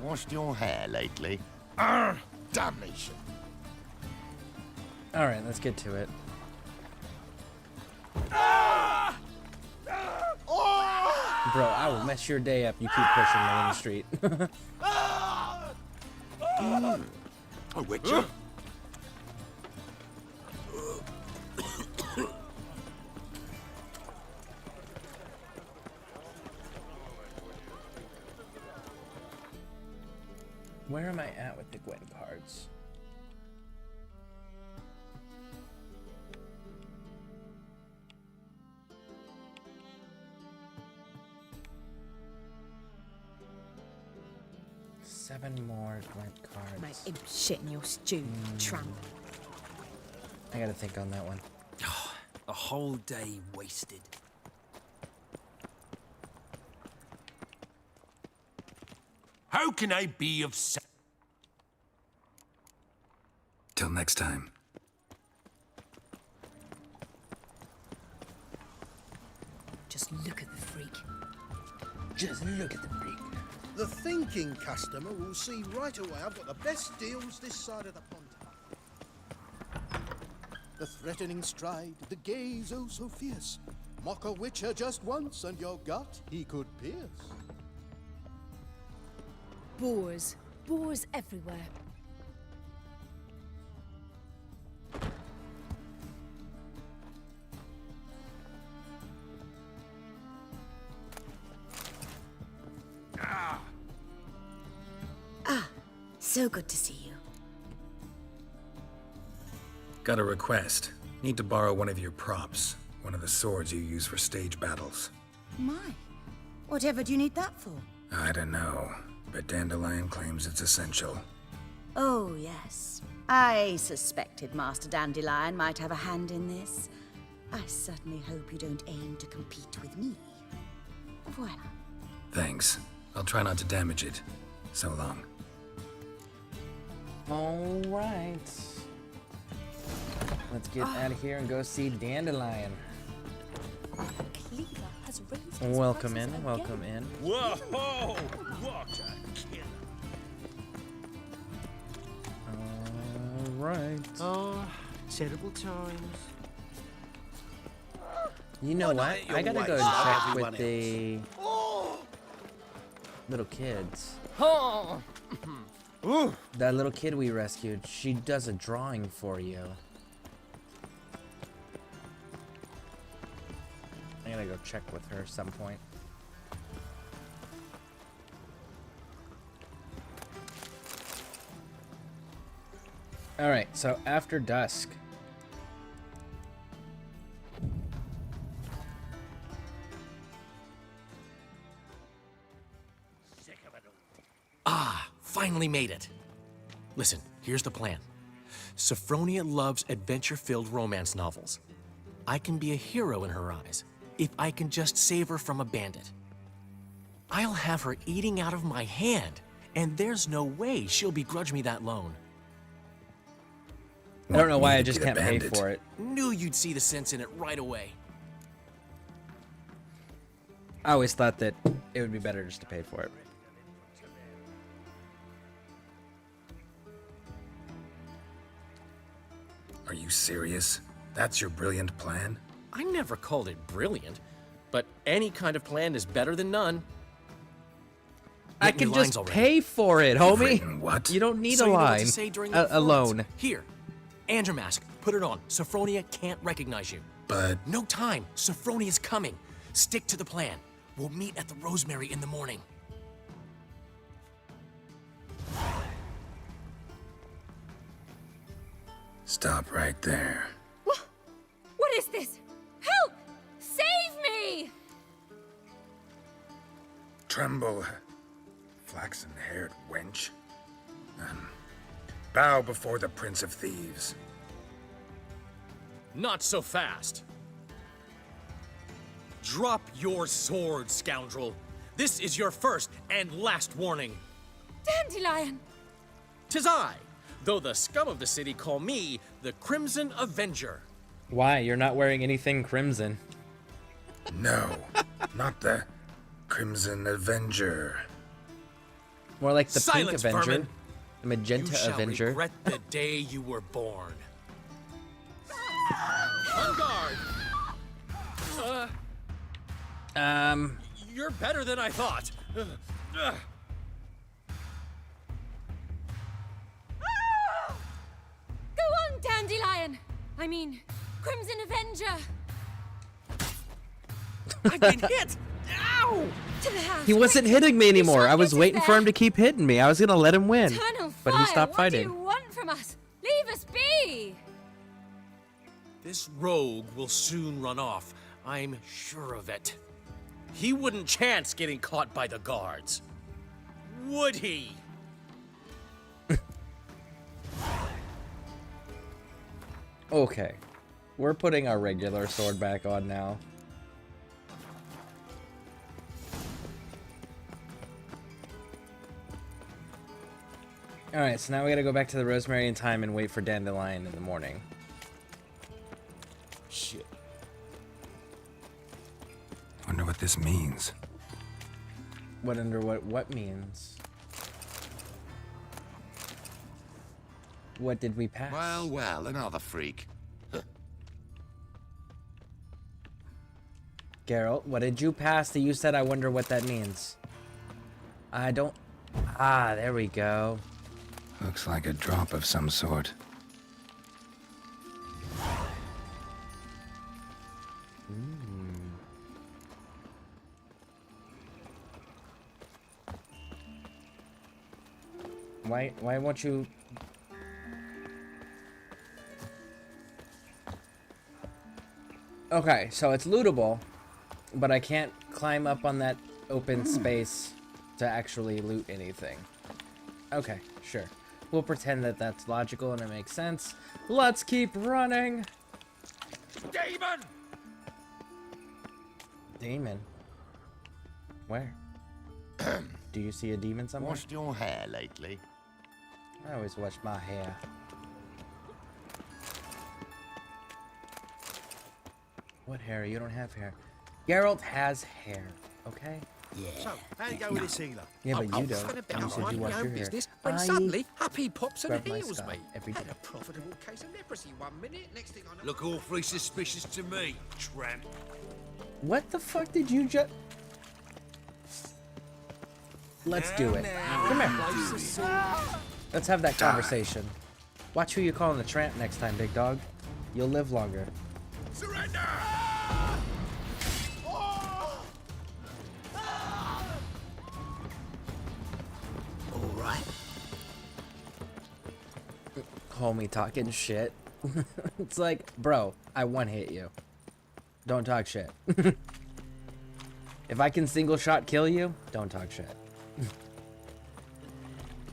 washed your hair lately? Damnation. Alright, let's get to it. Bro, I will mess your day up. You keep pushing me in the street. Oh, Witcher. Where am I at with the Gwent cards? Seven more Gwent cards. Mate, imp shit in your stew, tramp. I gotta think on that one. A whole day wasted. How can I be of Till next time. Just look at the freak. Just look at the freak. The thinking customer will see right away I've got the best deals this side of the pond. The threatening stride, the gaze oh so fierce. Mock a witcher just once and your gut he could pierce. Boars. Boars everywhere. So good to see you. Got a request. Need to borrow one of your props. One of the swords you use for stage battles. My, whatever do you need that for? I don't know, but Dandelion claims it's essential. Oh, yes. I suspected Master Dandelion might have a hand in this. I certainly hope you don't aim to compete with me. Voilà. Thanks. I'll try not to damage it. So long. Alright. Let's get out of here and go see Dandelion. Welcome in, welcome in. Whoa! What a killer! Alright. Oh, terrible times. You know what? I gotta go check with the little kids. That little kid we rescued, she does a drawing for you. I gotta go check with her at some point. Alright, so after dusk. Finally made it. Listen, here's the plan. Sophronia loves adventure-filled romance novels. I can be a hero in her eyes if I can just save her from a bandit. I'll have her eating out of my hand, and there's no way she'll begrudge me that loan. I don't know why I just be the can't pay bandit? for it. Knew you'd see the sense in it right away. I always thought that it would be better just to pay for it. Are you serious? That's your brilliant plan? I never called it brilliant, but any kind of plan is better than none. I Written can your lines just already. pay for it, homie. Written what? You don't need So a you know what line. to say during the A loan. performance. Here, Andromask, put it on. Sophronia can't recognize you. But No time. Sophronia's coming. Stick to the plan. We'll meet at the Rosemary in the morning. stop right there. What is this? Help! Save me! Tremble, flaxen-haired wench. Bow before the Prince of Thieves. Not so fast. Drop your sword, scoundrel. This is your first and last warning. Dandelion! 'Tis I, though the scum of the city call me the Crimson Avenger. Why? You're not wearing anything crimson. No, not the Crimson Avenger. More like the Silence, Pink Avenger. vermin. The Magenta You shall Avenger. regret the day you were born. On guard! You're better than I thought. Go on, Dandelion! I mean, Crimson Avenger! I've been hit! Ow! To the house! He wasn't quick. hitting me anymore. shan't I was get us waiting for there. him to keep hitting me. I was gonna let him win. Eternal But he fire, stopped what do fighting. you want from us? Leave us be! This rogue will soon run off. I'm sure of it. He wouldn't chance getting caught by the guards. Would he? Okay. We're putting our regular sword back on now. Alright, so now we gotta go back to the Rosemary and Thyme and wait for Dandelion in the morning. Shit. Wonder what this means. What means? What did we pass? Well, well, another freak. Geralt, what did you pass that you said I wonder what that means? I don't... Ah, there we go. Looks like a drop of some sort. Why won't you... Okay, so it's lootable, but I can't climb up on that open space to actually loot anything. Okay, sure. We'll pretend that that's logical and it makes sense. Let's keep running! Demon! Demon? Where? Do you see a demon somewhere? Washed your hair lately? I always wash my hair. What hair? You don't have hair. Geralt has hair, okay? So, how do you go with this healer? Yeah, but you It's don't. been about You said you minding wash my your own hair. business when I suddenly Happy pops and scrub my heals scalp me. every day. Had a profitable case of leprosy 1 minute, next thing I know... Look awfully suspicious to me, tramp. What the fuck did you just... Let's do it. Come here. Let's have that conversation. Watch who you're calling the tramp next time, big dog. You'll live longer. Surrender! All right. Call me talking shit. It's like, bro, I one-hit you. Don't talk shit. If I can single shot kill you, don't talk shit.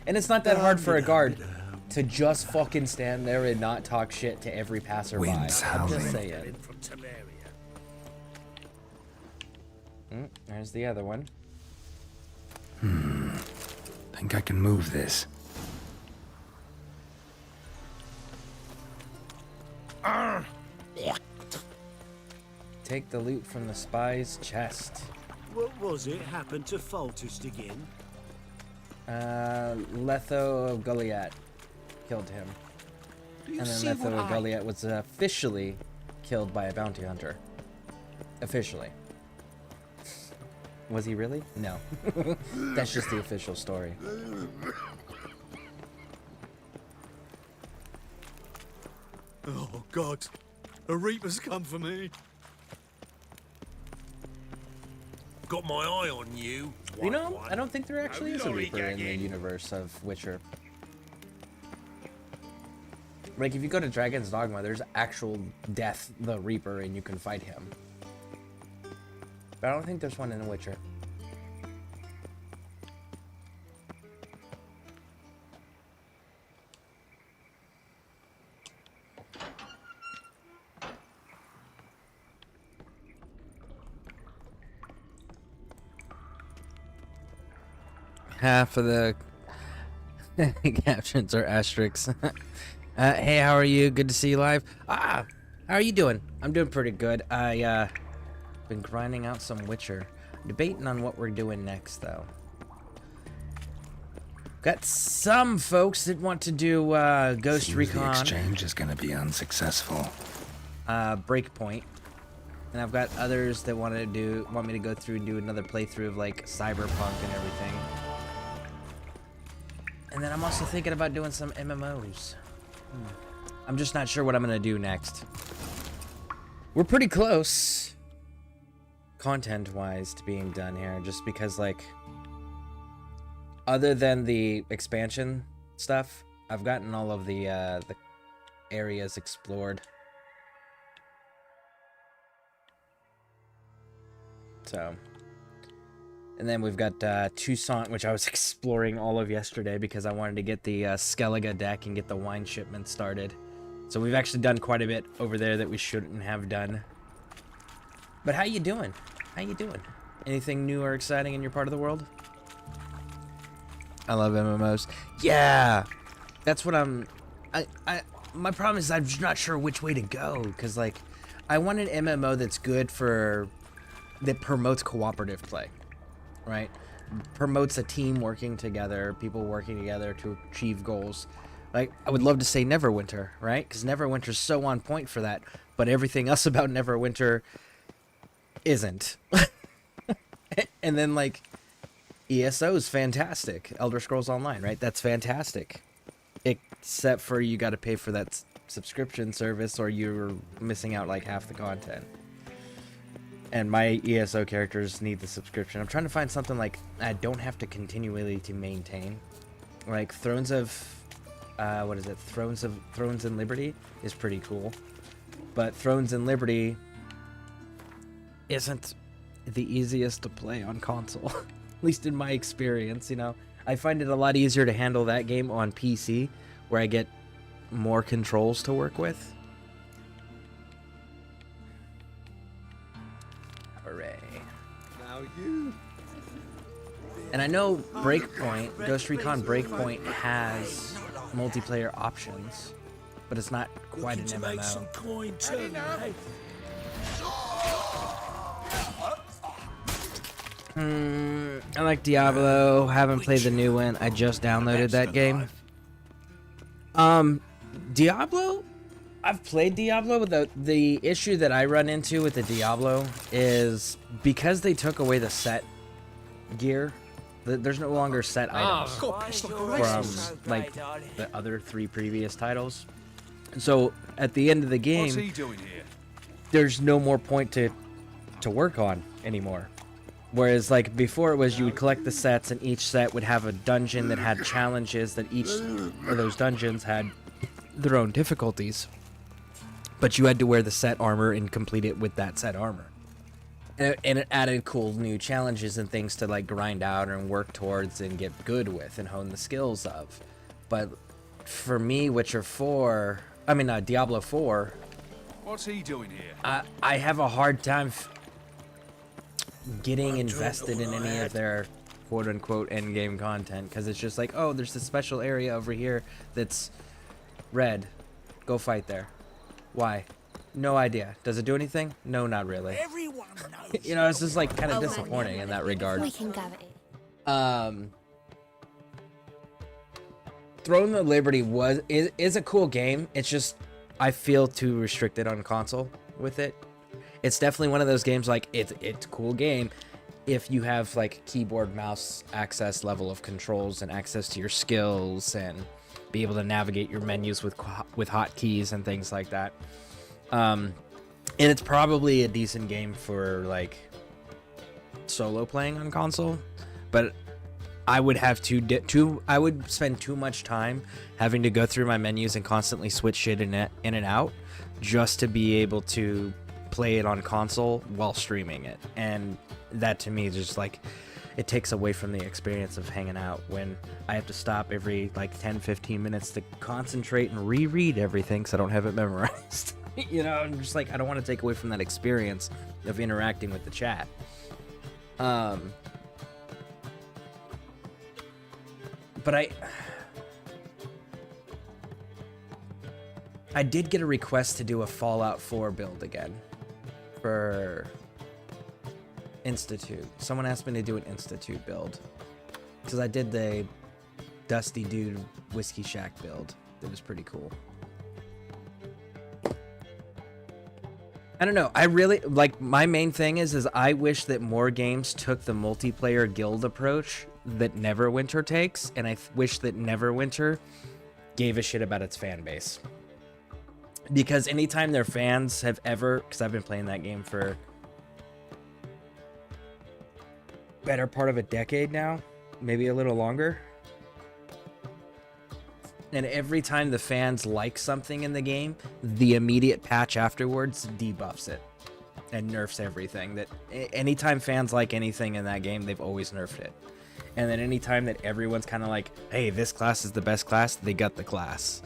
And it's not that hard for a guard to just fucking stand there and not talk shit to every passerby. Wind's I'm just howling. saying. From Temeria. There's the other one. Think I can move this. Take the loot from the spy's chest. What was it happened to Foltest again? Letho of Goliath killed him. And then Letho of Goliath was officially killed by a bounty hunter. Officially. Was he really? No. That's just the official story. Oh, God. A Reaper's come for me. Got my eye on you. You know, I don't think there actually is a Reaper in the universe of Witcher. Like, if you go to Dragon's Dogma, there's actual Death the Reaper, and you can fight him. But I don't think there's one in The Witcher. Half of the captions are asterisks. Hey, how are you? Good to see you live. How are you doing? I'm doing pretty good. I been grinding out some Witcher. Debating on what we're doing next, though. Got some folks that want to do Ghost Seems Recon. the exchange is gonna be unsuccessful. Breakpoint, and I've got others that want me to go through and do another playthrough of like Cyberpunk and everything. And then I'm also thinking about doing some MMOs. I'm just not sure what I'm gonna do next. We're pretty close, content-wise, to being done here, just because like, other than the expansion stuff, I've gotten all of the areas explored. So, and then we've got Toussaint, which I was exploring all of yesterday because I wanted to get the Skellige deck and get the wine shipment started. So we've actually done quite a bit over there that we shouldn't have done. But how you doing? How you doing? Anything new or exciting in your part of the world? I love MMOs. Yeah, that's what my problem is I'm just not sure which way to go, because like, I want an MMO that's good for, that promotes cooperative play, right? Promotes a team working together, people working together to achieve goals. Like, I would love to say Neverwinter, right? Because Neverwinter's so on point for that, but everything else about Neverwinter isn't. And then like, ESO is fantastic. Elder Scrolls Online, right? That's fantastic. Except for you got to pay for that subscription service, or you're missing out like half the content. And my ESO characters need the subscription. I'm trying to find something like I don't have to continually to maintain. Like Thrones of, what is it? Thrones and Liberty is pretty cool, but Thrones and Liberty isn't the easiest to play on console. At least in my experience, you know. I find it a lot easier to handle that game on PC, where I get more controls to work with. Hooray. Now you. And I know Breakpoint, Ghost Recon Breakpoint has multiplayer options, but it's not quite an MMO. I like Diablo. Haven't played the new one. I just downloaded that game. Diablo? I've played Diablo, but the issue that I run into with the Diablo is because they took away the set gear, there's no longer set items from like the other 3 previous titles. So at the end of the game, there's no more point to work on anymore. Whereas like before it was you would collect the sets, and each set would have a dungeon that had challenges that each of those dungeons had their own difficulties. But you had to wear the set armor and complete it with that set armor. And it added cool new challenges and things to like grind out and work towards and get good with and hone the skills of. But for me, Diablo 4, What's he doing here? I have a hard time getting invested in any of their quote-unquote endgame content, because it's just like, oh, there's this special area over here that's red. Go fight there. Why? No idea. Does it do anything? No, not really. Everyone knows. You know, it's just like kind of disappointing in that regard. We can go it. Throne of Liberty is a cool game. It's just I feel too restricted on console with it. It's definitely one of those games like it's a cool game if you have like keyboard mouse access level of controls and access to your skills and be able to navigate your menus with hotkeys and things like that. And it's probably a decent game for like solo playing on console, but I would have I would spend too much time having to go through my menus and constantly switch shit in and out just to be able to play it on console while streaming it. And that to me is just like, it takes away from the experience of hanging out when I have to stop every like 10-15 minutes to concentrate and reread everything because I don't have it memorized. You know, I'm just like, I don't want to take away from that experience of interacting with the chat. But I did get a request to do a Fallout 4 build again for Institute. Someone asked me to do an Institute build because I did the Dusty Dude Whiskey Shack build. It was pretty cool. I don't know. I really like, my main thing is I wish that more games took the multiplayer guild approach that Neverwinter takes, and I wish that Neverwinter gave a shit about its fan base. Because anytime their fans have ever, because I've been playing that game for better part of a decade now, maybe a little longer. And every time the fans like something in the game, the immediate patch afterwards debuffs it and nerfs everything. That anytime fans like anything in that game, they've always nerfed it. And then anytime that everyone's kind of like, hey, this class is the best class, they gut the class.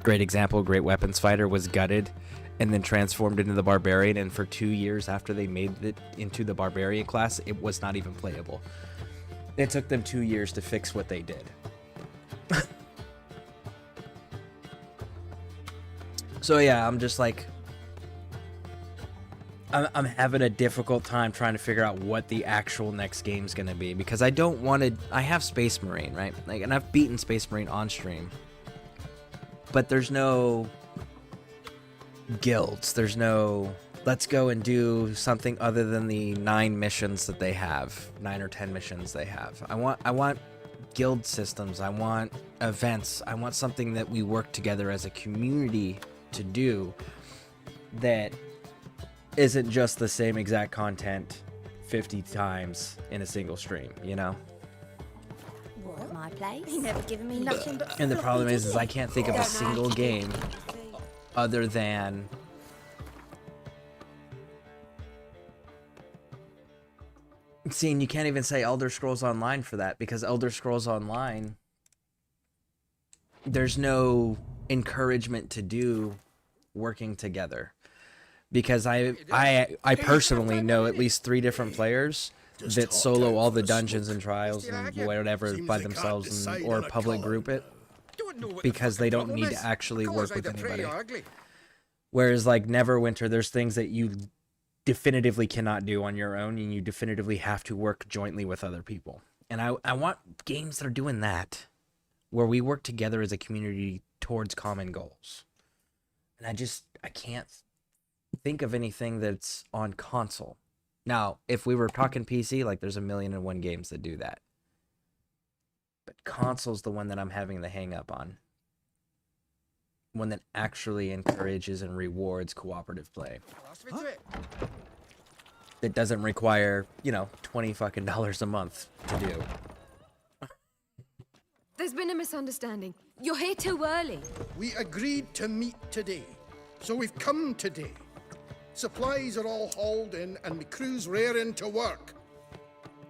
Great example, Great Weapons Fighter was gutted and then transformed into the Barbarian, and for 2 years after they made it into the Barbarian class, it was not even playable. It took them 2 years to fix what they did. So yeah, I'm just like, I'm having a difficult time trying to figure out what the actual next game's gonna be, because I don't want to. I have Space Marine, right? Like, and I've beaten Space Marine on stream, but there's no guilds. There's no let's go and do something other than the 9 missions that they have, 9 or 10 missions they have. I want guild systems. I want events. I want something that we work together as a community to do that isn't just the same exact content 50 times in a single stream, you know? What, my place? He never given me nothing but. And the problem is I can't think of a single game other than seeing. You can't even say Elder Scrolls Online for that, because Elder Scrolls Online, there's no encouragement to do working together, because I personally know at least 3 different players that solo all the dungeons and trials and whatever by themselves, and, or public group it, because they don't need to actually work with anybody. Whereas like Neverwinter, there's things that you definitively cannot do on your own, and you definitively have to work jointly with other people. And I want games that are doing that, where we work together as a community towards common goals. And I can't think of anything that's on console. Now, if we were talking PC, like there's 1,000,001 games that do that. But console's the one that I'm having the hang up on. One that actually encourages and rewards cooperative play. That doesn't require, $20 fucking a month to do. There's been a misunderstanding. You're here too early. We agreed to meet today, so we've come today. Supplies are all hauled in, and the crew's raring to work.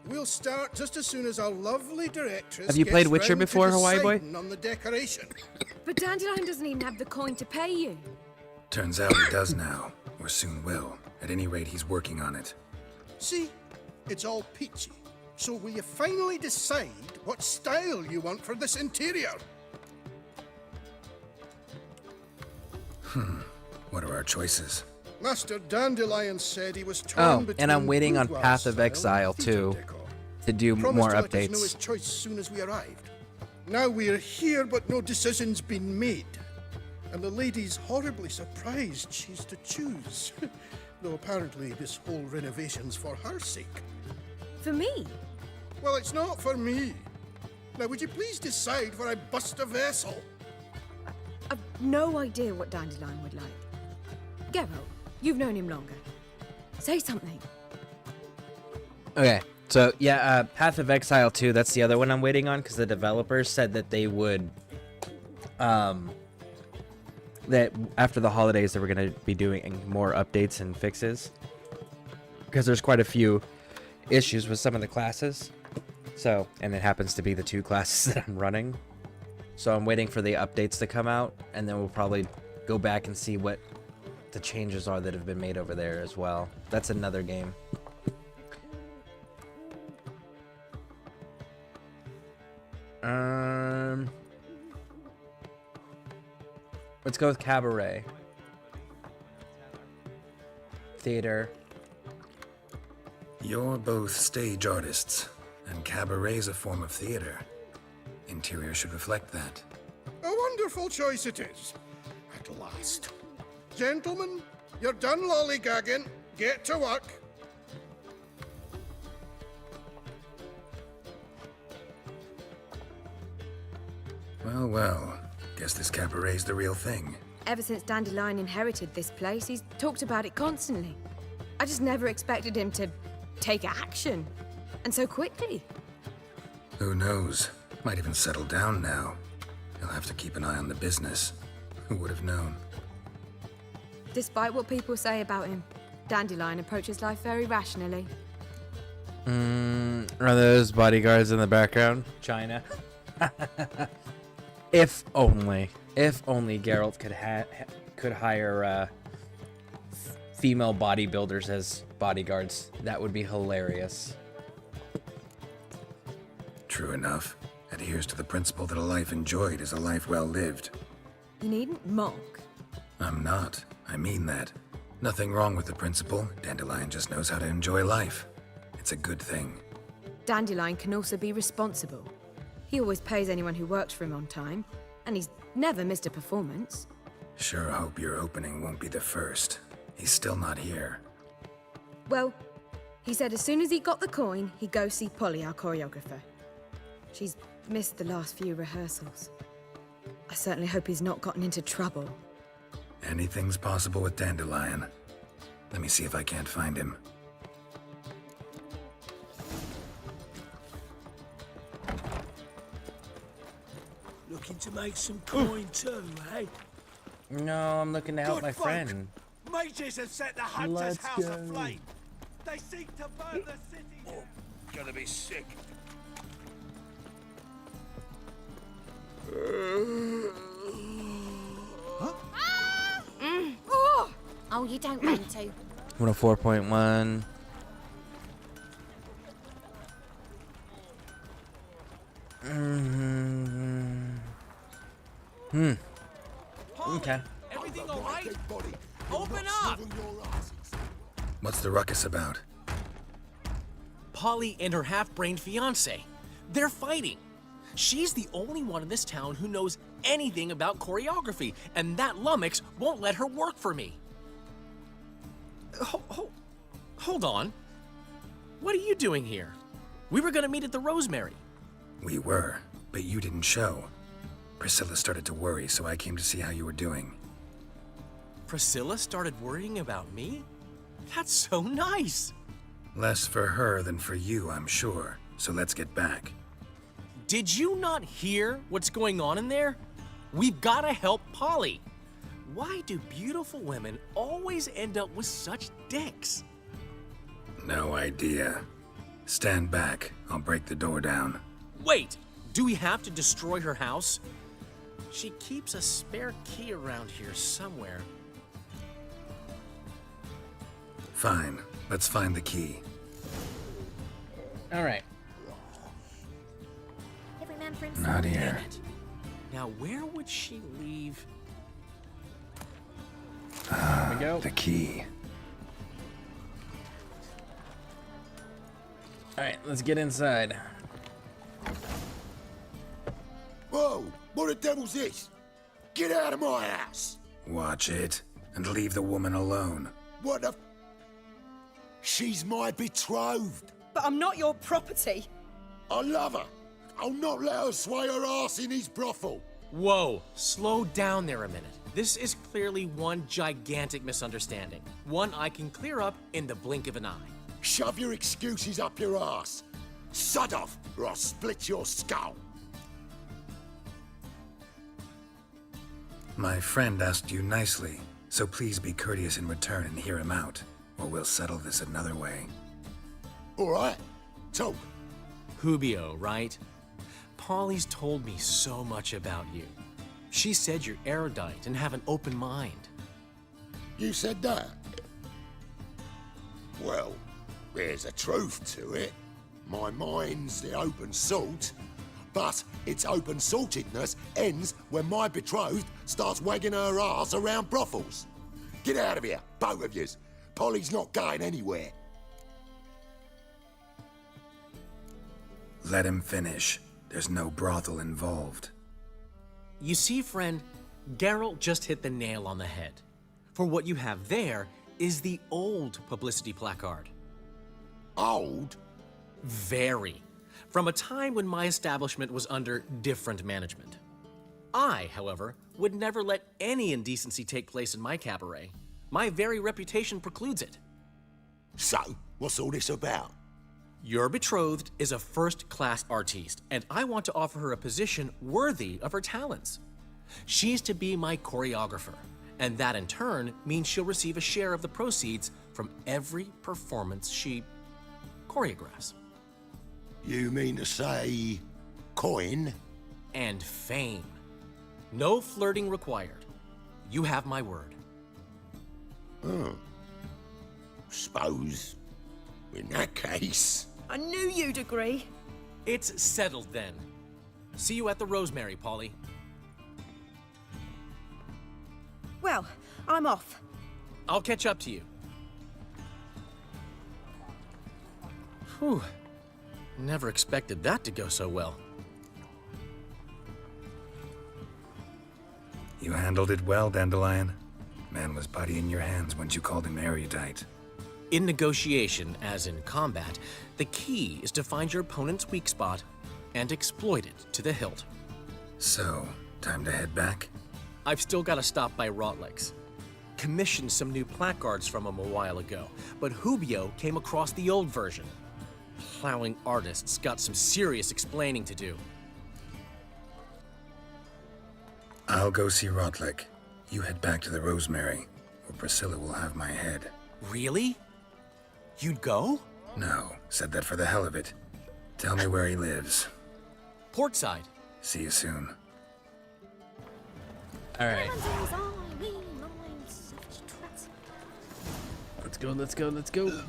We'll start just as soon as our lovely directress. Have you played Witcher before, Hawaii Boy? On the decoration. But Dandelion doesn't even have the coin to pay you. Turns out he does now, or soon will. At any rate, he's working on it. See, it's all peachy. So will you finally decide what style you want for this interior? What are our choices? Master Dandelion said he was torn between and I'm waiting on boudoir Path of style Exile and theatre too, decor. to do Promised more to let us know updates. his choice as soon as we arrived. Now we're here, but no decision's been made. And the lady's horribly surprised she's to choose. Though apparently this whole renovation's for her sake. For me? Well, it's not for me. Now, would you please decide before I bust a vessel? I've no idea what Dandelion would like. Geralt, you've known him longer. Say something. Okay, so yeah, Path of Exile 2, that's the other one I'm waiting on, because the developers said that they would, that after the holidays they were going to be doing more updates and fixes, because there's quite a few issues with some of the classes. So, and it happens to be the 2 classes that I'm running. So I'm waiting for the updates to come out, and then we'll probably go back and see what the changes are that have been made over there as well. That's another game. Let's go with Cabaret. Theater. You're both stage artists, and cabaret's a form of theater. Interior should reflect that. A wonderful choice it is. At last. Gentlemen, you're done lollygagging. Get to work. Well, well. Guess this cabaret's the real thing. Ever since Dandelion inherited this place, he's talked about it constantly. I just never expected him to take action. And so quickly. Who knows? Might even settle down now. He'll have to keep an eye on the business. Who would have known? Despite what people say about him, Dandelion approaches life very rationally. Are those bodyguards in the background? China. If only Geralt could hire female bodybuilders as bodyguards. That would be hilarious. True enough. Adheres to the principle that a life enjoyed is a life well lived. You needn't mock. I'm not. I mean that. Nothing wrong with the principle. Dandelion just knows how to enjoy life. It's a good thing. Dandelion can also be responsible. He always pays anyone who works for him on time, and he's never missed a performance. Sure hope your opening won't be the first. He's still not here. Well, he said as soon as he got the coin, he'd go see Polly, our choreographer. She's missed the last few rehearsals. I certainly hope he's not gotten into trouble. Anything's possible with Dandelion. Let me see if I can't find him. Looking to make some coin too, eh? No, I'm looking to help Good my folk. friend. Mages have set the hunter's Let's house go. aflame. They seek to burn the city. Oh, gonna be sick. Oh, you don't mean to. 104.1. Okay. Everything all right? Open up! What's the ruckus about? Polly and her half-brained fiance. They're fighting. She's the only one in this town who knows anything about choreography, and that lummox won't let her work for me. Hold on. What are you doing here? We were gonna meet at the Rosemary. We were, but you didn't show. Priscilla started to worry, so I came to see how you were doing. Priscilla started worrying about me? That's so nice. Less for her than for you, I'm sure. So let's get back. Did you not hear what's going on in there? We've gotta help Polly. Why do beautiful women always end up with such dicks? No idea. Stand back. I'll break the door down. Wait, do we have to destroy her house? She keeps a spare key around here somewhere. Fine. Let's find the key. All right. Every man for Not here. Damn it. Now where would she leave? Here we go. The key. All right, let's get inside. Whoa, what the devil's this? Get out of my house! Watch it. And leave the woman alone. What the... She's my betrothed. But I'm not your property. I love her. I'll not let her sway her ass in his brothel. Whoa, slow down there a minute. This is clearly one gigantic misunderstanding. One I can clear up in the blink of an eye. Shove your excuses up your ass. Sod off, or I'll split your skull. My friend asked you nicely, so please be courteous in return and hear him out, or we'll settle this another way. All right, talk. Hubio, right? Polly's told me so much about you. She said you're erudite and have an open mind. You said that? Well, there's a truth to it. My mind's the open salt, but its open saltedness ends when my betrothed starts wagging her ass around brothels. Get out of here, both of yous. Polly's not going anywhere. Let him finish. There's no brothel involved. You see, friend, Geralt just hit the nail on the head. For what you have there is the old publicity placard. Old? Very. From a time when my establishment was under different management. I, however, would never let any indecency take place in my cabaret. My very reputation precludes it. So, what's all this about? Your betrothed is a first-class artiste, and I want to offer her a position worthy of her talents. She's to be my choreographer, and that in turn means she'll receive a share of the proceeds from every performance she choreographs. You mean to say... coin? And fame. No flirting required. You have my word. Suppose... in that case... I knew you'd agree. It's settled then. See you at the Rosemary, Polly. Well, I'm off. I'll catch up to you. Whew. Never expected that to go so well. You handled it well, Dandelion. Man was putty in your hands once you called him erudite. In negotiation, as in combat, the key is to find your opponent's weak spot and exploit it to the hilt. So, time to head back? I've still got to stop by Rotlick's. Commissioned some new placards from him a while ago, but Hubio came across the old version. Plowing artists got some serious explaining to do. I'll go see Rotlick. You head back to the Rosemary, or Priscilla will have my head. Really? You'd go? No, said that for the hell of it. Tell me where he lives. Portside. See you soon. All right. Let's go, let's go, let's go.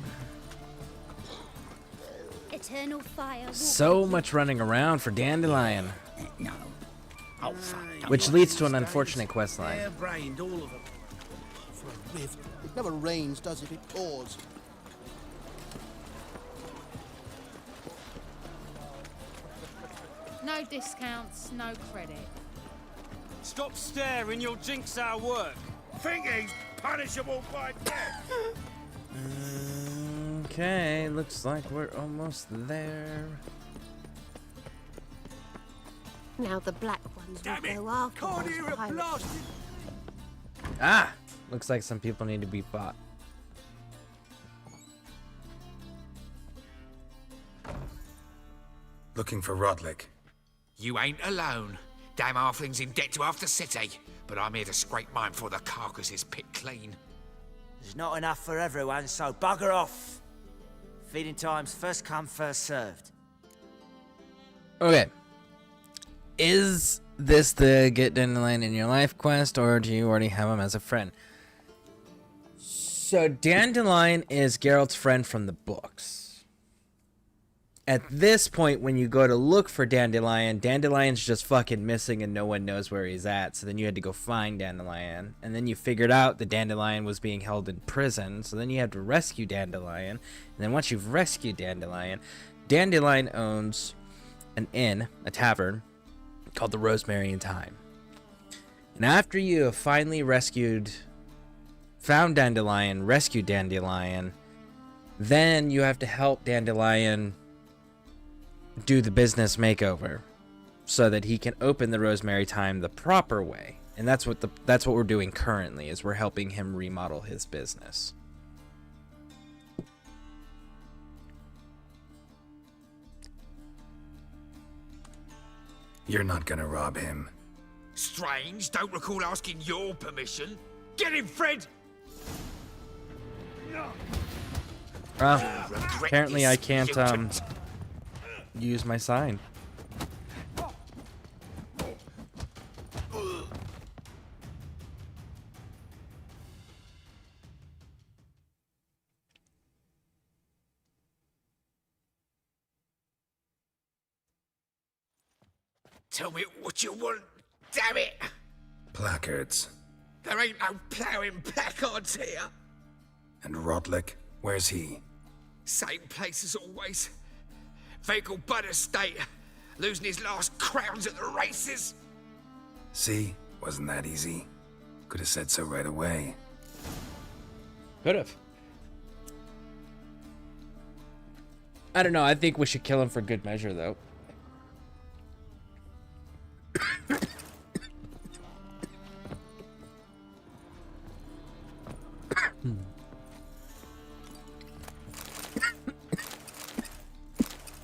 Eternal fire. So much running around for Dandelion. Which leads to an unfortunate quest line. Hair-brained, all of them. For a rift. It never rains, does it? It pours. No discounts, no credit. Stop staring, you'll jinx our work. Think he's punishable by death? Okay, looks like we're almost there. Now the black ones will go after Can't those hear a pirates. blast. Ah! Looks like some people need to be fought. Looking for Rotlick. You ain't alone. Damn halfling's in debt to half the city, but I'm here to scrape mine before the carcass is picked clean. There's not enough for everyone, so bugger off. Feeding time's first come, first served. Okay. Is this the Get Dandelion in Your Life quest, or do you already have him as a friend? So, Dandelion is Geralt's friend from the books. At this point, when you go to look for Dandelion, Dandelion's just fucking missing and no one knows where he's at. So then you had to go find Dandelion. And then you figured out that Dandelion was being held in prison. So then you had to rescue Dandelion. And then once you've rescued Dandelion, Dandelion owns an inn, a tavern, called the Rosemary in Time. And after you have finally found Dandelion, rescued Dandelion, then you have to help Dandelion do the business makeover so that he can open the Rosemary Time the proper way. And that's what we're doing currently, is we're helping him remodel his business. You're not gonna rob him. Strange, don't recall asking your permission. Get him, Fred! Apparently I can't use my sign. Tell me what you want, damn it! Placards. There ain't no ploughing placards here. And Rotlick, where's he? Same place as always. Vehicle Bud Estate. losing his last crowns at the races. See? Wasn't that easy? Could have said so right away. Could have. I don't know. I think we should kill him for good measure, though.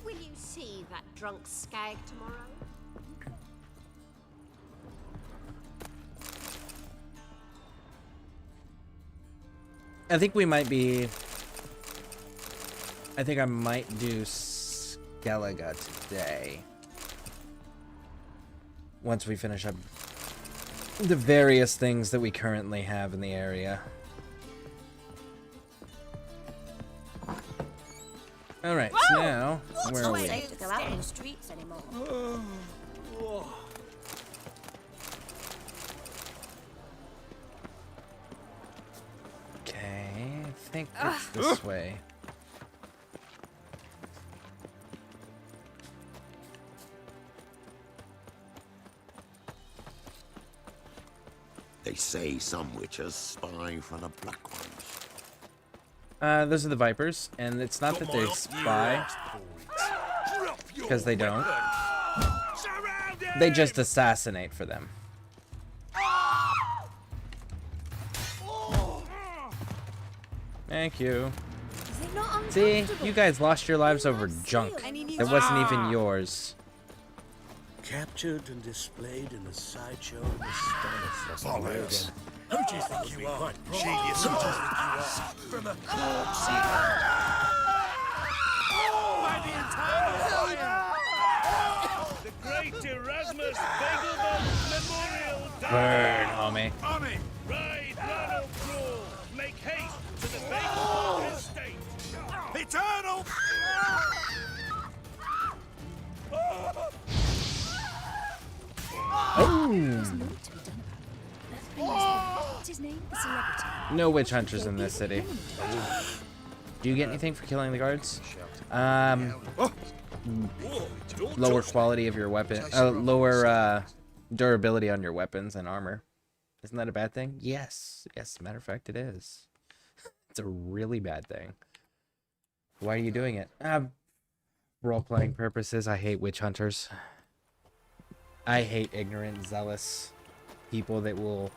Will you see that drunk skag tomorrow? I think we might be... I think I might do Skellige today. Once we finish up the various things that we currently have in the area. Alright, so now, where are we? Safe to go out on the streets anymore. Okay, I think it's this way. They say some witchers spy for the black ones. Those are the Vipers, and it's not that they spy, because they don't. They just assassinate for them. Thank you. See, you guys lost your lives over junk that wasn't even yours. Captured and displayed in a sideshow in the style. Bollocks. Who do you think you are? Genius. Who do you think you are? From a corpse. By the entire the great Erasmus Begelman Memorial Day. Burn, homie. On it. Ride, Ronald Cruel. Make haste to the Begelman estate. Eternal. No witch hunters in this city. Do you get anything for killing the guards? Lower quality of your weapon, lower durability on your weapons and armor. Isn't that a bad thing? Yes. Yes, matter of fact, it is. It's a really bad thing. Why are you doing it? Role-playing purposes. I hate witch hunters. I hate ignorant, zealous people that will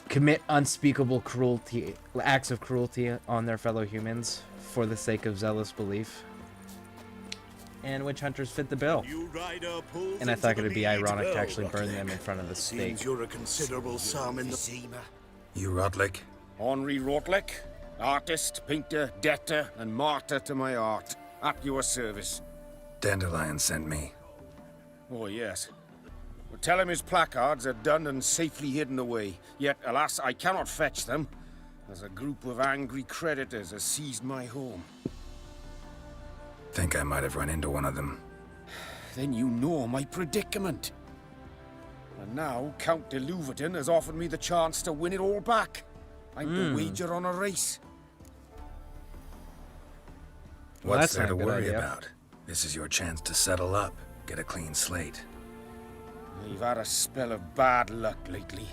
commit unspeakable cruelty, acts of cruelty on their fellow humans for the sake of zealous belief. And witch hunters fit the bill. And I thought it would be ironic to actually burn them in front of the stake. Seems you're a considerable sum in the... You Rotlick? Henri Rotlick, artist, painter, debtor, and martyr to my art. At your service. Dandelion sent me. Oh, yes. Well, tell him his placards are done and safely hidden away. Yet, alas, I cannot fetch them, as a group of angry creditors has seized my home. Think I might have run into one of them. Then you know my predicament. And now, Count de Louverton has offered me the chance to win it all back. I'm to wager on a race. Well, What's that's there not to a good worry idea. about? This is your chance to settle up, get a clean slate. I've had a spell of bad luck lately.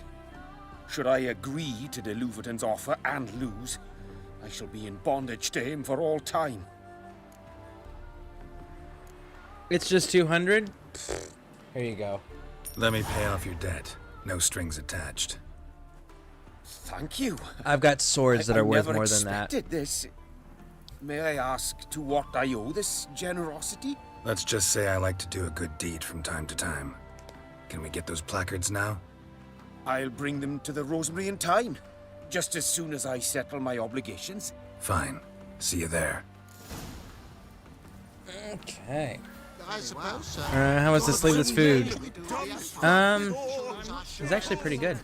Should I agree to de Louverton's offer and lose, I shall be in bondage to him for all time. It's just 200? Here you go. Let me pay off your debt. No strings attached. Thank you. I've got swords that are worth never more than that. expected this. May I ask to what I owe this generosity? Let's just say I like to do a good deed from time to time. Can we get those placards now? I'll bring them to the Rosemary in time, just as soon as I settle my obligations. Fine. See you there. Okay. I suppose so. How was the sleeveless food? It's actually pretty good.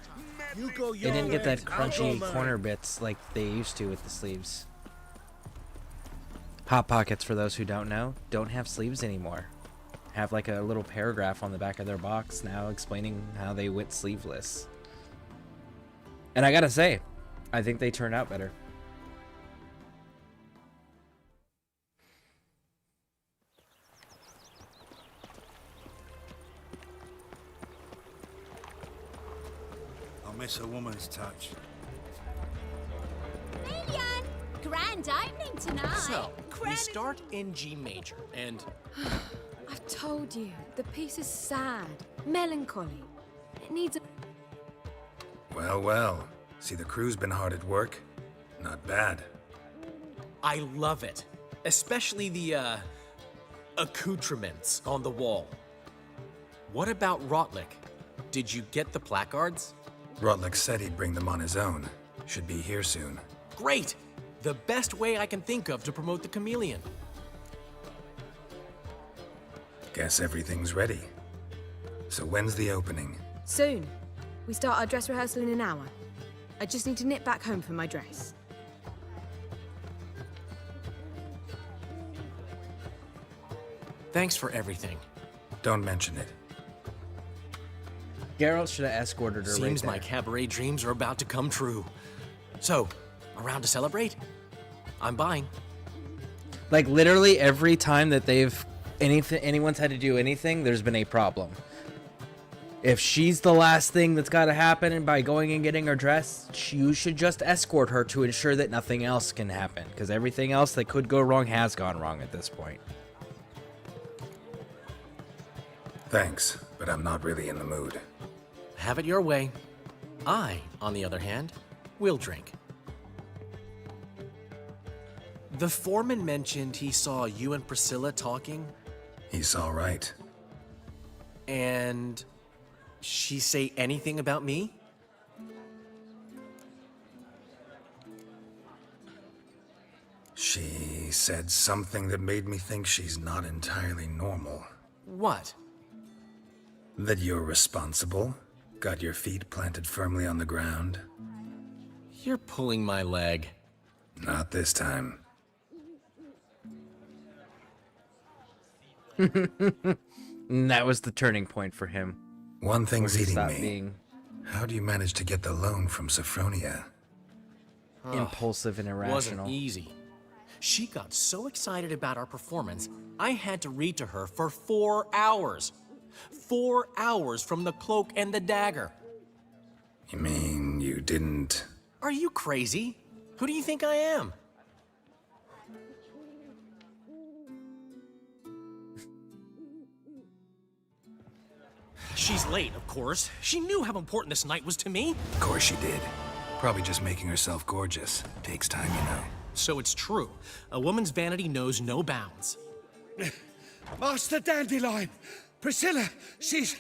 They didn't get that crunchy corner bits like they used to with the sleeves. Hot Pockets, for those who don't know, don't have sleeves anymore. Have like a little paragraph on the back of their box now explaining how they went sleeveless. And I gotta say, I think they turn out better. miss a woman's touch. Lillian! Grand opening tonight. So, we start in G major, and I've told you, the piece is sad, melancholy. It needs a... Well, well. See, the crew's been hard at work. Not bad. I love it. Especially the, accoutrements on the wall. What about Rotlick? Did you get the placards? Rotlick said he'd bring them on his own. Should be here soon. Great! The best way I can think of to promote the chameleon. Guess everything's ready. So when's the opening? Soon. We start our dress rehearsal in an hour. I just need to nip back home for my dress. Thanks for everything. Don't mention it. Geralt should have escorted her right Seems there. my cabaret dreams are about to come true. So, around to celebrate? I'm buying. Like, literally every time that anyone's had to do anything, there's been a problem. If she's the last thing that's got to happen, and by going and getting her dressed, you should just escort her to ensure that nothing else can happen. Because everything else that could go wrong has gone wrong at this point. Thanks, but I'm not really in the mood. Have it your way. I, on the other hand, will drink. The foreman mentioned he saw you and Priscilla talking. He's all right. And she say anything about me? She said something that made me think she's not entirely normal. What? That you're responsible, got your feet planted firmly on the ground. You're pulling my leg. Not this time. And that was the turning point for him. One thing's Where he eating stopped me. being How do you manage to get the loan from Sophronia? impulsive and irrational. Wasn't easy. She got so excited about our performance, I had to read to her for 4 hours. 4 hours from the Cloak and the Dagger. You mean you didn't... Are you crazy? Who do you think I am? She's late, of course. She knew how important this night was to me. Of course she did. Probably just making herself gorgeous. Takes time, you know. So it's true. A woman's vanity knows no bounds. Master Dandelion! Priscilla, she's...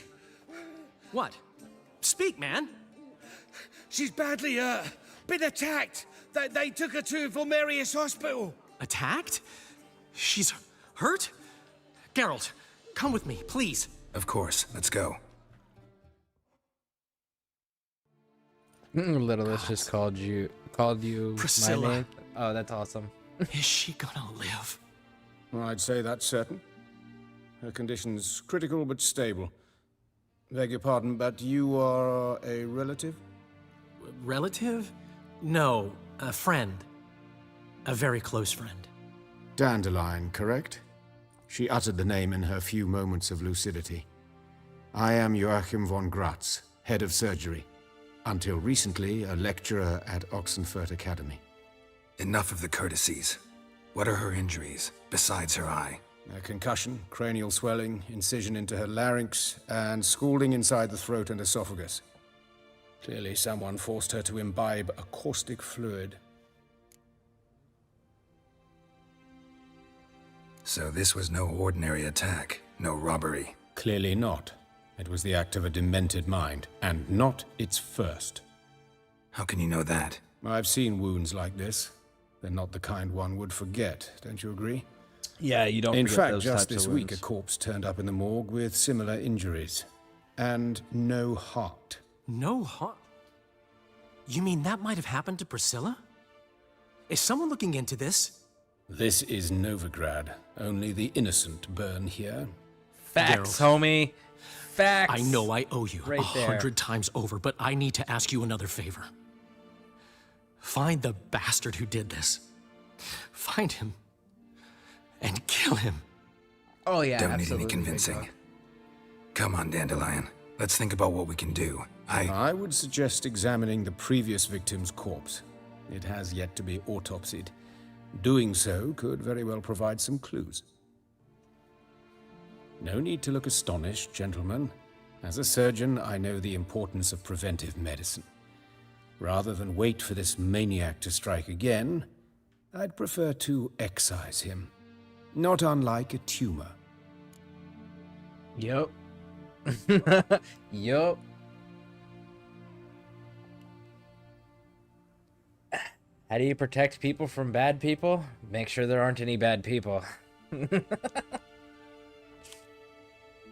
What? Speak, man. She's badly, been attacked. They took her to Vulmerius Hospital. Attacked? She's hurt? Geralt, come with me, please. Of course. Let's go. Littlest just called you Priscilla. my name. Oh, that's awesome. Is she gonna live? I'd say that's certain. Her condition's critical but stable. Beg your pardon, but you are a relative? Relative? No, a friend. A very close friend. Dandelion, correct? She uttered the name in her few moments of lucidity. I am Joachim von Gratz, head of surgery. Until recently, a lecturer at Oxenfurt Academy. Enough of the courtesies. What are her injuries, besides her eye? A concussion, cranial swelling, incision into her larynx, and scalding inside the throat and esophagus. Clearly someone forced her to imbibe a caustic fluid. So this was no ordinary attack, no robbery. Clearly not. It was the act of a demented mind, and not its first. How can you know that? I've seen wounds like this. They're not the kind one would forget, don't you agree? Yeah, you don't In forget fact, those just types this of week, a wounds. corpse turned up in the morgue with similar injuries. And no heart. No heart? You mean that might have happened to Priscilla? Is someone looking into this? This is Novigrad. Only the innocent burn here. Facts, Geralt. homie. Facts. I know I owe you Right there. 100 times over, but I need to ask you another favor. Find the bastard who did this. Find him. And kill him. Oh yeah, Don't need absolutely, any big convincing. dog. Come on, Dandelion. Let's think about what we can do. I would suggest examining the previous victim's corpse. It has yet to be autopsied. Doing so could very well provide some clues. No need to look astonished, gentlemen. As a surgeon, I know the importance of preventive medicine. Rather than wait for this maniac to strike again, I'd prefer to excise him. Not unlike a tumor. Yup. Yup. How do you protect people from bad people? Make sure there aren't any bad people.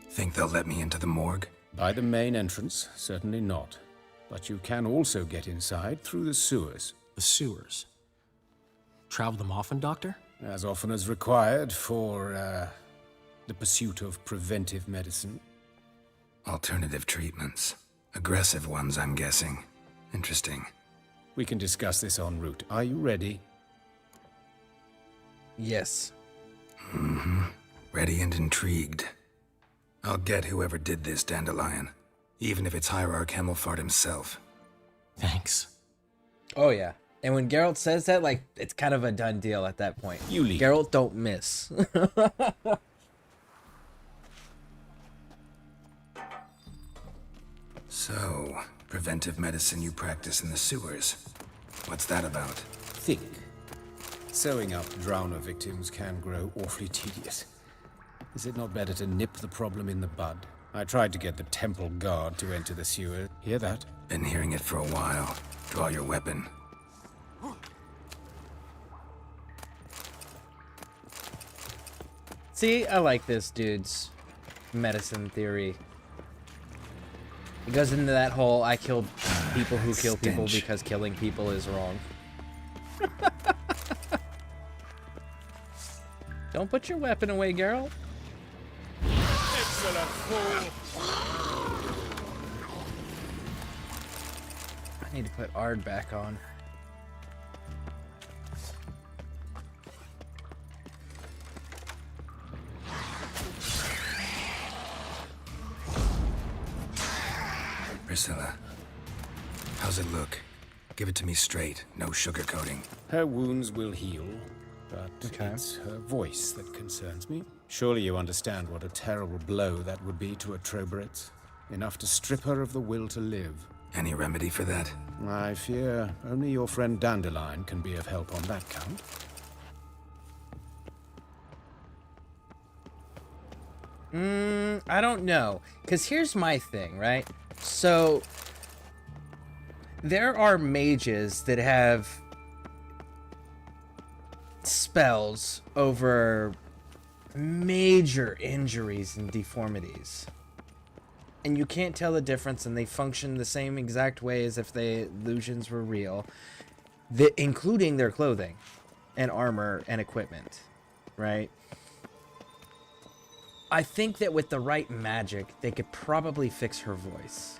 Think they'll let me into the morgue? By the main entrance, certainly not. But you can also get inside through the sewers. The sewers? Travel them often, Doctor? As often as required for, the pursuit of preventive medicine. Alternative treatments. Aggressive ones, I'm guessing. Interesting. We can discuss this en route. Are you ready? Yes. Mm-hmm. Ready and intrigued. I'll get whoever did this, Dandelion. Even if it's Hierarch Hemmelfart himself. Thanks. Oh, yeah. And when Geralt says that, like, it's kind of a done deal at that point. You leave. Geralt don't miss. So, preventive medicine you practice in the sewers. What's that about? Think. Sewing up drowner victims can grow awfully tedious. Is it not better to nip the problem in the bud? I tried to get the temple guard to enter the sewer. Hear that? Been hearing it for a while. Draw your weapon. See, I like this dude's medicine theory. It goes into that whole I kill people who kill people because killing people is wrong. Don't put your weapon away, Geralt. Excellent fool. I need to put Ard back on. Priscilla, how's it look? Give it to me straight, no sugarcoating. Her wounds will heal, but Okay. it's her voice that concerns me. Surely you understand what a terrible blow that would be to a Trobritz. Enough to strip her of the will to live. Any remedy for that? I fear only your friend Dandelion can be of help on that count. I don't know. Because here's my thing, right? So, there are mages that have spells over major injuries and deformities. And you can't tell the difference, and they function the same exact way as if the illusions were real, including their clothing and armor and equipment, right? I think that with the right magic, they could probably fix her voice.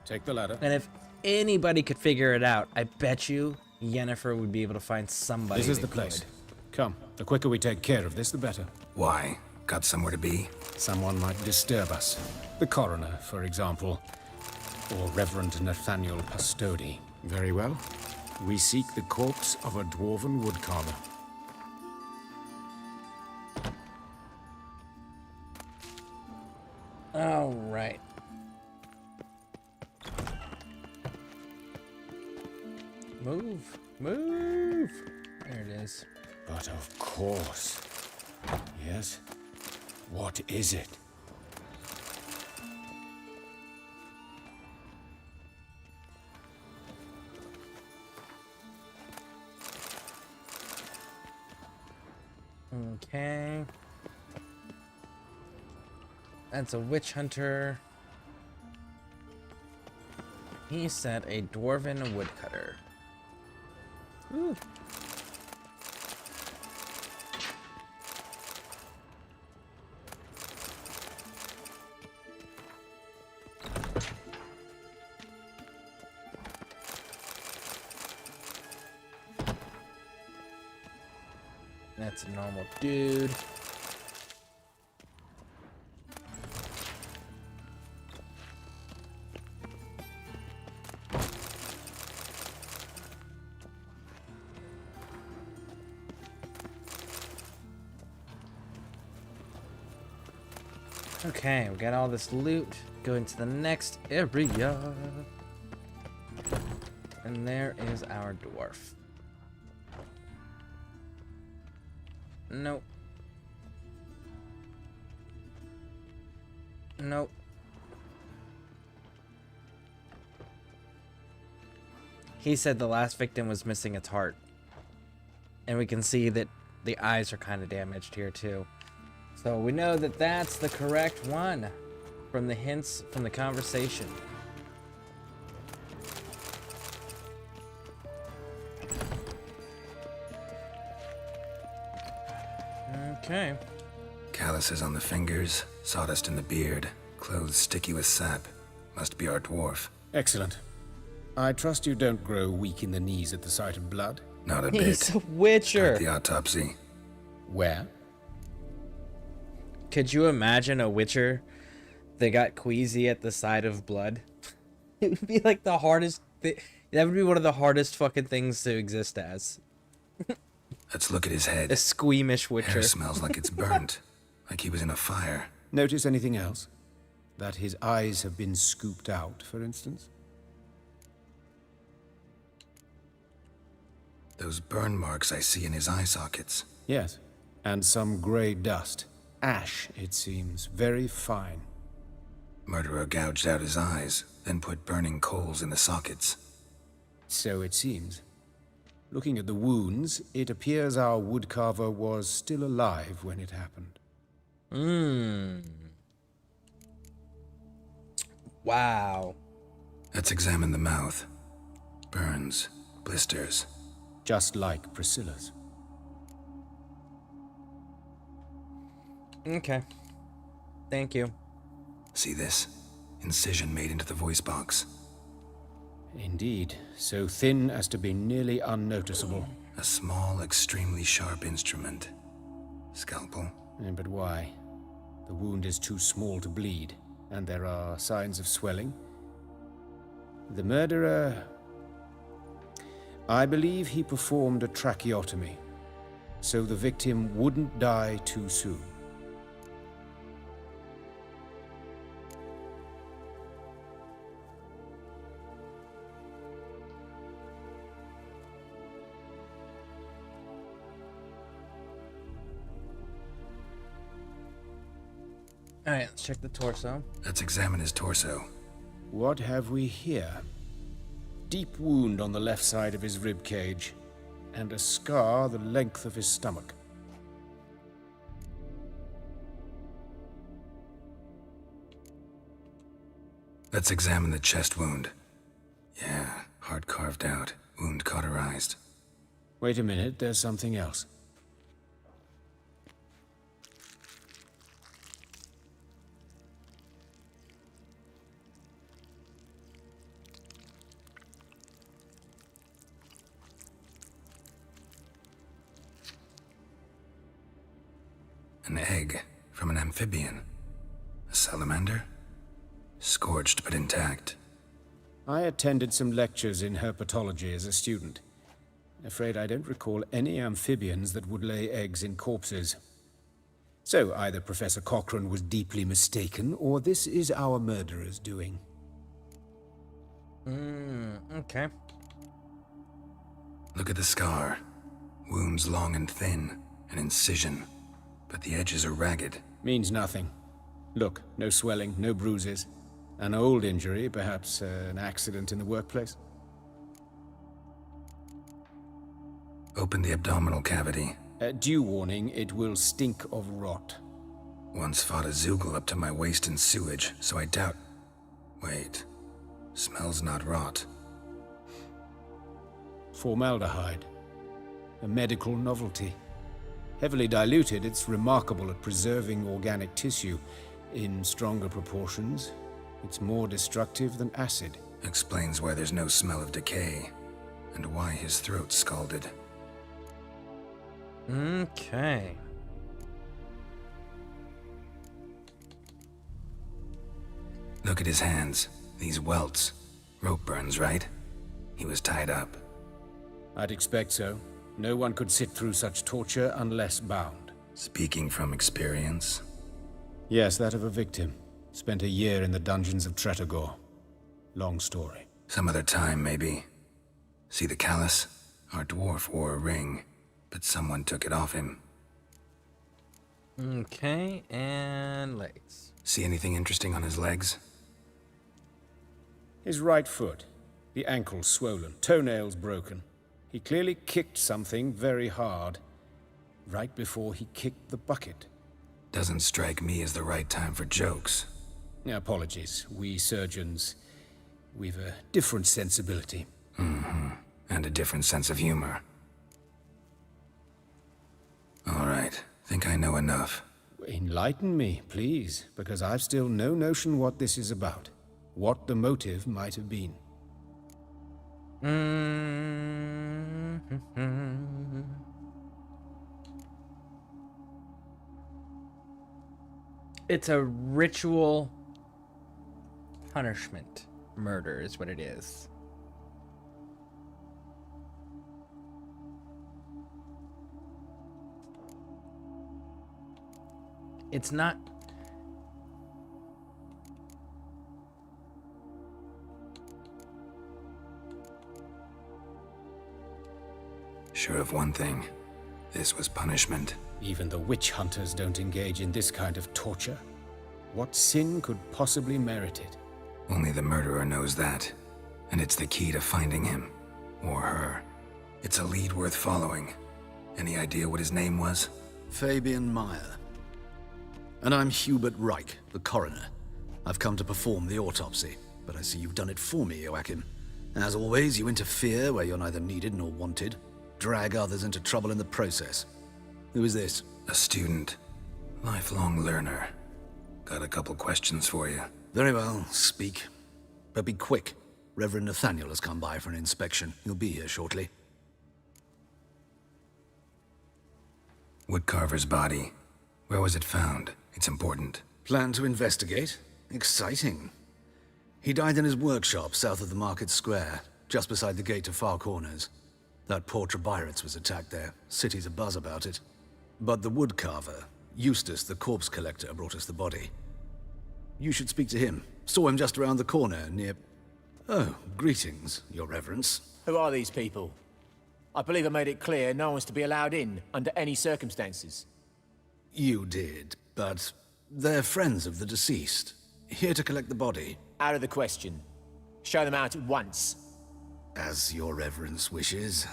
Take the ladder. And if anybody could figure it out, I bet you Yennefer would be able to find somebody. This is that the place. could. Come, the quicker we take care of this, the better. Why? Got somewhere to be? Someone might disturb us. The coroner, for example. Or Reverend Nathaniel Pastodi. Very well. We seek the corpse of a dwarven woodcarver. All right. Move. Move. There it is. But of course. Yes? What is it? Okay. That's a witch hunter. He said a dwarven woodcutter. Ooh. That's a normal dude. Okay, we got all this loot. Going to the next area. And there is our dwarf. Nope. Nope. He said the last victim was missing its heart. And we can see that the eyes are kind of damaged here too. So we know that that's the correct one from the hints from the conversation. Okay. Calluses on the fingers, sawdust in the beard, clothes sticky with sap. Must be our dwarf. Excellent. I trust you don't grow weak in the knees at the sight of blood. Not a bit. He's a witcher. At the autopsy. Where? Could you imagine a witcher that got queasy at the sight of blood? It would be like the hardest that would be one of the hardest fucking things to exist as. Let's look at his head. A squeamish witcher. Hair smells like it's burnt. Like he was in a fire. Notice anything else? That his eyes have been scooped out, for instance? Those burn marks I see in his eye sockets. Yes. And some grey dust. Ash, it seems. Very fine. Murderer gouged out his eyes, then put burning coals in the sockets. So it seems. Looking at the wounds, it appears our woodcarver was still alive when it happened. Wow. Let's examine the mouth. Burns, blisters. Just like Priscilla's. Okay. Thank you. See this? Incision made into the voice box. Indeed, so thin as to be nearly unnoticeable. A small, extremely sharp instrument. Scalpel. But why? The wound is too small to bleed, and there are signs of swelling. The murderer... I believe he performed a tracheotomy, so the victim wouldn't die too soon. Alright, let's check the torso. Let's examine his torso. What have we here? Deep wound on the left side of his rib cage, and a scar the length of his stomach. Let's examine the chest wound. Yeah, heart carved out, wound cauterized. Wait a minute, there's something else. An egg from an amphibian. A salamander? Scorched but intact. I attended some lectures in herpetology as a student. Afraid I don't recall any amphibians that would lay eggs in corpses. So either Professor Cochrane was deeply mistaken, or this is our murderer's doing. Okay. Look at the scar. Wounds long and thin. An incision. But the edges are ragged. Means nothing. Look, no swelling, no bruises. An old injury, perhaps an accident in the workplace. Open the abdominal cavity. Due warning, it will stink of rot. Once fought a Zoogle up to my waist in sewage, so I doubt... Wait. Smells not rot. Formaldehyde. A medical novelty. Heavily diluted, it's remarkable at preserving organic tissue. In stronger proportions, it's more destructive than acid. Explains why there's no smell of decay, and why his throat's scalded. Okay. Look at his hands. These welts. Rope burns, right? He was tied up. I'd expect so. No one could sit through such torture unless bound. Speaking from experience? Yes, that of a victim. Spent a year in the dungeons of Tretogor. Long story. Some other time, maybe. See the callus? Our dwarf wore a ring, but someone took it off him. Okay, and legs. See anything interesting on his legs? His right foot. The ankle swollen, toenails broken. He clearly kicked something very hard, right before he kicked the bucket. Doesn't strike me as the right time for jokes. Apologies. We surgeons, we've a different sensibility. Mm-hmm. And a different sense of humor. All right. Think I know enough. Enlighten me, please, because I've still no notion what this is about. What the motive might have been. It's a ritual punishment. Murder is what it is. It's not... Sure of one thing. This was punishment. Even the witch hunters don't engage in this kind of torture. What sin could possibly merit it? Only the murderer knows that. And it's the key to finding him. Or her. It's a lead worth following. Any idea what his name was? Fabian Meyer. And I'm Hubert Reich, the coroner. I've come to perform the autopsy, but I see you've done it for me, Joachim. As always, you interfere where you're neither needed nor wanted. Drag others into trouble in the process. Who is this? A student. Lifelong learner. Got a couple questions for you. Very well, speak. But be quick. Reverend Nathaniel has come by for an inspection. He'll be here shortly. Woodcarver's body. Where was it found? It's important. Plan to investigate? Exciting. He died in his workshop south of the market square, just beside the gate to Far Corners. That poor Trebirates was attacked there. City's abuzz about it. But the woodcarver, Eustace the corpse collector, brought us the body. You should speak to him. Saw him just around the corner near... Oh, greetings, your reverence. Who are these people? I believe I made it clear no one's to be allowed in under any circumstances. You did, but they're friends of the deceased. Here to collect the body. Out of the question. Show them out at once. As your reverence wishes.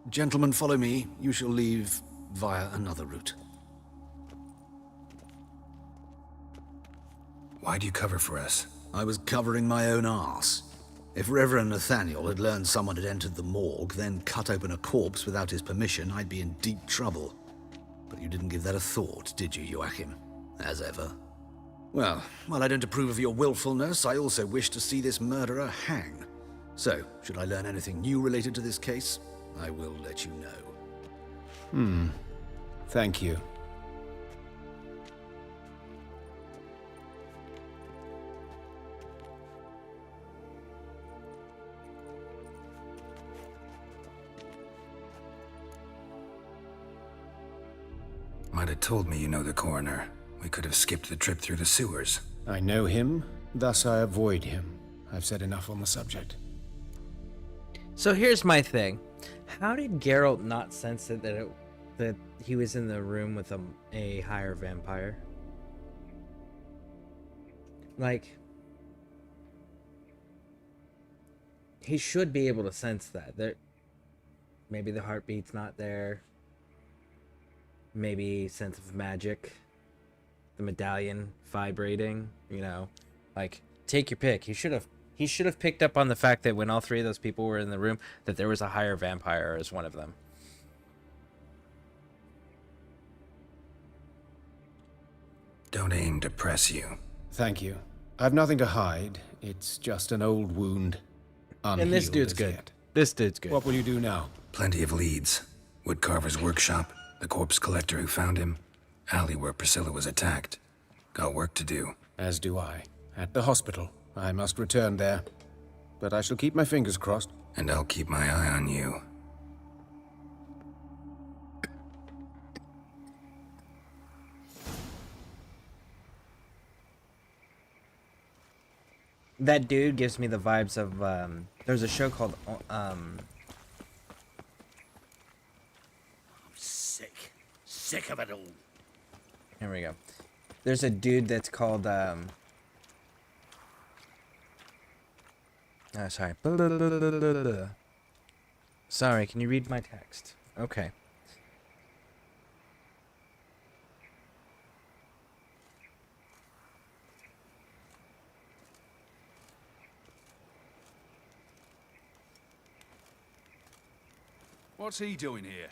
Gentlemen, follow me. You shall leave via another route. Why'd you cover for us? I was covering my own arse. If Reverend Nathaniel had learned someone had entered the morgue, then cut open a corpse without his permission, I'd be in deep trouble. But you didn't give that a thought, did you, Joachim? As ever. Well, while I don't approve of your willfulness, I also wish to see this murderer hang. So, should I learn anything new related to this case, I will let you know. Thank you. Might have told me you know the coroner. We could have skipped the trip through the sewers. I know him, thus I avoid him. I've said enough on the subject. So here's my thing. How did Geralt not sense it that he was in the room with a higher vampire? Like, he should be able to sense that. Maybe the heartbeat's not there. Maybe sense of magic. The medallion vibrating, you know. Like, take your pick. He should have picked up on the fact that when all three of those people were in the room, that there was a higher vampire as one of them. Don't aim to press you. Thank you. I've nothing to hide. It's just an old wound. And this dude's good. Yet. This dude's good. What will you do now? Plenty of leads. Woodcarver's workshop, the corpse collector who found him, alley where Priscilla was attacked. Got work to do. As do I. At the hospital. I must return there. But I shall keep my fingers crossed. And I'll keep my eye on you. That dude gives me the vibes of, there's a show called, Sick of it all. here we go. There's a dude that's called, oh, sorry. Sorry, can you read my text? Okay. What's he doing here?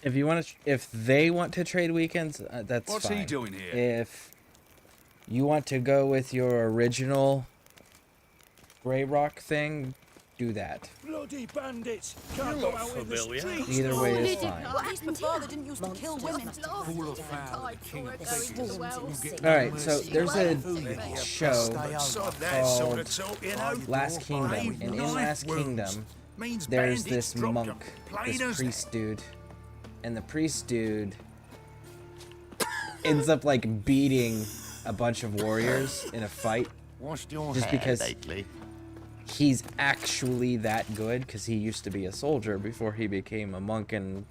If you want to, if they want to trade weekends, that's What's fine. he doing here? If you want to go with your original Grey Rock thing, do that. Bloody bandits! Can't go out in the streets. Either way is fine. His father didn't used to kill women. Full of foul, the king of beggars. Alright, so there's a show called Last Kingdom, and in Last Kingdom, there's this monk, this priest dude, and the priest dude ends up like beating a bunch of warriors in a fight just because he's actually that good, because he used to be a soldier before he became a monk and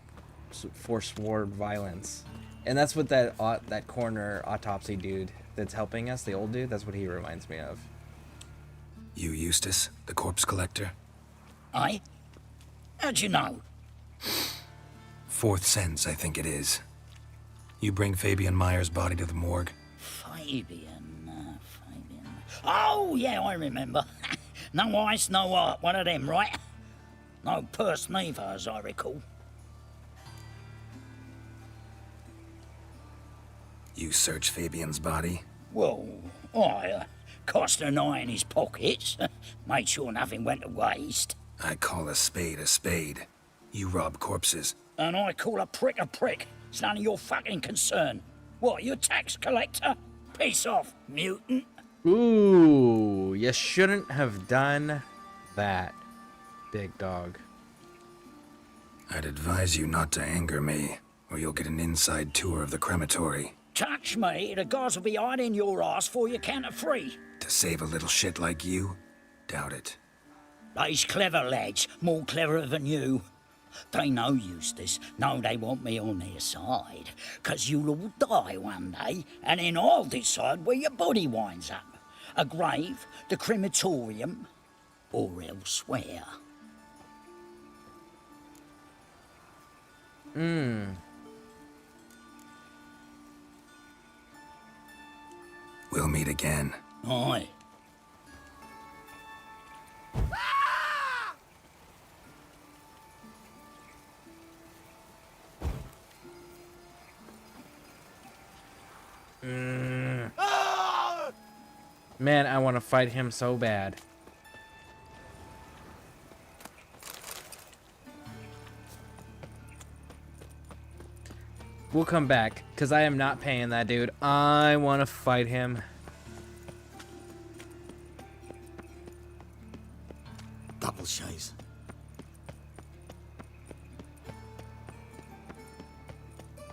forswore violence. And that's what that corner autopsy dude that's helping us, the old dude, that's what he reminds me of. You, Eustace, the corpse collector? Aye? How'd you know? Fourth sense, I think it is. You bring Fabian Meyer's body to the morgue? Fabian. Oh, yeah, I remember. No ice, no art, one of them, right? No purse neither, as I recall. You search Fabian's body? Well, I cast an eye in his pockets, made sure nothing went to waste. I call a spade a spade. You rob corpses. And I call a prick a prick. It's none of your fucking concern. What, you a tax collector? Peace off, mutant. Ooh, you shouldn't have done that, big dog. I'd advise you not to anger me, or you'll get an inside tour of the crematory. Touch me, the guards will be hiding your ass for you count of 3. To save a little shit like you? Doubt it. They's clever lads, more cleverer than you. They know Eustace, know they want me on their side, 'cause you'll all die one day, and then I'll decide where your body winds up. A grave, the crematorium, or elsewhere. We'll meet again. Aye. Man, I want to fight him so bad. We'll come back, because I am not paying that dude. I want to fight him. Double chase.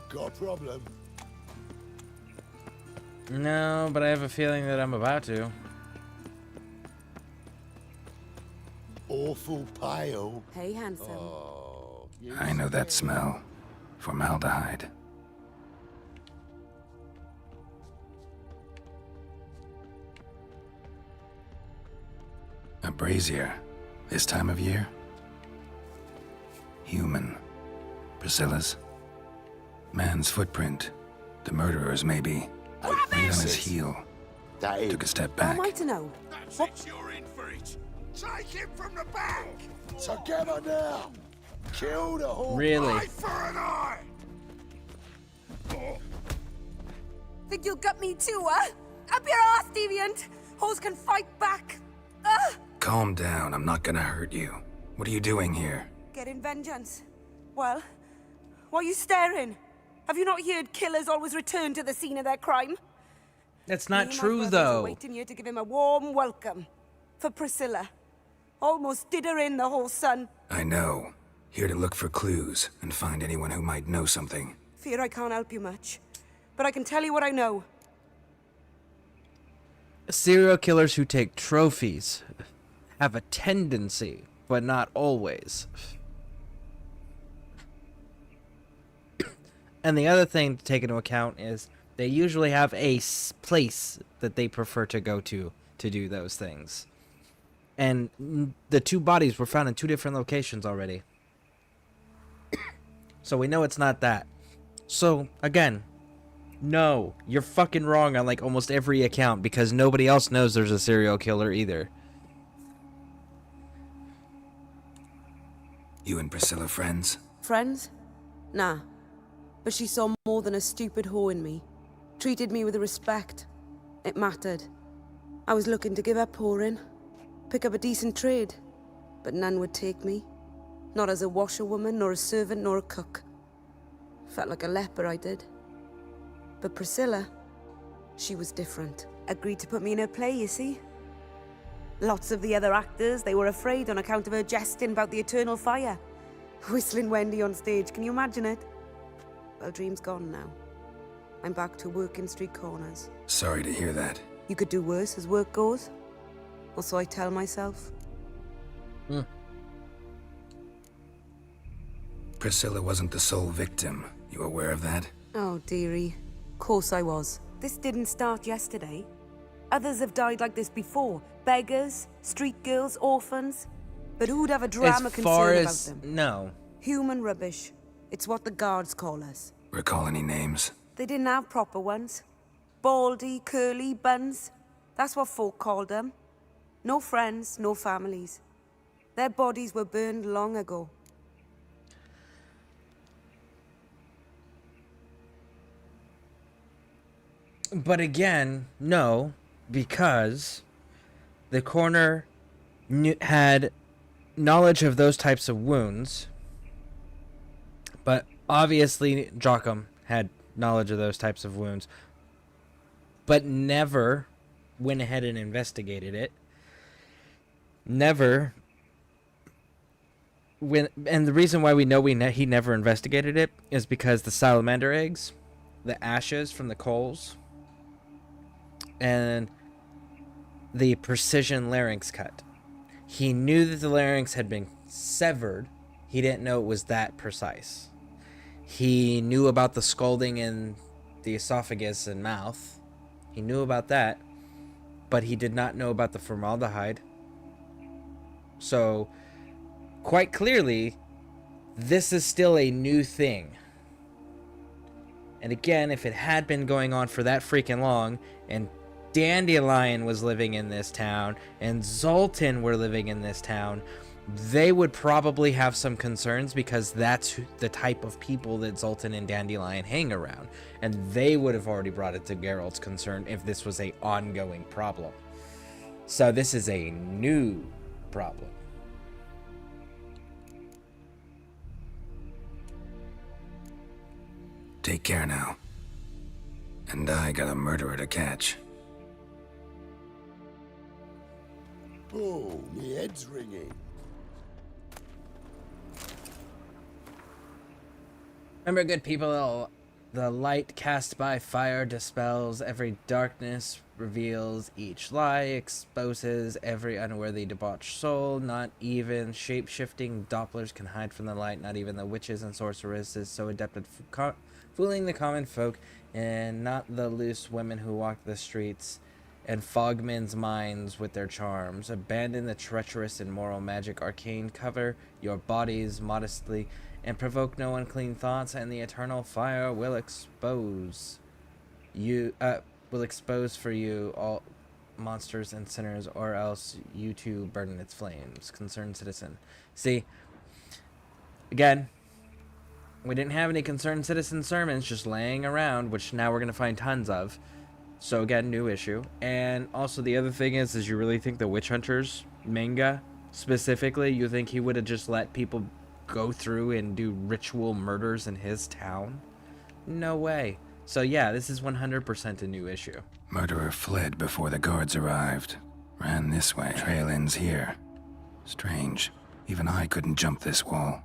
Got a problem? No, but I have a feeling that I'm about to. Awful pale. Hey, handsome. I know that smell. Formaldehyde. A brazier. This time of year? Human. Priscilla's. Man's footprint. The murderer's, maybe. Right on his heel. Took a step back. How am I to know? That's it, you're in for it. Take him from the back. Together now. Kill the whole Really? Eye for an eye. Think you'll gut me too, huh? Up your ass, deviant! Hoes can fight back. Calm down, I'm not gonna hurt you. What are you doing here? Getting vengeance. Well, why are you staring? Have you not heard killers always return to the scene of their crime? That's not Me and my true, brothers are though. waiting here to give him a warm welcome. For Priscilla. Almost did her in, the whole son. I know. Here to look for clues and find anyone who might know something. Fear I can't help you much. But I can tell you what I know. Serial killers who take trophies have a tendency, but not always. And the other thing to take into account is they usually have a place that they prefer to go to do those things. And the two bodies were found in two different locations already. So we know it's not that. So, again, no, you're fucking wrong on like almost every account because nobody else knows there's a serial killer either. You and Priscilla friends? Friends? Nah. But she saw more than a stupid whore in me. Treated me with respect. It mattered. I was looking to give up whoring. Pick up a decent trade. But none would take me. Not as a washerwoman, nor a servant, nor a cook. Felt like a leper, I did. But Priscilla, she was different. Agreed to put me in her play, you see? Lots of the other actors, they were afraid on account of her jesting about the eternal fire. Whistling Wendy on stage, can you imagine it? Well, dream's gone now. I'm back to working street corners. Sorry to hear that. You could do worse as work goes. Or so I tell myself. Priscilla wasn't the sole victim. You aware of that? Oh, dearie. Course I was. This didn't start yesterday. Others have died like this before. Beggars, street girls, orphans. But who'd have a drama concern about them? No. Human rubbish. It's what the guards call us. Recall any names? They didn't have proper ones. Baldy, curly, buns. That's what folk called them. No friends, no families. Their bodies were burned long ago. But again, no, because the coroner had knowledge of those types of wounds, but obviously Joachim had knowledge of those types of wounds, but never went ahead and investigated it. Never. And the reason why we know he never investigated it is because the salamander eggs, the ashes from the coals, and the precision larynx cut. He knew that the larynx had been severed. He didn't know it was that precise. He knew about the scalding in the esophagus and mouth. He knew about that, but he did not know about the formaldehyde. So, quite clearly, this is still a new thing. And again, if it had been going on for that freaking long, and Dandelion was living in this town, and Zoltan were living in this town, they would probably have some concerns because that's the type of people that Zoltan and Dandelion hang around. And they would have already brought it to Geralt's concern if this was a ongoing problem. So this is a new problem. Take care now. And I got a murderer to catch. Oh, my head's ringing. Remember, good people, the light cast by fire dispels every darkness, reveals each lie, exposes every unworthy debauched soul. Not even shape-shifting Dopplers can hide from the light. Not even the witches and sorceresses so adept at fooling the common folk, and not the loose women who walk the streets and fog men's minds with their charms. Abandon the treacherous and moral magic arcane. Cover your bodies modestly and provoke no unclean thoughts, and the eternal fire will expose for you all monsters and sinners, or else you too burn in its flames. Concerned citizen. See, again, we didn't have any concerned citizen sermons just laying around, which now we're going to find tons of. So again, new issue. And also the other thing is you really think the Witch Hunters manga, specifically, you think he would have just let people go through and do ritual murders in his town? No way. So yeah, this is 100% a new issue. Murderer fled before the guards arrived. Ran this way. Trail ends here. Strange. Even I couldn't jump this wall.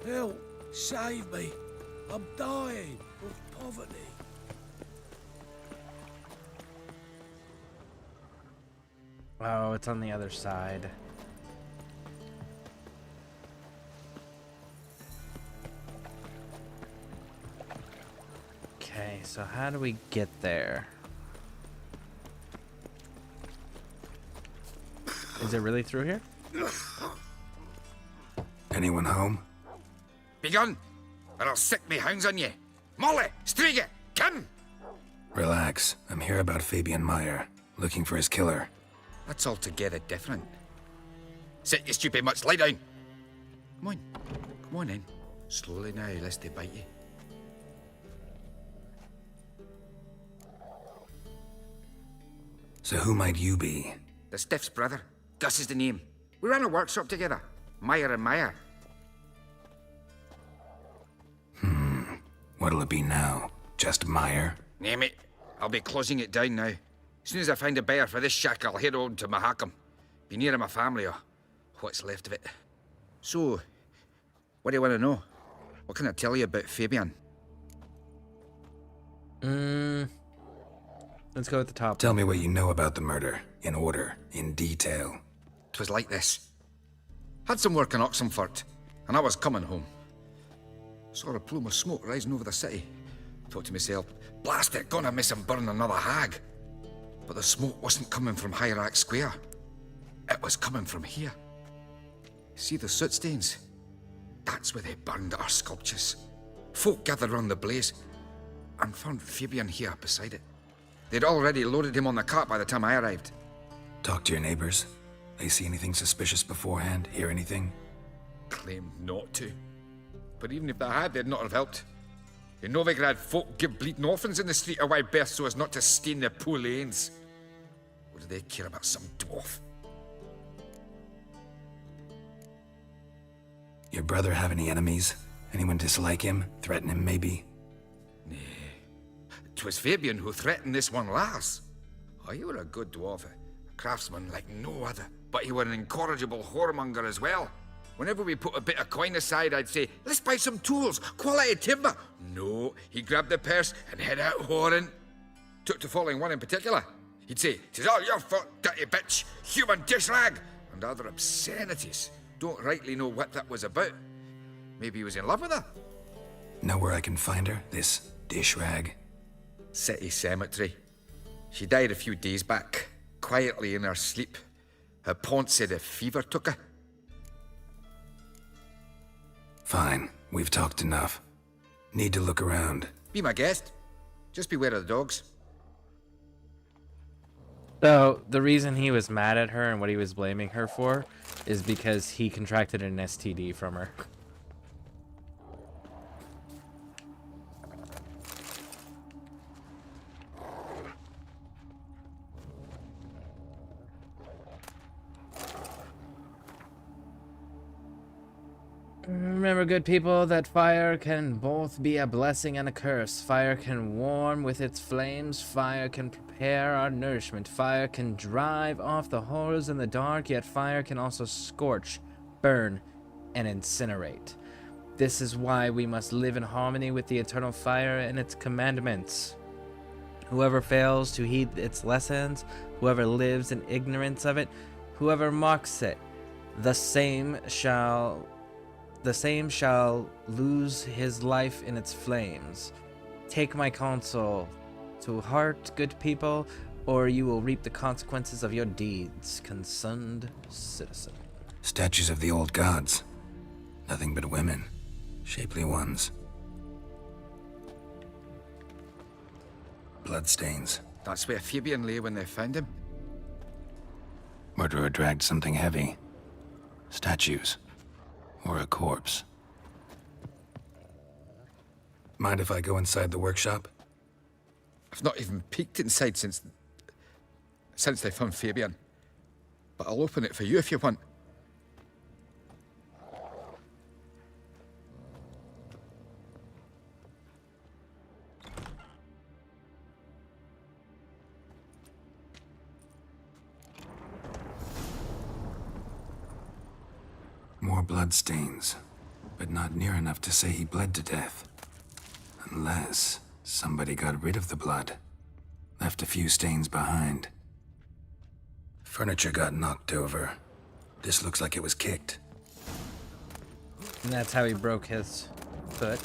Help! Save me! I'm dying of poverty. Oh, it's on the other side. Okay, so how do we get there? Is it really through here? Anyone home? Begone, or I'll sick me hounds on you. Molly, Striga, come! Relax. I'm here about Fabian Meyer, looking for his killer. That's altogether different. Sit, you stupid mutts, lie down. Come on in. Slowly now, lest they bite you. So who might you be? The Stiff's brother. Gus is the name. We ran a workshop together. Meyer and Meyer. What'll it be now? Just Meyer? Name it. I'll be closing it down now. As soon as I find a buyer for this shack, I'll head on to Mahakam. Be near my family, or what's left of it. So, what do you want to know? What can I tell you about Fabian? Let's go at the top. Tell me what you know about the murder, in order, in detail. 'Twas like this. Had some work in Oxenfurt, and I was coming home. Saw a plume of smoke rising over the city. Thought to myself, blast it, gonna miss him burn another hag. But the smoke wasn't coming from Hierarch Square. It was coming from here. See the soot stains? That's where they burned our sculptures. Folk gathered round the blaze, and found Fabian here beside it. They'd already loaded him on the cart by the time I arrived. Talk to your neighbors. They see anything suspicious beforehand? Hear anything? Claimed not to. But even if they had, they'd not have helped. In Novigrad, folk give bleeding orphans in the street a wide berth so as not to stain their poor lanes. What do they care about some dwarf? Your brother have any enemies? Anyone dislike him? Threaten him, maybe? 'Twas Fabian who threatened this one last. Oh, he were a good dwarf, a craftsman like no other. But he were an incorrigible whoremonger as well. Whenever we put a bit of coin aside, I'd say, let's buy some tools, quality timber. No, he grabbed the purse and head out whoring. Took to following one in particular. He'd say, 'tis all your fault, dirty bitch, human dish rag, and other obscenities. Don't rightly know what that was about. Maybe he was in love with her. Know where I can find her, this dish rag? City cemetery. She died a few days back, quietly in her sleep. Her pont said a fever took her. Fine, we've talked enough. Need to look around. Be my guest. Just beware of the dogs. So, the reason he was mad at her and what he was blaming her for is because he contracted an STD from her. Remember, good people, that fire can both be a blessing and a curse. Fire can warm with its flames. Fire can prepare our nourishment. Fire can drive off the horrors in the dark, yet fire can also scorch, burn, and incinerate. This is why we must live in harmony with the eternal fire and its commandments. Whoever fails to heed its lessons, whoever lives in ignorance of it, whoever mocks it, the same shall lose his life in its flames. Take my counsel to heart, good people, or you will reap the consequences of your deeds, concerned citizen. Statues of the old gods. Nothing but women. Shapely ones. Bloodstains. That's where Fabian lay when they found him. Murderer dragged something heavy. Statues. Or a corpse. Mind if I go inside the workshop? I've not even peeked inside since they found Fabian. But I'll open it for you if you want. More bloodstains, but not near enough to say he bled to death. Unless somebody got rid of the blood, left a few stains behind. Furniture got knocked over. This looks like it was kicked. And that's how he broke his foot.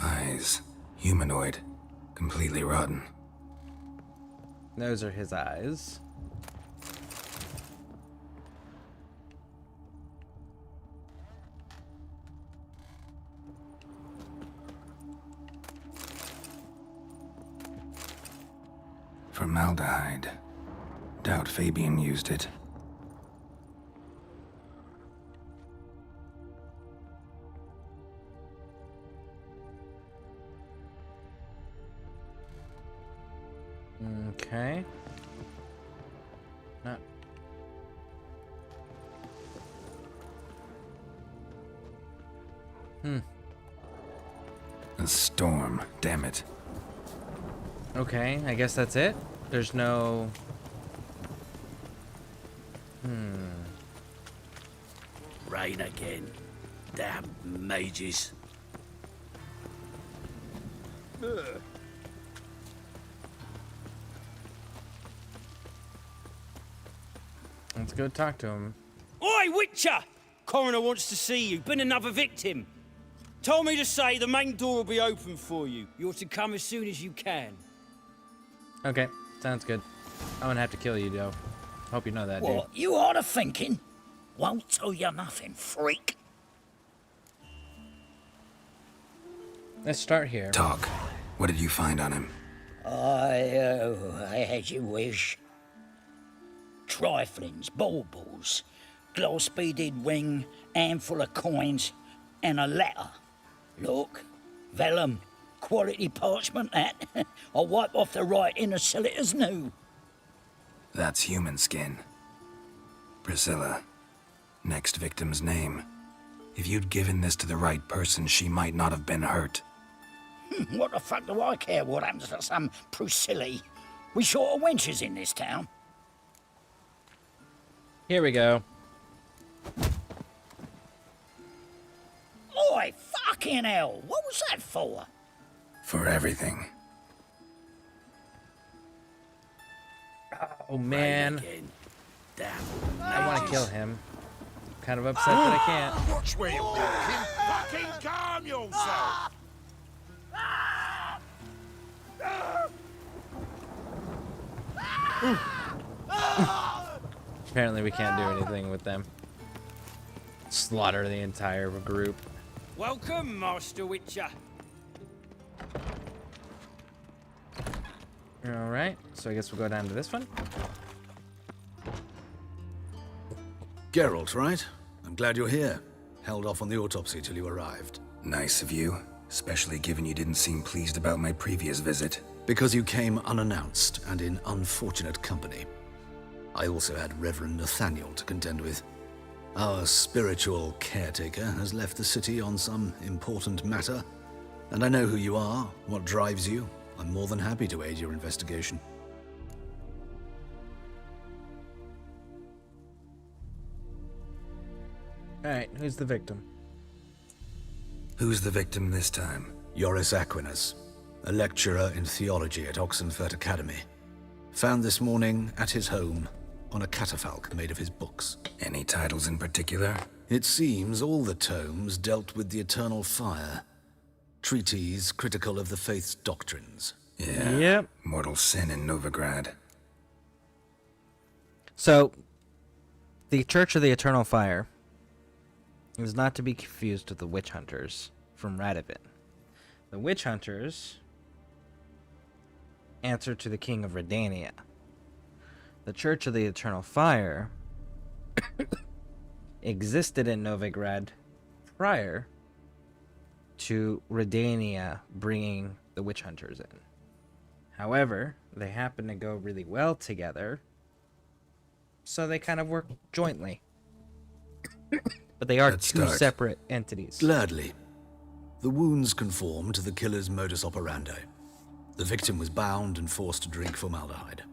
Eyes. Humanoid. Completely rotten. Those are his eyes. Formaldehyde. Doubt Fabian used it. Okay. Not. A storm, damn it. Okay, I guess that's it. There's no... Rain again. Damn mages. Let's go talk to him. Oi, Witcher! Coroner wants to see you. Been another victim. Told me to say the main door will be open for you. You're to come as soon as you can. Okay, sounds good. I'm gonna have to kill you, though. Hope you know that, dude. What, you ought to thinking? Won't tell you nothing, freak. Let's start here. Talk. What did you find on him? I had you wish. Triflings, baubles, gloss-beaded ring, handful of coins, and a letter. Look, vellum, quality parchment, that. I'll wipe off the writing and sell it as new. That's human skin. Priscilla. Next victim's name. If you'd given this to the right person, she might not have been hurt. What the fuck do I care what happens to some Priscilla? We short of wenches in this town. Here we go. Oi, fucking hell! What was that for? For everything. Oh, man. Damn. I want to kill him. Kind of upset that I can't. Watch where you're walking. Fucking calm yourself. Apparently we can't do anything with them. Slaughter the entire group. Welcome, Master Witcher. Alright, so I guess we'll go down to this one. Geralt, right? I'm glad you're here. Held off on the autopsy till you arrived. Nice of you, especially given you didn't seem pleased about my previous visit. Because you came unannounced and in unfortunate company. I also had Reverend Nathaniel to contend with. Our spiritual caretaker has left the city on some important matter, and I know who you are, what drives you. I'm more than happy to aid your investigation. Alright, who's the victim? Who's the victim this time? Joris Aquinas, a lecturer in theology at Oxenfurt Academy. Found this morning at his home on a catafalque made of his books. Any titles in particular? It seems all the tomes dealt with the eternal fire. Treatises critical of the faith's doctrines. Yeah. Yep. Mortal sin in Novigrad. So, the Church of the Eternal Fire is not to be confused with the witch hunters from Radovid. The witch hunters answer to the King of Redania. The Church of the Eternal Fire existed in Novigrad prior to Redania bringing the witch hunters in. However, they happen to go really well together, so they kind of work jointly. But they are Let's two start. separate entities. Gladly. The wounds conform to the killer's modus operandi. The victim was bound and forced to drink formaldehyde.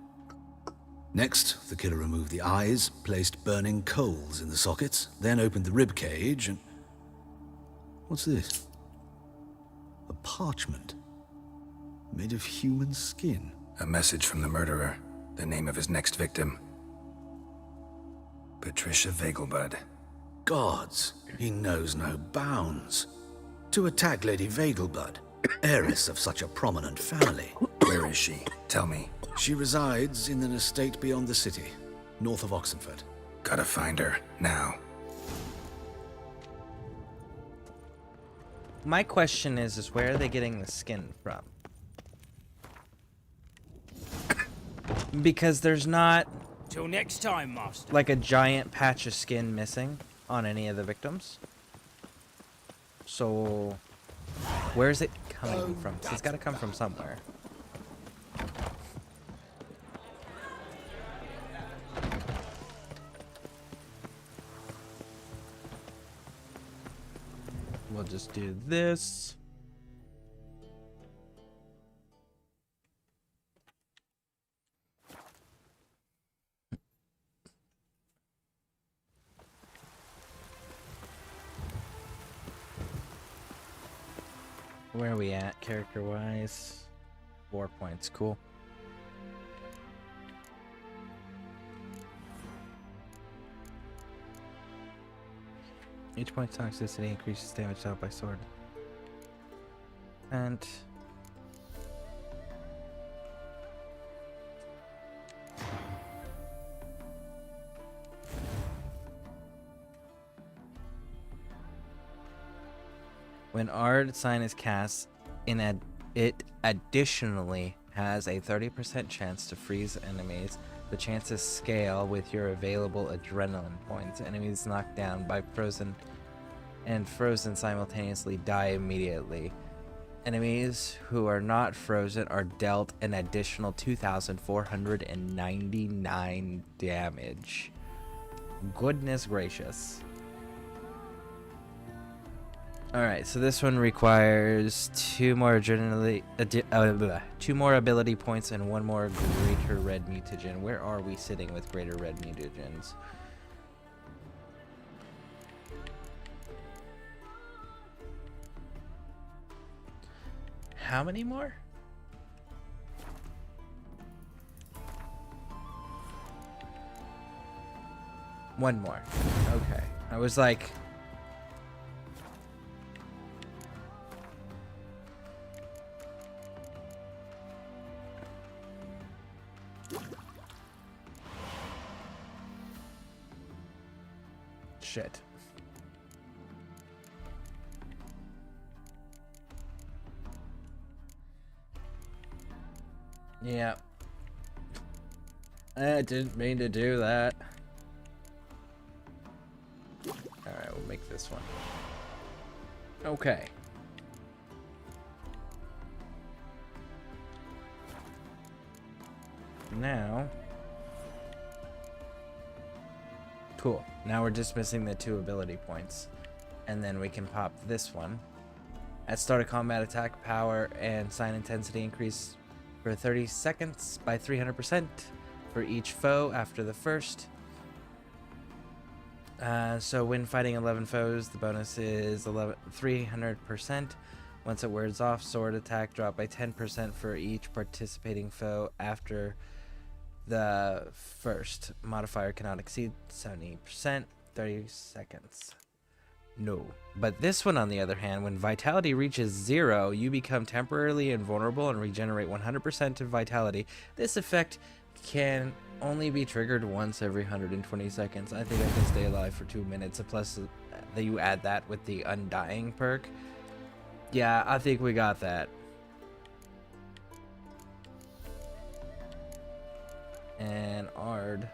Next, the killer removed the eyes, placed burning coals in the sockets, then opened the rib cage and... What's this? A parchment. Made of human skin. A message from the murderer. The name of his next victim. Patricia Vegelbud. Gods, he knows no bounds. To attack Lady Vegelbud, heiress of such a prominent family. Where is she? Tell me. She resides in an estate beyond the city, north of Oxenford. Gotta find her, now. My question is where are they getting the skin from? Because there's not... Till next time, Master. like a giant patch of skin missing on any of the victims. So, where's it coming from? 'Cause it's got to come from somewhere. We'll just do this. Where are we at, character-wise? 4 points, cool. Each point toxicity increases damage dealt by sword. And... when Ard sign is cast, it additionally has a 30% chance to freeze enemies. The chances scale with your available adrenaline points. Enemies knocked down by frozen simultaneously die immediately. Enemies who are not frozen are dealt an additional 2,499 damage. Goodness gracious. Alright, so this one requires 2 more ability points and 1 more greater red mutagen. Where are we sitting with greater red mutagens? How many more? One more. Okay. I was like... shit. Yeah. I didn't mean to do that. Alright, we'll make this one. Okay. Now... cool. Now we're just missing the 2 ability points. And then we can pop this one. At start of combat, attack power and sign intensity increase for 30 seconds by 300% for each foe after the first. So when fighting 11 foes, the bonus is 300%. Once it wears off, sword attack drop by 10% for each participating foe after the first. Modifier cannot exceed 70%, 30 seconds. No. But this one, on the other hand, when vitality reaches 0, you become temporarily invulnerable and regenerate 100% of vitality. This effect can only be triggered once every 120 seconds. I think I can stay alive for 2 minutes. Plus, that you add that with the Undying perk. Yeah, I think we got that. And Ard.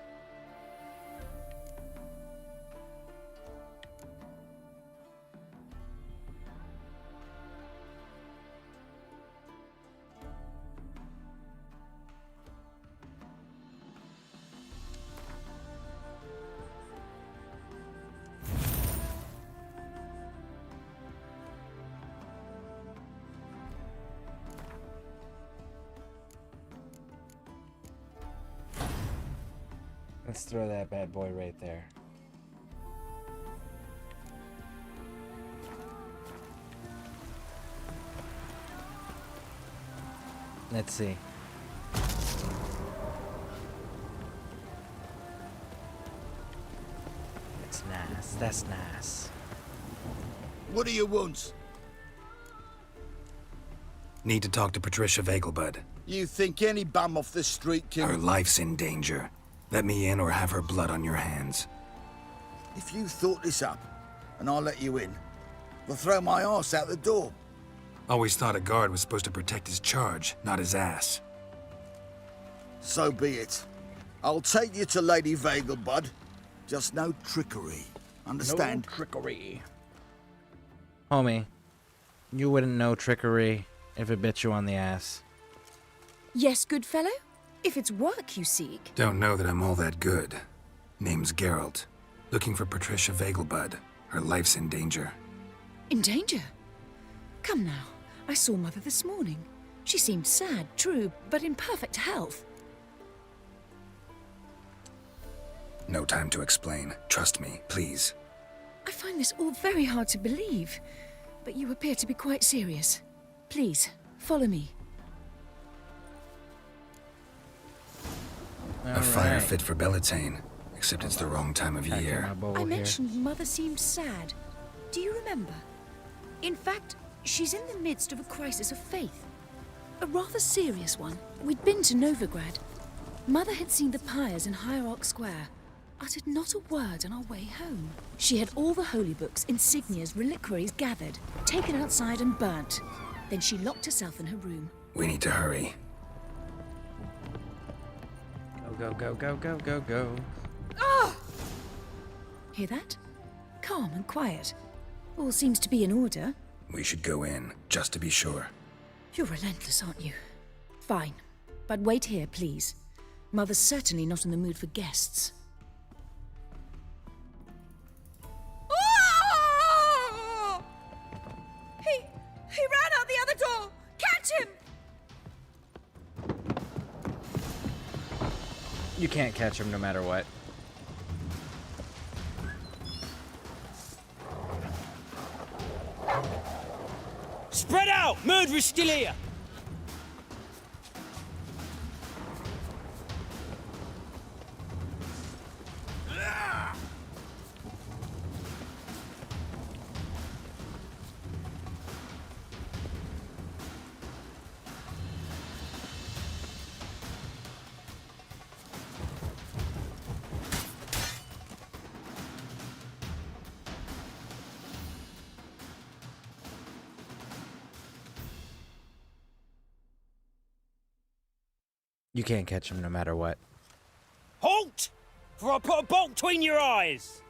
Let's throw that bad boy right there. Let's see. That's nice. That's nice. What do you want? Need to talk to Patricia Vegelbud. You think any bum off the street can... Her life's in danger. Let me in or have her blood on your hands. If you thought this up, and I'll let you in, they'll throw my ass out the door. Always thought a guard was supposed to protect his charge, not his ass. So be it. I'll take you to Lady Vegelbud. Just no trickery. Understand? No trickery. Homie, you wouldn't know trickery if it bit you on the ass. Yes, good fellow? If it's work you seek. Don't know that I'm all that good. Name's Geralt. Looking for Patricia Vegelbud. Her life's in danger. In danger? Come now. I saw Mother this morning. She seemed sad, true, but in perfect health. No time to explain. Trust me, please. I find this all very hard to believe, but you appear to be quite serious. Please, follow me. A fire fit for Bellatane, except it's the wrong time of year. I mentioned Mother seemed sad. Do you remember? In fact, she's in the midst of a crisis of faith. A rather serious one. We'd been to Novigrad. Mother had seen the pyres in Hierarch Square, uttered not a word on our way home. She had all the holy books, insignias, reliquaries gathered, taken outside and burnt. Then she locked herself in her room. We need to hurry. Go, go, go, go, go, go. Ah! Hear that? Calm and quiet. All seems to be in order. We should go in, just to be sure. You're relentless, aren't you? Fine. But wait here, please. Mother's certainly not in the mood for guests. Oh! He ran out the other door! Catch him! You can't catch him no matter what. Spread out! Murderer's still here! You can't catch him no matter what. Halt! For I put a bolt between your eyes!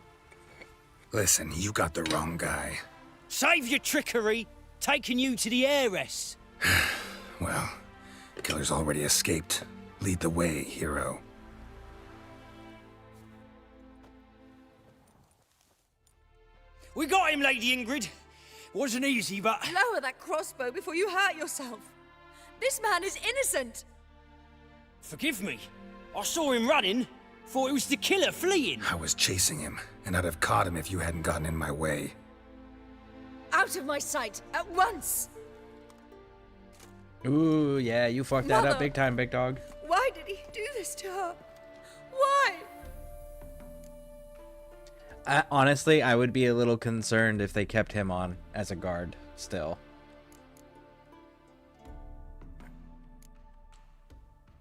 Listen, you got the wrong guy. Save your trickery, taking you to the heiress. Well, killer's already escaped. Lead the way, hero. We got him, Lady Ingrid. Wasn't easy, but... Lower that crossbow before you hurt yourself. This man is innocent. Forgive me. I saw him running. Thought it was the killer fleeing. I was chasing him, and I'd have caught him if you hadn't gotten in my way. Out of my sight, at once! Ooh, yeah, you fucked that up Mother! big time, big dog. Why did he do this to her? Why? Honestly, I would be a little concerned if they kept him on as a guard still.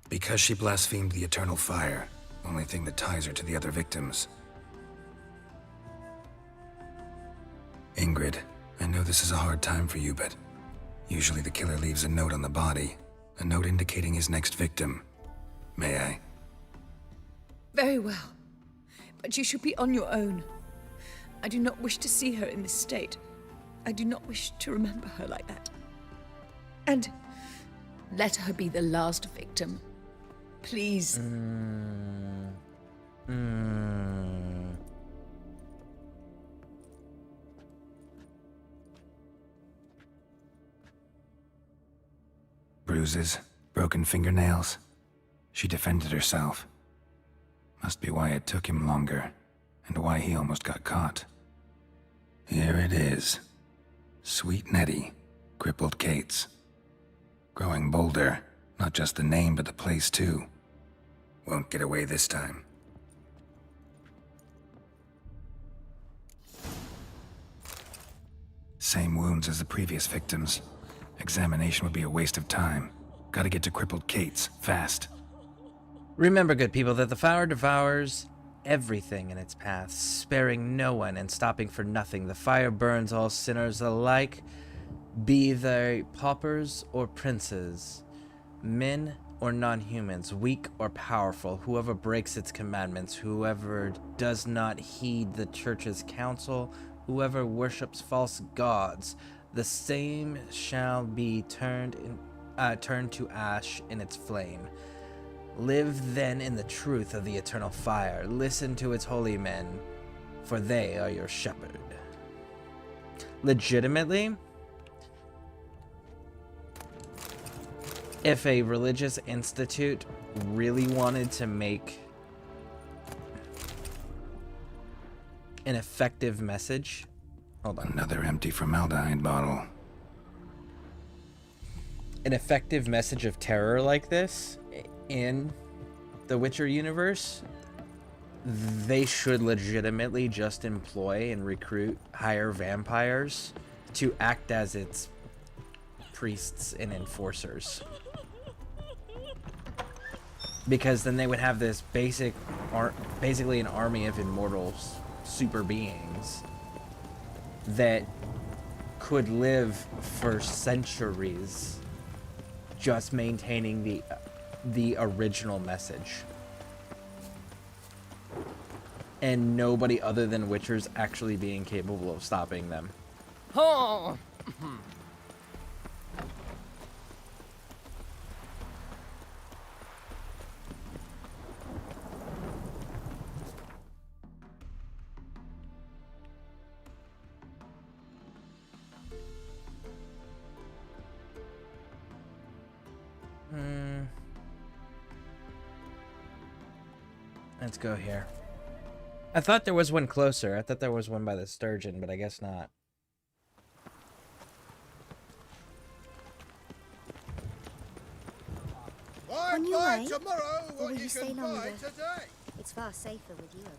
Because she blasphemed the eternal fire. Only thing that ties her to the other victims. Ingrid, I know this is a hard time for you, but usually the killer leaves a note on the body. A note indicating his next victim. May I? Very well. But you should be on your own. I do not wish to see her in this state. I do not wish to remember her like that. And let her be the last victim. Please. Bruises, broken fingernails. She defended herself. Must be why it took him longer, and why he almost got caught. Here it is. Sweet Nettie, crippled Kate's. Growing bolder, not just the name but the place too. Won't get away this time. Same wounds as the previous victims. Examination would be a waste of time. Gotta get to crippled Kate's, fast. Remember, good people, that the fire devours everything in its path, sparing no one and stopping for nothing. The fire burns all sinners alike, be they paupers or princes, men or non-humans, weak or powerful, whoever breaks its commandments, whoever does not heed the church's counsel, whoever worships false gods, the same shall be turned to ash in its flame. Live then in the truth of the eternal fire. Listen to its holy men, for they are your shepherd. Legitimately, if a religious institute really wanted to make an effective message... Hold on. Another empty formaldehyde bottle. An effective message of terror like this in the Witcher universe, they should legitimately just employ and recruit hire vampires to act as its priests and enforcers. Because then they would have this basically an army of immortal super beings that could live for centuries just maintaining the original message. And nobody other than Witchers actually being capable of stopping them. Oh. Let's go here. I thought there was one closer. I thought there was one by the sturgeon, but I guess not. On your way? tomorrow Or what will you you stay can longer? buy today. It's far safer with you around.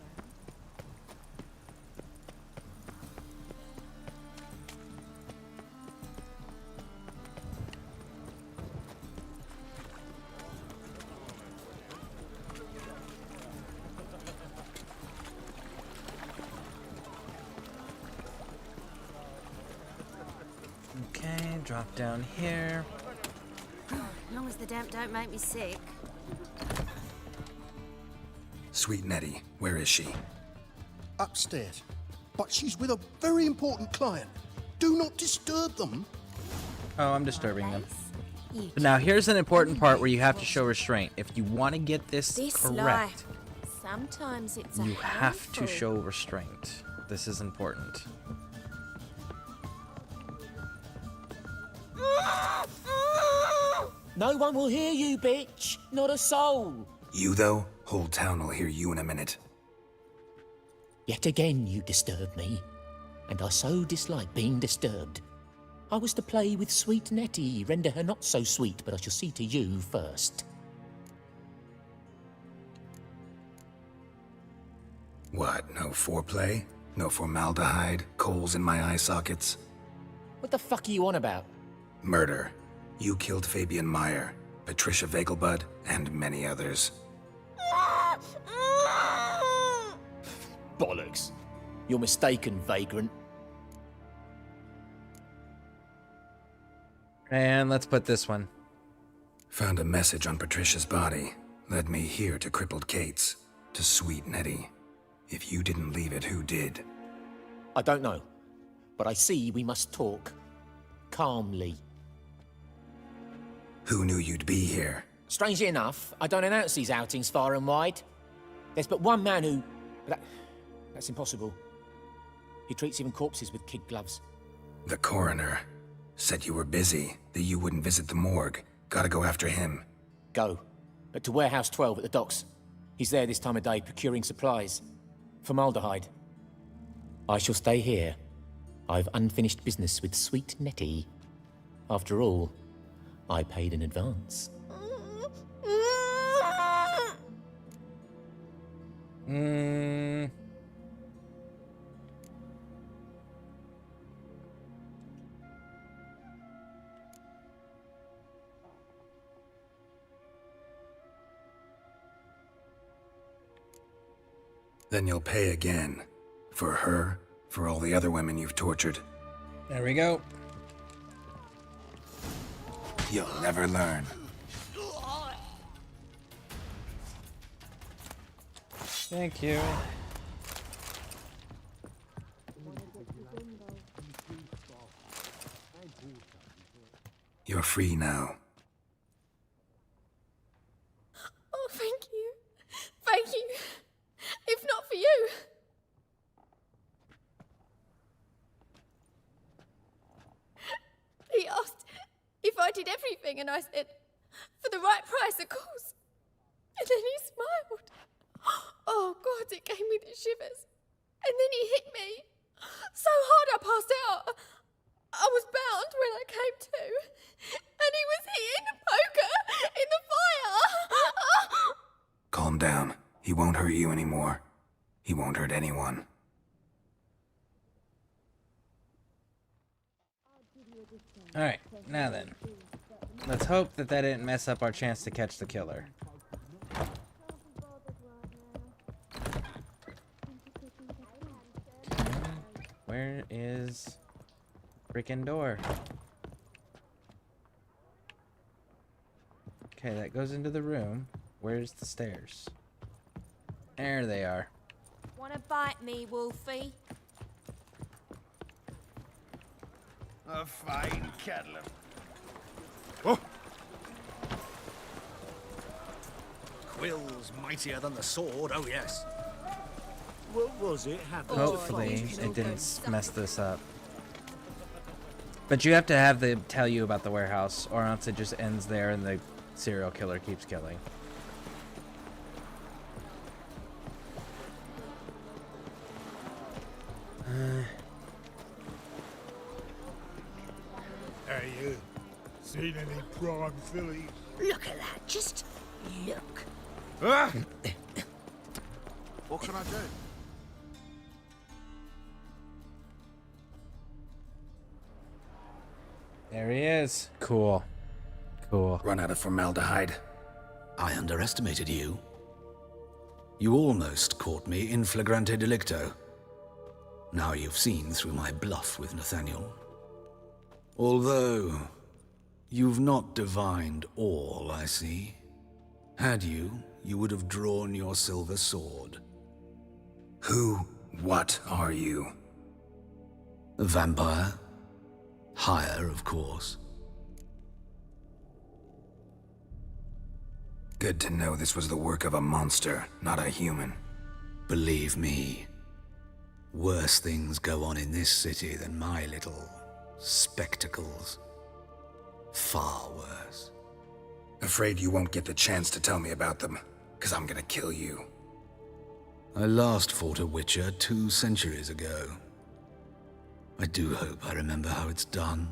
Okay, drop down here. As long as the damp don't make me sick. Sweet Nettie, where is she? Upstairs. But she's with a very important client. Do not disturb them. Oh, I'm disturbing them. But now here's an important part where you have to show restraint. If you want to get this correct, life. Sometimes it's a you have to handful. show restraint. This is important. No one will hear you, bitch. Not a soul. You, though? Whole town will hear you in a minute. Yet again you disturb me, and I so dislike being disturbed. I was to play with sweet Nettie, render her not so sweet, but I shall see to you first. What, no foreplay? No formaldehyde? Coals in my eye sockets? What the fuck are you on about? Murder. You killed Fabian Meyer, Patricia Vegelbud, and many others. Bollocks. You're mistaken, vagrant. And let's put this one. Found a message on Patricia's body. Led me here to crippled Kate's. To sweet Nettie. If you didn't leave it, who did? I don't know, but I see we must talk. Calmly. Who knew you'd be here? Strangely enough, I don't announce these outings far and wide. There's but one man who... That's impossible. He treats even corpses with kid gloves. The coroner. Said you were busy, that you wouldn't visit the morgue. Gotta go after him. Go. But to Warehouse 12 at the docks. He's there this time of day procuring supplies. Formaldehyde. I shall stay here. I've unfinished business with sweet Nettie. After all, I paid in advance. Then you'll pay again. For her, for all the other women you've tortured. There we go. You'll never learn. Thank you. You're free now. Oh, thank you. Thank you. If not for you. He asked if I did everything, and I said, for the right price, of course. And then he smiled. Oh, God, it gave me the shivers. And then he hit me so hard I passed out. I was bound when I came to. And he was hitting the poker in the fire. Calm down. He won't hurt you anymore. He won't hurt anyone. Alright, now then. Let's hope that that didn't mess up our chance to catch the killer. Okay, where is freaking door? Okay, that goes into the room. Where's the stairs? There they are. Wanna bite me, Wolfie? A fine kettle of... Oh! Quill's mightier than the sword, oh yes. What was it? Hopefully it didn't mess this up. But you have to have them tell you about the warehouse, or else it just ends there and the serial killer keeps killing. Hey, you. Seen any prime fillies? Look at that, just look. Ah! What can I do? There he is. Cool. Cool. Run out of formaldehyde. I underestimated you. You almost caught me in flagrante delicto. Now you've seen through my bluff with Nathaniel. Although, you've not divined all, I see. Had you, you would have drawn your silver sword. What are you? A vampire. Higher, of course. Good to know this was the work of a monster, not a human. Believe me, worse things go on in this city than my little spectacles. Far worse. Afraid you won't get the chance to tell me about them, because I'm gonna kill you. I last fought a Witcher 2 centuries ago. I do hope I remember how it's done.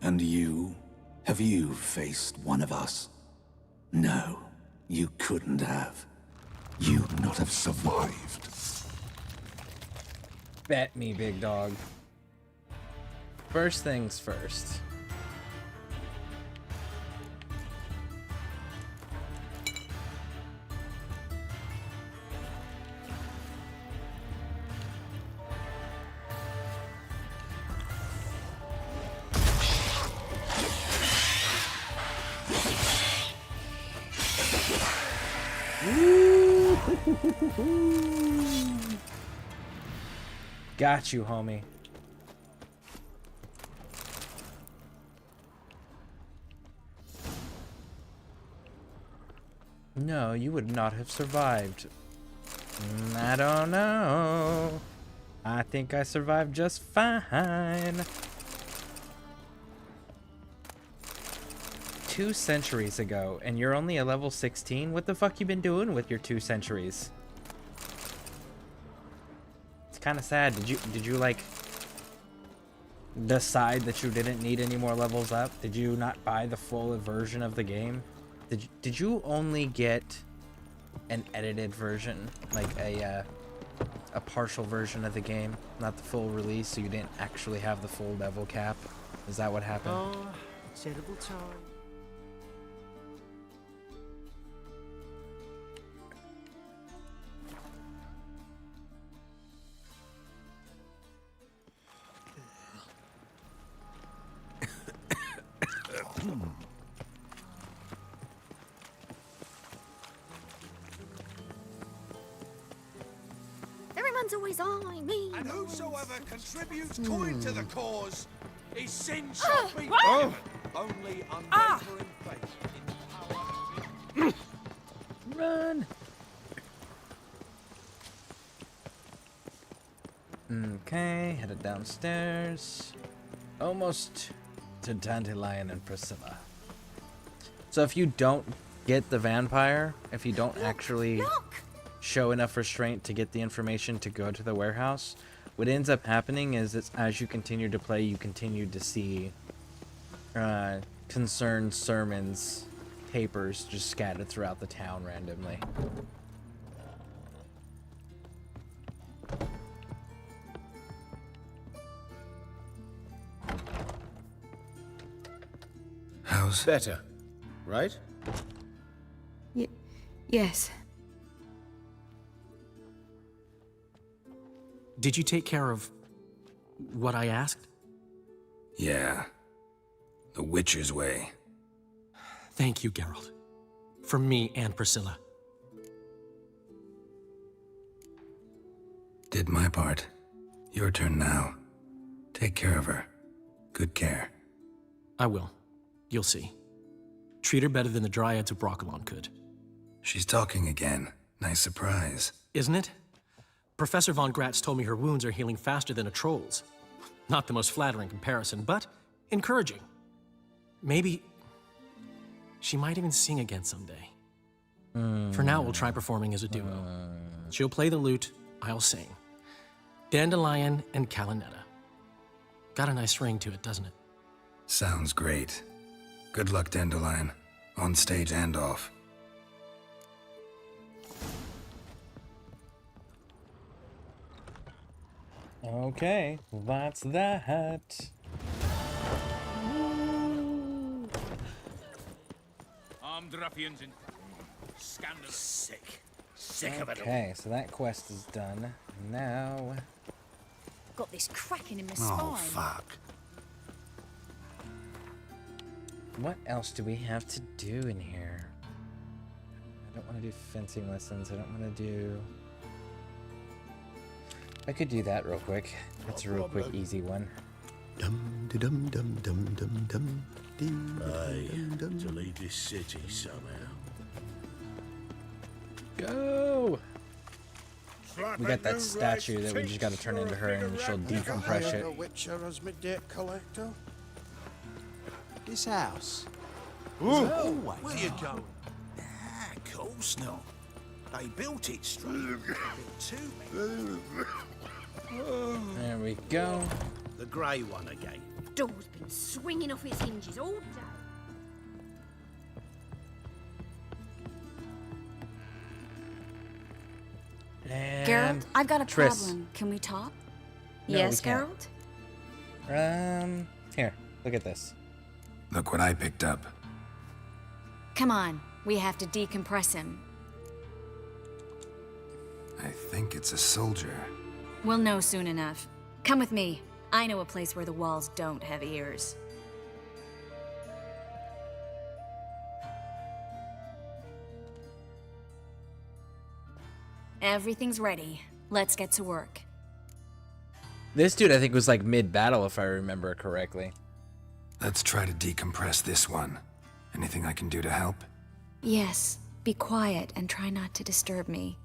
And you? Have you faced one of us? No, you couldn't have. You'd not have survived. Bet me, big dog. First things first. Got you, homie. No, you would not have survived. I don't know. I think I survived just fine. 2 centuries ago, and you're only a level 16? What the fuck you been doing with your 2 centuries? It's kind of sad. Did you like decide that you didn't need any more levels up? Did you not buy the full version of the game? Did you only get an edited version, like a partial version of the game, not the full release, so you didn't actually have the full level cap? Is that what happened? Oh, terrible time. Everyone's always eyeing me. And whosoever contributes coin to the cause, his sin shall be Oh. forgiven. Only unwavering faith in power. Run! Okay, headed downstairs. Almost to Dandelion and Priscilla. So if you don't get the vampire, if you don't actually show enough restraint to get the information to go to the warehouse, what ends up happening is that as you continue to play, you continue to see concerned sermons, papers just scattered throughout the town randomly. How's better, right? Yes. Did you take care of what I asked? Yeah. The Witcher's way. Thank you, Geralt. From me and Priscilla. Did my part. Your turn now. Take care of her. Good care. I will. You'll see. Treat her better than the Dryads of Broccolon could. She's talking again. Nice surprise. Isn't it? Professor von Gratz told me her wounds are healing faster than a troll's. Not the most flattering comparison, but encouraging. Maybe she might even sing again someday. For now, we'll try performing as a duo. She'll play the lute, I'll sing. Dandelion and Calinetta. Got a nice ring to it, doesn't it? Sounds great. Good luck, Dandelion. On stage and off. Okay, that's that. Armed ruffians in scandalous. Sick of it all. Okay, so that quest is done. Now, Got this cracking in my Oh, spine. fuck. what else do we have to do in here? I don't want to do fencing lessons. I don't want to do... I could do that real quick. That's a real quick, easy one. Dum dum dum dum dum dum. To leave this city somehow. Go! We got that statue that we just got to turn into her, and she'll decompress it. The Witcher as my debt collector. This house. Ooh. Always. Where you going? Of course not. They built it straight. A bit too There we go. The grey one again. Door's been swinging off its hinges all day. And Geralt, I've got a Triss. problem. Can we talk? No, Yes, we can't. Geralt? Here, look at this. Look what I picked up. Come on, we have to decompress him. I think it's a soldier. We'll know soon enough. Come with me. I know a place where the walls don't have ears. Everything's ready. Let's get to work. This dude, I think, was like mid-battle, if I remember correctly. Let's try to decompress this one. Anything I can do to help? Yes, be quiet and try not to disturb me.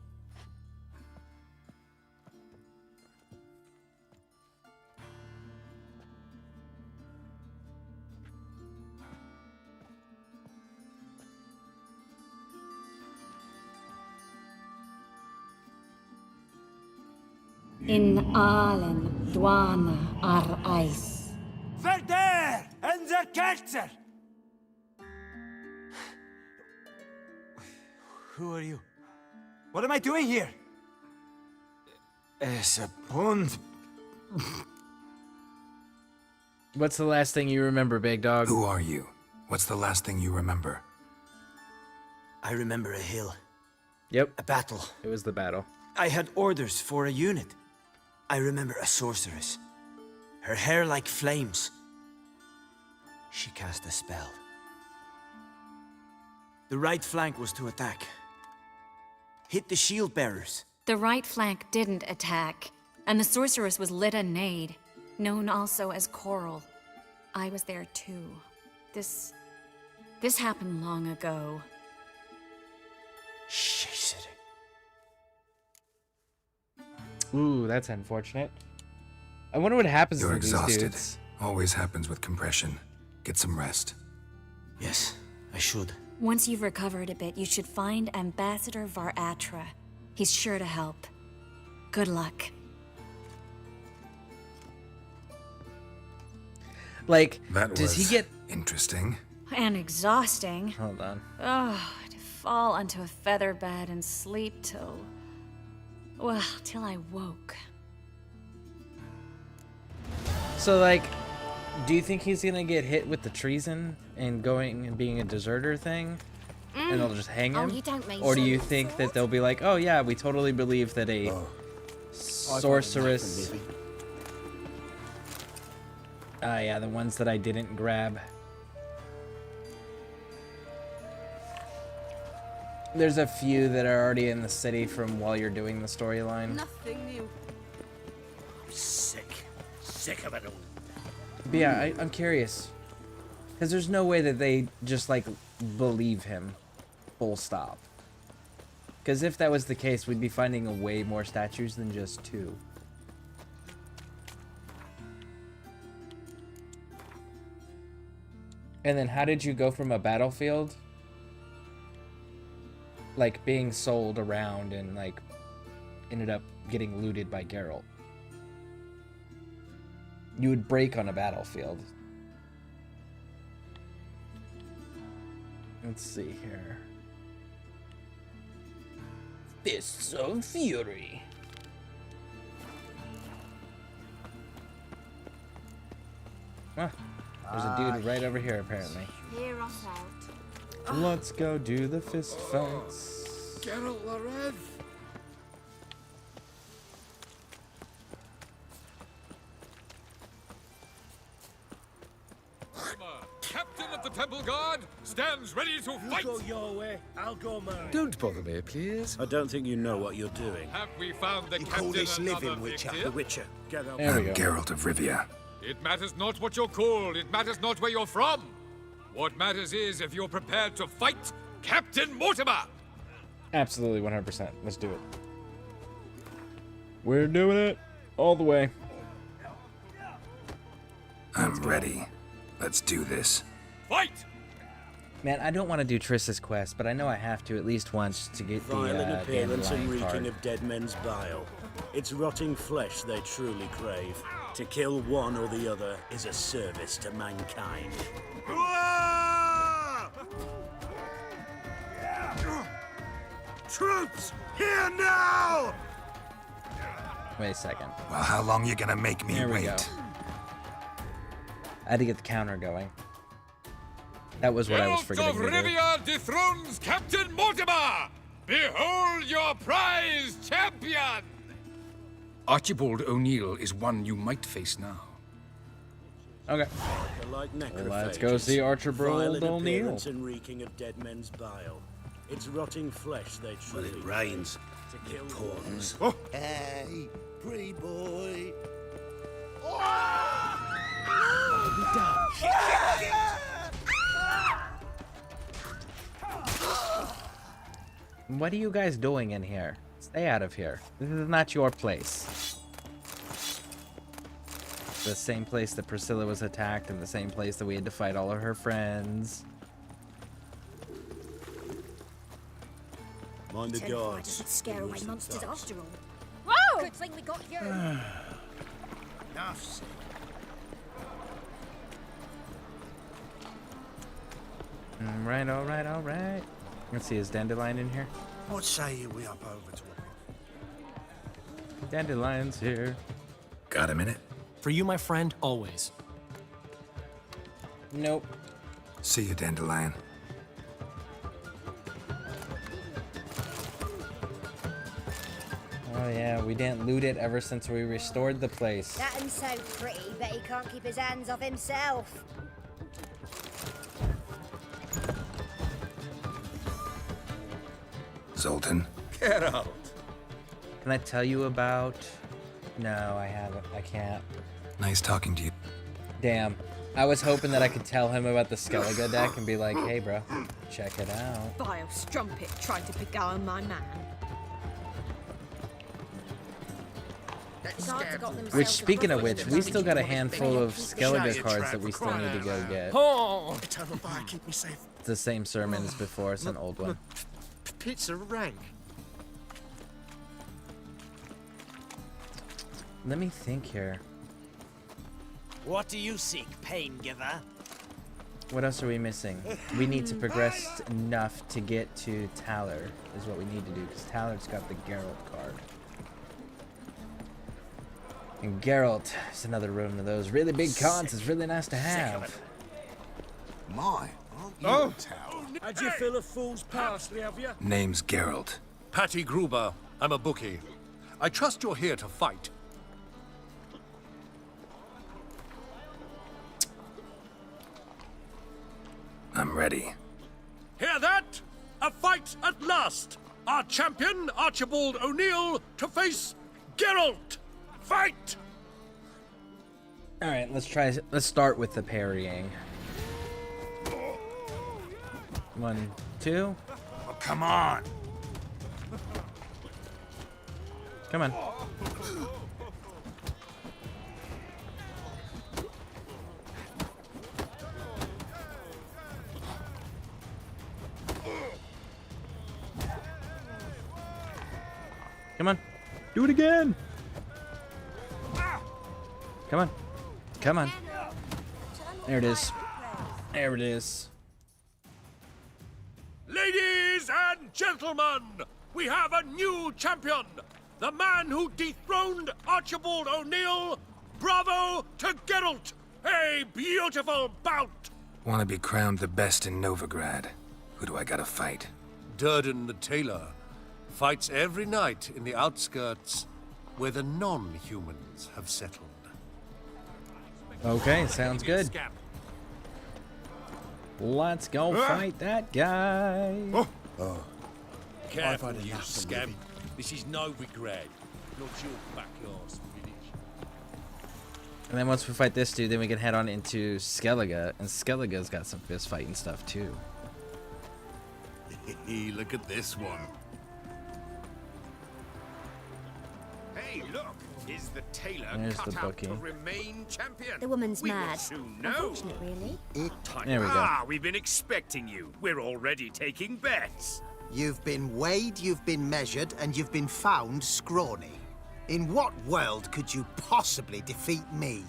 In allen dwana ar ice. Verder and the Kelter! Who are you? What am I doing here? Es a pond. What's the last thing you remember, big dog? Who are you? What's the last thing you remember? I remember a hill. Yep. A battle. It was the battle. I had orders for a unit. I remember a sorceress. Her hair like flames. She cast a spell. The right flank was to attack. Hit the shield bearers. The right flank didn't attack, and the sorceress was Lyda Nade, known also as Coral. I was there too. This happened long ago. Ooh, that's unfortunate. I wonder what happens You're to exhausted. these dudes. Always happens with compression. Get some rest. Yes, I should. Once you've recovered a bit, you should find Ambassador Varatra. He's sure to help. Good luck. Like, That does he was get interesting? And exhausting. Hold on. Oh, to fall onto a feather bed and sleep till... well, till I woke. So, like, do you think he's gonna get hit with the treason and going and being a deserter thing? And they'll just hang him? Oh, you don't mean Or do you so. think that they'll be like, oh yeah, we totally believe that a sorceress... Ah, yeah, the ones that I didn't grab. There's a few that are already in the city from while you're doing the storyline. Nothing new. I'm sick. Sick of it all. But yeah, I'm curious. Because there's no way that they just, like, believe him. Full stop. Because if that was the case, we'd be finding a way more statues than just 2. And then how did you go from a battlefield, like, being sold around and, like, ended up getting looted by Geralt? You would break on a battlefield. Let's see here. Fists of Fury. Huh. There's a dude right over here, apparently. Hear us out. Let's go do the fist fights. Geralt the Rev. Captain of the Temple Guard stands ready to fight. You go your way, I'll go mine. Don't bother me, please. I don't think you know what you're doing. Have we found the You captain call this another living, Witcher? victim? The Witcher. Get up. There we I'm go. Geralt of Rivia. It matters not what you're called. It matters not where you're from. What matters is if you're prepared to fight Captain Mortimer. Absolutely, 100%. Let's do it. We're doing it all the way. I'm ready. Let's do this. Fight! Man, I don't want to do Triss's quest, but I know I have to at least once to get the Violent appearance and dandelion reeking card. of dead men's bile. It's rotting flesh they truly crave. To kill one or the other is a service to mankind. Troops, here now! Wait a second. Well, how long you gonna make me There we wait? go. I had to get the counter going. That was what I was Geralt forgetting of to do. Rivia dethrones Captain Mortimer. Behold your prize champion. Archibald O'Neill is one you might face now. Okay. Like Let's go see Archibald Violent O'Neill. appearance and reeking of dead men's bile. It's rotting flesh they truly it rains, to kill pours. one. Hey, pretty boy. What are you guys doing in here? Stay out of here. This is not your place. The same place that Priscilla was attacked and the same place that we had to fight all of her friends. Mind the Terrified guards. doesn't scare away monsters after all. Whoa! Good thing we got you. Enough said. Right, alright, alright. Let's see, is Dandelion in here? What say you we up over to a Dandelion's here. Got a minute? For you, my friend, always. Nope. See you, Dandelion. Oh yeah, we didn't loot it ever since we restored the place. That one's so pretty, but he can't keep his hands off himself. Zoltan. Geralt. Can I tell you about... No, I haven't. I can't. Nice talking to you. Damn. I was hoping that I could tell him about the Skellige deck and be like, hey bro, check it out. Vile strumpet tried to beguile my man. Which, speaking of which, we still got a handful of Skellige cards that we still need to go get. Oh! Eternal fire, keep me safe. It's the same sermon as before, it's an old one. Pizza rank. Let me think here. What do you seek, pain giver? What else are we missing? We need to progress enough to get to Taller, is what we need to do, because Taller's got the Geralt card. And Geralt is another one of those really big cards. It's really nice to have. My, aren't you Oh. a tower? Had you fill a fool's parsley, have you? Name's Geralt. Patty Gruber. I'm a bookie. I trust you're here to fight. I'm ready. Hear that? A fight at last! Our champion, Archibald O'Neill, to face Geralt! Fight! Alright, let's start with the parrying. 1, 2. Oh, come on. Come on. Come on. Do it again. Come on. Come on. There it is. There it is. Ladies and gentlemen, we have a new champion! The man who dethroned Archibald O'Neill! Bravo to Geralt! A beautiful bout! Want to be crowned the best in Novigrad. Who do I gotta fight? Durden the Tailor fights every night in the outskirts where the non-humans have settled. Okay, sounds good. Let's go fight that guy. Careful, you scamp. This is Novigrad, not your backyard village. And then once we fight this dude, then we can head on into Skellige. And Skellige's got some fist fighting stuff too. Look at this one. Hey, look! Is the tailor There's cut the out bookie. to remain champion? The woman's We will mad. soon know. Unfortunate, really. There we go. Ah, we've been expecting you. We're already taking bets. You've been weighed, you've been measured, and you've been found scrawny. In what world could you possibly defeat me?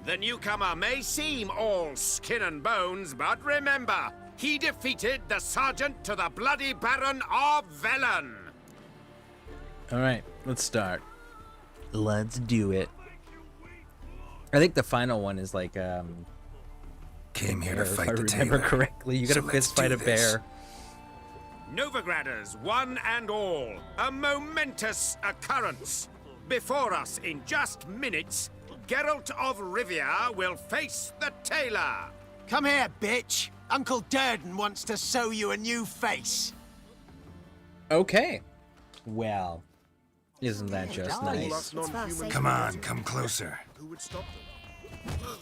The newcomer may seem all skin and bones, but remember, he defeated the sergeant to the bloody Baron of Velen. Alright, let's start. Let's do it. I think the final one is like, Came here to bear, if fight I the remember tailor. correctly. You gotta So let's fist fight do a this. bear. Novigraders, one and all, a momentous occurrence. Before us in just minutes, Geralt of Rivia will face the tailor. Come here, bitch. Uncle Durden wants to sew you a new face. Okay. Well, isn't that just nice? Come on, come closer. Who would stop them?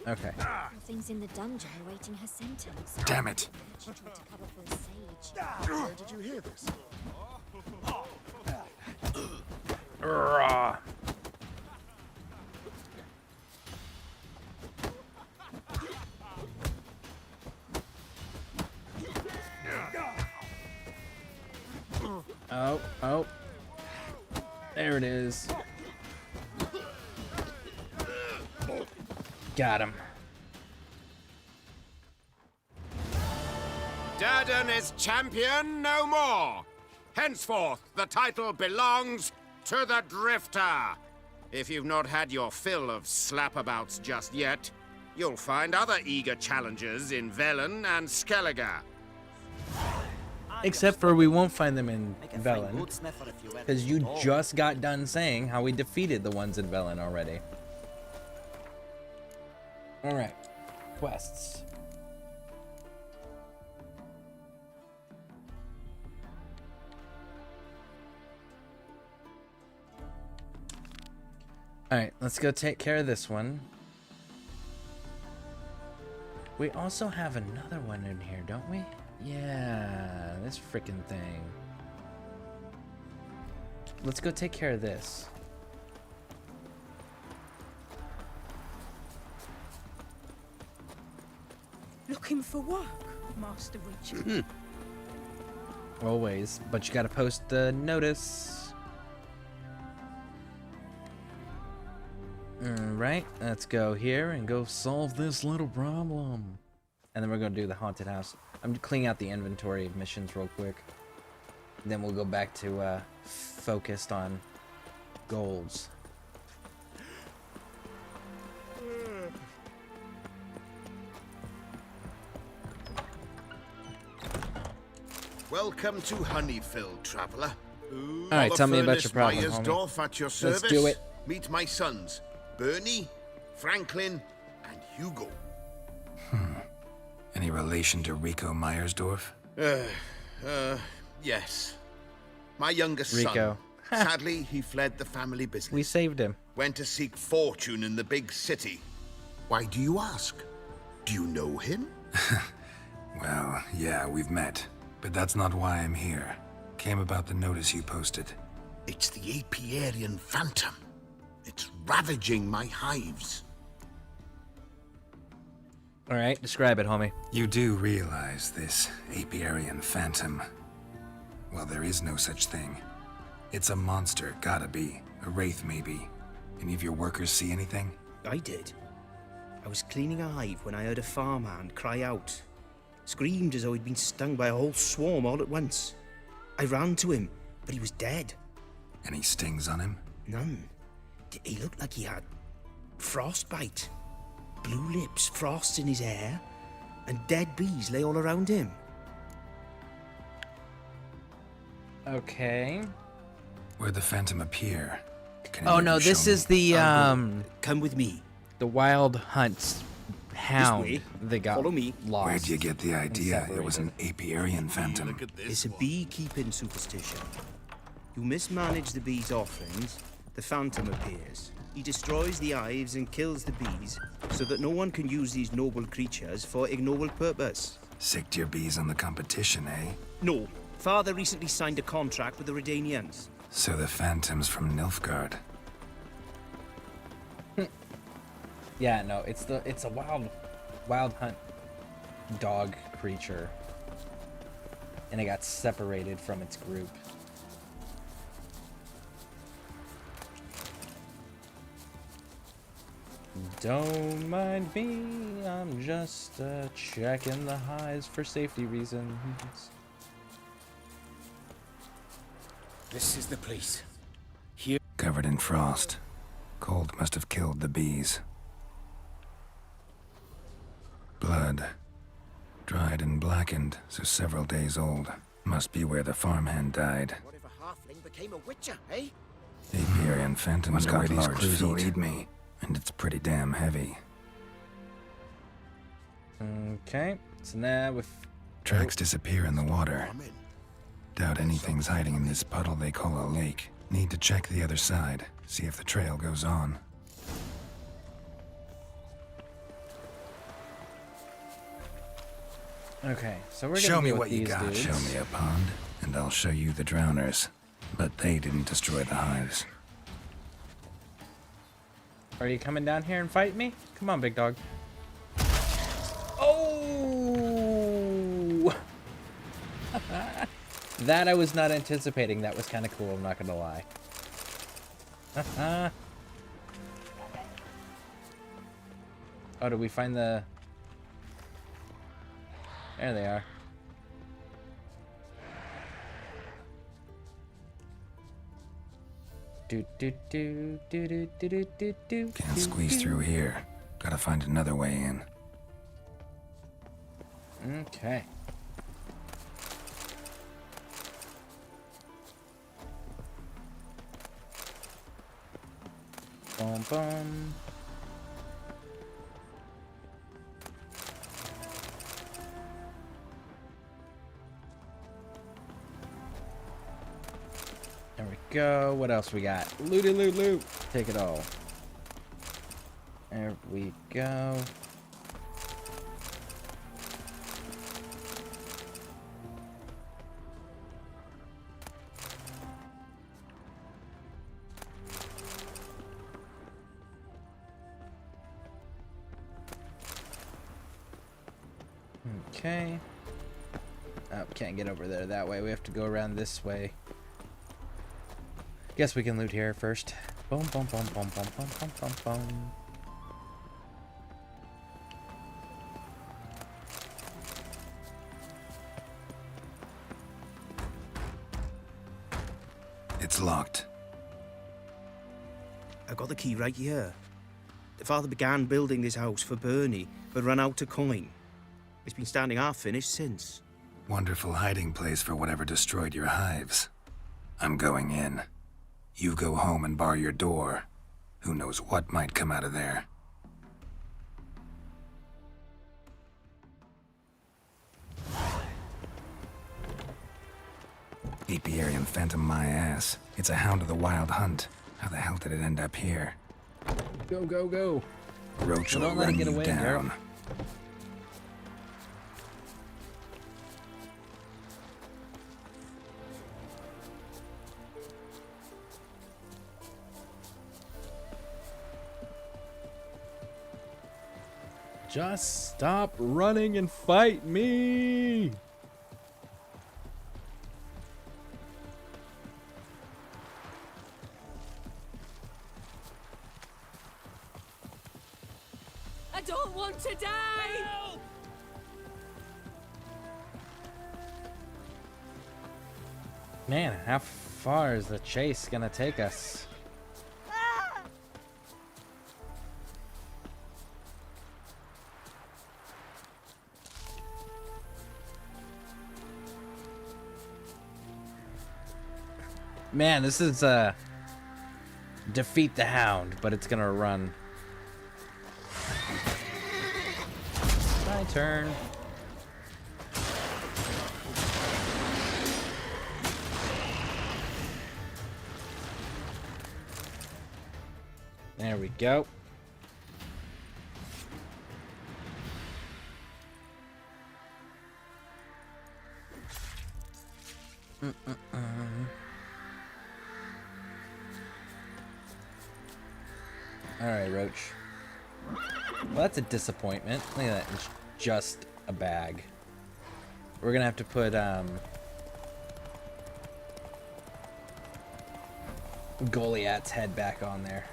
Okay. Nothing's in the dungeon awaiting her sentence. Damn it. She tried to cover for a sage. Where did you hear this? Rah. it is. Got him. Durden is champion no more. Henceforth, the title belongs to the Drifter. If you've not had your fill of slapabouts just yet, you'll find other eager challengers in Velen and Skellige. Except for we won't find them in Velen, because you just got done saying how we defeated the ones in Velen already. Alright, quests. Alright, let's go take care of this one. We also have another one in here, don't we? Yeah, this freaking thing. Let's go take care of this. Looking for work, Master Richard? Always, but you gotta post the notice. Alright, let's go here and go solve this little problem. And then we're gonna do the haunted house. I'm cleaning out the inventory of missions real quick. Then we'll go back to focused on goals. Welcome to Honeyfield, traveller. Alright, tell me about your problem, homie. At your service. Let's do it. Meet my sons, Bernie, Franklin, and Hugo. Any relation to Rico Meyersdorf? Yes. My youngest Rico. son. Sadly, he fled the family business. We saved him. Went to seek fortune in the big city. Why do you ask? Do you know him? Well, yeah, we've met. But that's not why I'm here. Came about the notice you posted. It's the Apiarian Phantom. It's ravaging my hives. Alright, describe it, homie. You do realize this Apiarian Phantom. Well, there is no such thing. It's a monster, gotta be. A wraith, maybe. Any of your workers see anything? I did. I was cleaning a hive when I heard a farmhand cry out. Screamed as though he'd been stung by a whole swarm all at once. I ran to him, but he was dead. Any stings on him? None. He looked like he had frostbite. Blue lips, frost in his hair, and dead bees lay all around him. Okay. Where'd the Phantom appear? Oh no, this is the Come with me. The Wild Hunt's hound. This way. They got Follow me. lost. Where'd you get the idea it was an Apiarian Phantom? It's a beekeeping superstition. You mismanage the bees' offerings, the Phantom appears. He destroys the hives and kills the bees, so that no one can use these noble creatures for ignoble purpose. Sicked your bees on the competition, eh? No. Father recently signed a contract with the Redanians. So the Phantom's from Nilfgaard. Yeah, no, it's a wild hunt dog creature. And it got separated from its group. Don't mind me, I'm just checking the hives for safety reasons. This is the place. Covered in frost. Cold must have killed the bees. Blood. Dried and blackened, so several days old. Must be where the farmhand died. What if a halfling became a witcher, eh? Apiarian Phantom's got large feet. Me. And it's pretty damn heavy. Okay, so now with... Tracks disappear in the water. Doubt anything's hiding in this puddle they call a lake. Need to check the other side, see if the trail goes on. Okay, so we're gonna Show me deal what with you these got. dudes. Show me a pond, and I'll show you the drowners. But they didn't destroy the hives. Are you coming down here and fight me? Come on, big dog. Oh! That I was not anticipating. That was kind of cool, I'm not gonna lie. Oh, did we find the... There they are. Can't squeeze through here. Gotta find another way in. Okay. Boom, boom. There we go. What else we got? Looty loot loot. Take it all. There we go. Okay. Oh, can't get over there that way. We have to go around this way. Guess we can loot here first. Boom, boom, boom, boom, boom, boom, boom, boom, boom. It's locked. I got the key right here. The father began building this house for Bernie, but ran out of coin. It's been standing half finished since. Wonderful hiding place for whatever destroyed your hives. I'm going in. You go home and bar your door. Who knows what might come out of there. Apiarian phantom my ass. It's a hound of the wild hunt. How the hell did it end up here? Go, go, go. Roach will Don't let it run get you away, down. Geralt. Just stop running and fight me! I don't want to die! Help! Man, how far is the chase gonna take us? Man, this is defeat the hound, but it's gonna run. My turn. There we go. Alright, Roach. Well, that's a disappointment. Look at that. It's just a bag. We're gonna have to put, Goliath's head back on there.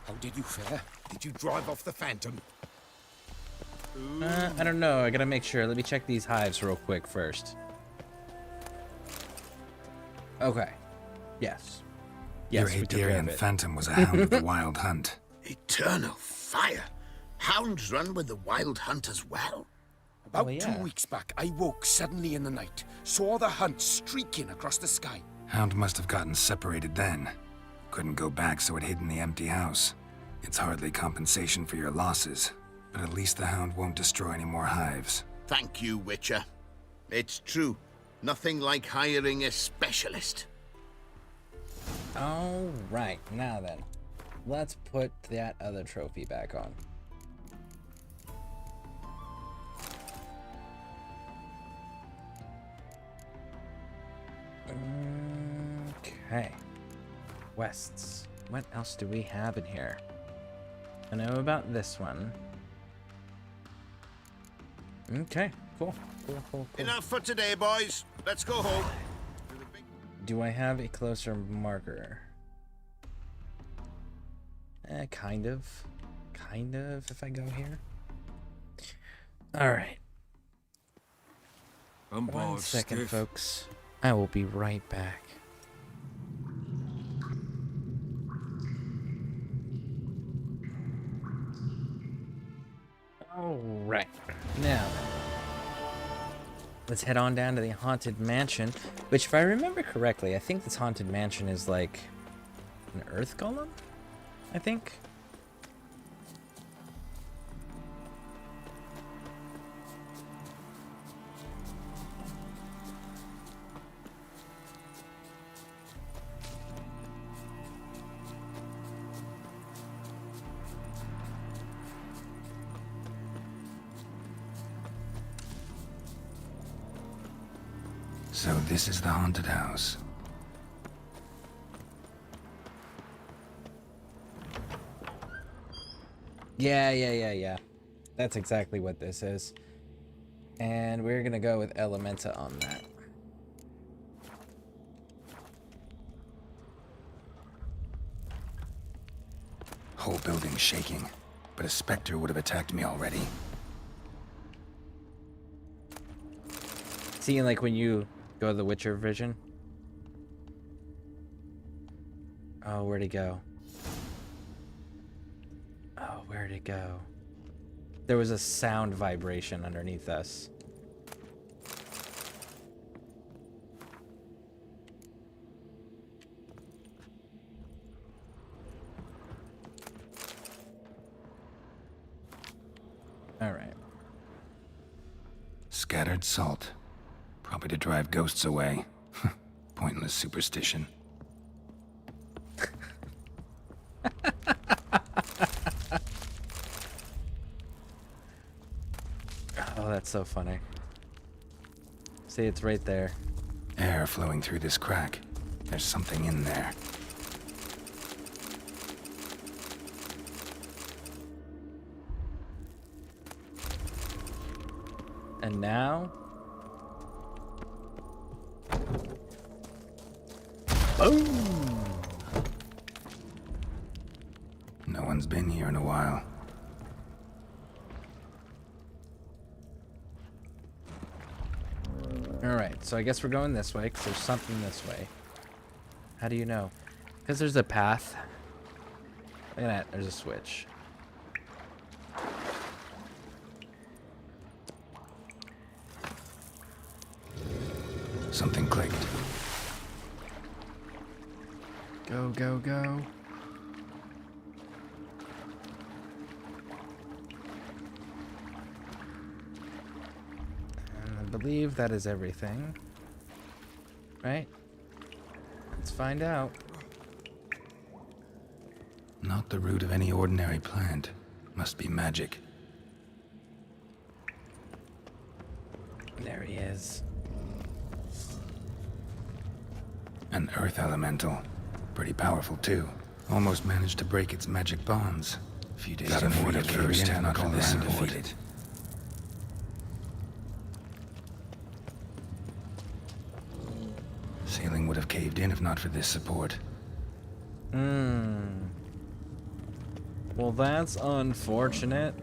How did you fare? Did you drive off the phantom? I don't know. I gotta make sure. Let me check these hives real quick first. Okay. Yes. Yes, Your we took care of Apiarian it. phantom was a hound of the wild hunt. Eternal fire! Hounds run with the wild hunt as well? About 2 weeks back, I woke suddenly in the night, saw the hunt streaking across the sky. Hound must have gotten separated then. Couldn't go back, so it hid in the empty house. It's hardly compensation for your losses, but at least the hound won't destroy any more hives. Thank you, Witcher. It's true. Nothing like hiring a specialist. All right, now then, let's put that other trophy back on. Okay. Quests. What else do we have in here? I know about this one. Okay, Cool. Enough for today, boys. Let's go home. Do I have a closer marker? Kind of. Kind of, if I go here. Alright. 1 second, folks. I will be right back. Alright. Now, let's head on down to the Haunted Mansion, which, if I remember correctly, I think this Haunted Mansion is like an Earth Golem, I think. So this is the haunted house. Yeah. That's exactly what this is. And we're gonna go with Elementa on that. Whole building shaking, but a specter would have attacked me already. See, like when you go to the Witcher vision. Oh, where'd he go? Oh, where'd it go? There was a sound vibration underneath us. All right. Scattered salt. Probably to drive ghosts away. Pointless superstition. Oh, that's so funny. See, it's right there. Air flowing through this crack. There's something in there. And now... boom! No one's been here in a while. Alright, so I guess we're going this way, because there's something this way. How do you know? Because there's a path. Look at that, there's a switch. Something clicked. Go, go, go. And I believe that is everything. Right? Let's find out. Not the root of any ordinary plant. Must be magic. There he is. An earth elemental. Pretty powerful, too. Almost managed to break its magic bonds. A few days before the first not for this defeated. Ceiling would have caved in if not for this support. Well, that's unfortunate.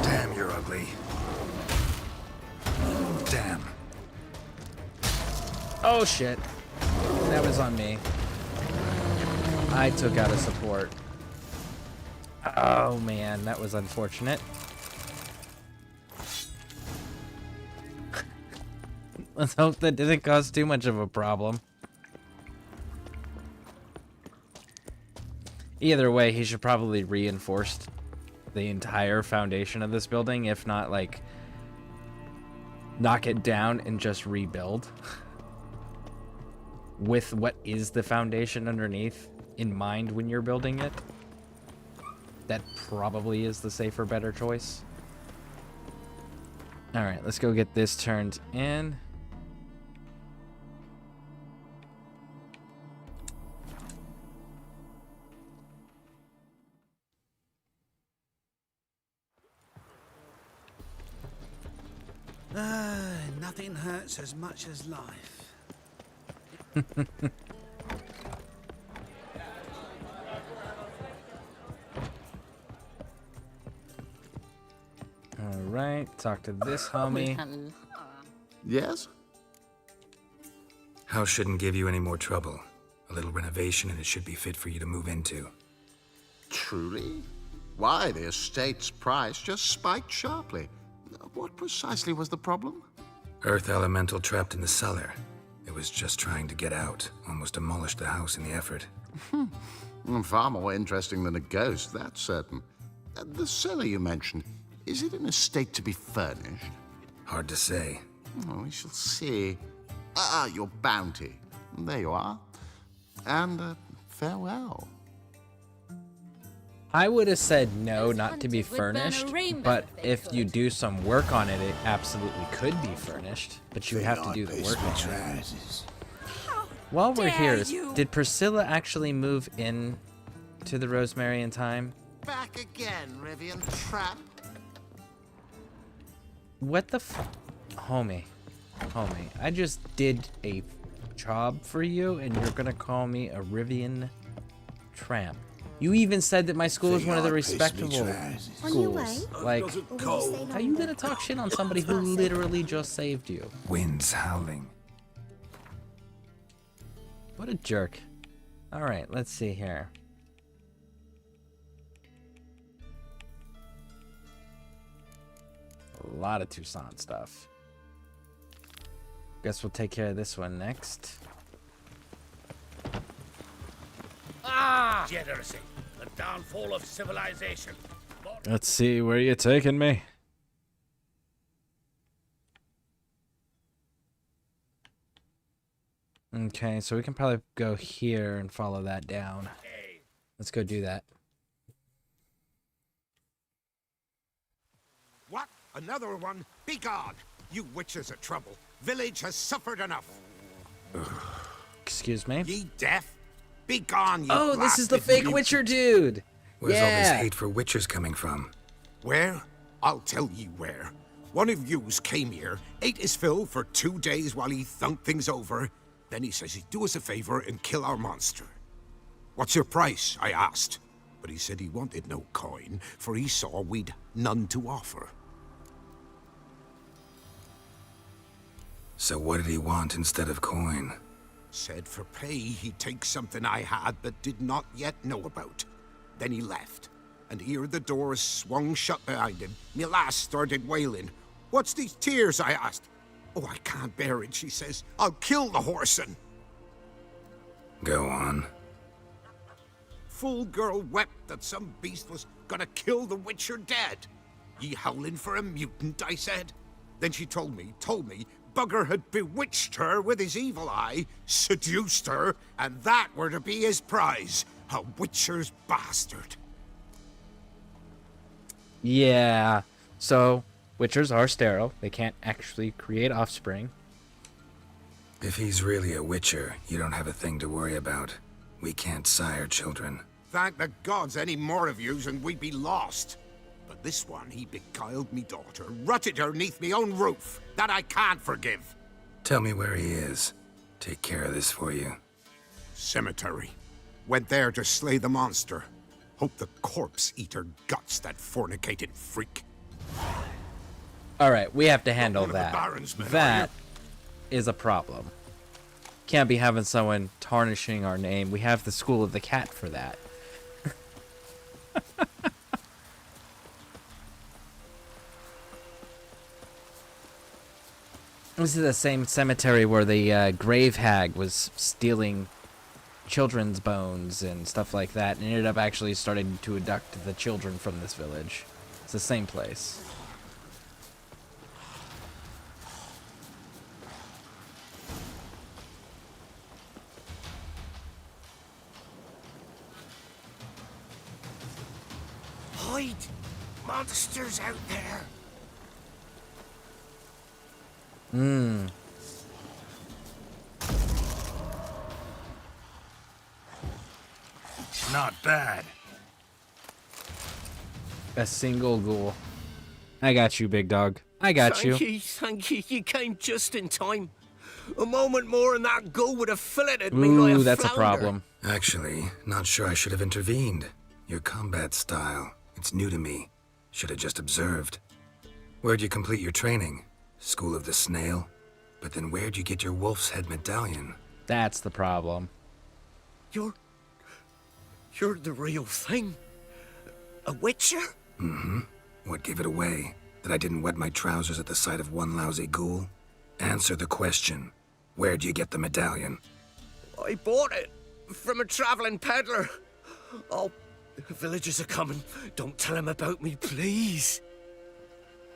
Damn, you're ugly. Damn. Oh shit. That was on me. I took out a support. Oh man, that was unfortunate. Let's hope that didn't cause too much of a problem. Either way, he should probably reinforce the entire foundation of this building, if not, like, knock it down and just rebuild. With what is the foundation underneath in mind when you're building it. That probably is the safer, better choice. Alright, let's go get this turned in. Nothing hurts as much as life. Alright, talk to this homie. Yes? House shouldn't give you any more trouble. A little renovation and it should be fit for you to move into. Truly? Why, the estate's price just spiked sharply. What precisely was the problem? Earth elemental trapped in the cellar. It was just trying to get out. Almost demolished the house in the effort. Far more interesting than a ghost, that's certain. The cellar you mentioned, is it in a state to be furnished? Hard to say. Oh, we shall see. Your bounty. There you are. And farewell. I would have said no, not to be furnished, but if you do some work on it, it absolutely could be furnished, but you have to do the work on it. While we're here, did Priscilla actually move in to the Rosemary in time? Back again, Rivian Tramp. What the Homie, I just did a job for you, and you're gonna call me a Rivian Tramp. You even said that my school is one of the respectable schools. Like, how you gonna talk shit on somebody who literally just saved you? Wind's howling. What a jerk. Alright, let's see here. A lot of Toussaint stuff. Guess we'll take care of this one next. Degeneracy, the downfall of civilization. Let's see, where you taking me? Okay, so we can probably go here and follow that down. Let's go do that. What? Another one? Begone! You witches are trouble. Village has suffered enough. Excuse me? Ye deaf? Begone, you Oh, this is the blasted fake mute. Witcher dude! Where's all this Yeah. hate for witchers coming from? Where? I'll tell ye where. One of yous came here, ate his fill for 2 days while he thunked things over. Then he says he'd do us a favor and kill our monster. What's your price? I asked. But he said he wanted no coin, for he saw we'd none to offer. So what did he want instead of coin? Said for pay he'd take something I had but did not yet know about. Then he left, and here the doors swung shut behind him. Me lass started wailing. What's these tears? I asked. Oh, I can't bear it, she says. I'll kill the whoreson. Go on. Full girl wept that some beast was gonna kill the Witcher dead. Ye howling for a mutant, I said. Then she told me, Bugger had bewitched her with his evil eye, seduced her, and that were to be his prize. A Witcher's bastard. Yeah, so Witchers are sterile. They can't actually create offspring. If he's really a witcher, you don't have a thing to worry about. We can't sire children. Thank the gods any more of yous and we'd be lost. But this one, he beguiled me daughter, rutted her neath me own roof. That I can't forgive. Tell me where he is. Take care of this for you. Cemetery. Went there to slay the monster. Hope the corpse eat her guts, that fornicated freak. Alright, we have to handle One of the that. Baron's men, are That is a problem. Can't be having someone tarnishing our name. We have the School of the Cat for that. This is the same cemetery where the grave hag was stealing children's bones and stuff like that, and ended up actually starting to abduct the children from this village. It's the same place. Hide! Monsters out there! Not bad. A single ghoul. I got you, big dog. I got you. Thank you. You came just in time. A moment more and that gull would have filleted me like Ooh, a that's a flounder. problem. Actually, not sure I should have intervened. Your combat style, it's new to me. Should have just observed. Where'd you complete your training? School of the Snail? But then where'd you get your wolf's head medallion? That's the problem. You're the real thing. A witcher? Mm-hmm. What gave it away? That I didn't wet my trousers at the sight of one lousy ghoul? Answer the question. Where'd you get the medallion? I bought it from a traveling peddler. Oh, the villagers are coming. Don't tell them about me, please.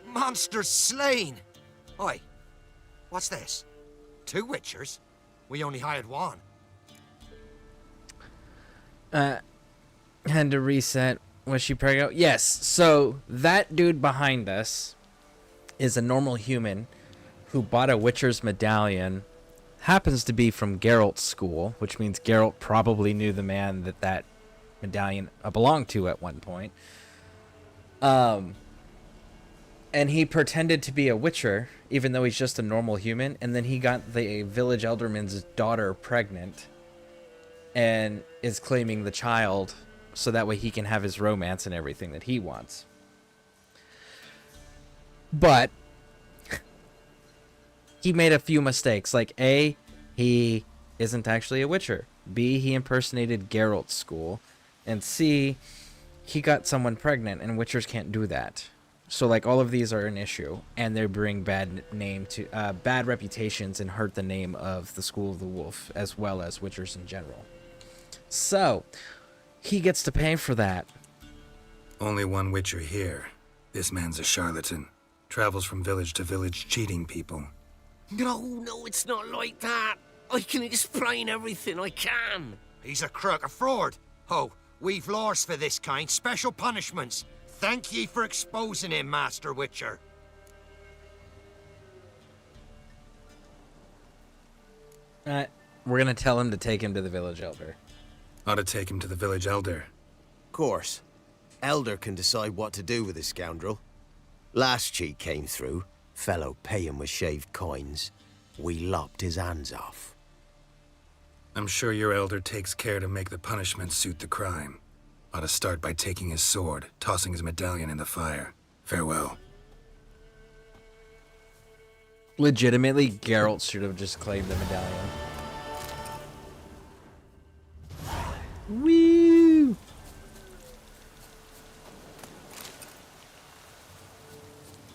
Monsters slain! Oi, what's this? 2 witchers? We only hired 1. Had to reset. Was she pregnant? Yes. So that dude behind us is a normal human who bought a Witcher's medallion. Happens to be from Geralt's school, which means Geralt probably knew the man that medallion belonged to at one point. And he pretended to be a Witcher, even though he's just a normal human. And then he got the village elderman's daughter pregnant and is claiming the child so that way he can have his romance and everything that he wants. But he made a few mistakes. Like, A, he isn't actually a Witcher. B, he impersonated Geralt's school. And C, he got someone pregnant, and Witchers can't do that. So, like, all of these are an issue, and they bring bad reputations and hurt the name of the School of the Wolf, as well as Witchers in general. So, he gets to pay for that. Only one Witcher here. This man's a charlatan. Travels from village to village cheating people. No, it's not like that. I can explain everything I can. He's a crook, a fraud. Oh, we've laws for this kind, special punishments. Thank ye for exposing him, Master Witcher. We're gonna tell him to take him to the village elder. Ought to take him to the village elder. Course. Elder can decide what to do with this scoundrel. Last cheat came through. Fellow pay him with shaved coins. We lopped his hands off. I'm sure your elder takes care to make the punishment suit the crime. Ought to start by taking his sword, tossing his medallion in the fire. Farewell. Legitimately, Geralt should have just claimed the medallion. Woo!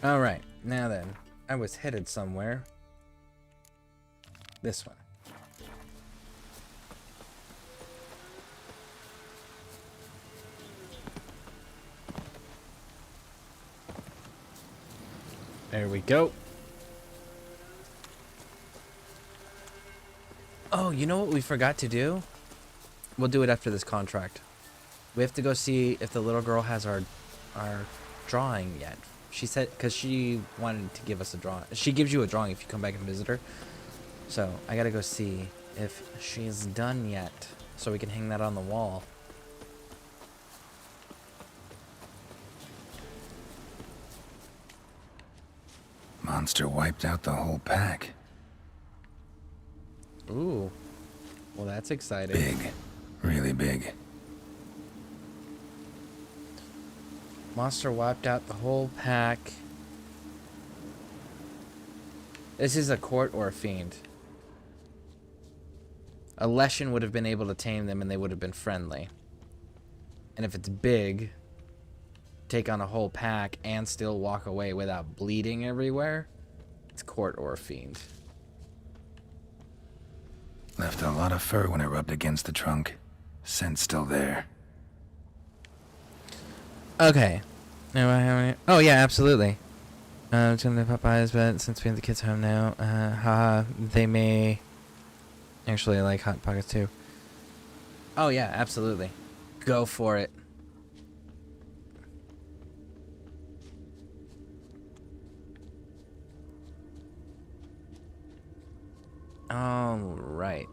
Alright, now then. I was headed somewhere. This one. There we go. Oh, you know what we forgot to do? We'll do it after this contract. We have to go see if the little girl has our drawing yet. She said, because she wanted to give us a drawing. She gives you a drawing if you come back and visit her. So I gotta go see if she's done yet, so we can hang that on the wall. Monster wiped out the whole pack. Ooh. Well, that's exciting. Big. Really big. Monster wiped out the whole pack. This is a court or a fiend. A Leshen would have been able to tame them and they would have been friendly. And if it's big, take on a whole pack and still walk away without bleeding everywhere, it's court or a fiend. Left a lot of fur when it rubbed against the trunk. Scent's still there. Okay. Now I have any... Oh yeah, absolutely. It's gonna be Popeyes, but since we have the kids home now, haha, they may actually like Hot Pockets too. Oh yeah, absolutely. Go for it. All right.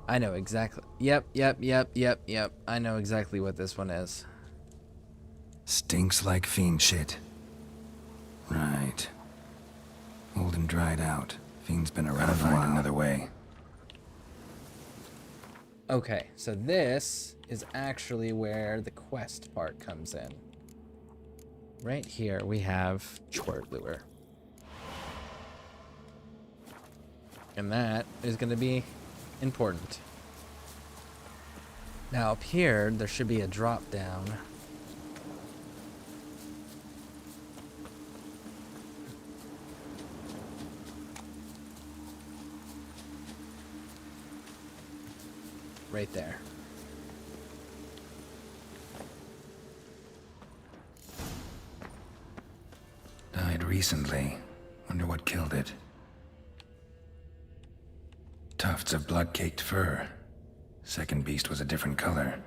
I know exactly. Yep. I know exactly what this one is. Stinks like fiend shit. Flame dried out. Fiend's been around a while. Another way. Okay, so this is actually where the quest part comes in. Right here we have Chort Lure. And that is going to be important. Now up here, there should be a drop down. Right there. Died recently. Wonder what killed it. Tufts of blood-caked fur. Second beast was a different color.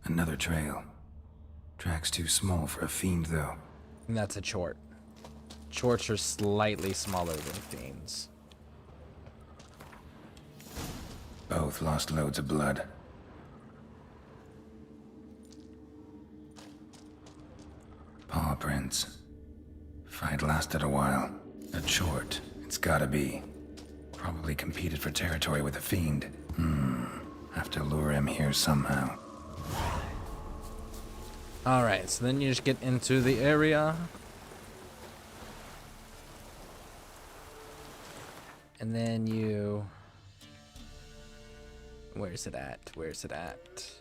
Another trail. Track's too small for a fiend, though. And that's a Chort. Chorts are slightly smaller than fiends. Both lost loads of blood. Paw prints. Fight lasted a while. A Chort, it's gotta be. Probably competed for territory with a fiend. Have to lure him here somehow. Alright, so then you just get into the area. And then you... Where's it at? Where's it at?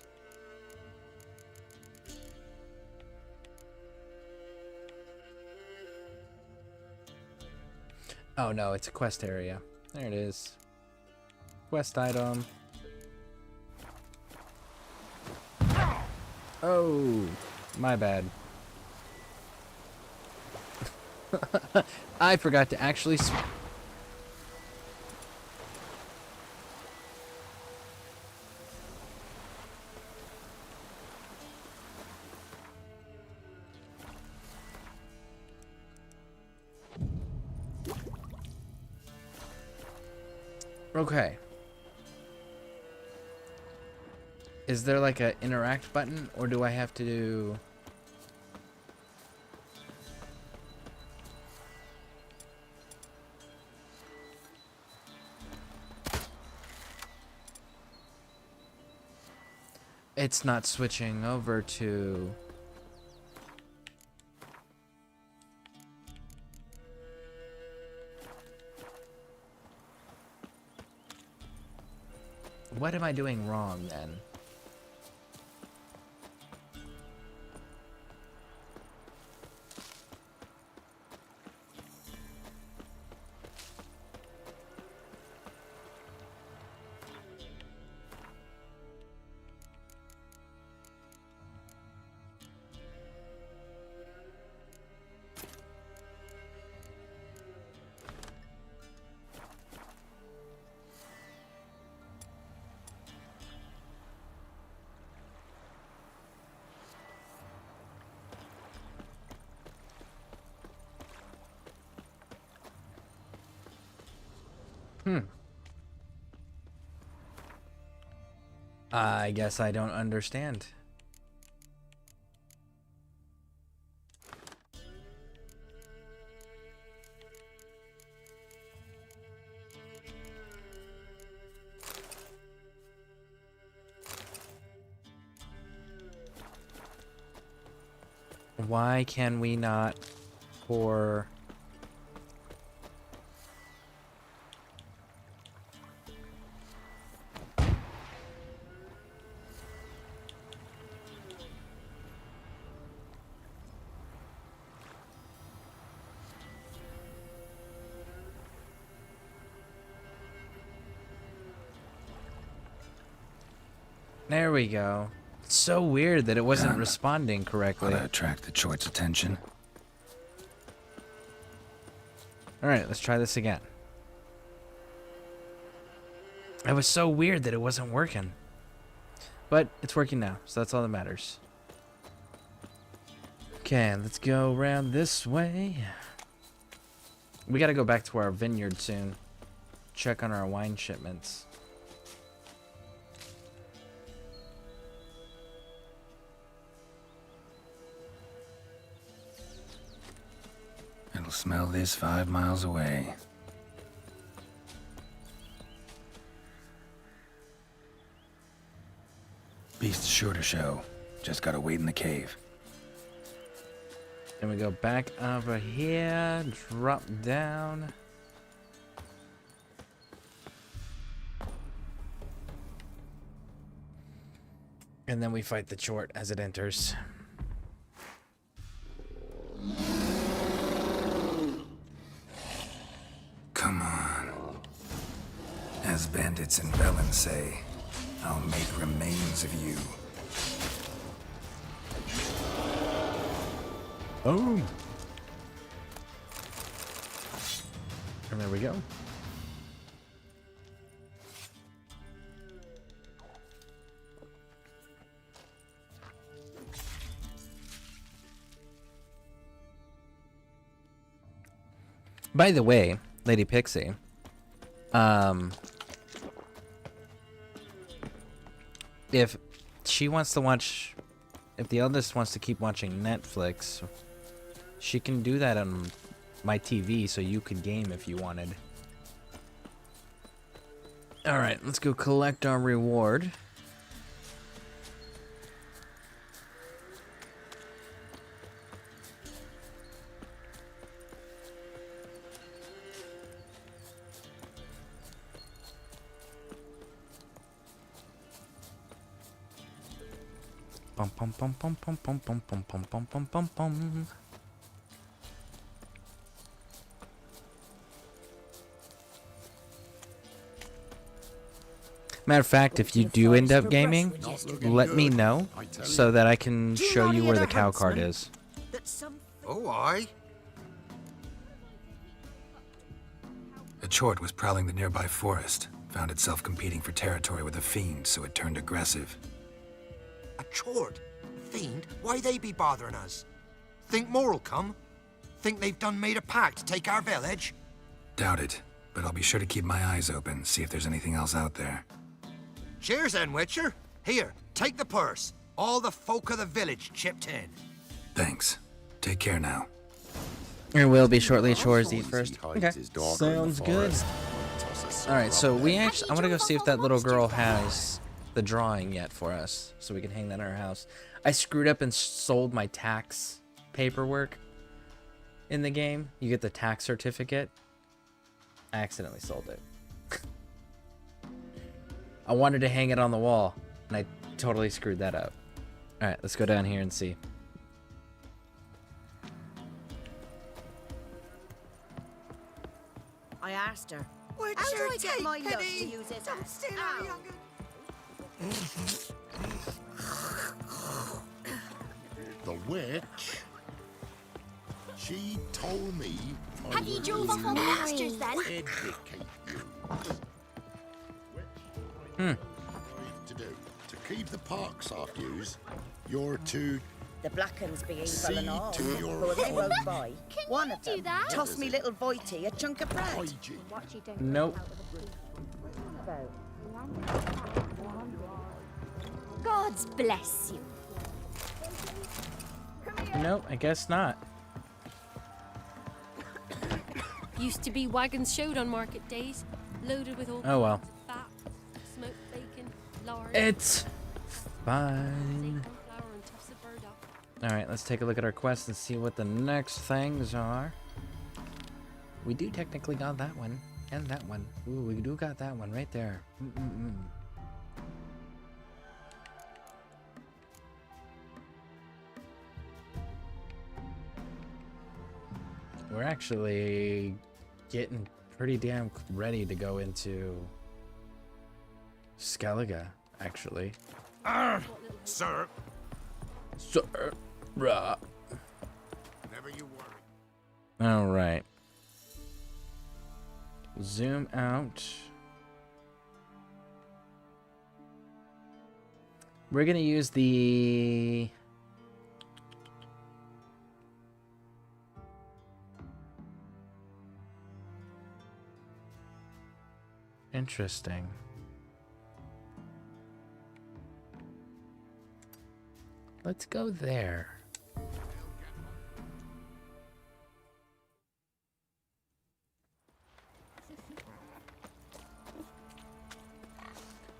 Oh no, it's a quest area. There it is. Quest item. Oh, my bad. I forgot to actually... Okay. Is there like a interact button, or do I have to do... It's not switching over to... What am I doing wrong then? I guess I don't understand. Why can we not pour... There we go. It's so weird that it wasn't responding correctly. Ought to attract the Chort's attention. Alright, let's try this again. It was so weird that it wasn't working. But it's working now, so that's all that matters. Okay, let's go around this way. We gotta go back to our vineyard soon. Check on our wine shipments. It'll smell this 5 miles away. Beast's sure to show. Just gotta wait in the cave. Then we go back over here, drop down. And then we fight the chort as it enters. Come on. As bandits in Velen say, I'll make remains of you. Boom. And there we go. By the way, Lady Pixie, if she wants to watch, if the eldest wants to keep watching Netflix, she can do that on my TV, so you could game if you wanted. Alright, let's go collect our reward. Bum bum bum bum bum bum bum bum bum bum bum bum bum. Matter of fact, if you do end up gaming, let me know so that I can show you where the cow card is. Oh, aye. A chort was prowling the nearby forest. Found itself competing for territory with a fiend, so it turned aggressive. A chord? Fiend? Why they be bothering us? Think more'll come? Think they've done made a pact to take our village? Doubt it, but I'll be sure to keep my eyes open, see if there's anything else out there. Cheers then, Witcher. Here, take the purse. All the folk of the village chipped in. Thanks. Take care now. There will be shortly. Chores eat first. Okay. Sounds good. Alright, so I want to go see if that little girl has the drawing yet for us, so we can hang that in our house. I screwed up and sold my tax paperwork in the game. You get the tax certificate. I accidentally sold it. I wanted to hang it on the wall, and I totally screwed that up. Alright, let's go down here and see. I asked her. Where'd How do your I get take, my love Penny? to use it? Don't steal The witch? She told me I Have you would drove off on the masters then? educate you. To do to keep the parks off yous, you're to The Blackens be See evil and all. to your But when they rode own. by, one of them that? tossed me little Voighty a chunk of bread. Nope. God's bless you. Nope, I guess not. Used to be wagons showed on market days, loaded with all Oh well. kinds of fat, smoked bacon, lard, It's fine. flour and tufts of burdock. Alright, let's take a look at our quest and see what the next things are. We do technically got that one. And that one. Ooh, we do got that one right there. We're actually getting pretty damn ready to go into Skellige, actually. Sir. Sir. Rah. Never you worry. All right. Zoom out. We're gonna use the interesting. Let's go there.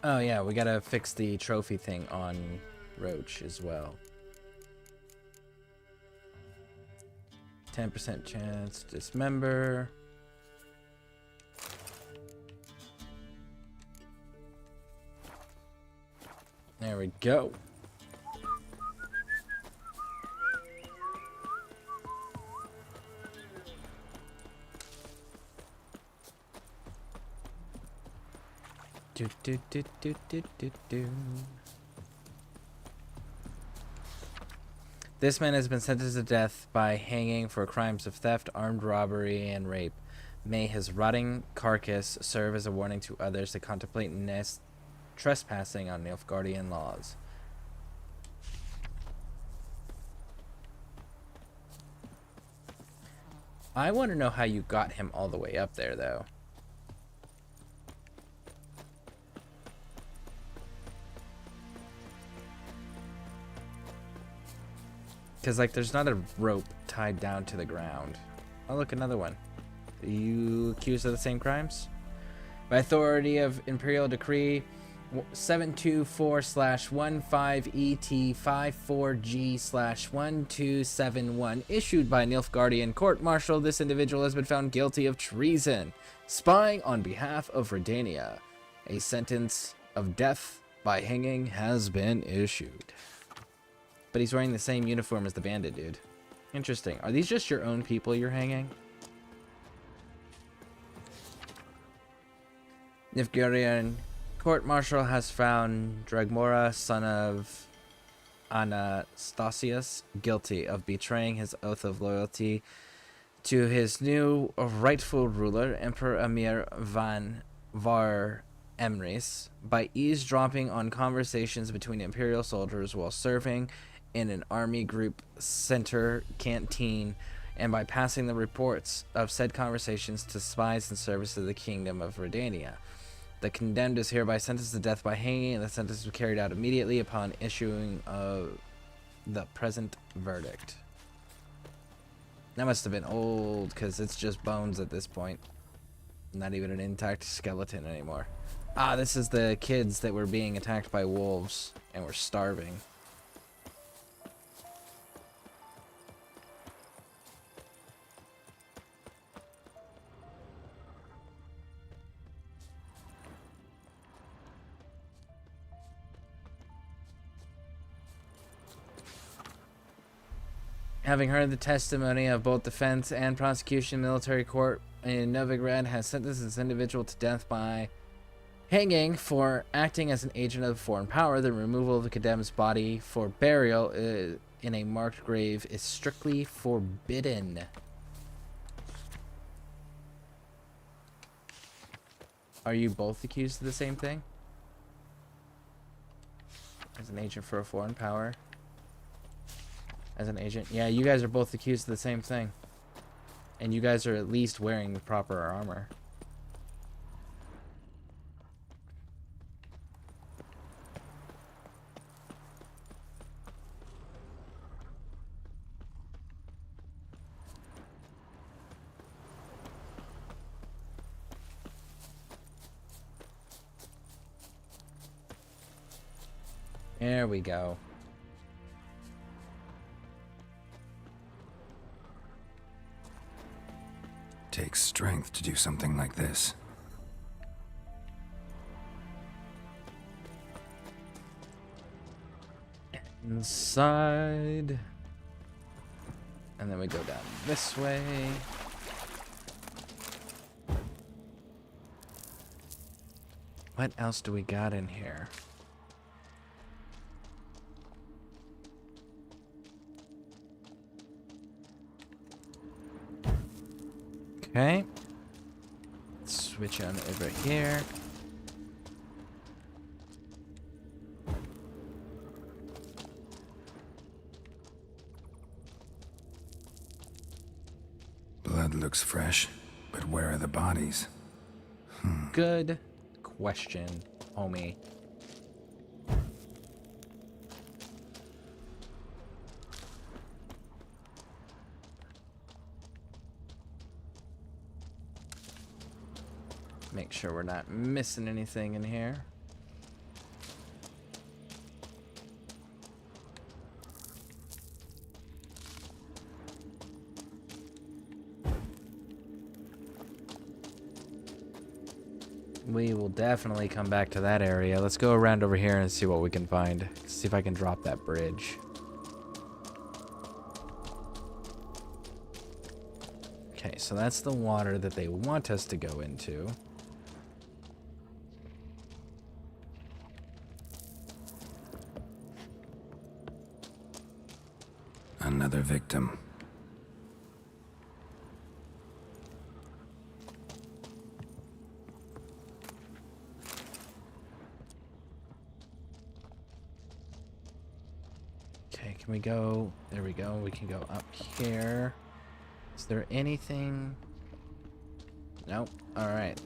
Oh yeah, we gotta fix the trophy thing on Roach as well. 10% chance to dismember. There we go. Do, do, do, do, do, do, do. This man has been sentenced to death by hanging for crimes of theft, armed robbery, and rape. May his rotting carcass serve as a warning to others to contemplate trespassing on Nilfgaardian laws. I want to know how you got him all the way up there, though. Because, like, there's not a rope tied down to the ground. Oh, look, another one. Are you accused of the same crimes? By authority of Imperial Decree 724/15ET54G/1271, issued by Nilfgaardian Court Martial, this individual has been found guilty of treason, spying on behalf of Redania. A sentence of death by hanging has been issued. But he's wearing the same uniform as the bandit dude. Interesting. Are these just your own people you're hanging? Nilfgaardian court-martial has found Dragmora, son of Anastasius, guilty of betraying his oath of loyalty to his new rightful ruler, Emperor Emir van Var Emrys, by eavesdropping on conversations between imperial soldiers while serving in an army group center canteen, and by passing the reports of said conversations to spies in service of the kingdom of Redania. The condemned is hereby sentenced to death by hanging, and the sentence was carried out immediately upon issuing of the present verdict. That must have been old, because it's just bones at this point. Not even an intact skeleton anymore. Ah, this is the kids that were being attacked by wolves and were starving. Having heard the testimony of both defense and prosecution, military court in Novigrad has sentenced this individual to death by hanging for acting as an agent of foreign power. The removal of the condemned's body for burial in a marked grave is strictly forbidden. Are you both accused of the same thing? As an agent for a foreign power. As an agent. Yeah, you guys are both accused of the same thing. And you guys are at least wearing the proper armor. There we go. Takes strength to do something like this. Inside. And then we go down this way. What else do we got in here? Okay. Let's switch on over here. Blood looks fresh, but where are the bodies? Good question, homie. Make sure we're not missing anything in here. We will definitely come back to that area. Let's go around over here and see what we can find. See if I can drop that bridge. Okay, so that's the water that they want us to go into. Another victim. Okay, can we go? There we go. We can go up here. Is there anything? Nope. All right.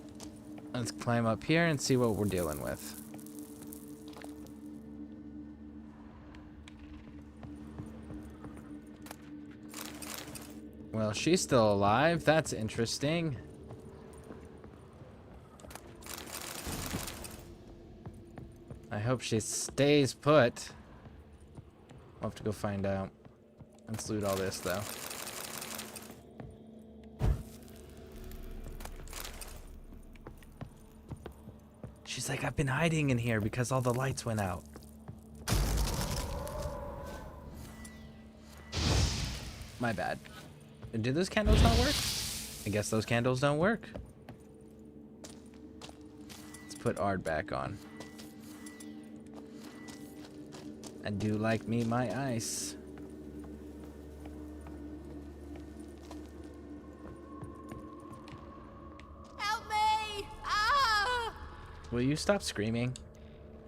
Let's climb up here and see what we're dealing with. Well, she's still alive. That's interesting. I hope she stays put. We'll have to go find out. Let's loot all this, though. She's like, I've been hiding in here because all the lights went out. My bad. Did those candles not work? I guess those candles don't work. Let's put Ard back on. I do like me my ice. Help me! Ah! Will you stop screaming?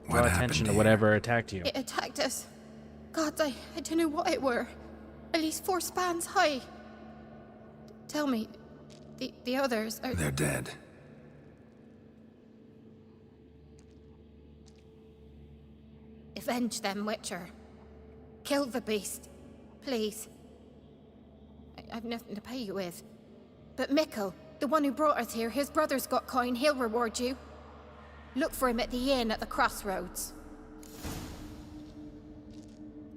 What Draw happened attention to here? whatever attacked you. It attacked us. God, I don't know what it were. At least 4 spans high. Tell me, the others are... They're dead. Avenge them, Witcher. Kill the beast. Please. I've nothing to pay you with. But Mikkel, the one who brought us here, his brother's got coin. He'll reward you. Look for him at the inn at the crossroads.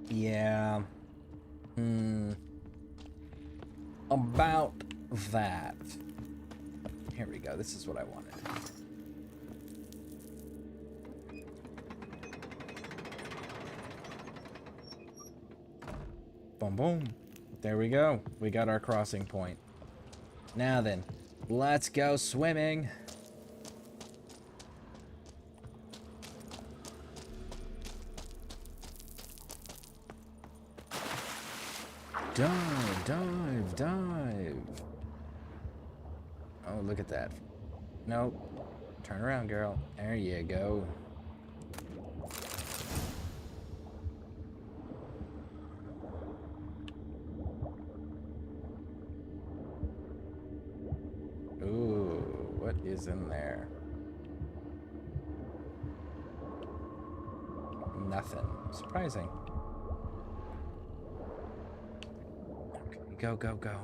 Yeah. About that. Here we go. This is what I wanted. Boom, boom. There we go. We got our crossing point. Now then, let's go swimming. Dive, dive, dive. Oh, look at that. Nope. Turn around, girl. There you go. Ooh, what is in there? Nothing. Surprising. Okay, go, go, go.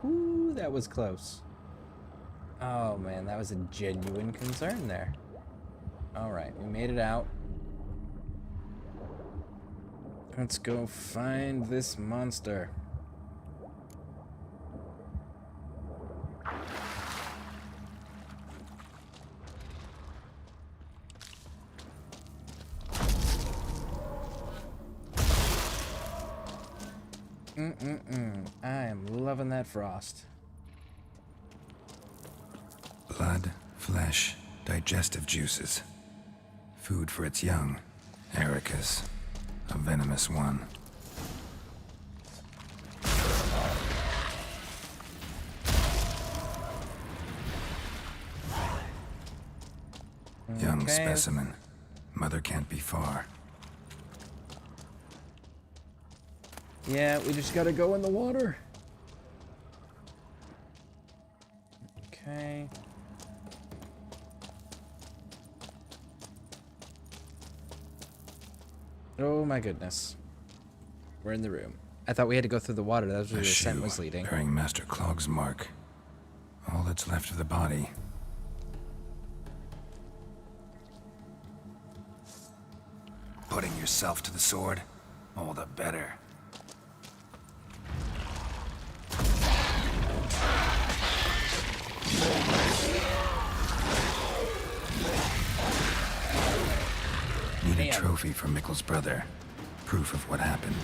Ooh, that was close. Oh man, that was a genuine concern there. Alright, we made it out. Let's go find this monster. I am loving that frost. Blood, flesh, digestive juices. Food for its young. Ericus, a venomous one. Young Okay. specimen. Mother can't be far. Yeah, we just gotta go in the water. Okay. Oh my goodness. We're in the room. I thought we had to go through the water. That's where A the scent shoe was leading. bearing Master Clog's mark. All that's left of the body. Putting yourself to the sword, all the better. Need a trophy for Mickle's brother. Proof of what happened.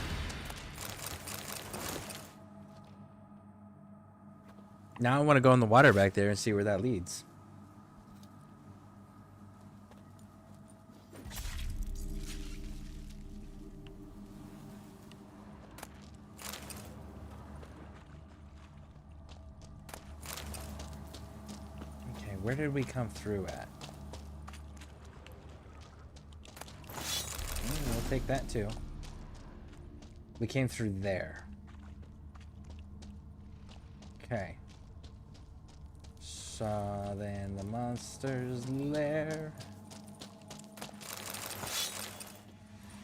Now I want to go in the water back there and see where that leads. Okay, where did we come through at? We'll take that too. We came through there. Okay. Saw then the monster's lair.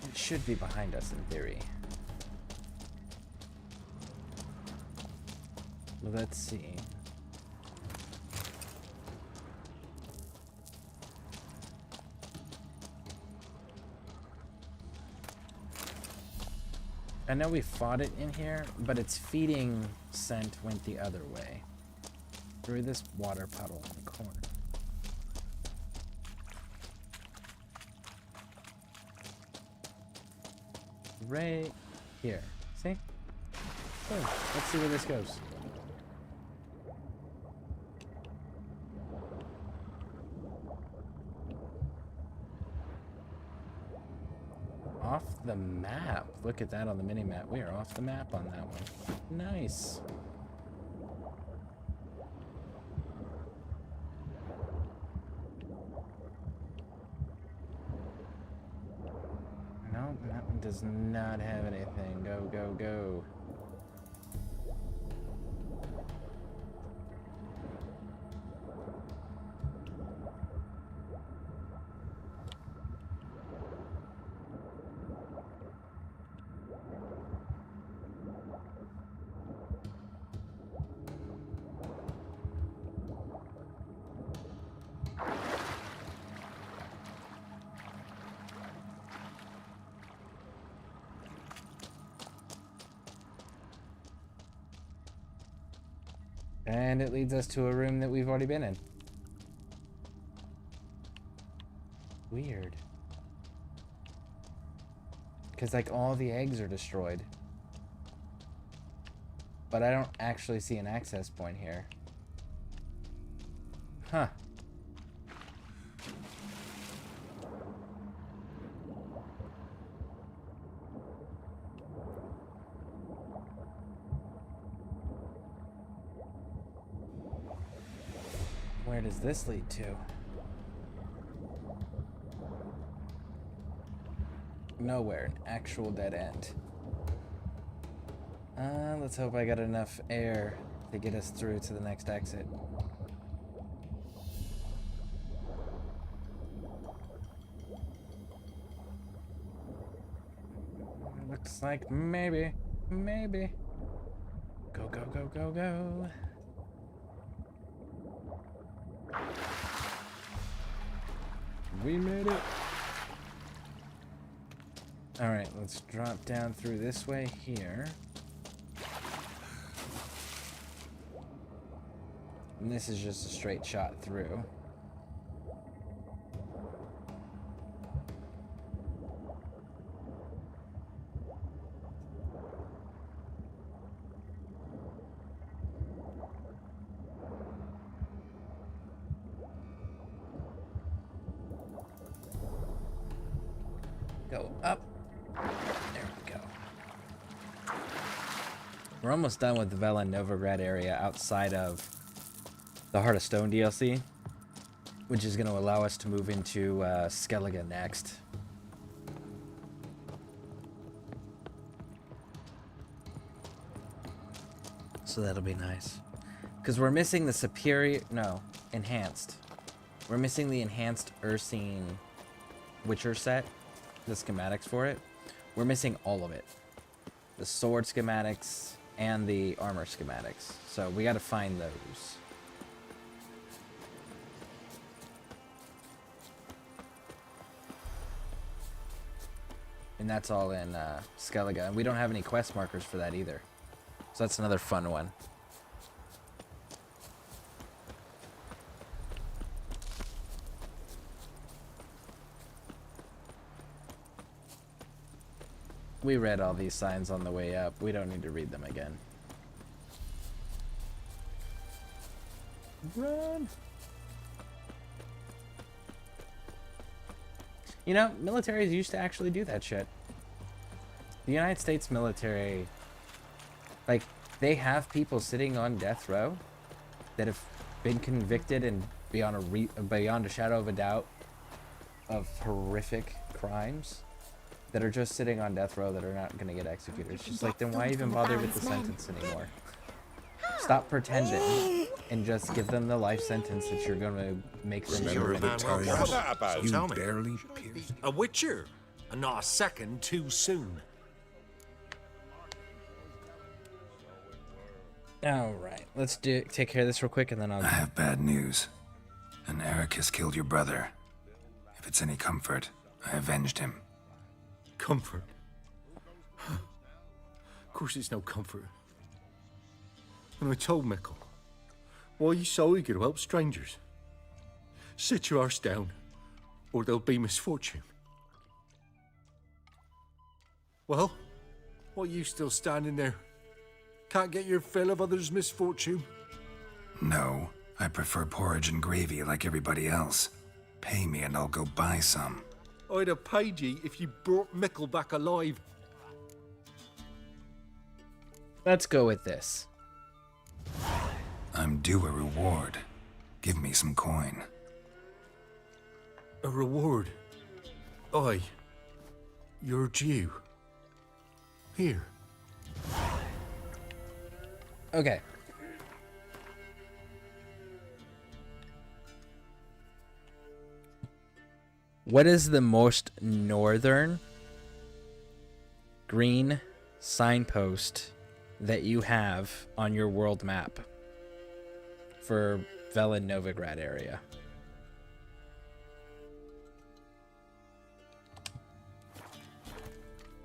It should be behind us in theory. Let's see. I know we fought it in here, but its feeding scent went the other way. Through this water puddle in the corner. Right here. See? Oh, let's see where this goes. Off the map. Look at that on the mini-map. We are off the map on that one. Nice. No, that one does not have anything. Go, go, go. And it leads us to a room that we've already been in. Weird. Because, like, all the eggs are destroyed. But I don't actually see an access point here. Huh. Where does this lead to? Nowhere. An actual dead end. Let's hope I got enough air to get us through to the next exit. Looks like maybe. Go, go, go, go, go. We made it. Alright, let's drop down through this way here. And this is just a straight shot through. Go up. There we go. We're almost done with the Vela Novigrad area outside of the Heart of Stone DLC, which is going to allow us to move into Skellige next. So that'll be nice. Because we're missing the superior... No, enhanced. We're missing the enhanced Ursine Witcher set. The schematics for it. We're missing all of it. the sword schematics and the armor schematics. So we got to find those. And that's all in Skellige. And we don't have any quest markers for that either. So that's another fun one. We read all these signs on the way up. We don't need to read them again. Run! You know, militaries used to actually do that shit. The United States military, like, they have people sitting on death row that have been convicted and beyond a shadow of a doubt of horrific crimes that are just sitting on death row that are not going to get executed. It's just like, then why even bother with the sentence anymore? Stop pretending and just give them the life sentence that you're going to make them Remember the time What's that about? you Tell me. barely pierced a witcher, and not a second too soon. Alright, let's take care of this real quick and then I'll... I have bad news. An Eric has killed your brother. If it's any comfort, I avenged him. Comfort? Of course it's no comfort. And I told Mickle, why are you so eager to help strangers? Sit your arse down, or there'll be misfortune. Well, what are you still standing there? Can't get your fill of others' misfortune? No, I prefer porridge and gravy like everybody else. Pay me and I'll go buy some. I'd have paid ye if you brought Mickle back alive. Let's go with this. I'm due a reward. Give me some coin. A reward? Aye. You're due. Here. Okay. What is the most northern green signpost that you have on your world map for Velen Novigrad area?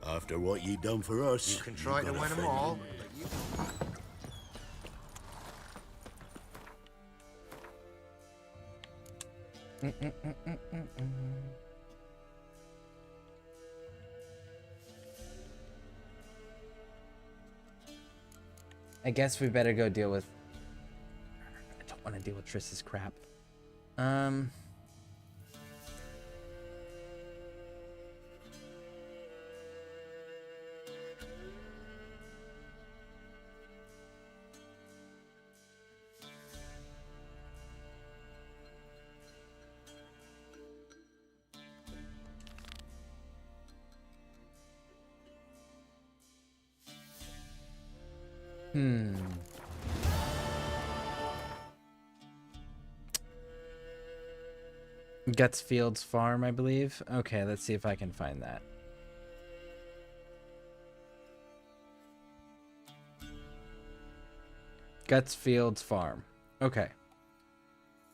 After what you done for us, you can try to win them all. I guess we better go deal with... I don't want to deal with Triss's crap. Gutsfield's farm, I believe. Okay, let's see if I can find that. Gutsfield's farm. Okay.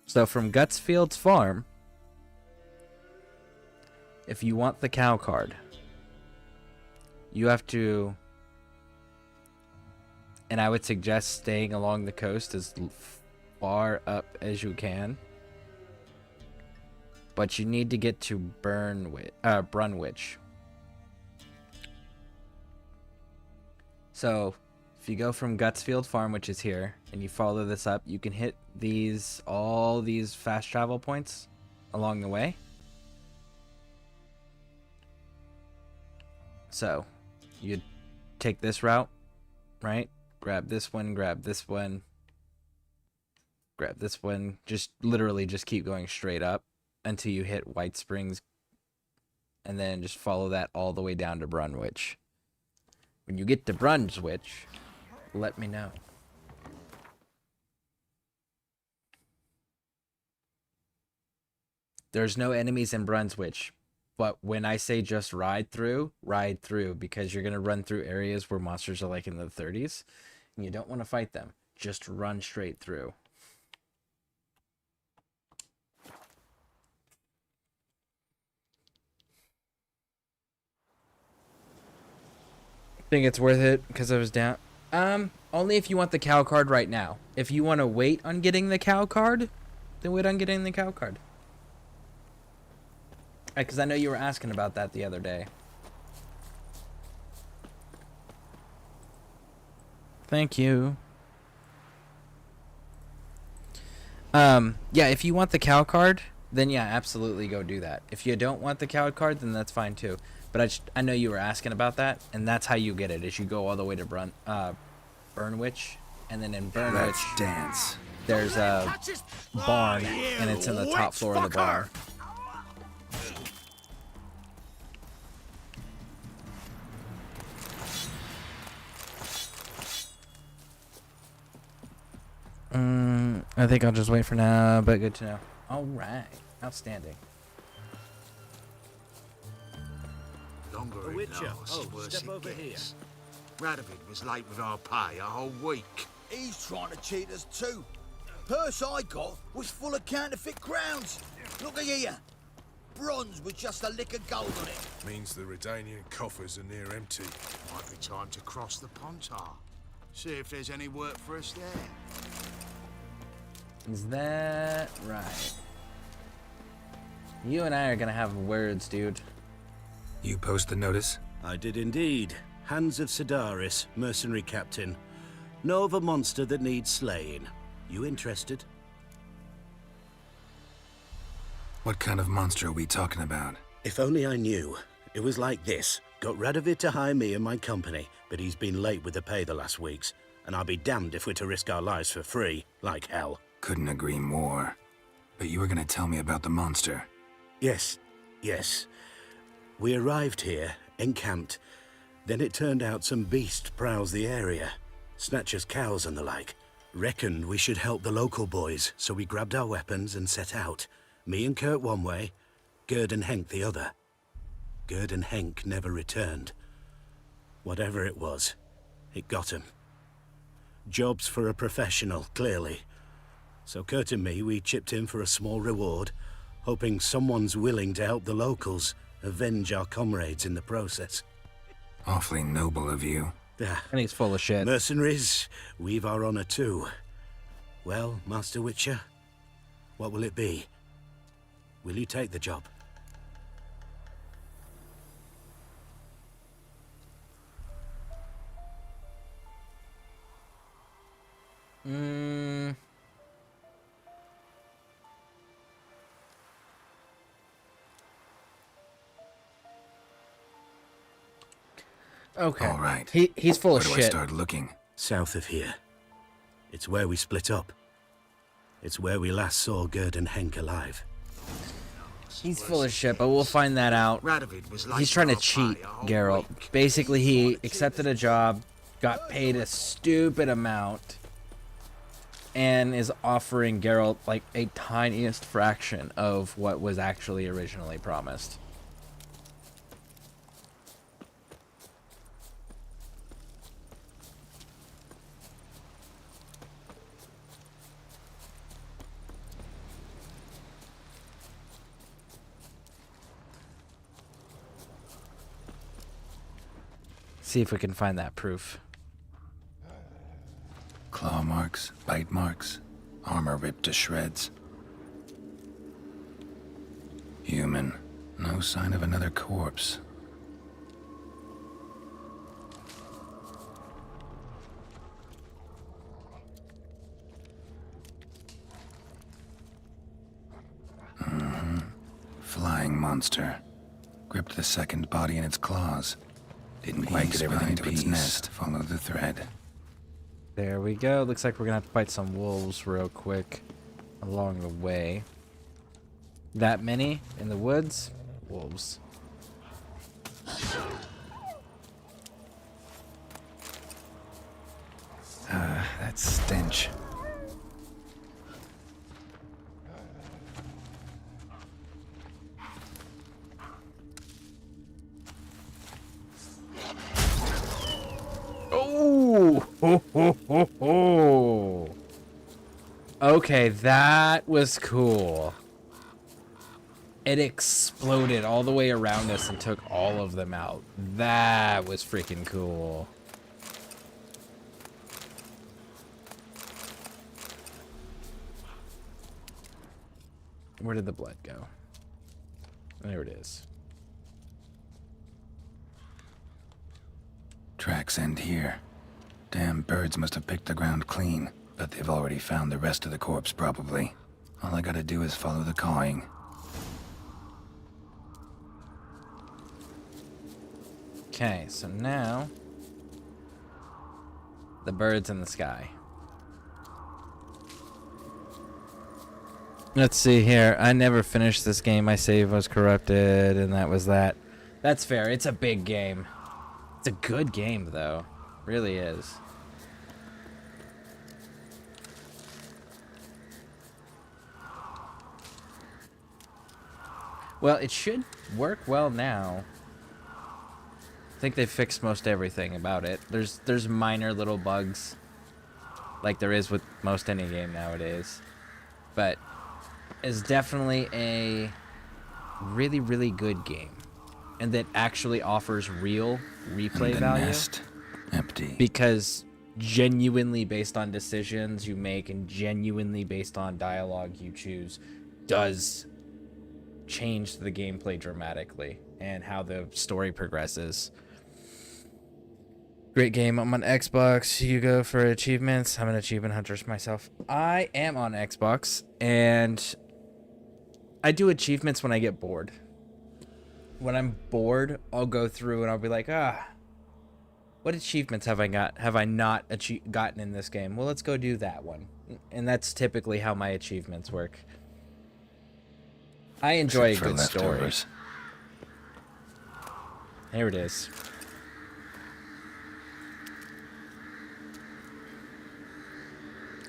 So from Gutsfield's farm, if you want the cow card, you have to... And I would suggest staying along the coast as far up as you can. But you need to get to Brunwich. So, if you go from Gutsfield Farm, which is here, and you follow this up, you can hit all these fast travel points along the way. So, you take this route, right? Grab this one, grab this one, grab this one. Just literally just keep going straight up until you hit White Springs, and then just follow that all the way down to Brunwich. When you get to Brunwich, let me know. There's no enemies in Brunwich, But when I say just ride through, because you're going to run through areas where monsters are like in the 30s, and you don't want to fight them. Just run straight through. Think it's worth it because I was down. Only if you want the cow card right now. If you want to wait on getting the cow card, then wait on getting the cow card. Because I know you were asking about that the other day. Thank you. Yeah, if you want the cow card, then yeah, absolutely go do that. If you don't want the cow card, then that's fine too. But I know you were asking about that, and that's how you get it. Is you go all the way to Burnwich, and then in Burnwich, dance. There's a barn, and it's in the top floor of the bar. I think I'll just wait for now, but good to know. All right, outstanding. Longer it Witcher. lasts, Oh, worse step it over gets. Radovid was late with our pay a whole week. He's trying to cheat us too. Purse I got was full of counterfeit crowns. Look at here. Bronze with just a lick of gold on it. Means the Redanian coffers are near empty. Might be time to cross the Pontar. See if there's any work for us there. Is that right? You and I are gonna have words, dude. You post the notice? I did indeed. Hands of Sedaris, mercenary captain. Know of a monster that needs slaying. You interested? What kind of monster are we talking about? If only I knew. It was like this. Got Radovid to hire me and my company, but he's been late with the pay the last weeks. And I'll be damned if we're to risk our lives for free, like hell. Couldn't agree more. But you were gonna tell me about the monster. Yes, yes. We arrived here, encamped. Then it turned out some beast prowls the area. Snatchers cows and the like. Reckoned we should help the local boys, so we grabbed our weapons and set out. Me and Kurt one way, Gerd and Henk the other. Gerd and Henk never returned. Whatever it was, it got him. Jobs for a professional, clearly. So Kurt and me, we chipped in for a small reward, hoping someone's willing to help the locals avenge our comrades in the process. Awfully noble of you. And he's full of shit. Mercenaries, we've our honor too. Well, Master Witcher, what will it be? Will you take the job? Okay. All right. He's full of Where shit. do I start looking? South of here. It's where we split up. It's where we last saw Gerd and Henk alive. He's full of shit, but we'll find that out. Radovid was like He's trying to our cheat, pay a whole Geralt. week. Basically, he accepted a job, got paid a stupid amount, and is offering Geralt like a tiniest fraction of what was actually originally promised. See if we can find that proof. Claw marks, bite marks, armor ripped to shreds. Human. No sign of another corpse. Flying monster. Gripped the second body in its claws. Didn't quite get everything to its nest. Follow the thread. There we go. Looks like we're gonna have to fight some wolves real quick along the way. That many in the woods? Wolves. That stench. Oh! Ho, ho, ho, ho. Okay, that was cool. It exploded all the way around us and took all of them out. That was freaking cool. Where did the blood go? There it is. Tracks end here. Damn birds must have picked the ground clean, but they've already found the rest of the corpse, probably. All I gotta do is follow the cawing. Okay, so now the birds in the sky. Let's see here. I never finished this game. My save was corrupted, and that was that. That's fair. It's a big game. It's a good game, though. Really is. Well, it should work well now. I think they fixed most everything about it. There's minor little bugs, like there is with most any game nowadays, but it's definitely a really, really good game, and that actually offers real replay value. Nest, empty. Because genuinely based on decisions you make and genuinely based on dialogue you choose does change the gameplay dramatically and how the story progresses. Great game. I'm on Xbox. You go for achievements. I'm an achievement hunter myself. I am on Xbox, and I do achievements when I get bored. When I'm bored, I'll go through and I'll be like, what achievements have I got? Have I not gotten in this game? Well, let's go do that one. And that's typically how my achievements work. I enjoy a good story. There it is.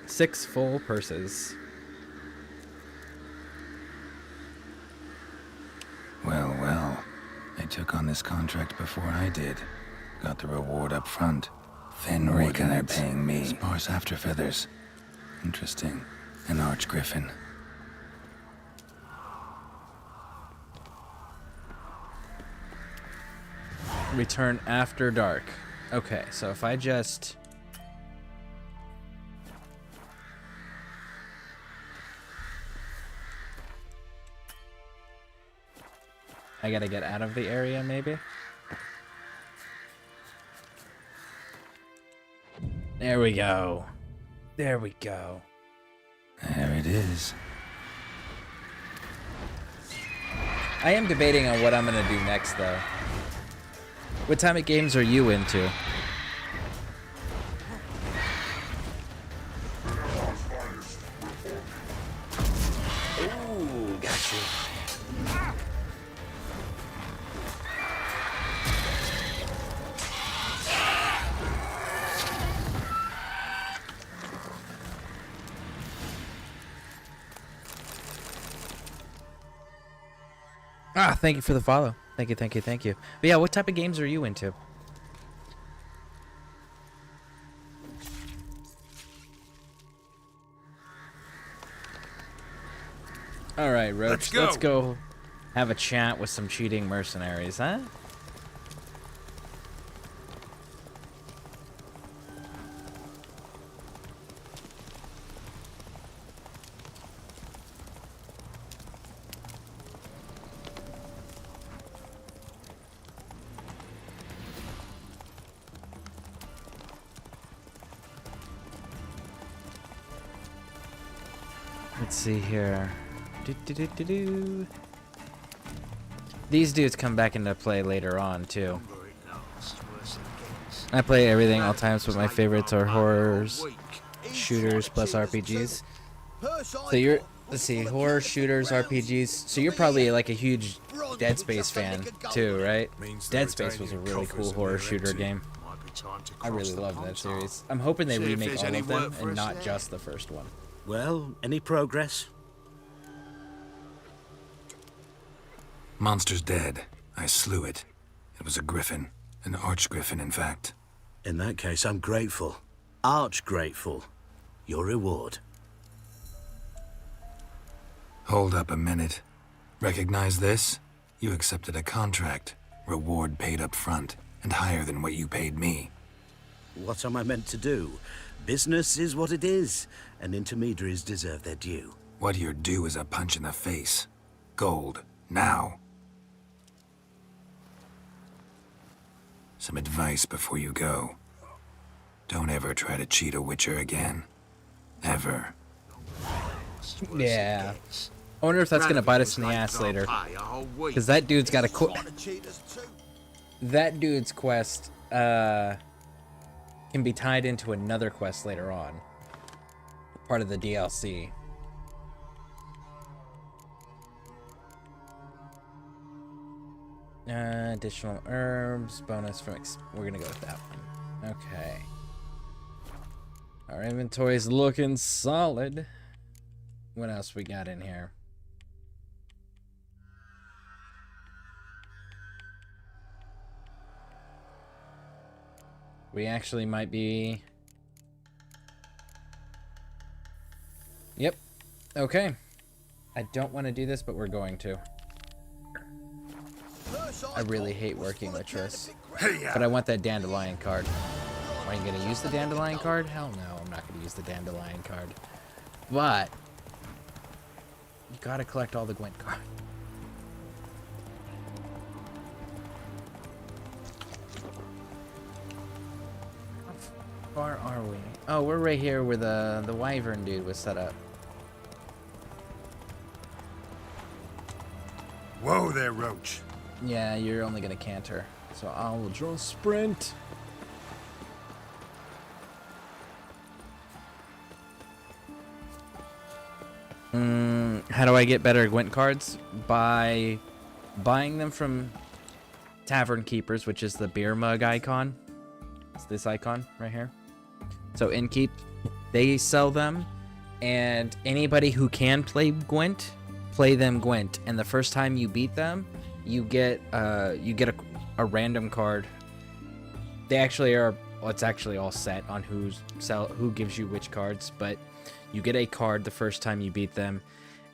Six full purses. Well, well. They took on this contract before I did. Got the reward up front. Thin reckon they're paying me. Sparse after feathers. Interesting. An archgriffin. Return after dark. Okay, so if I just... I gotta get out of the area, maybe? There we go. There we go. There it is. I am debating on what I'm gonna do next, though. What type of games are you into? Ooh, got you. Ah, thank you for the follow. Thank you, thank you, thank you. But yeah, what type of games are you into? All right, Roach, let's go have a chat with some cheating mercenaries, huh? Let's see here. These dudes come back into play later on, too. I play everything all times, but my favorites are horrors, shooters, plus RPGs. So you're, let's see, horror, shooters, RPGs. So you're probably like a huge Dead Space fan, too, right? Dead Space was a really cool horror shooter game. I really love that series. I'm hoping they remake all of them and not just the first one. Well, any progress? Monster's dead. I slew it. It was a griffin. An archgriffin, in fact. In that case, I'm grateful. Arch grateful. Your reward. Hold up a minute. Recognize this? You accepted a contract. Reward paid up front, and higher than what you paid me. What am I meant to do? Business is what it is, and intermediaries deserve their due. What you're due is a punch in the face. Gold. Now. Some advice before you go. Don't ever try to cheat a Witcher again. Ever. Yeah. I wonder if that's gonna bite us in the ass later. Because that dude's got a that dude's quest can be tied into another quest later on. Part of the DLC. Additional herbs, bonus from we're gonna go with that one. Okay. Our inventory's looking solid. What else we got in here? We actually might be... Yep. Okay. I don't want to do this, but we're going to. I really hate working with Triss. But I want that dandelion card. Are you going to use the dandelion card? Hell no, I'm not going to use the dandelion card. But... you gotta collect all the Gwent cards. How far are we? Oh, we're right here where the wyvern dude was set up. Whoa there, Roach. Yeah, you're only gonna canter. So I'll draw sprint. How do I get better Gwent cards? By buying them from Tavern Keepers, which is the beer mug icon. It's this icon right here. So Innkeep, they sell them, and anybody who can play Gwent, play them Gwent. And the first time you beat them, you get a random card. They actually are. Well, it's actually all set on who gives you which cards, but you get a card the first time you beat them,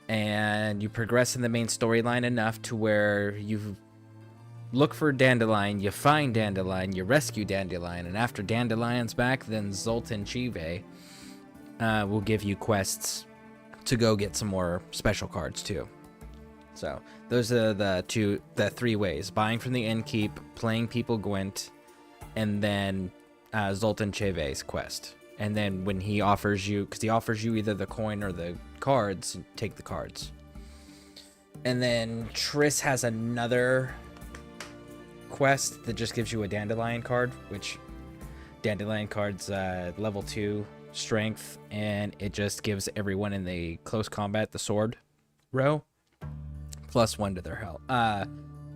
and you progress in the main storyline enough to where you look for Dandelion, you find Dandelion, you rescue Dandelion, and after Dandelion's back, then Zoltan Chive will give you quests to go get some more special cards too. So those are the three ways: buying from the Innkeep, playing people Gwent, and then Zoltan Chive's quest. And then when he offers you, because he offers you either the coin or the cards, take the cards. And then Triss has another quest that just gives you a Dandelion card, which Dandelion card's level 2 strength, and it just gives everyone in the close combat the sword row +1 to their health.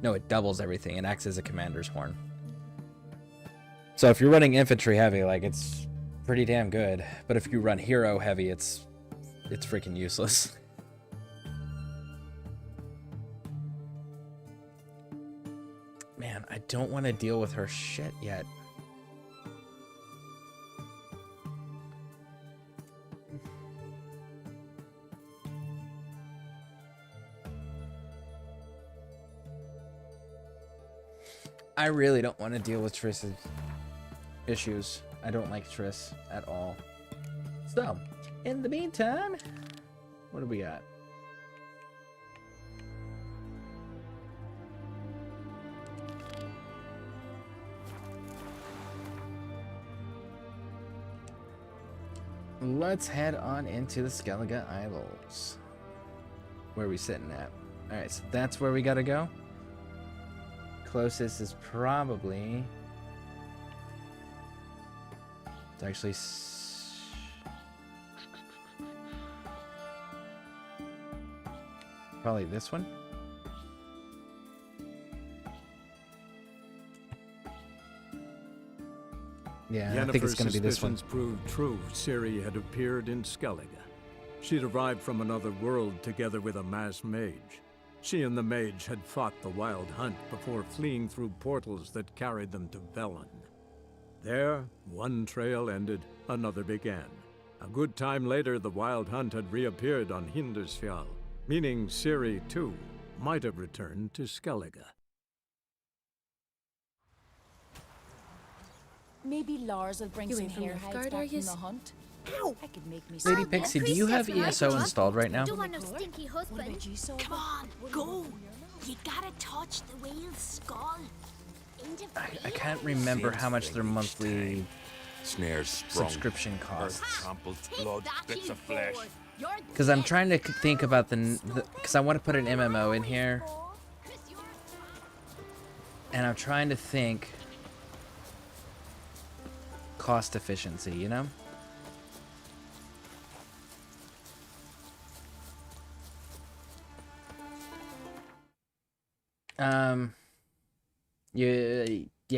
No, it doubles everything. It acts as a commander's horn. So if you're running infantry heavy, like, it's pretty damn good. But if you run hero heavy, it's freaking useless. Man, I don't want to deal with her shit yet. I really don't want to deal with Triss's issues. I don't like Triss at all. So, in the meantime, what do we got? Let's head on into the Skellige Isles. Where are we sitting at? Alright, so that's where we gotta go. Closest is probably... It's actually... probably this one? Yeah, I think it's going to be this one. Yennefer's suspicions proved true. Ciri had appeared in Skellige. She'd arrived from another world together with a masked mage. She and the mage had fought the Wild Hunt before fleeing through portals that carried them to Velen. There, one trail ended, another began. A good time later, the Wild Hunt had reappeared on Hindersfjall, meaning Ciri, too, might have returned to Skellige. Maybe Lars will bring You some ain't from hair Nilfgaard, hides are back from yous? the hunt. I could make me Lady some. Pixie, do you have ESO installed right now? Don't want no stinky husband. Come on, go. You gotta touch the whale's skull. I can't remember how much their monthly snares sprung. subscription costs. Trampled blood, bits of flesh. Because I'm trying to think about because I want to put an MMO in here. And I'm trying to think cost efficiency, you know?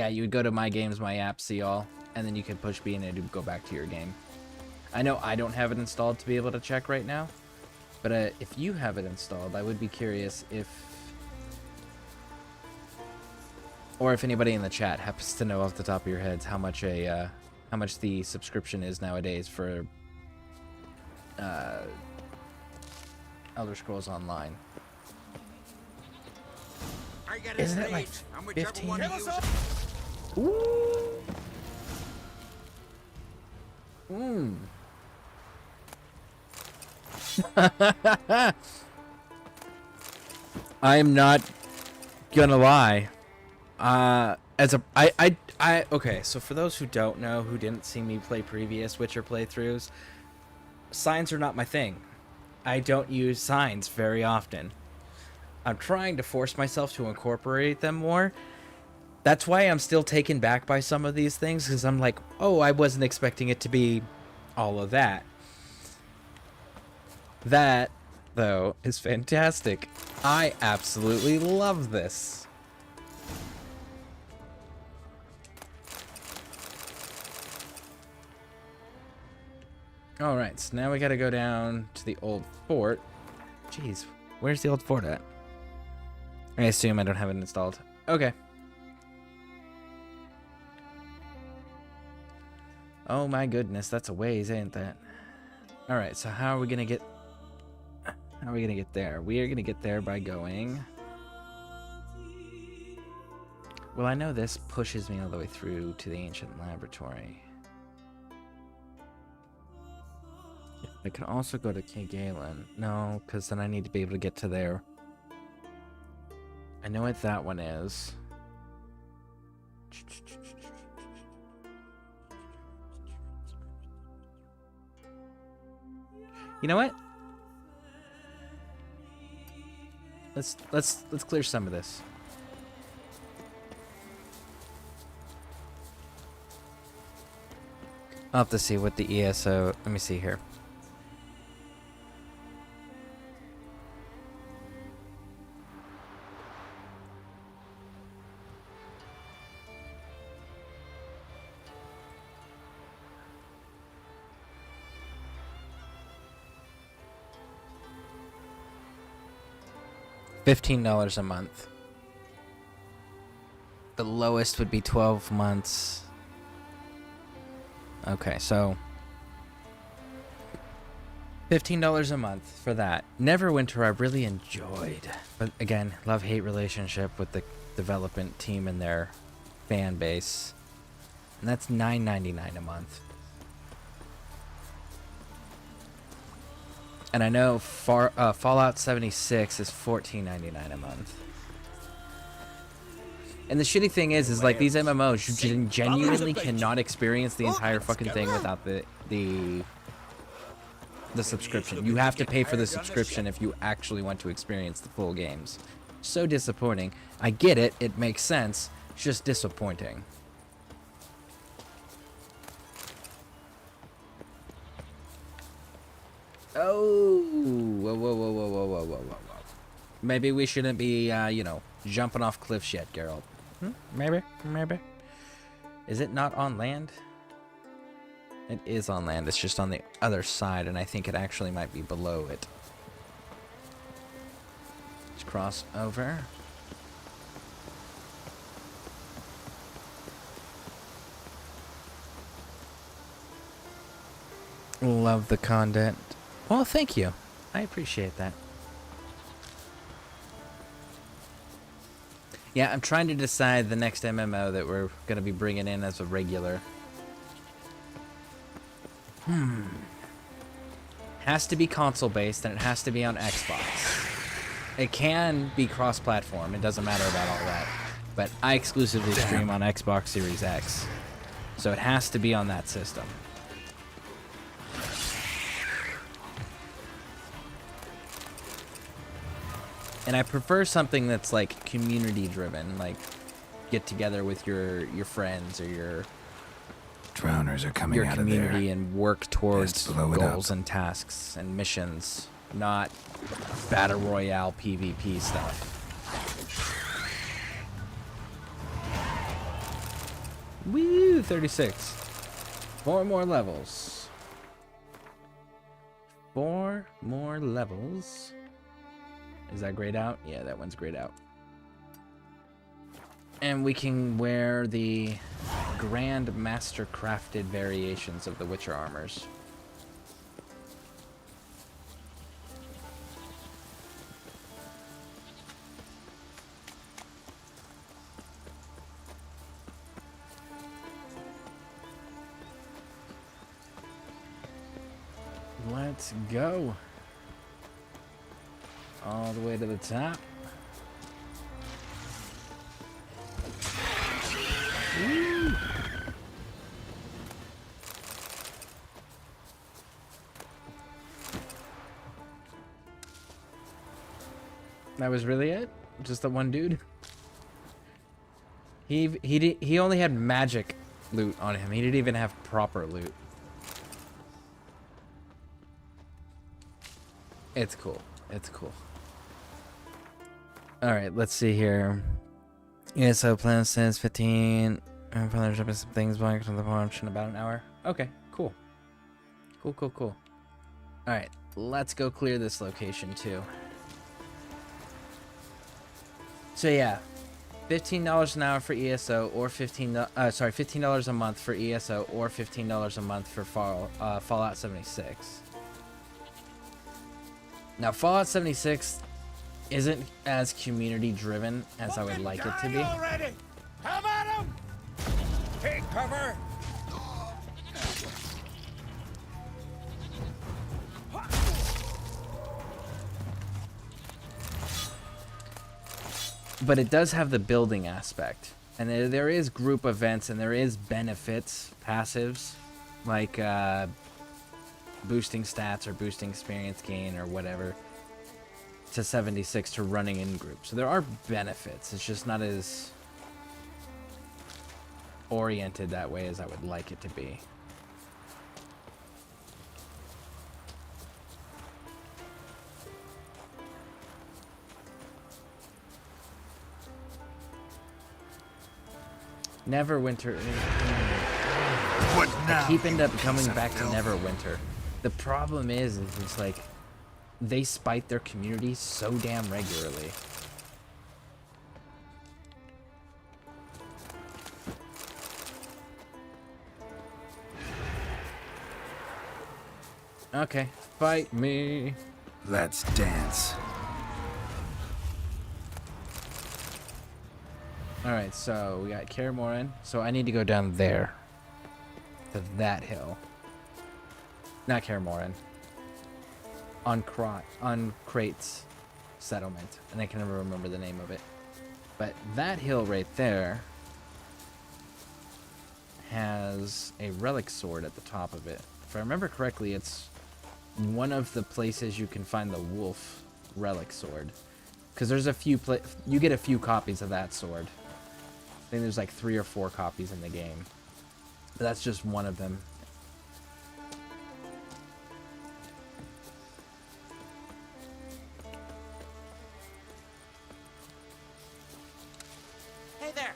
You would go to My Games, My Apps, see all, and then you could push B and it would go back to your game. I know I don't have it installed to be able to check right now, but if you have it installed, I would be curious if anybody in the chat happens to know off the top of your heads how much the subscription is nowadays for Elder Scrolls Online. Isn't it like 15? Ooh. I'm not gonna lie. Okay, so for those who don't know, who didn't see me play previous Witcher playthroughs, signs are not my thing. I don't use signs very often. I'm trying to force myself to incorporate them more. That's why I'm still taken back by some of these things, because I'm like, oh, I wasn't expecting it to be all of that. That, though, is fantastic. I absolutely love this. Alright, so now we gotta go down to the old fort. Jeez, where's the old fort at? I assume I don't have it installed. Okay. Oh my goodness, that's a ways, ain't that? Alright, so how are we gonna get there? We are gonna get there by going... Well, I know this pushes me all the way through to the ancient laboratory. I can also go to Kagalen. No, because then I need to be able to get to there. I know what that one is. You know what? Let's clear some of this. I'll have to see what the ESO. Let me see here. $15 a month. The lowest would be 12 months. Okay, so $15 a month for that. Neverwinter I really enjoyed, but again, love-hate relationship with the development team and their fan base. And that's $9.99 a month. And I know Fallout 76 is $14.99 a month. And the shitty thing is like these MMOs, you genuinely cannot experience the entire fucking thing without the subscription. You have to pay for the subscription if you actually want to experience the full games. So disappointing. I get it, it makes sense. It's just disappointing. Oh, whoa, whoa, whoa, whoa, whoa, whoa, whoa, whoa. Maybe we shouldn't be, you know, jumping off cliffs yet, Geralt. Maybe. Is it not on land? It is on land. It's just on the other side, and I think it actually might be below it. Let's cross over. Love the content. Well, thank you. I appreciate that. Yeah, I'm trying to decide the next MMO that we're going to be bringing in as a regular. Has to be console-based, and it has to be on Xbox. It can be cross-platform. It doesn't matter about all that. But I exclusively stream on Xbox Series X. So it has to be on that system. And I prefer something that's like community driven, like get together with your friends or your Drowners are coming out of there. community and work towards blow it goals up. and tasks and missions, not battle royale PvP stuff. Woo, 36. 4 more levels. 4 more levels. Is that grayed out? Yeah, that one's grayed out. And we can wear the Grand Master crafted variations of the Witcher armors. Let's go. All the way to the top. Woo. That was really it? Just the one dude? He only had magic loot on him. He didn't even have proper loot. It's cool. It's cool. All right, let's see here. Yeah, so plan says 15. I'm probably shipping some things back to the launch in about an hour. Okay, cool. Cool, cool, cool. All right, let's go clear this location too. So yeah, $15 an hour for ESO or $15 a month for ESO or $15 a month for Fallout 76. Now, Fallout 76 isn't as community driven as I would like it to be. Already! Come at him! Take cover! But it does have the building aspect. And there is group events and there is benefits, passives, like boosting stats or boosting experience gain or whatever to 76 to running in groups. So there are benefits. It's just not as oriented that way as I would like it to be. Neverwinter. What now? I keep end up coming back to Neverwinter. The problem is it's like they spite their community so damn regularly. Okay, fight me. Let's dance. Alright, so we got Kaer Morhen. So I need to go down there. To that hill. Not Kaer Morhen. On Krait's settlement. And I can never remember the name of it. But that hill right there has a relic sword at the top of it. If I remember correctly, it's one of the places you can find the wolf relic sword. Because there's a few you get a few copies of that sword. I think there's like 3 or 4 copies in the game. But that's just one of them. Hey there!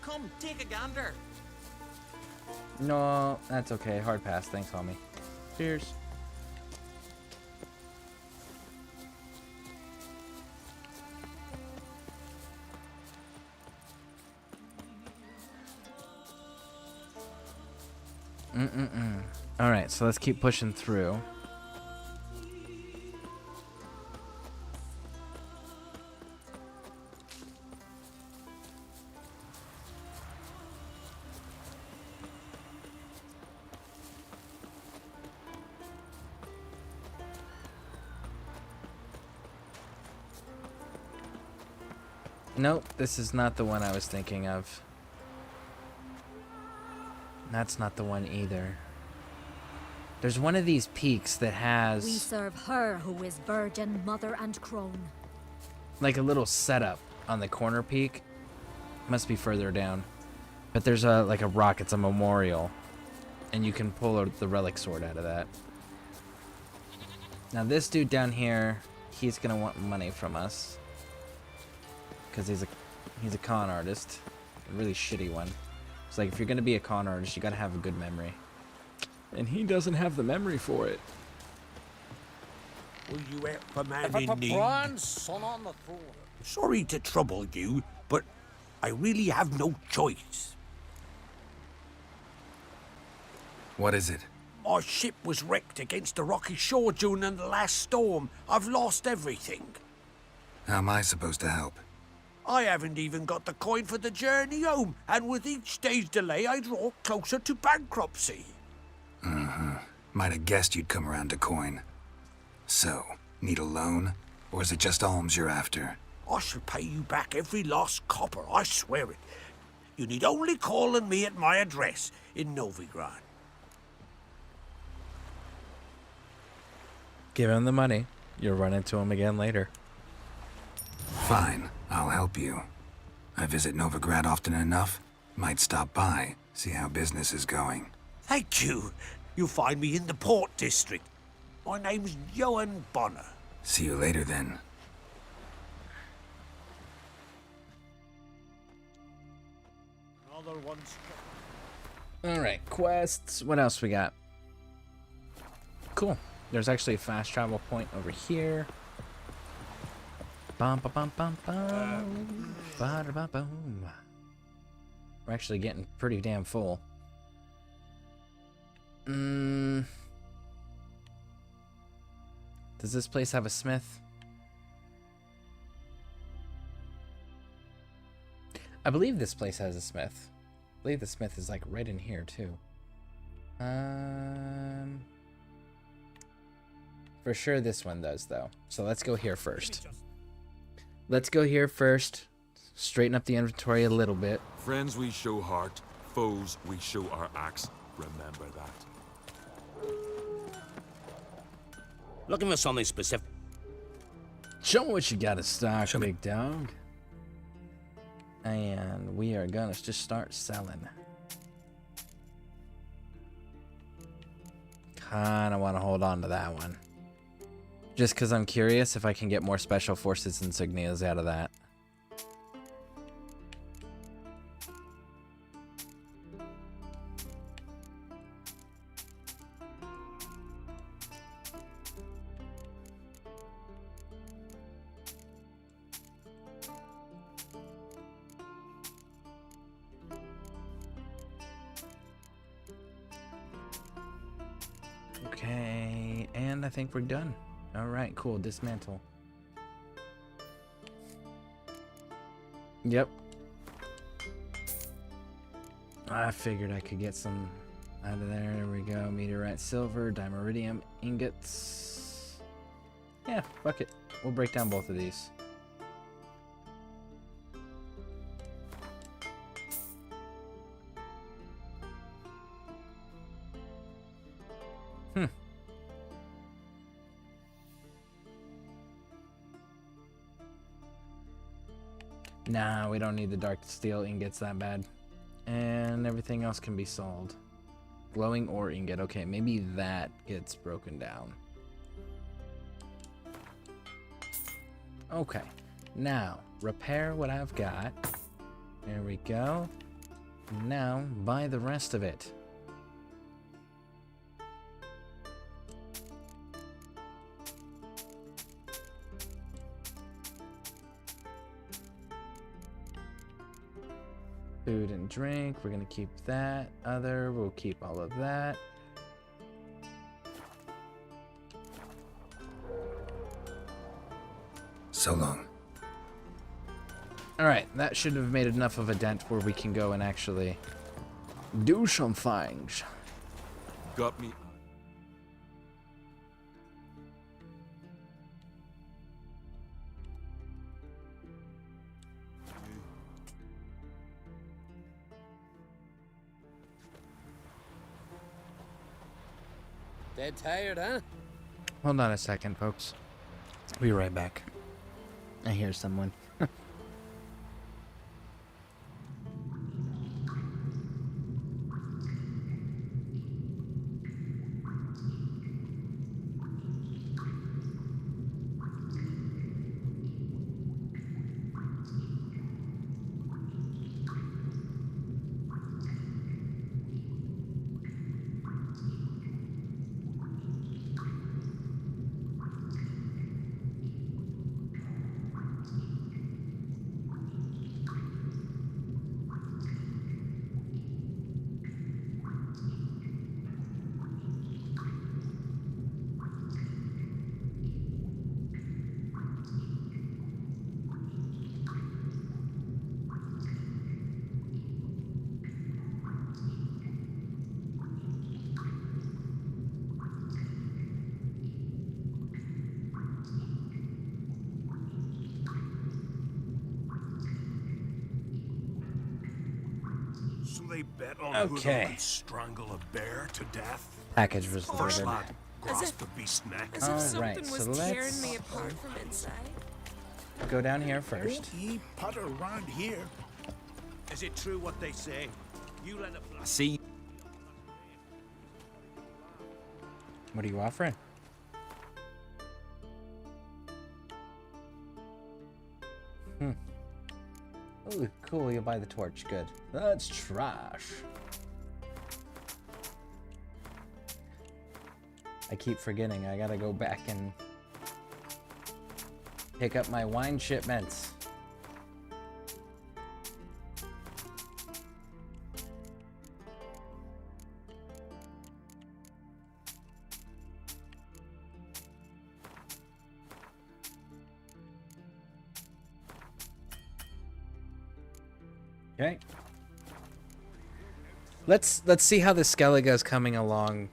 Come, take a gander! No, that's okay. Hard pass. Thanks, homie. Cheers. Alright, so let's keep pushing through. Nope, this is not the one I was thinking of. That's not the one either. There's one of these peaks that has... We serve her who is virgin, mother, and crone. like a little setup on the corner peak. Must be further down. But there's a like a rock, it's a memorial. And you can pull the relic sword out of that. Now this dude down here, he's gonna want money from us. Because he's a con artist. A really shitty one. It's like if you're gonna be a con artist, you gotta have a good memory. And he doesn't have the memory for it. Will you help a man in need? son on the throne. Sorry to trouble you, but I really have no choice. What is it? Our ship was wrecked against the rocky shore during the last storm. I've lost everything. How am I supposed to help? I haven't even got the coin for the journey home, and with each day's delay, I draw closer to bankruptcy. Might have guessed you'd come around to coin. So, need a loan? Or is it just alms you're after? I shall pay you back every last copper, I swear it. You need only call on me at my address in Novigrad. Give him the money. You'll run into him again later. Fine, I'll help you. I visit Novigrad often enough. Might stop by, see how business is going. Thank you. You'll find me in the Port District. My name's Johan Bonner. See you later then. Another one's... Alright, quests. What else we got? Cool. There's actually a fast travel point over here. Bum ba bum bum bum. Ba da ba boom. We're actually getting pretty damn full. Does this place have a smith? I believe this place has a smith. I believe the smith is like right in here too. For sure this one does though. So let's go here first. Straighten up the inventory a little bit. Friends we show heart, foes we show our axe. Remember that. Looking for something specific? Show me what you got to stock, big dog. And we are gonna just start selling. Kinda wanna hold on to that one. Just because I'm curious if I can get more Special Forces insignias out of that. Okay, and I think we're done. Alright, cool. Dismantle. Yep. I figured I could get some out of there. There we go. Meteorite silver, dimeridium ingots. Yeah, fuck it. We'll break down both of these. Nah, we don't need the dark steel ingots that bad. And everything else can be sold. Glowing ore ingot. Okay, maybe that gets broken down. Okay. Now, repair what I've got. There we go. Now, buy the rest of it. Food and drink, we're gonna keep that. Other, we'll keep all of that. So long. Alright, that should have made enough of a dent where we can go and actually do some things. Got me. Dead tired, huh? Hold on a second, folks. Be right back. I hear someone. So they bet on Okay. who can strangle a bear to death? Package was First delivered. lad, grasp the beast neck. As if Alright, something was so tearing let's me apart from inside. go down here first. Don't ye putter around here. Is it true what they say? You let it fly. See? What are you offering? Oh, cool, you'll buy the torch. Good. That's trash. I keep forgetting. I gotta go back and pick up my wine shipments. Okay. Let's see how the Skellige is coming along.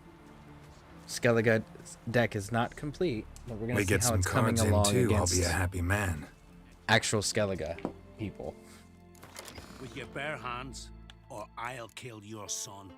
Skellige deck is not complete, but we're gonna We see get how some it's coming cards in along too, I'll against be a happy man. actual Skellige people. With your bare hands, or I'll kill your son.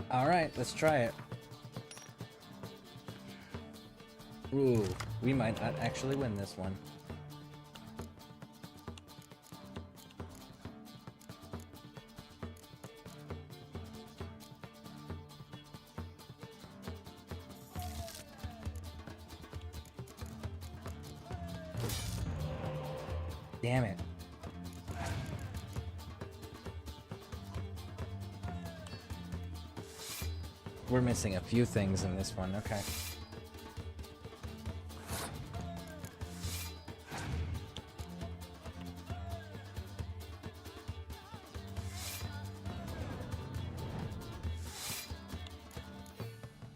All right, let's try it. Ooh, we might not actually win this one. Damn it. We're missing a few things in this one, okay.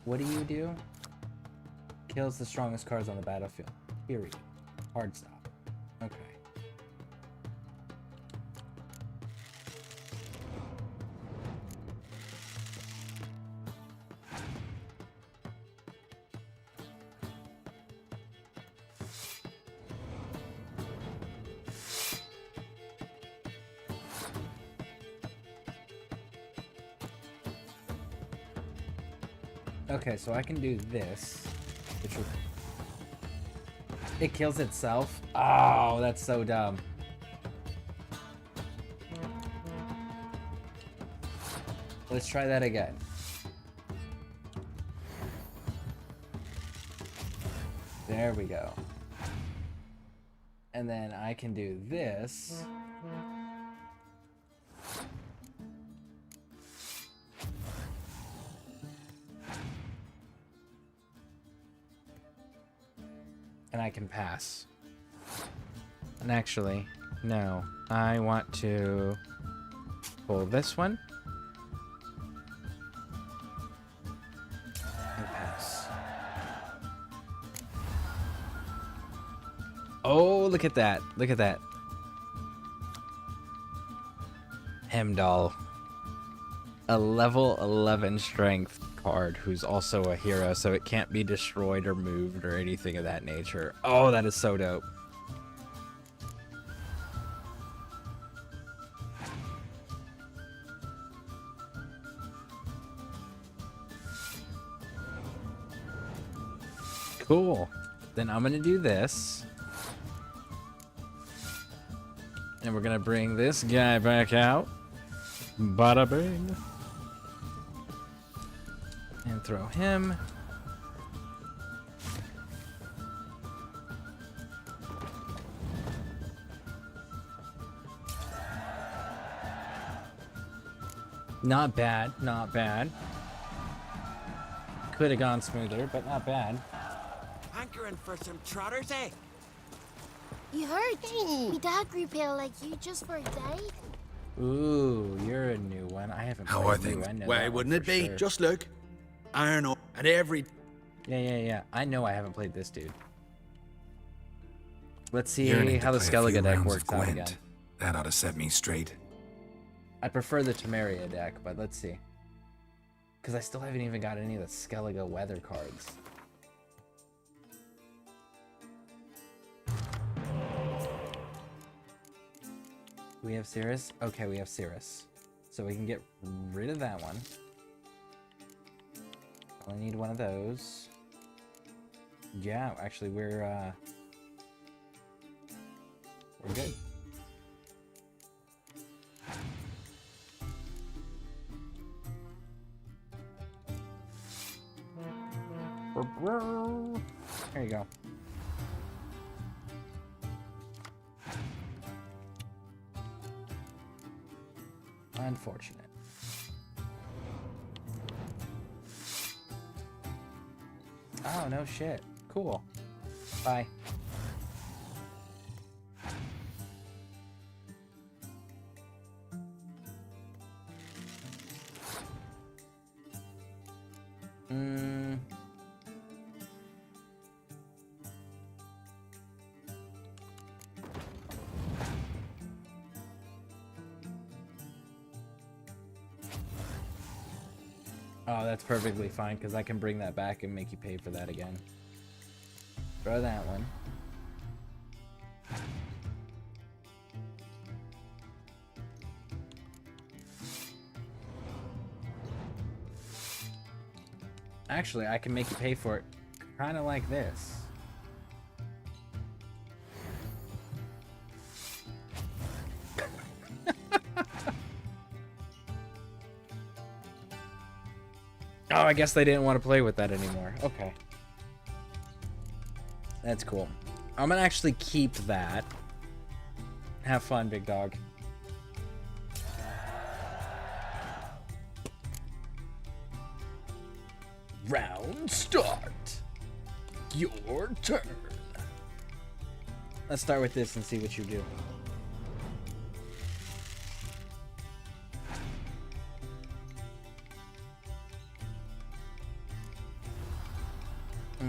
What do? Kills the strongest cards on the battlefield. Period. Hard stop. Okay. Okay, so I can do this, which will... It kills itself? Oh, that's so dumb. Let's try that again. There we go. And then I can do this. And I can pass. And actually, no. I want to pull this one. And pass. Oh, look at that. Look at that. Hemdall. A level 11 strength card who's also a hero, so it can't be destroyed or moved or anything of that nature. Oh, that is so dope. Cool. Then I'm gonna do this. And we're gonna bring this guy back out. Bada bing. And throw him. Not bad, not bad. Could have gone smoother, but not bad. Hankering for some trotters, eh? You heard? Me dad grew pale like you just for a day. Ooh, you're a new one. I haven't How played are things? you. I know Why that wouldn't one it for be? sure. Just look. Iron ore and every... Yeah. I know I haven't played this dude. Let's see Yearning to how the play a few Skellige deck rounds works of out Gwent. again. That ought to set me straight. I prefer the Temeria deck, but let's see. Because I still haven't even got any of the Skellige weather cards. We have Cirrus? Okay, we have Cirrus. So we can get rid of that one. Only need one of those. Yeah, actually we're good. There you go. Unfortunate. Oh, no shit. Cool. Bye. Oh, that's perfectly fine, because I can bring that back and make you pay for that again. Throw that one. Actually, I can make you pay for it kind of like this. Oh, I guess they didn't want to play with that anymore. Okay. That's cool. I'm gonna actually keep that. Have fun, big dog. Round start. Your turn. Let's start with this and see what you do.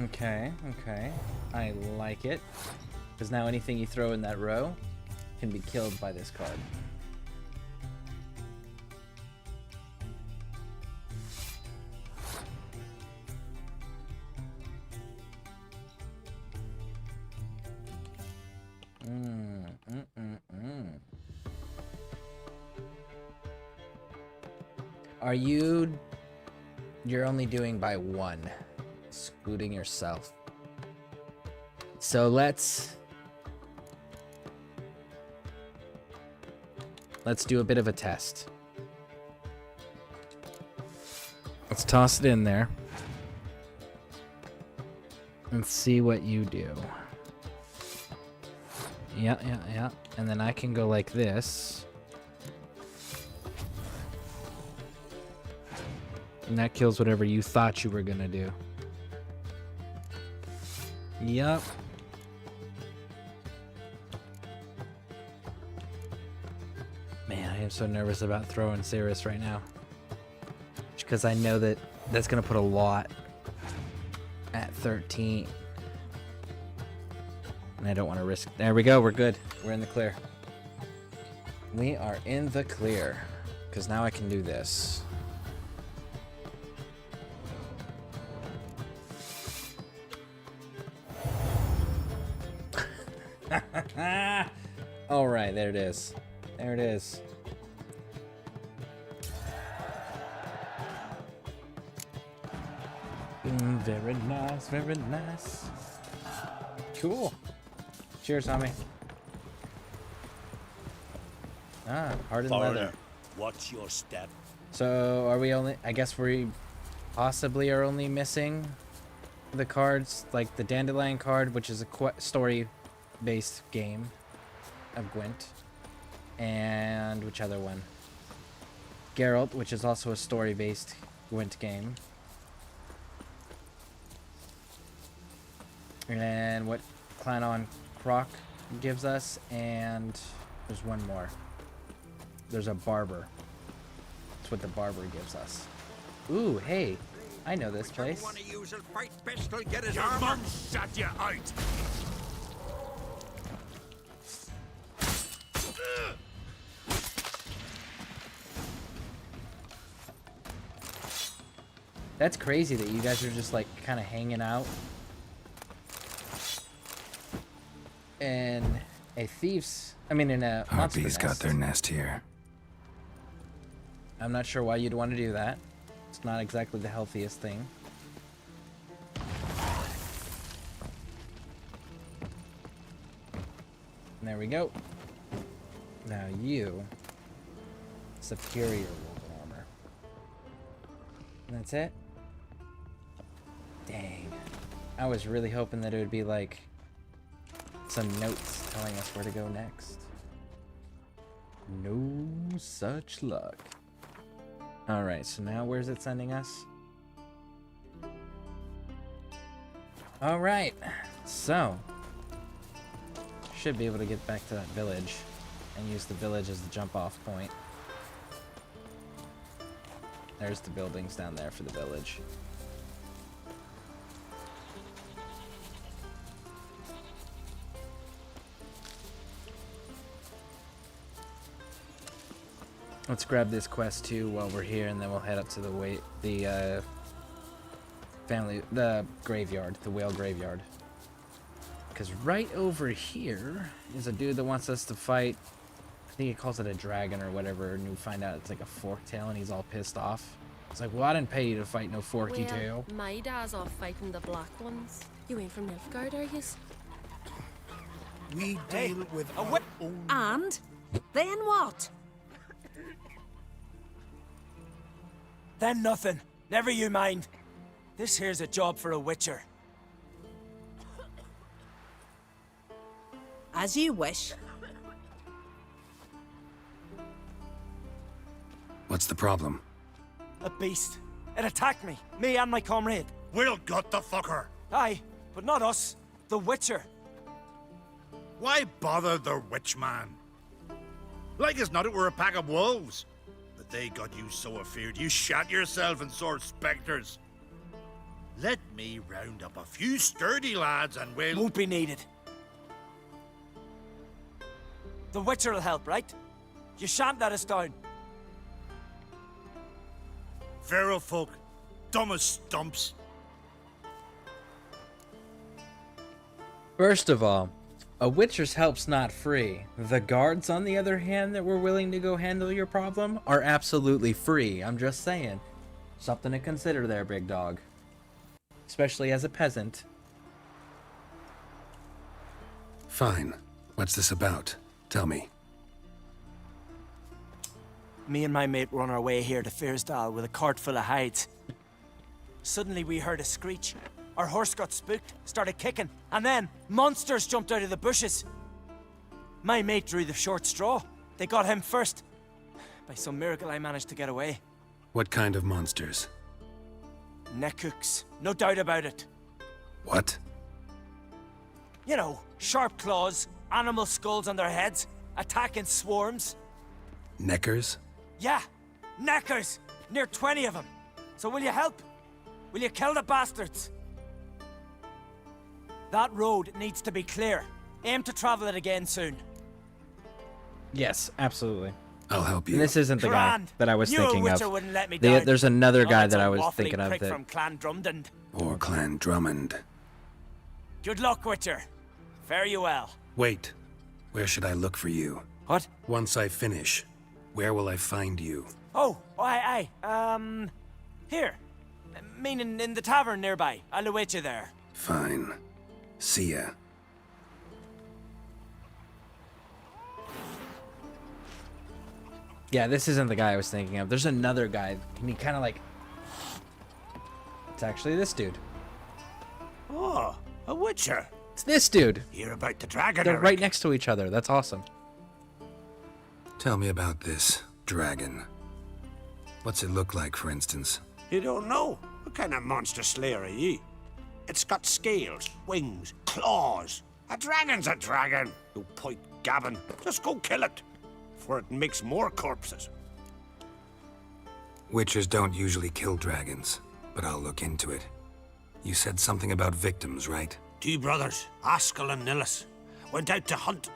Okay. I like it. Because now anything you throw in that row can be killed by this card. Are you... You're only doing by one. Excluding yourself. So let's do a bit of a test. Let's toss it in there. And see what you do. Yeah. And then I can go like this. And that kills whatever you thought you were gonna do. Yup. Man, I am so nervous about throwing Cirrus right now. Because I know that that's gonna put a lot at 13. And I don't want to risk. There we go, we're good. We're in the clear. We are in the clear. Because now I can do this. Alright, there it is. There it is. Very nice, very nice. Cool. Cheers, homie. Ah, hardened leather. What's your step? So, are we only... I guess we possibly are only missing the cards, like the Dandelion card, which is a story-based game of Gwent. And which other one? Geralt, which is also a story-based Gwent game. And what Clanon Croc gives us, and there's one more. There's a barber. That's what the barber gives us. Ooh, hey, I know this place. Want to use a fight pistol, get his Your armor. mum shut you out. That's crazy that you guys are just like kind of hanging out. In a thief's, in a monster Harpies got nest. their nest here. I'm not sure why you'd want to do that. It's not exactly the healthiest thing. There we go. Now you, superior woven armor. And that's it? Dang. I was really hoping that it would be like some notes telling us where to go next. No such luck. Alright, so now where's it sending us? Alright, so should be able to get back to that village and use the village as the jump off point. There's the buildings down there for the village. Let's grab this quest too while we're here, and then we'll head up to the graveyard, the whale graveyard. Because right over here is a dude that wants us to fight. I think he calls it a dragon or whatever, and we find out it's like a fork tail, and he's all pissed off. It's like, well, I didn't pay you to fight no forky tail. My dad's off fighting the black ones. You ain't from Nilfgaard, are you? We deal with our own... And? Then what? Then nothing. Never you mind. This here's a job for a witcher. As you wish. What's the problem? A beast. It attacked me and my comrade. We'll gut the fucker. Aye, but not us. The witcher. Why bother the witch man? Like as not it were a pack of wolves. But they got you so afeard you shat yourself and saw spectres. Let me round up a few sturdy lads and we'll... Won't be needed. The witcher'll help, right? You shan't let us down. Feral folk, dumb as stumps. First of all, a witcher's help's not free. The guards, on the other hand, that were willing to go handle your problem are absolutely free. I'm just saying. Something to consider there, big dog. Especially as a peasant. Fine. What's this about? Tell me. Me and my mate were on our way here to Fyrsdal with a cart full of hides. Suddenly we heard a screech. Our horse got spooked, started kicking, and then monsters jumped out of the bushes. My mate drew the short straw. They got him first. By some miracle, I managed to get away. What kind of monsters? Nekooks, no doubt about it. What? You know, sharp claws, animal skulls on their heads, attack in swarms. Neckers? Yeah, neckers! Near 20 of them. So will you help? Will you kill the bastards? That road needs to be clear. Aim to travel it again soon. Yes, absolutely. I'll help you. And this isn't the guy Grand. that I was Knew a thinking Witcher of. wouldn't let me down. There's another guy It's that a I was waffly thinking of prick that. from Clan Drumdon. Or Clan Drummond. Good luck, Witcher. Fare you well. Wait. Where should I look for you? What? Once I finish, where will I find you? Oh, aye. Here. Meaning in the tavern nearby. I'll await you there. Fine. See ya. Yeah, this isn't the guy I was thinking of. There's another guy. And he kind of like... It's actually this dude. Oh, a Witcher. It's this dude. Hear about the dragon, They're Eric? right next to each other. That's awesome. Tell me about this dragon. What's it look like, for instance? You don't know? What kind of monster slayer are ye? It's got scales, wings, claws. A dragon's a dragon. No point gabbing. Just go kill it. For it makes more corpses. Witchers don't usually kill dragons, but I'll look into it. You said something about victims, right? 2 brothers, Askell and Nillis, went out to hunt.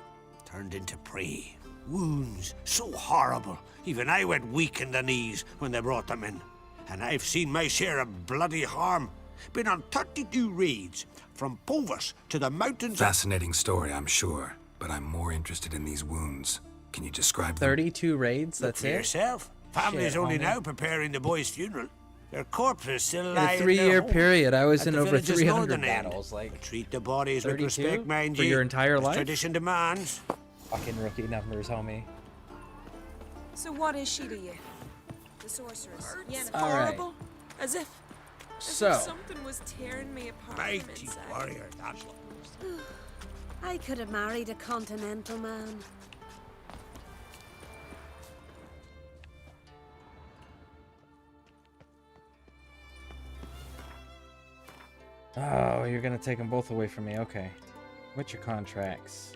Turned into prey. Wounds so horrible, even I went weak in the knees when they brought them in. And I've seen my share of bloody harm. Been on 32 raids, from Povus to the mountains. Fascinating story, I'm sure, but I'm more interested in these wounds. Can you describe them? 32 raids, that's For it? yourself. Family's Shit, only homie. now preparing the boy's funeral. Their corpses still In lie a in their 3-year home period, I was at in the over village's 300 northern end. battles. Like, Treat the bodies with 32 respect, mind for ye, your entire as life? tradition demands. Fucking rookie numbers, homie. So what is she to you? The sorceress. Yeah, All right. horrible. As if So, something was tearing me apart from Mighty inside. warrior, that was. I could have married a continental man. oh, you're gonna take them both away from me. Okay. What's your contracts?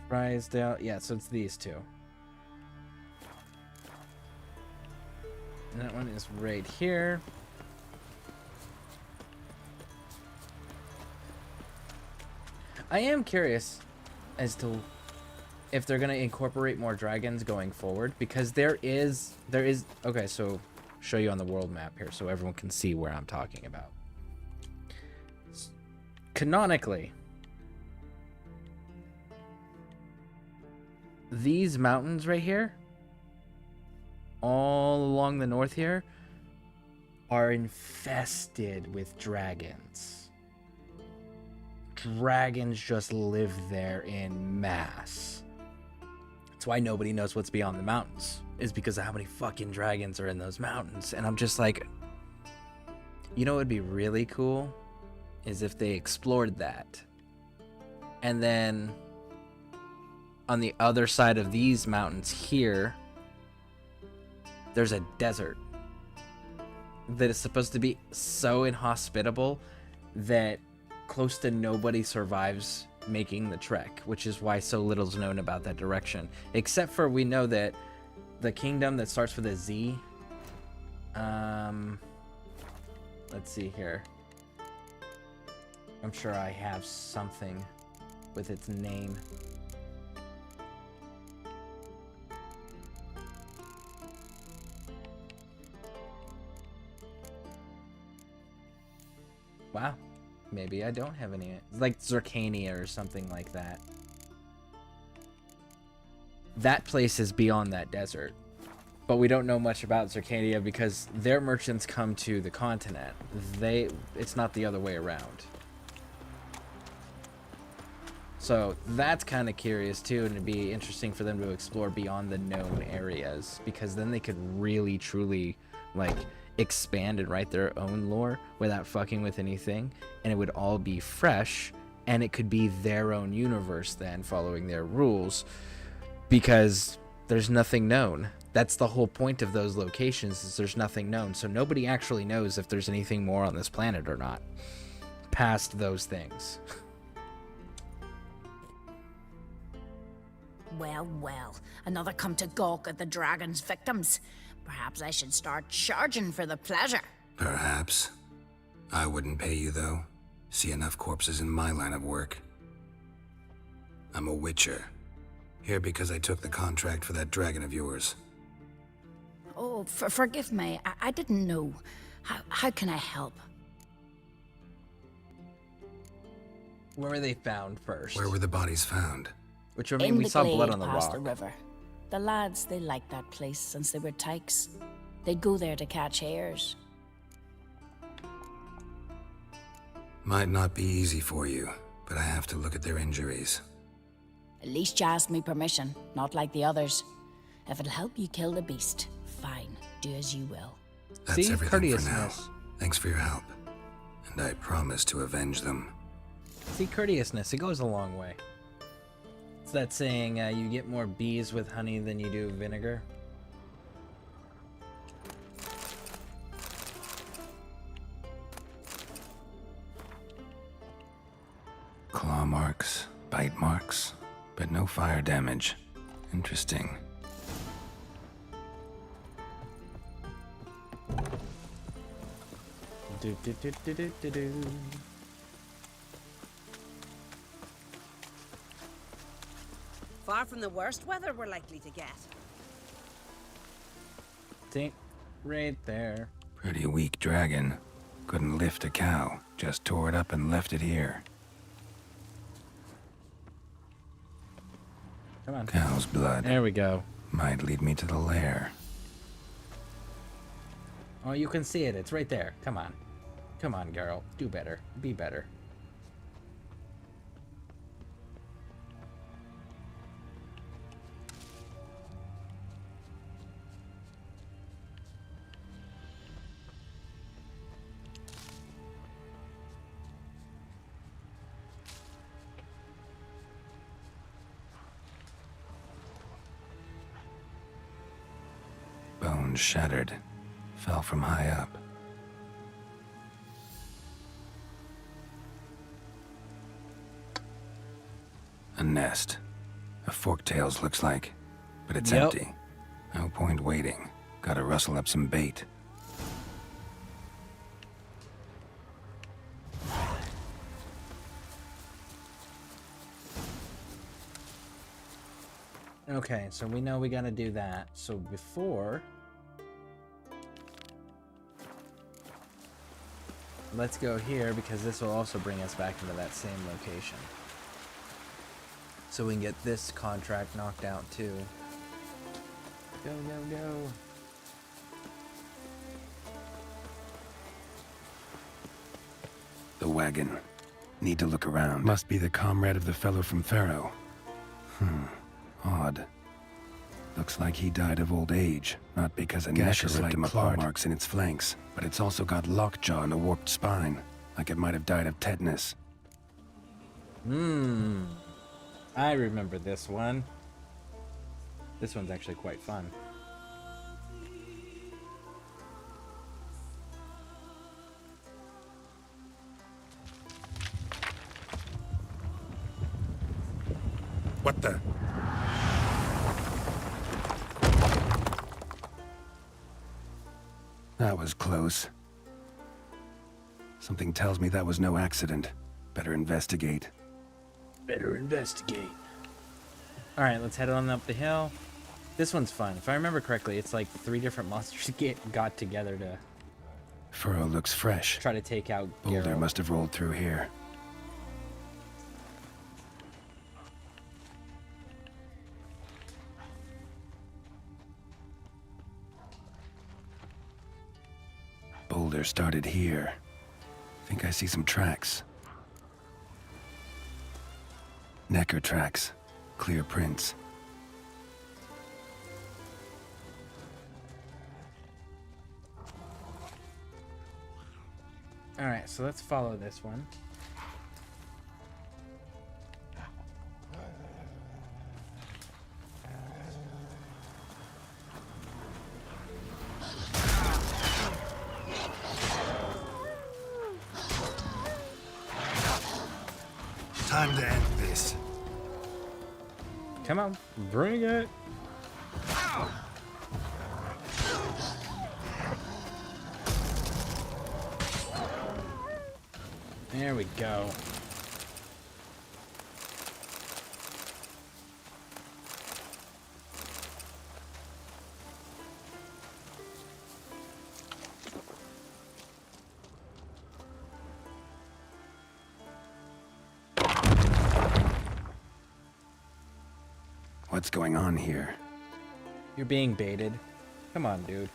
Frysdale. Yeah, so it's these two. And that one is right here. I am curious as to if they're going to incorporate more dragons going forward, because there is okay, so show you on the world map here so everyone can see where I'm talking about. Canonically, these mountains right here, all along the north here, are infested with dragons. Dragons just live there in mass. That's why nobody knows what's beyond the mountains, is because of how many fucking dragons are in those mountains. And I'm just like, you know what would be really cool is if they explored that. And then on the other side of these mountains here, there's a desert that is supposed to be so inhospitable that close to nobody survives making the trek, which is why so little's known about that direction. Except for we know that the kingdom that starts with a Z, let's see here. I'm sure I have something with its name. Wow. Maybe I don't have any. It's like Zircania or something like that. That place is beyond that desert. But we don't know much about Zircania because their merchants come to the continent. It's not the other way around. So that's kind of curious too, and it'd be interesting for them to explore beyond the known areas, because then they could really truly like expand and write their own lore without fucking with anything, and it would all be fresh, and it could be their own universe then, following their rules, because there's nothing known. That's the whole point of those locations, is there's nothing known. So nobody actually knows if there's anything more on this planet or not past those things. Well, well, another come to gawk at the dragon's victims. Perhaps I should start charging for the pleasure. Perhaps. I wouldn't pay you, though. See enough corpses in my line of work. I'm a witcher. Here because I took the contract for that dragon of yours. Oh, forgive me. I didn't know. How can I help? Where were they found first? Where were the bodies found? Which, I mean, we saw blood on the past rock. the river. The lads, they liked that place since they were tykes. They'd go there to catch hares. Might not be easy for you, but I have to look at their injuries. At least you asked me permission, not like the others. If it'll help you kill the beast, fine. Do as you will. That's everything for now. Thanks for your help. And I promise to avenge them. See, courteousness, it goes a long way. It's that saying, you get more bees with honey than you do vinegar. Claw marks, bite marks, but no fire damage. Interesting. Do, do, do, do, do, do, do. Far from the worst weather we're likely to get. See? Right there. Pretty weak dragon. Couldn't lift a cow. Just tore it up and left it here. Come on. Cow's blood. There we go. Might lead me to the lair. Oh, you can see it. It's right there. Come on. Come on, Geralt. Do better. Be better. Bones shattered. Fell from high up. A nest. A forktails looks like. But it's empty. No point waiting. Gotta rustle up some bait. Okay, so we know we gotta do that. So before... let's go here, because this will also bring us back into that same location. So we can get this contract knocked out too. Go, go, go. The wagon. Need to look around. Must be the comrade of the fellow from Pharaoh. Odd. Looks like he died of old age, not because a gashes ripped him apart. Claw marks in its flanks, but it's also got lockjaw and a warped spine, like it might have died of tetanus. I remember this one. This one's actually quite fun. What the? That was close. Something tells me that was no accident. Better investigate. Better investigate. Alright, let's head on up the hill. This one's fun. If I remember correctly, it's like 3 different monsters got together to... Furrow looks fresh. Try to take out Boulder Geralt. must have rolled through here. Boulder started here. Think I see some tracks. Necker tracks. Clear prints. Alright, so let's follow this one. Time to end this. Come on, bring it. There we go. What's going on here? You're being baited. Come on, dude.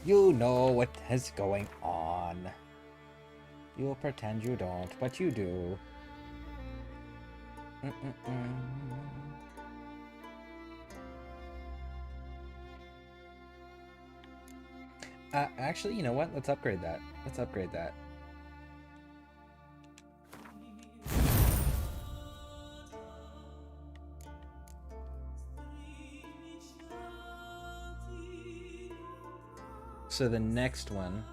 You know what is going on. You'll pretend you don't, but you do. Actually, you know what? Let's upgrade that. Let's upgrade that. So the next one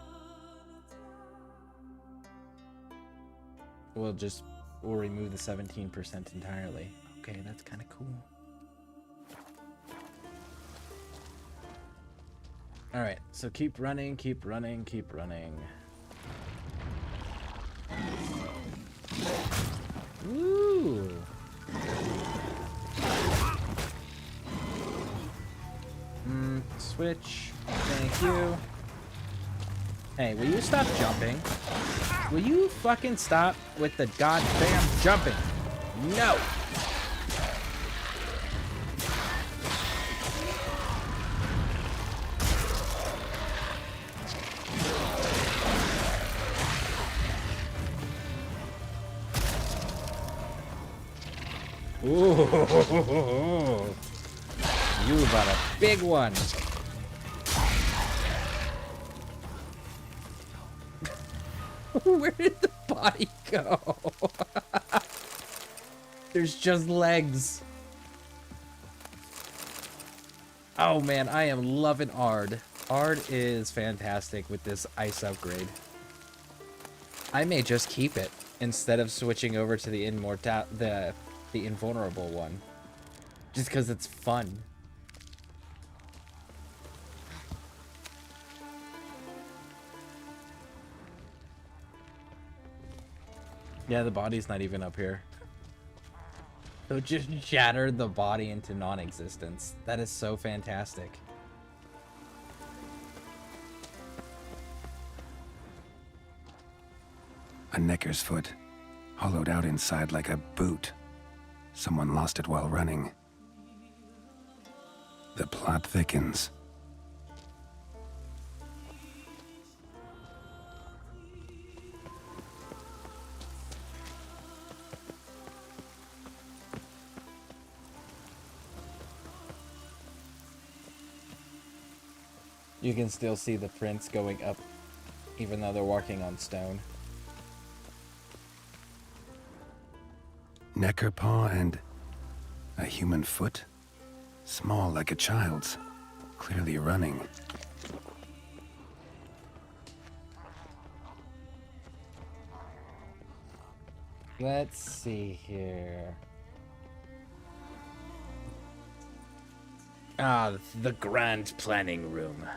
we'll remove the 17% entirely. Okay, that's kind of cool. All right, so keep running, keep running, keep running. Woo! Switch. Thank you. Hey, will you stop jumping? Will you fucking stop with the goddamn jumping? No! Ooh! You got a big one! Where did the body go? There's just legs. Oh man, I am loving Ard. Ard is fantastic with this ice upgrade. I may just keep it instead of switching over to the invulnerable one. Just because it's fun. Yeah, the body's not even up here. So it just shattered the body into non-existence. That is so fantastic. A Necker's foot, hollowed out inside like a boot. Someone lost it while running. The plot thickens. You can still see the prints going up, even though they're walking on stone. Necker paw and a human foot? Small like a child's, clearly running. Let's see here. Ah, the grand planning room.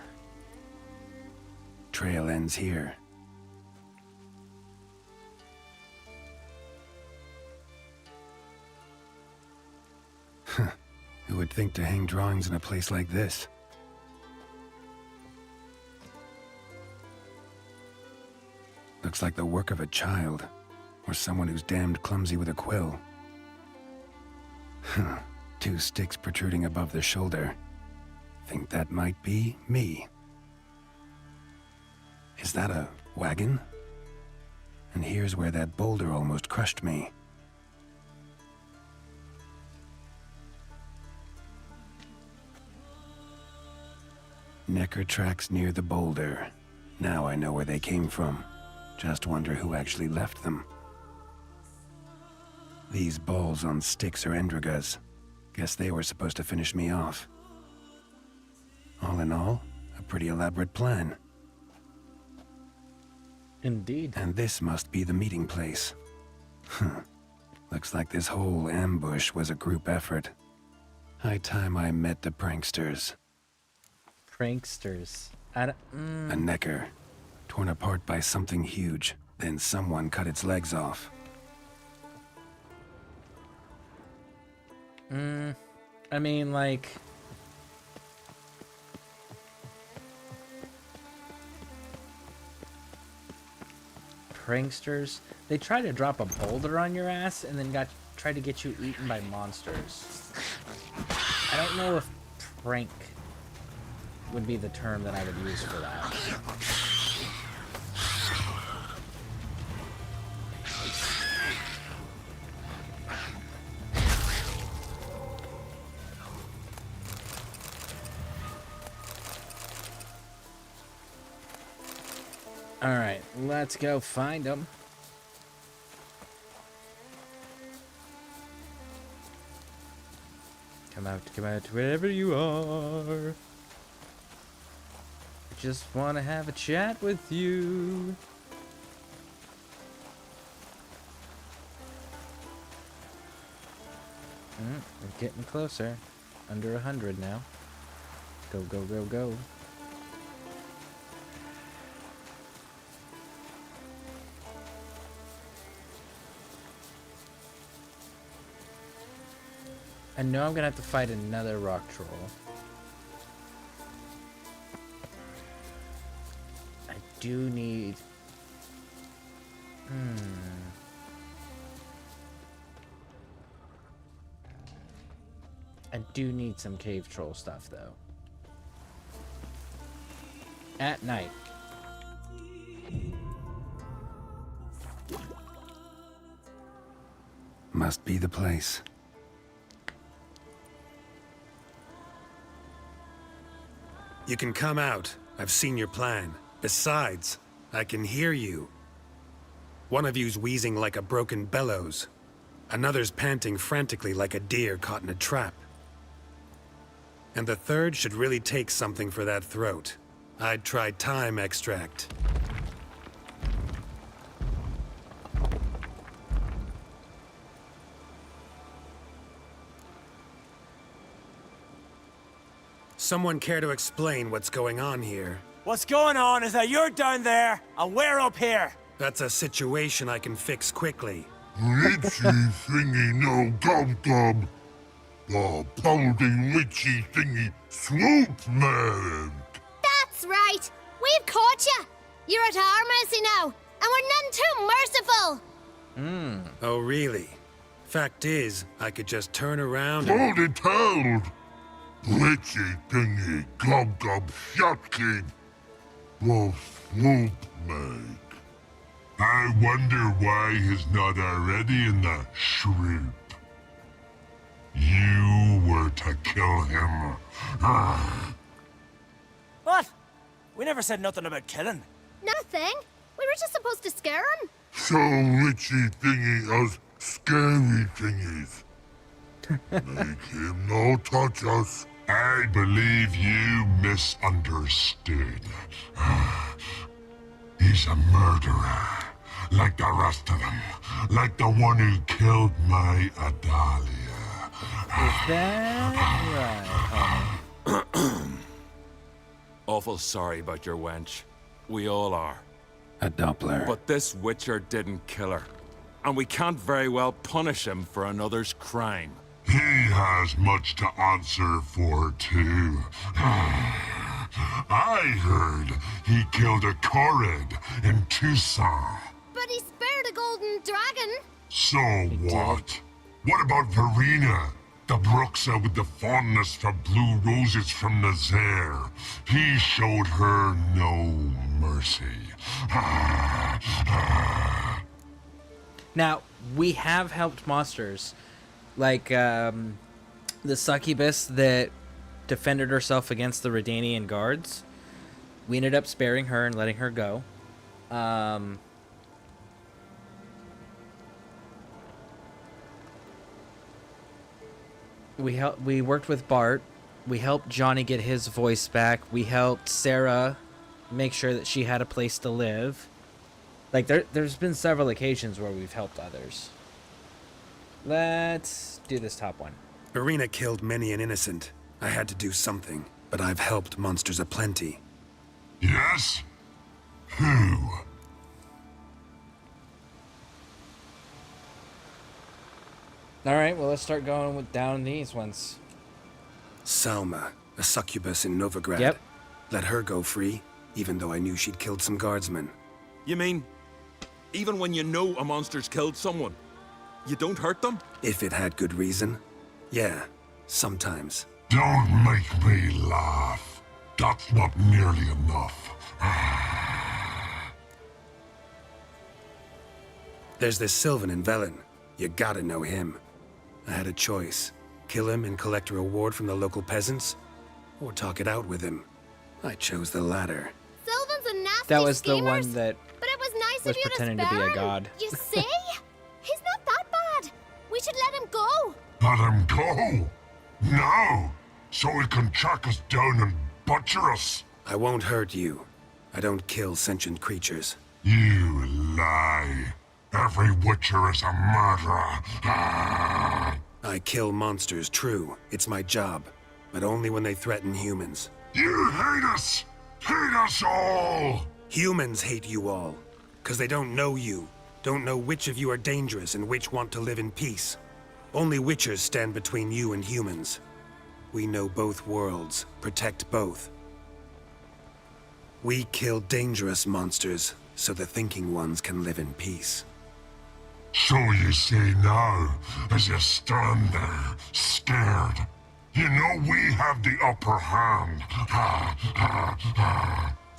Trail ends here. Huh. Who would think to hang drawings in a place like this? Looks like the work of a child, or someone who's damned clumsy with a quill. Huh. 2 sticks protruding above the shoulder. Think that might be me. Is that a wagon? And here's where that boulder almost crushed me. Necker tracks near the boulder. Now I know where they came from. Just wonder who actually left them. These balls on sticks are Endrigas. Guess they were supposed to finish me off. All in all, a pretty elaborate plan. Indeed. And this must be the meeting place. Looks like this whole ambush was a group effort. High time I met the pranksters. Pranksters. A Necker, torn apart by something huge. Then someone cut its legs off. I mean, like... Pranksters? They try to drop a boulder on your ass and then try to get you eaten by monsters. I don't know if prank would be the term that I would use for that. Alright, let's go find them. Come out, wherever you are. I just want to have a chat with you. We're getting closer. Under 100 now. Go, go, go, go. I know I'm gonna have to fight another rock troll. I do need... I do need some cave troll stuff, though. At night. Must be the place. You can come out. I've seen your plan. Besides, I can hear you. One of you's wheezing like a broken bellows. Another's panting frantically like a deer caught in a trap. And the third should really take something for that throat. I'd try thyme extract. Someone care to explain what's going on here? What's going on is that you're down there, and we're up here. That's a situation I can fix quickly. Witchy thingy no gob-gob. The pounding witchy thingy swoop man. That's right. We've caught you. You're at our mercy now, and we're none too merciful. Oh, really? Fact is, I could just turn around Hold it held. Witchy thingy gob-gob shotkin. The swoop make. I wonder why he's not already in the shrimp. You were to kill him. What? We never said nothing about killing. Nothing. We were just supposed to scare him. So witchy thingy us scary thingies. Make him no touch us. I believe you misunderstood. He's a murderer, like the rest of them. Like the one who killed my Adalia. Is that right? Awful sorry about your wench. We all are. A Doppler. But this Witcher didn't kill her. And we can't very well punish him for another's crime. He has much to answer for, too. I heard he killed a Korred in Tucson. But he spared a golden dragon. So what? What about Verena? The Bruxa with the fondness for blue roses from Nazaire. He showed her no mercy. Now, we have helped monsters. Like, the succubus that defended herself against the Redanian guards. We ended up sparing her and letting her go. We worked with Bart. We helped Johnny get his voice back. We helped Sarah make sure that she had a place to live. Like, there's been several occasions where we've helped others. Let's do this top one. Verena killed many an innocent. I had to do something, but I've helped monsters aplenty. Yes? Who? Alright, well, let's start going down these ones. Salma, a succubus in Novigrad. Yep. Let her go free, even though I knew she'd killed some guardsmen. You mean, even when you know a monster's killed someone, you don't hurt them? If it had good reason. Yeah, sometimes. Don't make me laugh. That's not nearly enough. There's this Sylvan in Velen. You gotta know him. I had a choice. Kill him and collect a reward from the local peasants, or talk it out with him. I chose the latter. Sylvan's a nasty That was the schemers, one that but it was nice was of you pretending to to be spare a him. god. You see? He's not that bad. We should let him go. Let him go? No! So he can track us down and butcher us. I won't hurt you. I don't kill sentient creatures. You lie. Every witcher is a murderer. I kill monsters, true. It's my job. But only when they threaten humans. You hate us! Hate us all! Humans hate you all. Because they don't know you. Don't know which of you are dangerous and which want to live in peace. Only witchers stand between you and humans. We know both worlds. Protect both. We kill dangerous monsters, so the thinking ones can live in peace. So you say now, as you stand there, scared. You know we have the upper hand.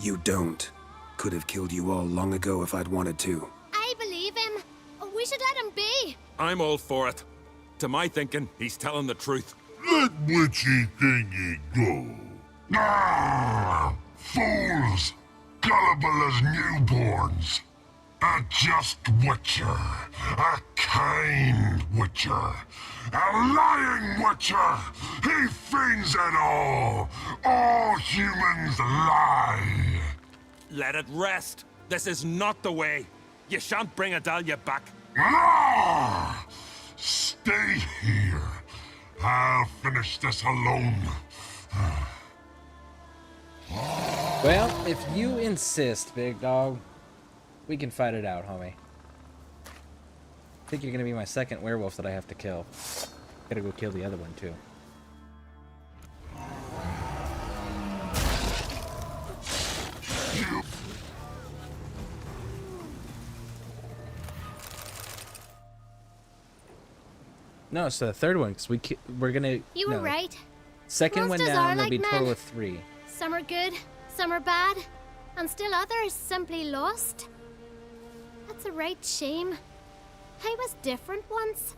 You don't. Could have killed you all long ago if I'd wanted to. I believe him. We should let him be. I'm all for it. To my thinking, he's telling the truth. Let witchy thingy go. Ah! Fools! Gullible as newborns. A just witcher. A kind witcher. A lying witcher. He feigns it all. All humans lie. Let it rest. This is not the way. You shan't bring Adalia back. Ah! Stay here. I'll finish this alone. Well, if you insist, big dog, we can fight it out, homie. I think you're gonna be my second werewolf that I have to kill. Gotta go kill the other one, too. No, it's the third one, because we're gonna... You were right. Second one Monsters down, are there'll be like total men. of 3. Some are good, some are bad, and still others simply lost. That's a right shame. I was different once.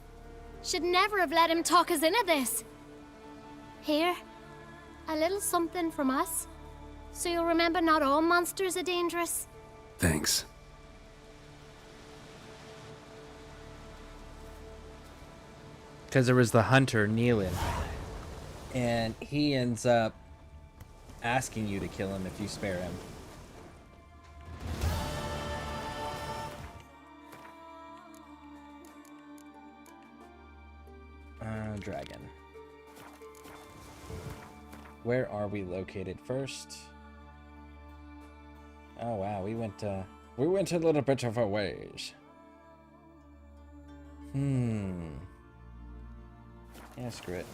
Should never have let him talk us into this. Here, a little something from us, so you'll remember not all monsters are dangerous. Thanks. Because there was the hunter, Neelan, and he ends up asking you to kill him if you spare him. Dragon. Where are we located first? Oh wow, we went a little bit of a ways. Yeah, screw it.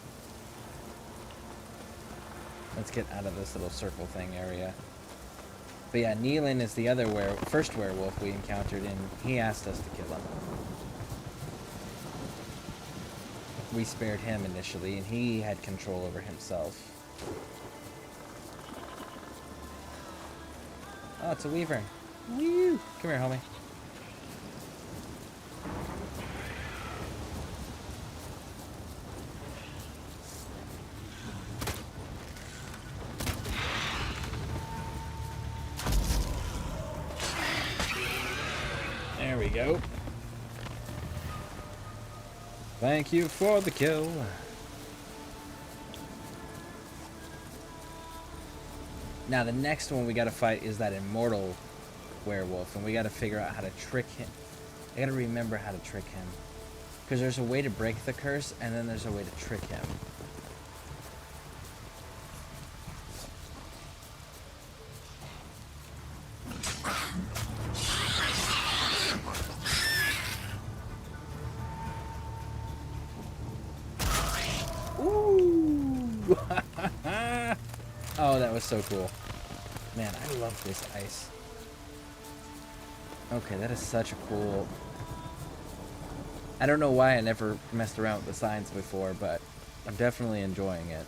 Let's get out of this little circle thing area. But yeah, Neelan is the other first werewolf we encountered, and he asked us to kill him. We spared him initially, and he had control over himself. Oh, it's a weaver. Woo! Come here, homie. go. Thank you for the kill. Now the next one we gotta fight is that immortal werewolf, and we gotta figure out how to trick him. I gotta remember how to trick him. Because there's a way to break the curse, and then there's a way to trick him. Ooh! Oh, that was so cool. Man, I love this ice. Okay, that is such a cool... I don't know why I never messed around with the signs before, but I'm definitely enjoying it.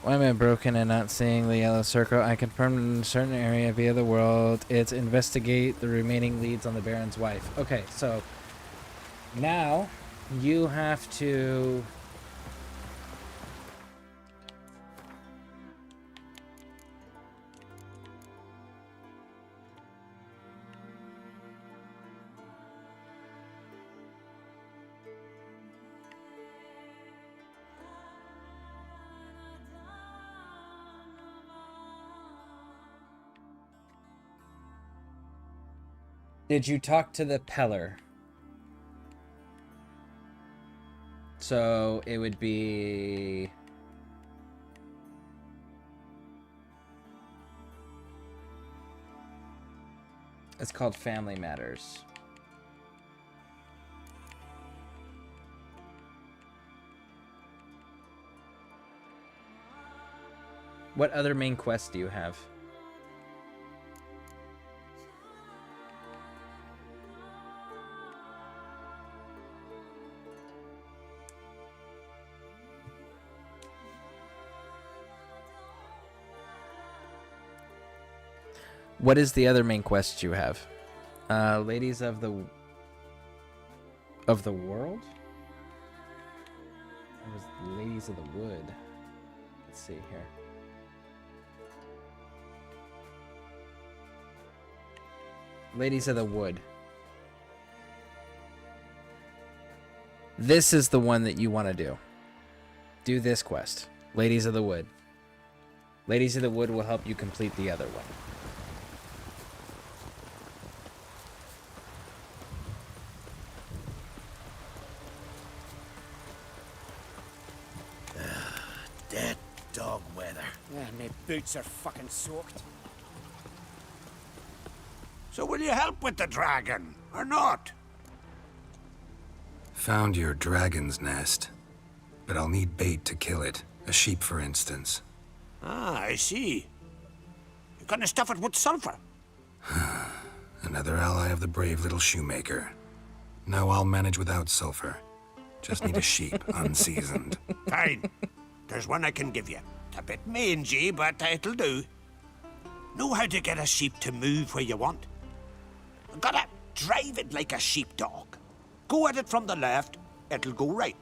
Why am I broken and not seeing the yellow circle? I confirmed in a certain area via the world. It's investigate the remaining leads on the Baron's wife. Okay, so now you have to... Did you talk to the Peller? So it would be... It's called Family Matters. What other main quests do you have? What is the other main quest you have? Ladies of the world? It was Ladies of the Wood. Let's see here. Ladies of the Wood. This is the one that you want to do. Do this quest. Ladies of the Wood. Ladies of the Wood will help you complete the other one. Dead dog weather. Yeah, my boots are fucking soaked. So will you help with the dragon, or not? Found your dragon's nest, but I'll need bait to kill it. A sheep, for instance. Ah, I see. You're gonna stuff it with sulfur. Another ally of the brave little shoemaker. No, I'll manage without sulfur. Just need a sheep, unseasoned. Fine. There's one I can give you. It's a bit mangy, but it'll do. Know how to get a sheep to move where you want. Gotta drive it like a sheepdog. Go at it from the left, it'll go right.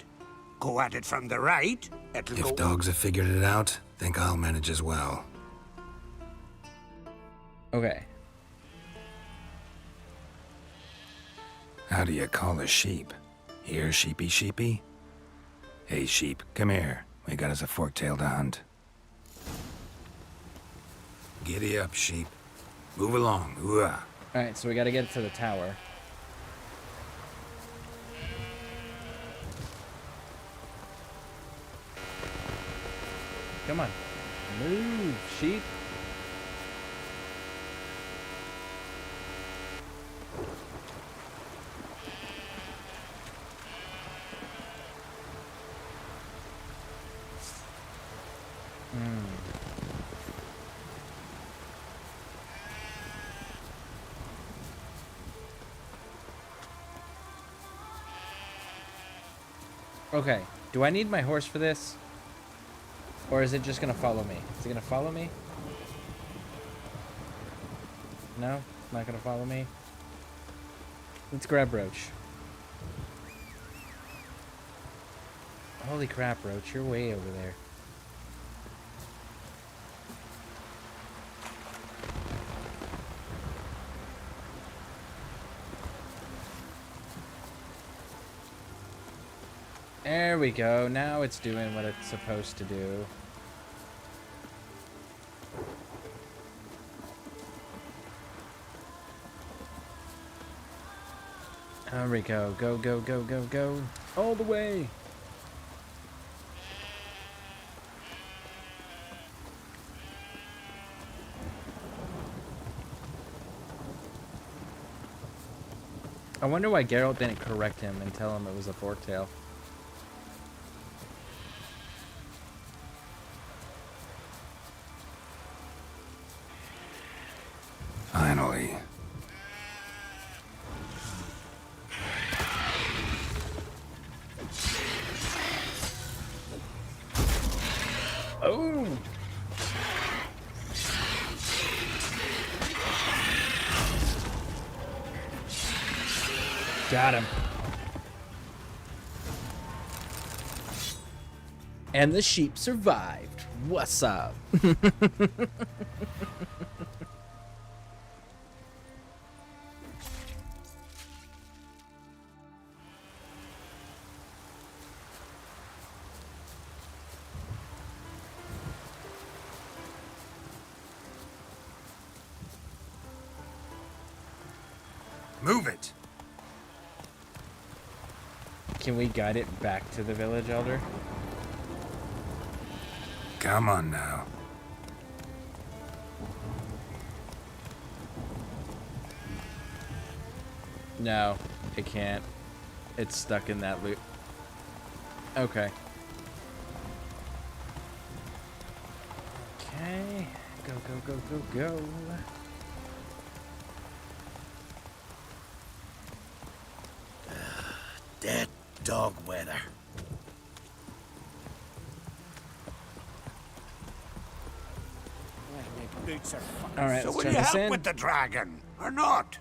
Go at it from the right, it'll go... If dogs have figured it out, think I'll manage as well. Okay. How do you call a sheep? Here, sheepy sheepy? Hey, sheep, come here. We got us a fork-tail to hunt. Giddy up, sheep. Move along. Ooh-ah. Alright, so we gotta get to the tower. Come on. Move, sheep. Okay, Do I need my horse for this? Or is it just gonna follow me? Is it gonna follow me? No? Not gonna follow me? Let's grab Roach. Holy crap, Roach, you're way over there. There we go. Now it's doing what it's supposed to do. There we go. Go, go, go, go, go. All the way. I wonder why Geralt didn't correct him and tell him it was a forktail. Finally. Oh! Got him. And the sheep survived. What's up? Move it. Can we guide it back to the village, Elder? Come on now. No, it can't. It's stuck in that loop. Okay. Okay. Go, go, go, go, go. Dead dog weather. All right, So let's will turn you this help in. with the dragon, or not?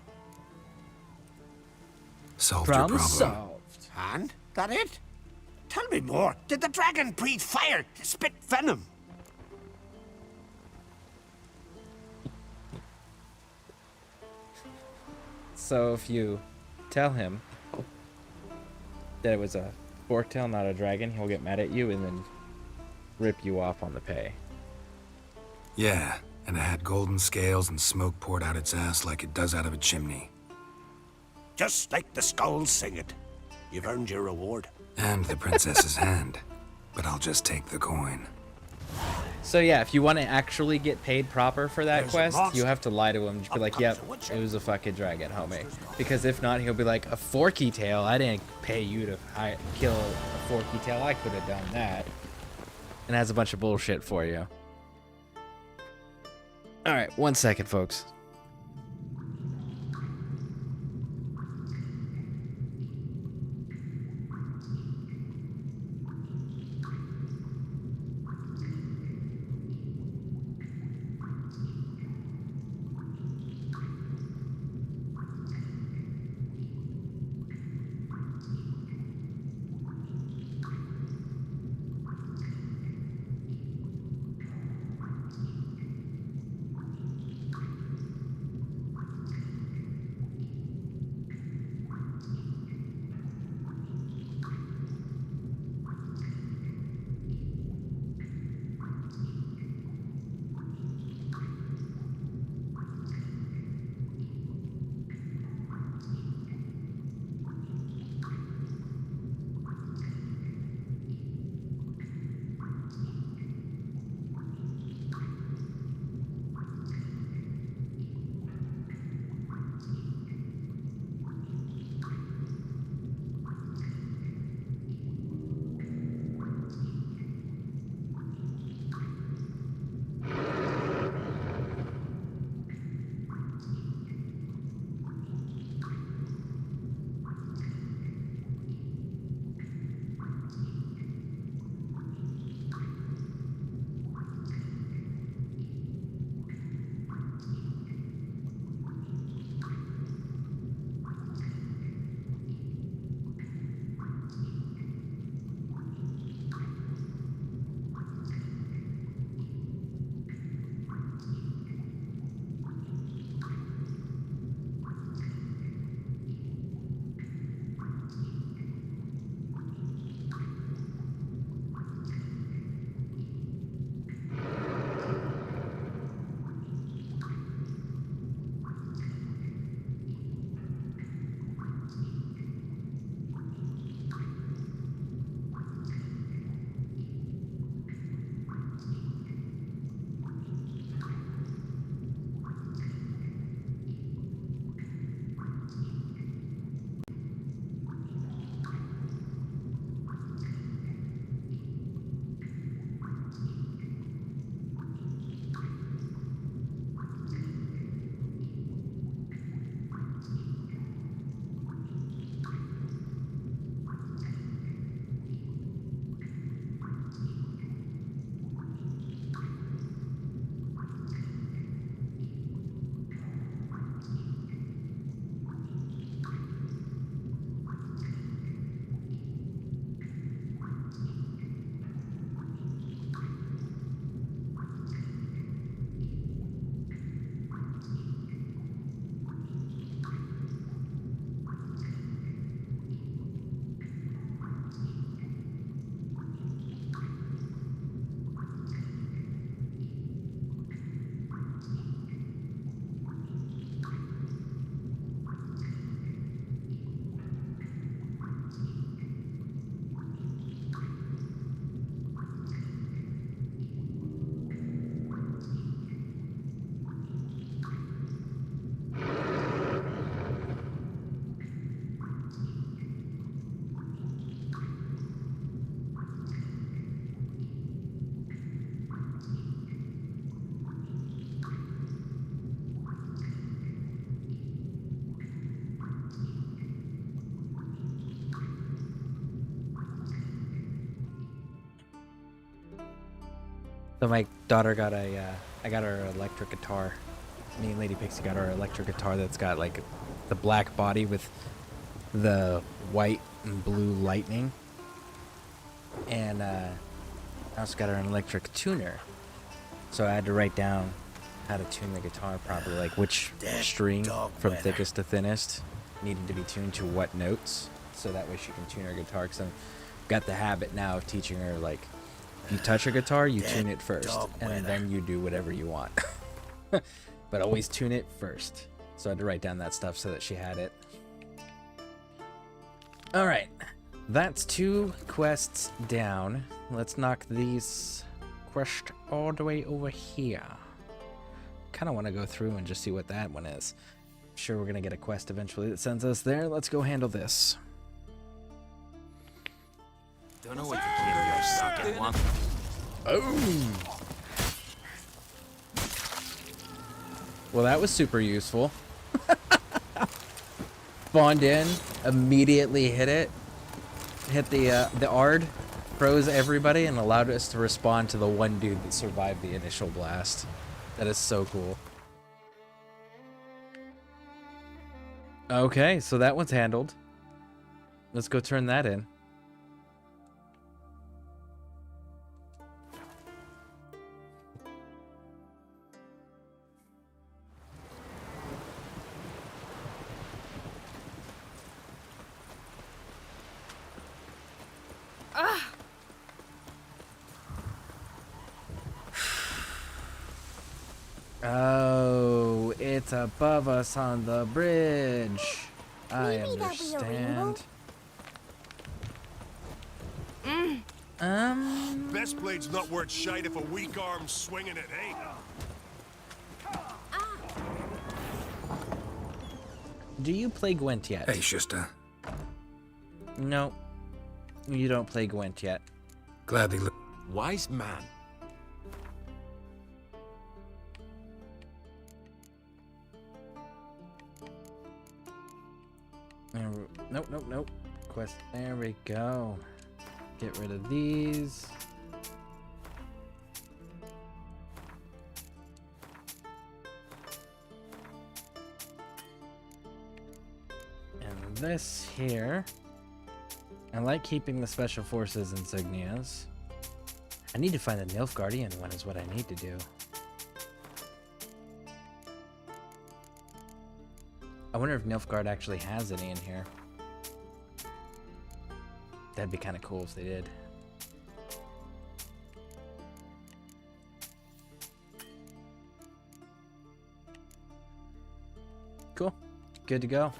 Solved your Problem problem. solved. And? That it? Tell me more. Did the dragon breathe fire, spit venom? So if you tell him that it was a forktail, not a dragon, he'll get mad at you and then rip you off on the pay. Yeah, and it had golden scales and smoke poured out its ass like it does out of a chimney. Just like the skulls sing it. You've earned your reward. And the princess's hand. But I'll just take the coin. So yeah, if you want to actually get paid proper for that There's a quest, you monster. have to lie to him. Just be like, yep, it was a fucking dragon, homie. Because if not, he'll be like, a forky tail? I didn't pay you to kill a forky tail. I could have done that. And has a bunch of bullshit for you. Alright, 1 second, folks. So my daughter got I got her electric guitar. Me and Lady Pixie got her electric guitar that's got like the black body with the white and blue lightning. And I also got her an electric tuner. So I had to write down how to tune the guitar properly, like which string from thickest to thinnest needed to be tuned to what notes, so that way she can tune her guitar. Because I've got the habit now of teaching her, like, you touch a guitar, you tune it first, and then you do whatever you want. But always tune it first. So I had to write down that stuff so that she had it. Alright, that's 2 quests down. Let's knock these quests all the way over here. Kind of want to go through and just see what that one is. Sure, we're gonna get a quest eventually that sends us there. Let's go handle this. Don't know what you came here sucking one. Oh. Well, that was super useful. Spawned in, immediately hit it. Hit the Ard, froze everybody, and allowed us to respond to the one dude that survived the initial blast. That is so cool. Okay, so that one's handled. Let's go turn that in. Oh, it's above us on the bridge. I understand. Best blade's not worth shite if a weak arm's swinging it, hey? Do you play Gwent yet? Hey, Schuster. No, you don't play Gwent yet. Gladly. Wise man. Nope, nope, nope. Quest. There we go. Get rid of these. And this here. I like keeping the Special Forces insignias. I need to find the Nilfgaardian one is what I need to do. I wonder if Nilfgaard actually has any in here. That'd be kind of cool if they did. Cool. Good to go.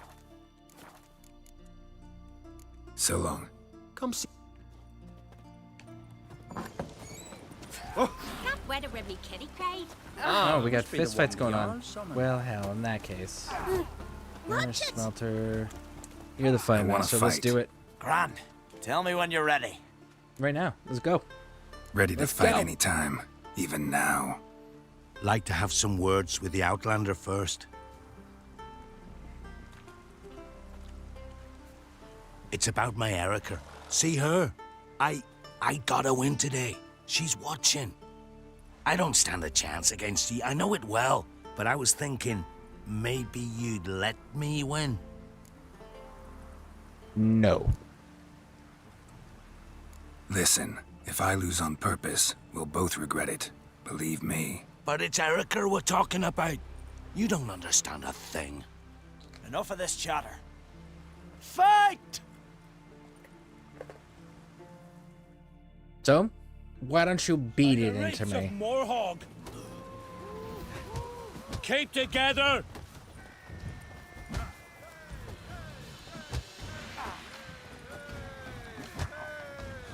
So long. Come see. Can't weather with me kitty cried. Oh, we got fist fights going on. Well, hell, in that case. Where's Smelter? You're the fight master. Let's do it. Gran, tell me when you're ready. Right now. Let's go. Ready to fight anytime, even now. Like to have some words with the Outlander first? It's about my Erica. See her? I got a win today. She's watching. I don't stand a chance against you. I know it well. But I was thinking, maybe you'd let me win. No. Listen, if I lose on purpose, we'll both regret it. Believe me. But it's Erica we're talking about. You don't understand a thing. Enough of this chatter. Fight! So, why don't you beat it into me? Of Morhog. Keep together.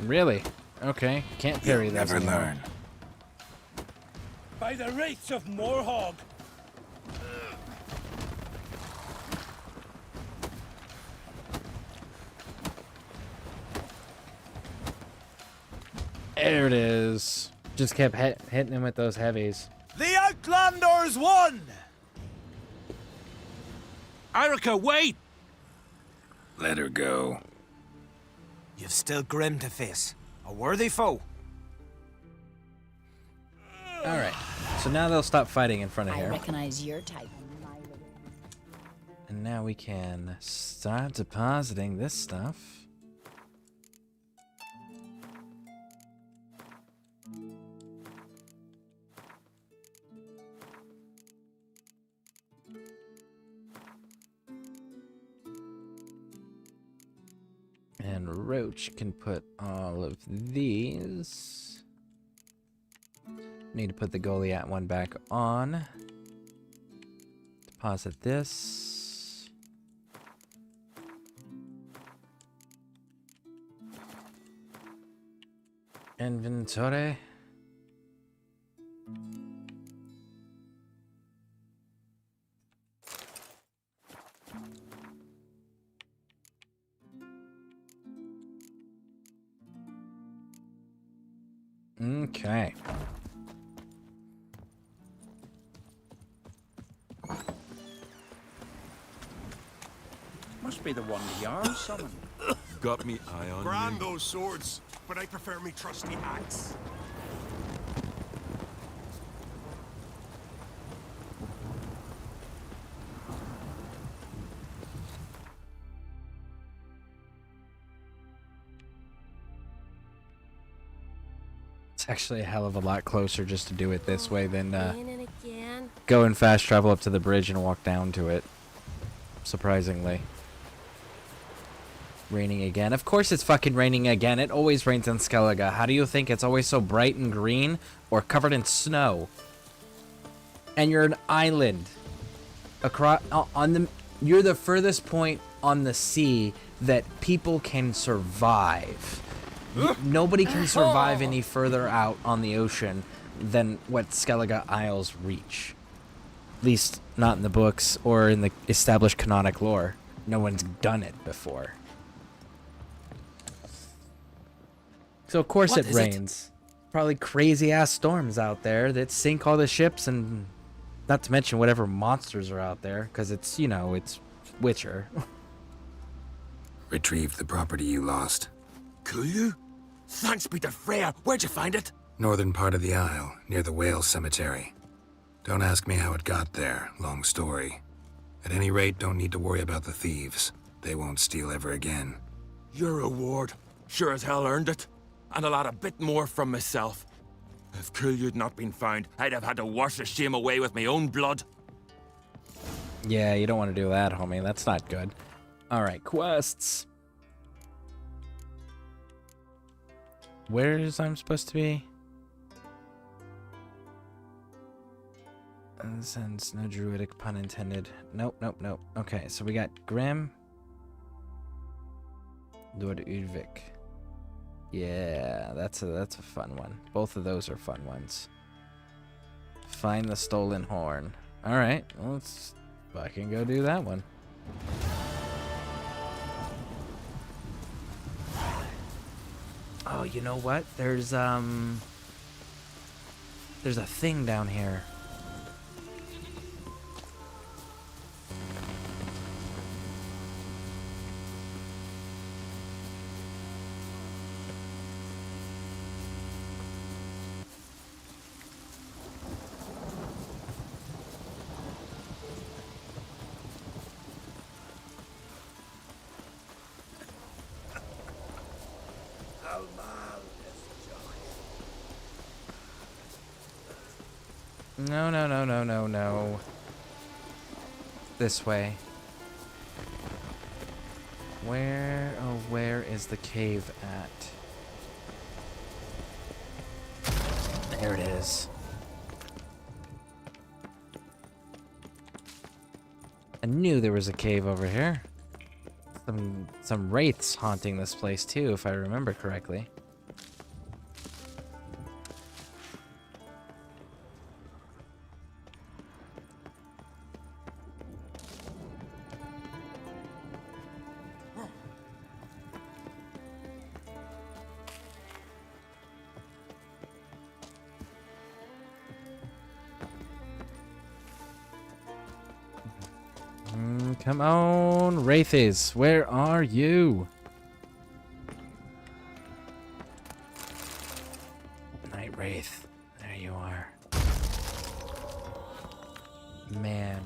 Really? Okay. Can't parry that. Never learn. By the wraiths of Morhog. There it is. Just kept hitting him with those heavies. The Outlanders won! Erica, wait! Let her go. You've still Grim to face. A worthy foe. so now they'll stop fighting in front of I here. recognize your type. And now we can start depositing this stuff. And Roach can put all of these. Need to put the Goliath one back on. Deposit this. Inventory. Okay. Must be the one the Jarl summoned. Got me eye on Brand you. those swords, but I prefer me trusty axe. It's actually a hell of a lot closer just to do it this way than Again and again. go and fast travel up to the bridge and walk down to it. Surprisingly. Raining again. Of course it's fucking raining again. It always rains in Skellige. How do you think it's always so bright and green or covered in snow? And you're an island. Across you're the furthest point on the sea that people can survive. Nobody can survive any further out on the ocean than what Skellige Isles reach. At least not in the books or in the established canonic lore. No one's done it before. So of course it rains. Probably crazy ass storms out there that sink all the ships, and not to mention whatever monsters are out there, because it's, you know, it's Witcher. Retrieved the property you lost. Could you? Thanks be to Freya. Where'd you find it? Northern part of the Isle, near the whale cemetery. Don't ask me how it got there, long story. At any rate, don't need to worry about the thieves. They won't steal ever again. Your reward. Sure as hell earned it. And a lot a bit more from myself. If Killiud not been found, I'd have had to wash the shame away with my own blood. Yeah, you don't want to do that, homie. That's not good. Alright, quests. Where's I'm supposed to be? Since no druidic pun intended. Nope, nope, nope. Okay, so we got Grim. Lord Udvik. Yeah, that's a fun one. Both of those are fun ones. Find the stolen horn. Alright, well, let's fucking go do that one. Oh, you know what? There's a thing down here. No, no, no, no, no, no. This way. Where, oh, where is the cave at? There it is. I knew there was a cave over here. Some wraiths haunting this place too, if I remember correctly. Come on, Wraithes, where are you? Night Wraith, there you are. Man.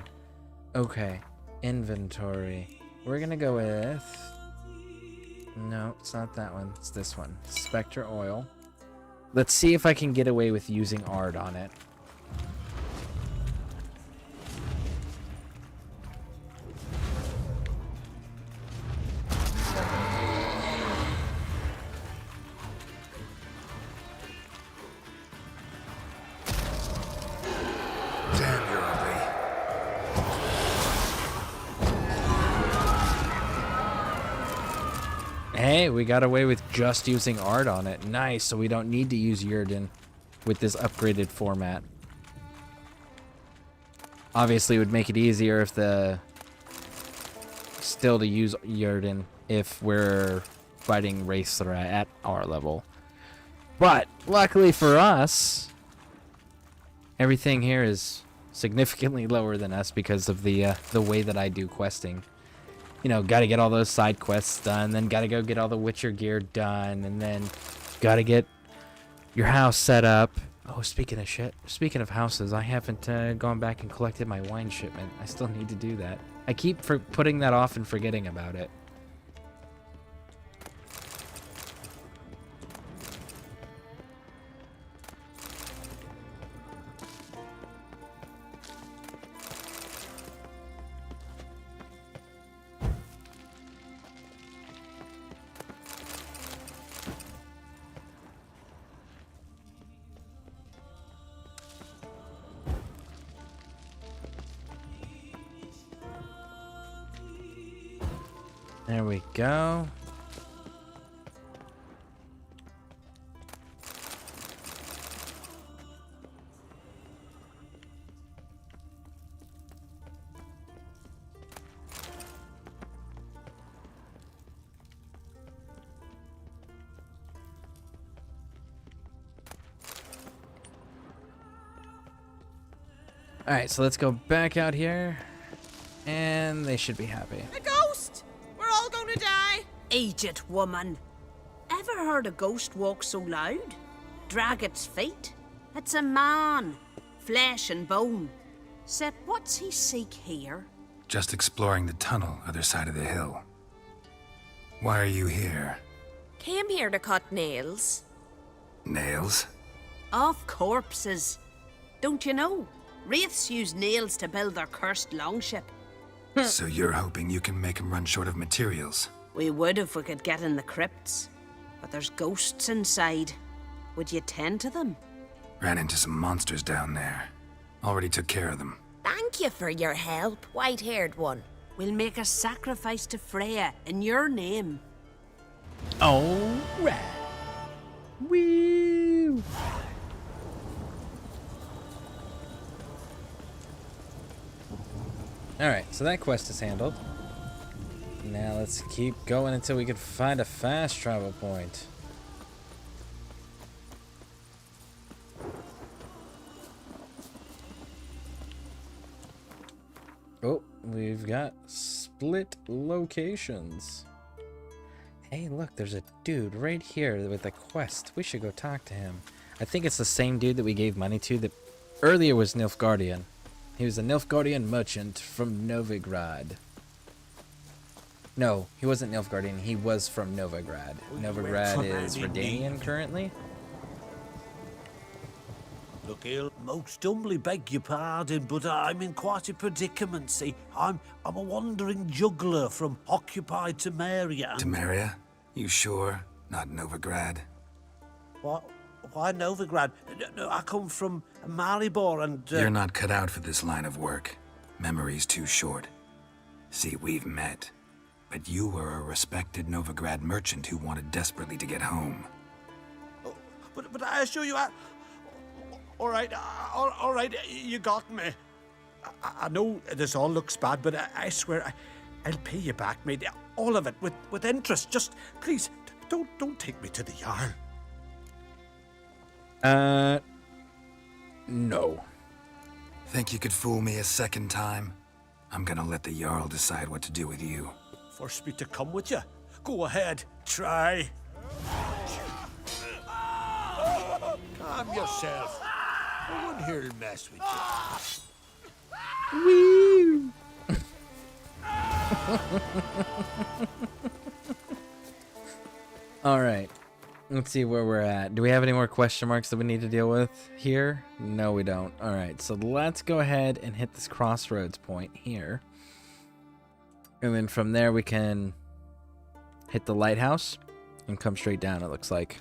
Okay. Inventory. We're gonna go with... No, it's not that one. It's this one. Spectre oil. Let's see if I can get away with using art on it. Damn, you're ugly. Hey, we got away with just using art on it. Nice, so we don't need to use Yrden with this upgraded format. Obviously, it would make it easier if still to use Yrden if we're fighting wraiths that are at our level. But, luckily for us, everything here is significantly lower than us because of the way that I do questing. You know, gotta get all those side quests done, then gotta go get all the Witcher gear done, and then gotta get your house set up. Oh, speaking of houses, I haven't gone back and collected my wine shipment. I still need to do that. I keep putting that off and forgetting about it. There we go. Alright, so let's go back out here. And they should be happy. A ghost! We're all gonna die! Eat it, woman. Ever heard a ghost walk so loud? Drag its feet? It's a man. Flesh and bone. Sep, what's he seek here? Just exploring the tunnel other side of the hill. Why are you here? Came here to cut nails. Nails? Off corpses. Don't you know? Wraiths use nails to build their cursed longship. So you're hoping you can make them run short of materials? We would if we could get in the crypts. But there's ghosts inside. Would you tend to them? Ran into some monsters down there. Already took care of them. Thank you for your help, white-haired one. We'll make a sacrifice to Freya in your name. Alright. Woo! Alright, so that quest is handled. Now let's keep going until we can find a fast travel point. Oh, we've got split locations. Hey, look, there's a dude right here with a quest. We should go talk to him. I think it's the same dude that we gave money to that earlier was Nilfgaardian. He was a Nilfgaardian merchant from Novigrad. No, he wasn't Nilfgaardian. He was from Novigrad. Novigrad is Redanian currently. Look, I'll most humbly beg your pardon, but I'm in quite a predicament. See, I'm a wandering juggler from occupied Temeria. Temeria? You sure? Not Novigrad? What? Why Novigrad? No, I come from Maribor and... You're not cut out for this line of work. Memory's too short. See, we've met. But you were a respected Novigrad merchant who wanted desperately to get home. Oh, but I assure you, all right, you got me. I know this all looks bad, but I swear I'll pay you back, mate. All of it, with interest. Just, please, don't take me to the Jarl. No. Think you could fool me a second time? I'm gonna let the Jarl decide what to do with you. Force me to come with you? Go ahead, try. Calm yourself. No one here'll mess with you. Woo! All right. Let's see where we're at. Do we have any more question marks that we need to deal with here? No, we don't. All right. So let's go ahead and hit this crossroads point here. And then from there we can hit the lighthouse and come straight down, it looks like.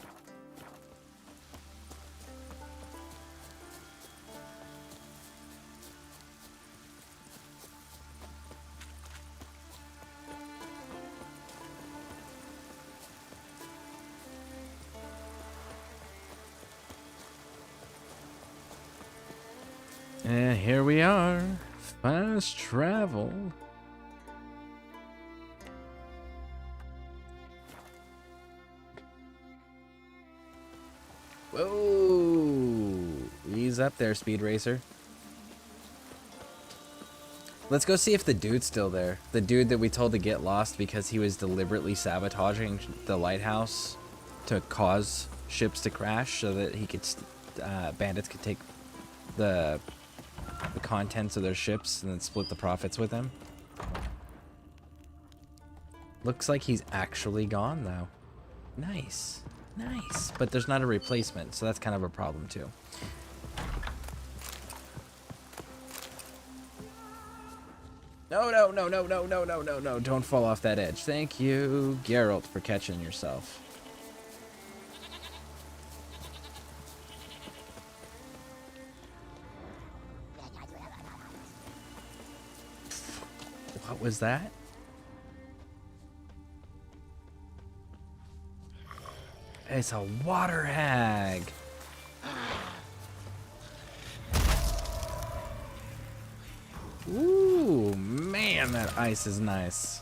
And here we are. Fast travel. Whoa! Ease up there, Speed Racer. Let's go see if the dude's still there. The dude that we told to get lost because he was deliberately sabotaging the lighthouse to cause ships to crash so that he could, bandits could take the contents of their ships and then split the profits with him. Looks like he's actually gone though. Nice. Nice. But there's not a replacement, so that's kind of a problem too. No, no, no, no, no, no, no, no, no. Don't fall off that edge. Thank you, Geralt, for catching yourself. What was that? It's a water hag. Ooh, man, that ice is nice.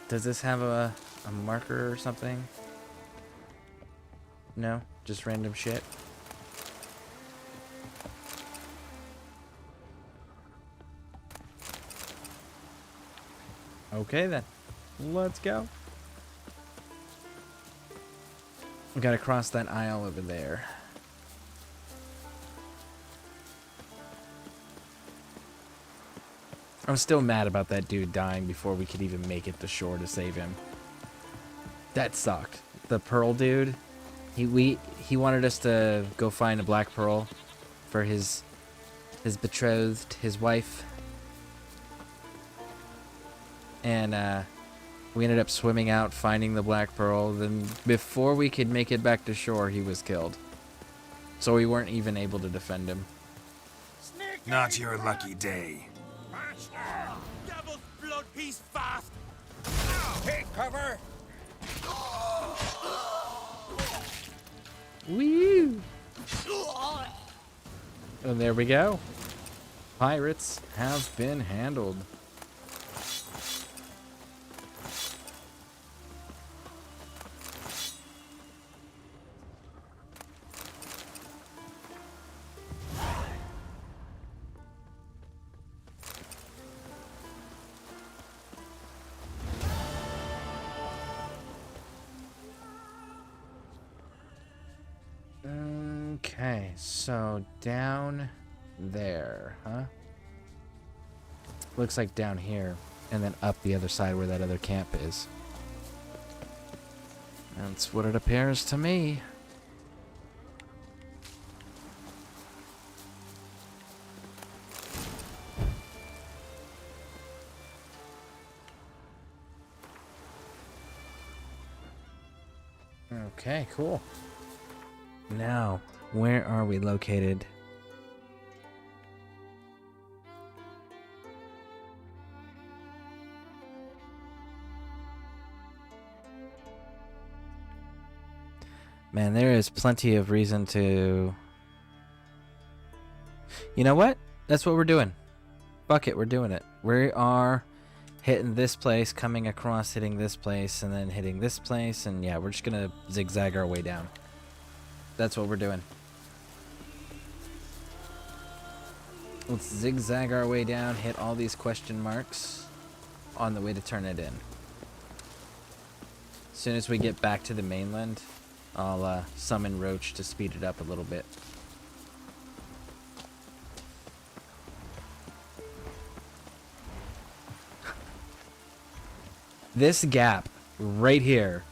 Does this have a marker or something? No, just random shit. Okay then, let's go. We gotta cross that aisle over there. I'm still mad about that dude dying before we could even make it to shore to save him. That sucked. The pearl dude, he wanted us to go find a black pearl for his betrothed, his wife. And we ended up swimming out, finding the black pearl. Then before we could make it back to shore, he was killed. So we weren't even able to defend him. Not your lucky day. Devil's blood, he's fast! Take cover! Woo! And there we go. Pirates have been handled. Okay, so down there, huh? Looks like down here, and then up the other side where that other camp is. That's what it appears to me. Okay, cool. Now, where are we located? Man, there is plenty of reason to... You know what? That's what we're doing. Fuck it, we're doing it. We are hitting this place, coming across, hitting this place, and then hitting this place, and yeah, we're just gonna zigzag our way down. That's what we're doing. Let's zigzag our way down, hit all these question marks on the way to turn it in. As soon as we get back to the mainland, I'll summon Roach to speed it up a little bit. This gap right here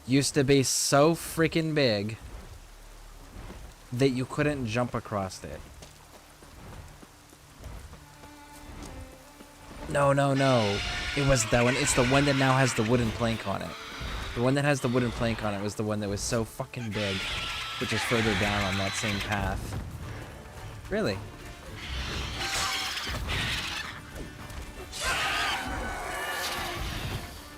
used to be so freaking big that you couldn't jump across it. No, no, no. It was that one. It's the one that now has the wooden plank on it. The one that has the wooden plank on it was the one that was so fucking big, which is further down on that same path. Really?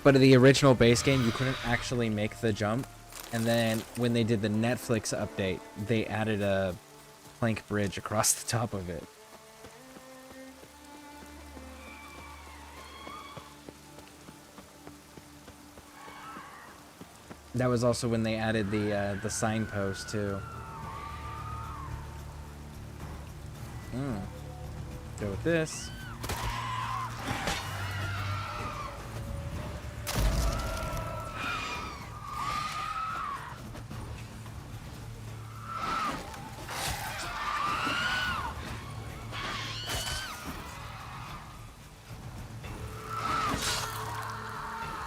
But in the original base game, you couldn't actually make the jump. And then when they did the Netflix update, they added a plank bridge across the top of it. That was also when they added the signpost too. Go with this.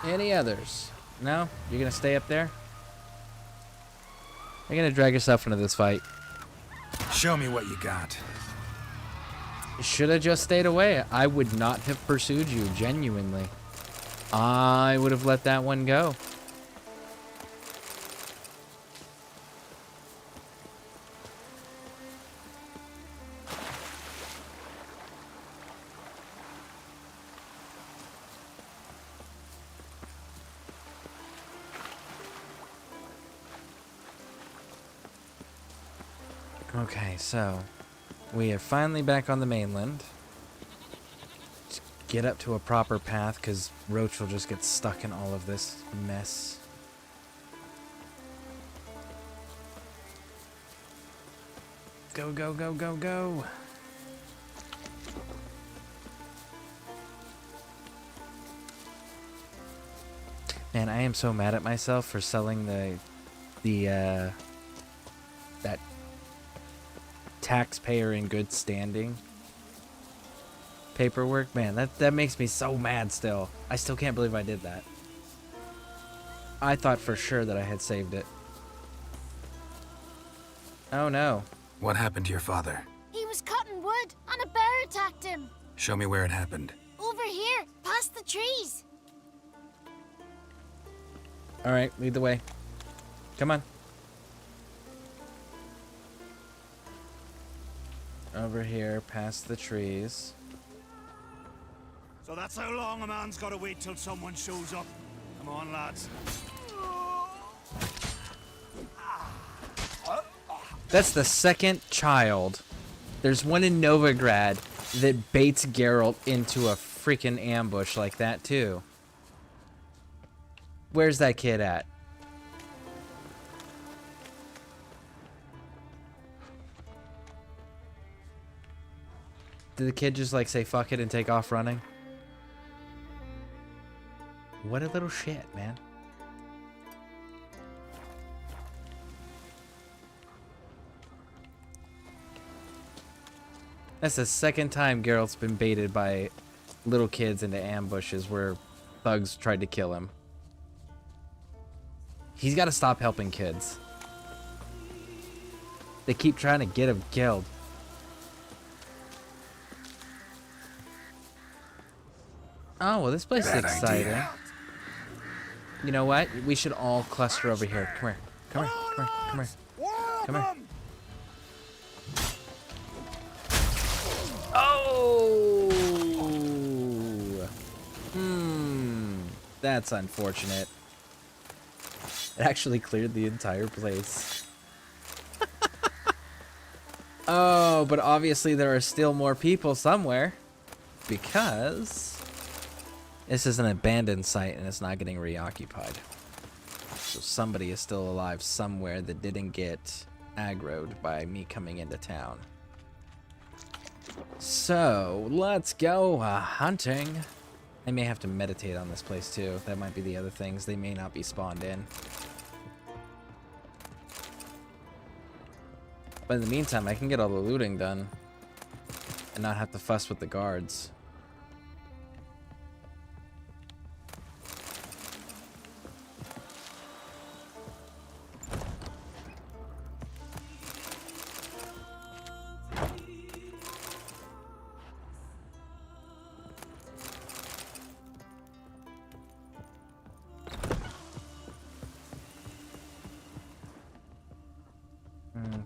Any others? No? You're gonna stay up there? You're gonna drag yourself into this fight. Show me what you got. You should have just stayed away. I would not have pursued you, genuinely. I would have let that one go. Okay, so we are finally back on the mainland. Let's get up to a proper path, because Roach will just get stuck in all of this mess. Go, go, go, go, go! Man, I am so mad at myself for selling that taxpayer in good standing paperwork. Man, that makes me so mad still. I still can't believe I did that. I thought for sure that I had saved it. Oh no. What happened to your father? He was cutting wood and a bear attacked him. Show me where it happened. Over here, past the trees. Alright, lead the way. Come on. Over here, past the trees. So that's how long a man's gotta wait till someone shows up. Come on, lads. That's the second child. There's one in Novigrad that baits Geralt into a freaking ambush like that, too. Where's that kid at? Did the kid just like say fuck it and take off running? What a little shit, man. That's the second time Geralt's been baited by little kids into ambushes where thugs tried to kill him. He's got to stop helping kids. They keep trying to get him killed. Oh, well, this place is exciting. Idea. You know what? We should all cluster over here. Come here. Come here. Come here. Come here. Come here. Oh! That's unfortunate. It actually cleared the entire place. Oh, but obviously there are still more people somewhere. Because this is an abandoned site and it's not getting reoccupied. So somebody is still alive somewhere that didn't get aggroed by me coming into town. So, let's go hunting. I may have to meditate on this place too. That might be the other things. They may not be spawned in. But in the meantime, I can get all the looting done and not have to fuss with the guards.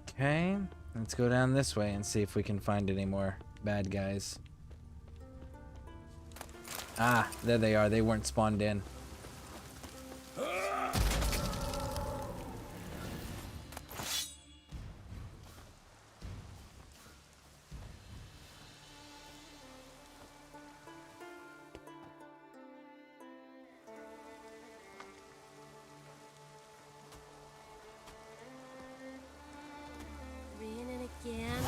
Okay, let's go down this way and see if we can find any more bad guys. Ah, there they are. They weren't spawned in. Raining again.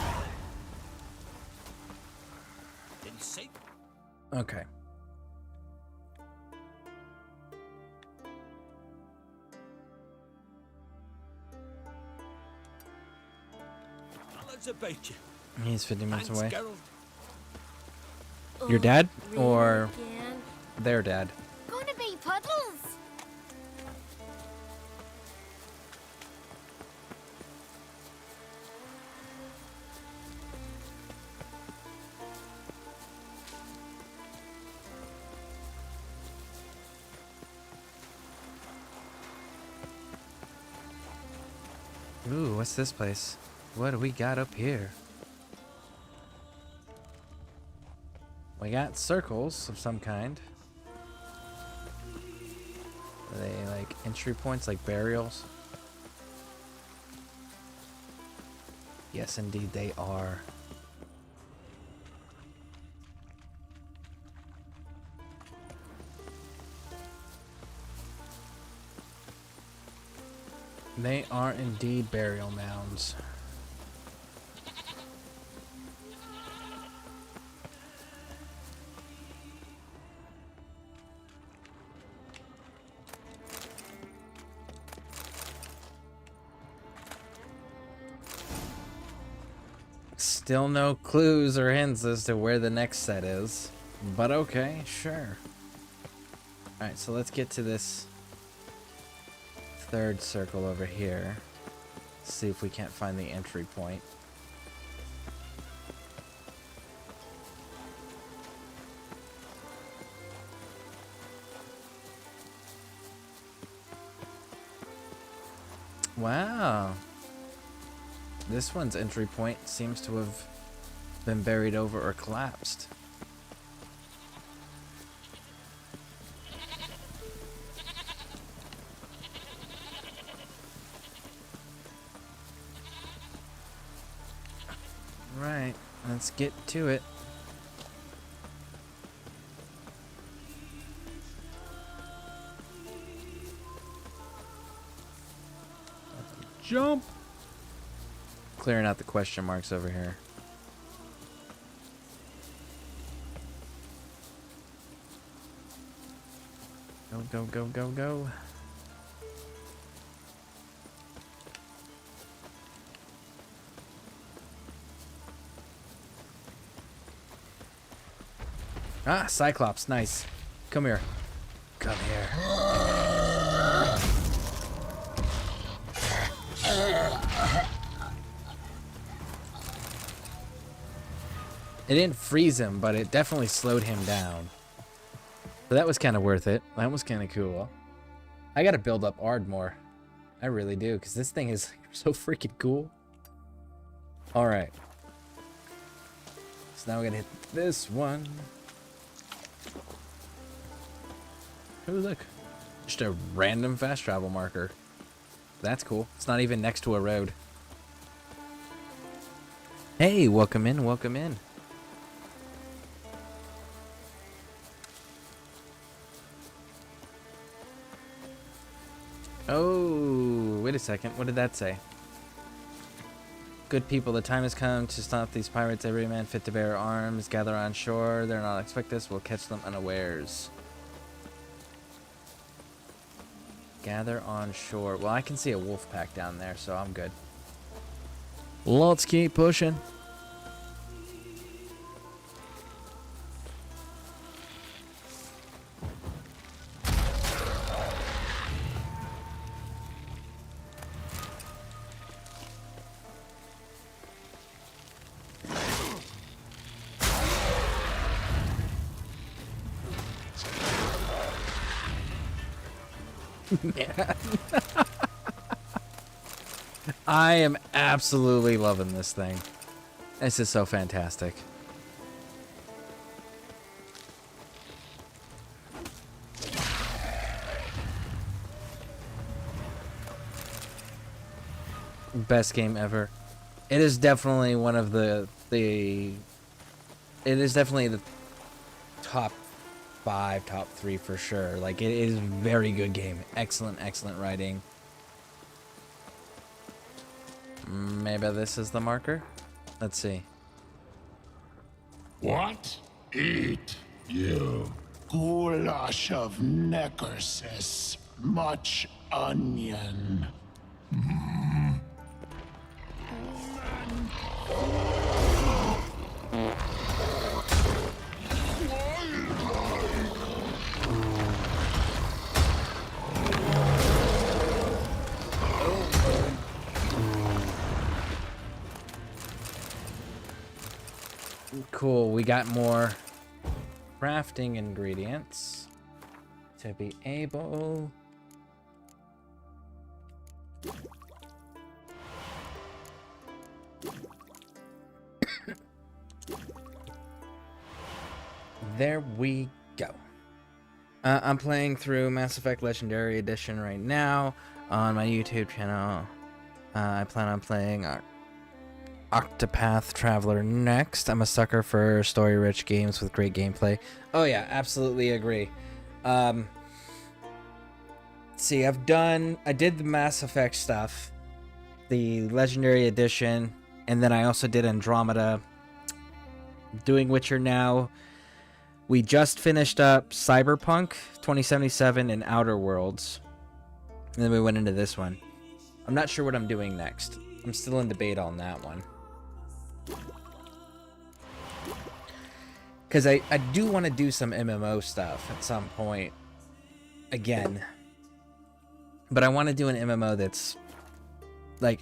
Didn't see. Okay. Knowledge about you. He's 50 minutes Thanks, away. Geralt. Your dad? Or Again. their dad? Gonna be puddles. Ooh, what's this place? What do we got up here? We got circles of some kind. Are they like entry points, like burials? Yes, indeed they are. They are indeed burial mounds. Still no clues or hints as to where the next set is, but okay, sure. Alright, so let's get to this third circle over here. See if we can't find the entry point. Wow. This one's entry point seems to have been buried over or collapsed. Right, let's get to it. Jump! Clearing out the question marks over here. Go, go, go, go, go. Ah, Cyclops, nice. Come here. Come here. It didn't freeze him, but it definitely slowed him down. So that was kind of worth it. That was kind of cool. I gotta build up Ardmore. I really do, because this thing is so freaking cool. Alright. So now we're gonna hit this one. Oh, look. Just a random fast travel marker. That's cool. It's not even next to a road. Hey, welcome in, welcome in. Oh, wait a second. What did that say? Good people, the time has come to stop these pirates. Every man fit to bear arms. Gather on shore. They're not expect us. We'll catch them unawares. Gather on shore. Well, I can see a wolf pack down there, so I'm good. Let's keep pushing. Man. I am absolutely loving this thing. This is so fantastic. Best game ever. It is definitely one of the it is definitely the top 5, top 3 for sure. Like, it is a very good game. Excellent, excellent writing. Maybe this is the marker? Let's see. What? Eat, you. Goulash of necrosis. Much onion. Cool, we got more crafting ingredients to be able there we go. I'm playing through Mass Effect Legendary Edition right now on my YouTube channel. I plan on playing Octopath Traveler next. I'm a sucker for story-rich games with great gameplay. Oh yeah, absolutely agree. See, I did the Mass Effect stuff, the Legendary Edition, and then I also did Andromeda. Doing Witcher now. We just finished up Cyberpunk 2077 and Outer Worlds. And then we went into this one. I'm not sure what I'm doing next. I'm still in debate on that one. Because I do want to do some MMO stuff at some point. Again. But I want to do an MMO that's, like,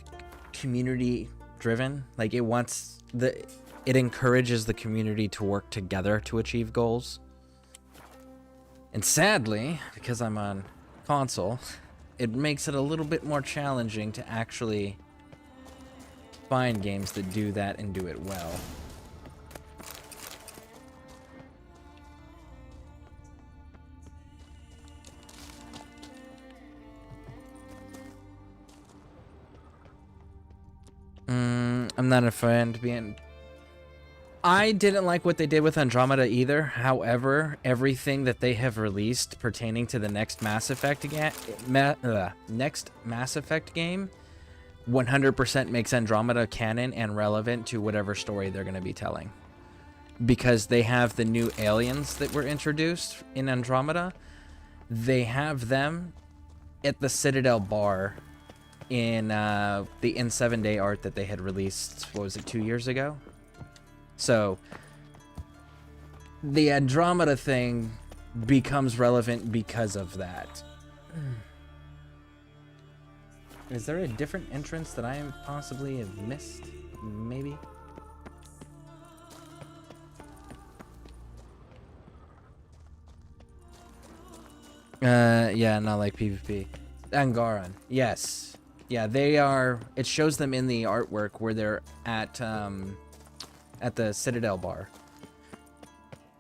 community driven. Like, it encourages the community to work together to achieve goals. And sadly, because I'm on console, it makes it a little bit more challenging to actually find games that do that and do it well. I'm not a fan. I didn't like what they did with Andromeda either. However, everything that they have released pertaining to the next Mass Effect game 100% makes Andromeda canon and relevant to whatever story they're going to be telling. Because they have the new aliens that were introduced in Andromeda. They have them at the Citadel bar in the In7 Day art that they had released, what was it, 2 years ago? So, the Andromeda thing becomes relevant because of that. Is there a different entrance that I possibly have missed? Maybe? Yeah, not like PvP. Angaran, yes. Yeah, they are, it shows them in the artwork where they're at the Citadel bar.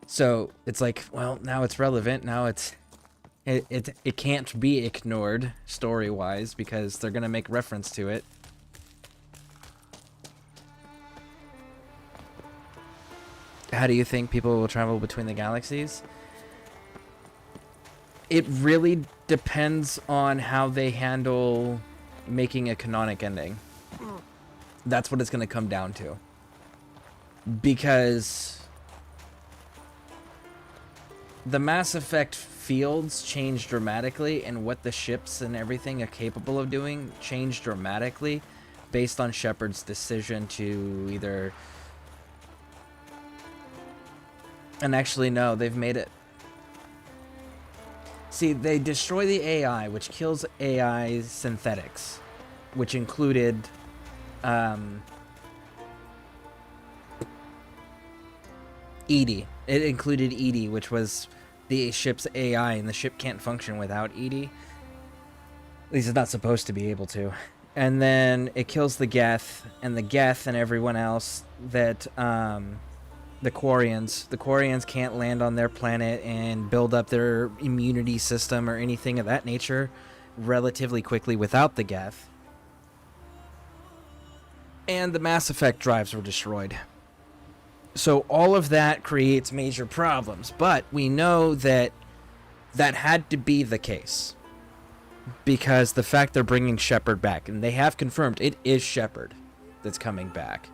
So, it's like, well, now it's relevant, now it can't be ignored story-wise because they're gonna make reference to it. How do you think people will travel between the galaxies? It really depends on how they handle making a canonic ending. That's what it's gonna come down to. Because the Mass Effect fields change dramatically, and what the ships and everything are capable of doing change dramatically based on Shepard's decision to either... And actually, no, they've made it... See, they destroy the AI, which kills AI synthetics, which included... EDI. It included EDI, which was the ship's AI, and the ship can't function without EDI. At least it's not supposed to be able to. And then it kills the Geth, and the Geth and everyone else that, the Quarians. The Quarians can't land on their planet and build up their immunity system or anything of that nature relatively quickly without the Geth. And the Mass Effect drives were destroyed. So all of that creates major problems, but we know that that had to be the case. Because the fact they're bringing Shepard back, and they have confirmed it is Shepard that's coming back.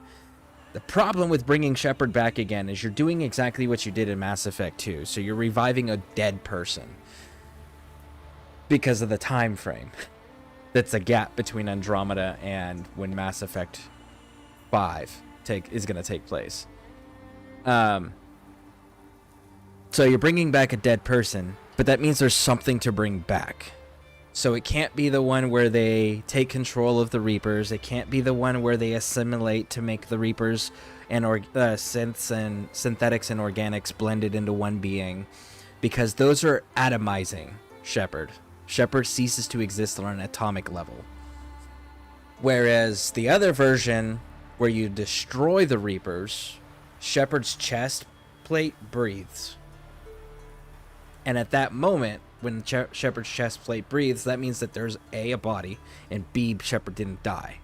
The problem with bringing Shepard back again is you're doing exactly what you did in Mass Effect 2. So you're reviving a dead person because of the time frame. That's a gap between Andromeda and when Mass Effect 5 is going to take place. So you're bringing back a dead person, but that means there's something to bring back. So it can't be the one where they take control of the Reapers. It can't be the one where they assimilate to make the Reapers and synths and synthetics and organics blended into one being, because those are atomizing Shepard. Shepard ceases to exist on an atomic level. Whereas the other version, where you destroy the Reapers, Shepard's chest plate breathes. And at that moment, when Shepard's chest plate breathes, that means that there's a body, and B, Shepard didn't die.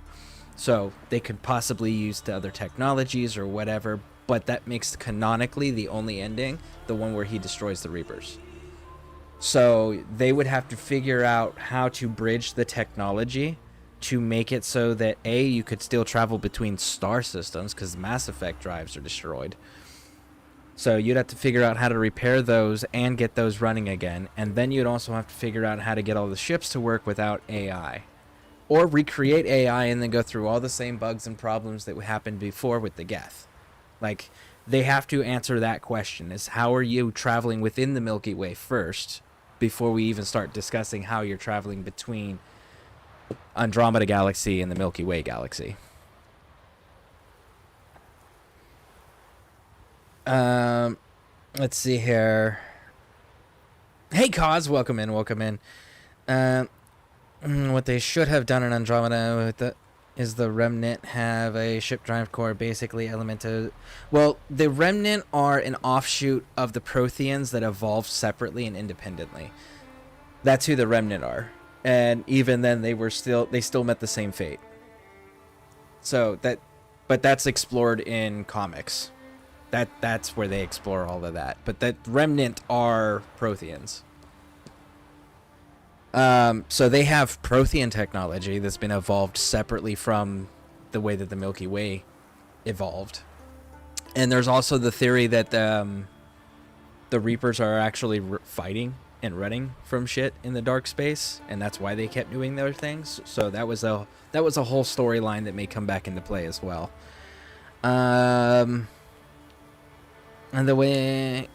So they could possibly use the other technologies or whatever, but that makes canonically the only ending the one where he destroys the Reapers. So they would have to figure out how to bridge the technology to make it so that A, you could still travel between star systems because Mass Effect drives are destroyed. So you'd have to figure out how to repair those and get those running again. And then you'd also have to figure out how to get all the ships to work without AI. Or recreate AI and then go through all the same bugs and problems that happened before with the Geth. Like, they have to answer that question, is how are you traveling within the Milky Way first, before we even start discussing how you're traveling between Andromeda Galaxy and the Milky Way Galaxy. Let's see here. Hey, Cause, welcome in, welcome in. What they should have done in Andromeda is the Remnant have a ship drive core, basically elemental. Well, the Remnant are an offshoot of the Protheans that evolved separately and independently. That's who the Remnant are. And even then, they still met the same fate. So but that's explored in comics. That's where they explore all of that. But that Remnant are Protheans. So they have Prothean technology that's been evolved separately from the way that the Milky Way evolved. And there's also the theory that the Reapers are actually fighting and running from shit in the dark space, and that's why they kept doing their things. So that was a whole storyline that may come back into play as well. And that way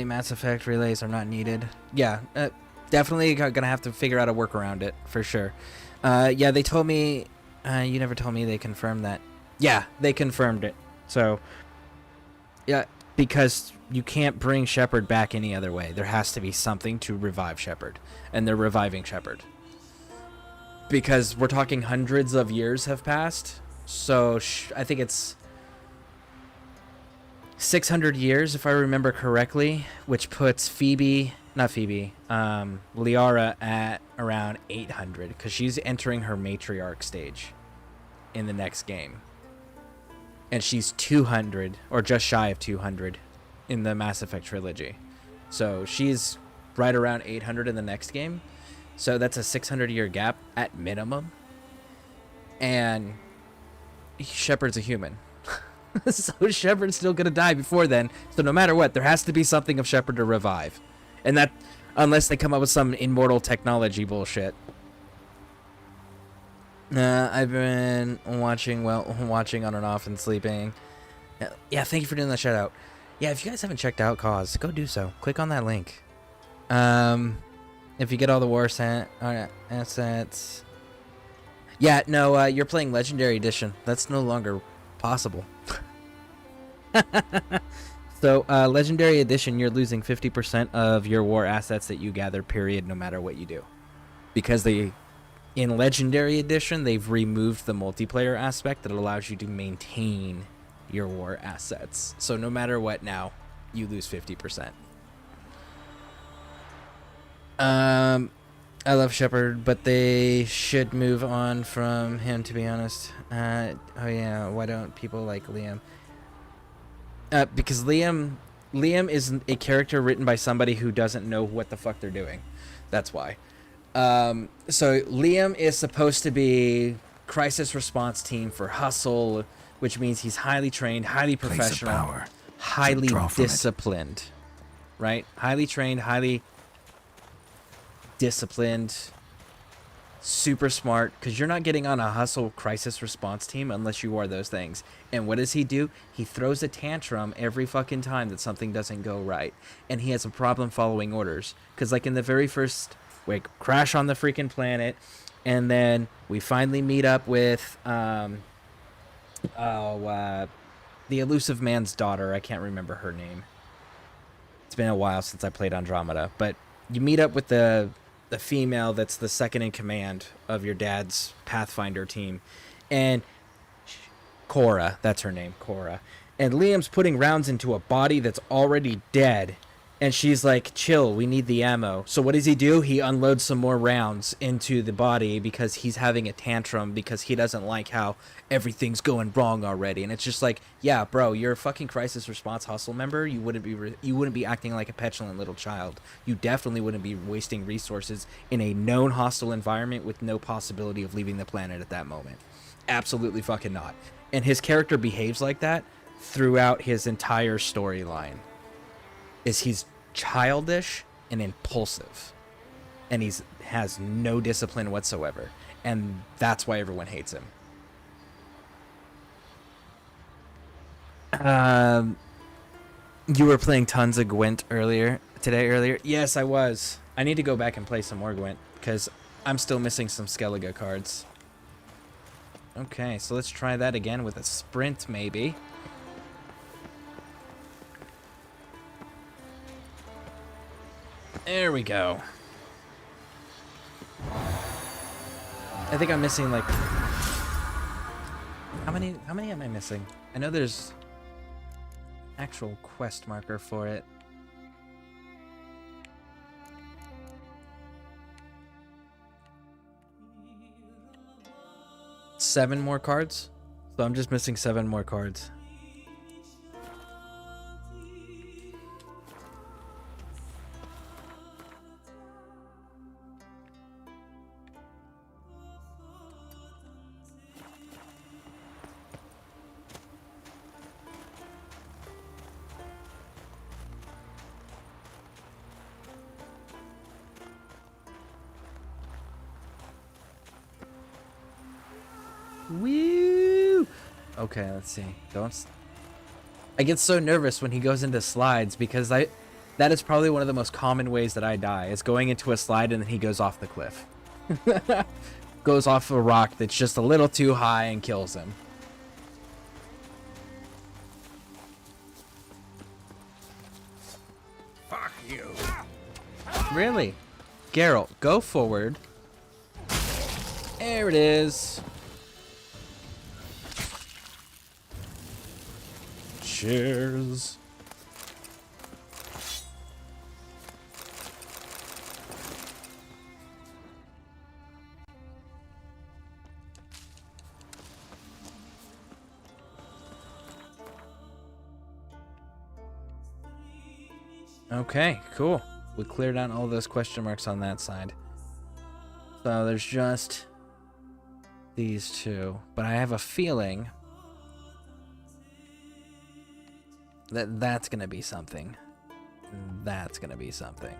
Mass Effect relays are not needed. Yeah, definitely gonna have to figure out a work around it for sure. Yeah, they told me. You never told me they confirmed that. Yeah, they confirmed it. So, yeah, because you can't bring Shepard back any other way. There has to be something to revive Shepard, and they're reviving Shepard. Because we're talking hundreds of years have passed. So I think it's 600 years, if I remember correctly, which puts Liara at around 800, because she's entering her matriarch stage in the next game. And she's 200, or just shy of 200, in the Mass Effect trilogy. So she's right around 800 in the next game. So that's a 600-year gap at minimum. And Shepard's a human. So Shepard's still going to die before then. So no matter what, there has to be something of Shepard to revive. And that, unless they come up with some immortal technology bullshit. I've been watching on and off and sleeping. Yeah, thank you for doing that shout out. Yeah, if you guys haven't checked out Cause, go do so. Click on that link. If you get all the war assets. Yeah, no, you're playing Legendary Edition. That's no longer possible. So, Legendary Edition, you're losing 50% of your war assets that you gather, period, no matter what you do. Because they In Legendary Edition, they've removed the multiplayer aspect that allows you to maintain your war assets. So no matter what now, you lose 50%. I love Shepard, but they should move on from him, to be honest. Oh yeah, why don't people like Liam? Because Liam is a character written by somebody who doesn't know what the fuck they're doing. That's why. So Liam is supposed to be crisis response team for Hustle, which means he's highly trained, highly professional, highly disciplined, right? Highly trained, highly disciplined, super smart, because you're not getting on a Hustle crisis response team unless you are those things. And what does he do? He throws a tantrum every fucking time that something doesn't go right, and he has a problem following orders. Because like in the very first, we crash on the freaking planet, and then we finally meet up with the elusive man's daughter. I can't remember her name. It's been a while since I played Andromeda, but you meet up with the female that's the second in command of your dad's Pathfinder team, and Cora, that's her name, Cora. And Liam's putting rounds into a body that's already dead, and she's like, chill, we need the ammo. So what does he do? He unloads some more rounds into the body because he's having a tantrum because he doesn't like how everything's going wrong already. And it's just like, yeah, bro, you're a fucking crisis response Hustle member. You wouldn't be acting like a petulant little child. You definitely wouldn't be wasting resources in a known hostile environment with no possibility of leaving the planet at that moment. Absolutely fucking not. And his character behaves like that throughout his entire storyline. He's childish and impulsive, and has no discipline whatsoever, and that's why everyone hates him. You were playing tons of Gwent earlier. Yes, I was. I need to go back and play some more Gwent because I'm still missing some Skellige cards. Okay, so let's try that again with a sprint, maybe. There we go. I think I'm missing like... How many am I missing? I know there's actual quest marker for it. Seven more cards? So I'm just missing 7 more cards. Woo! Okay, let's see. I get so nervous when he goes into slides because that is probably one of the most common ways that I die, is going into a slide and then he goes off the cliff. Goes off a rock that's just a little too high and kills him. Fuck you. Really? Geralt, go forward. There it is. Cheers. Okay, cool. We cleared out all those question marks on that side. So there's just these two. But I have a feeling that that's going to be something. That's going to be something.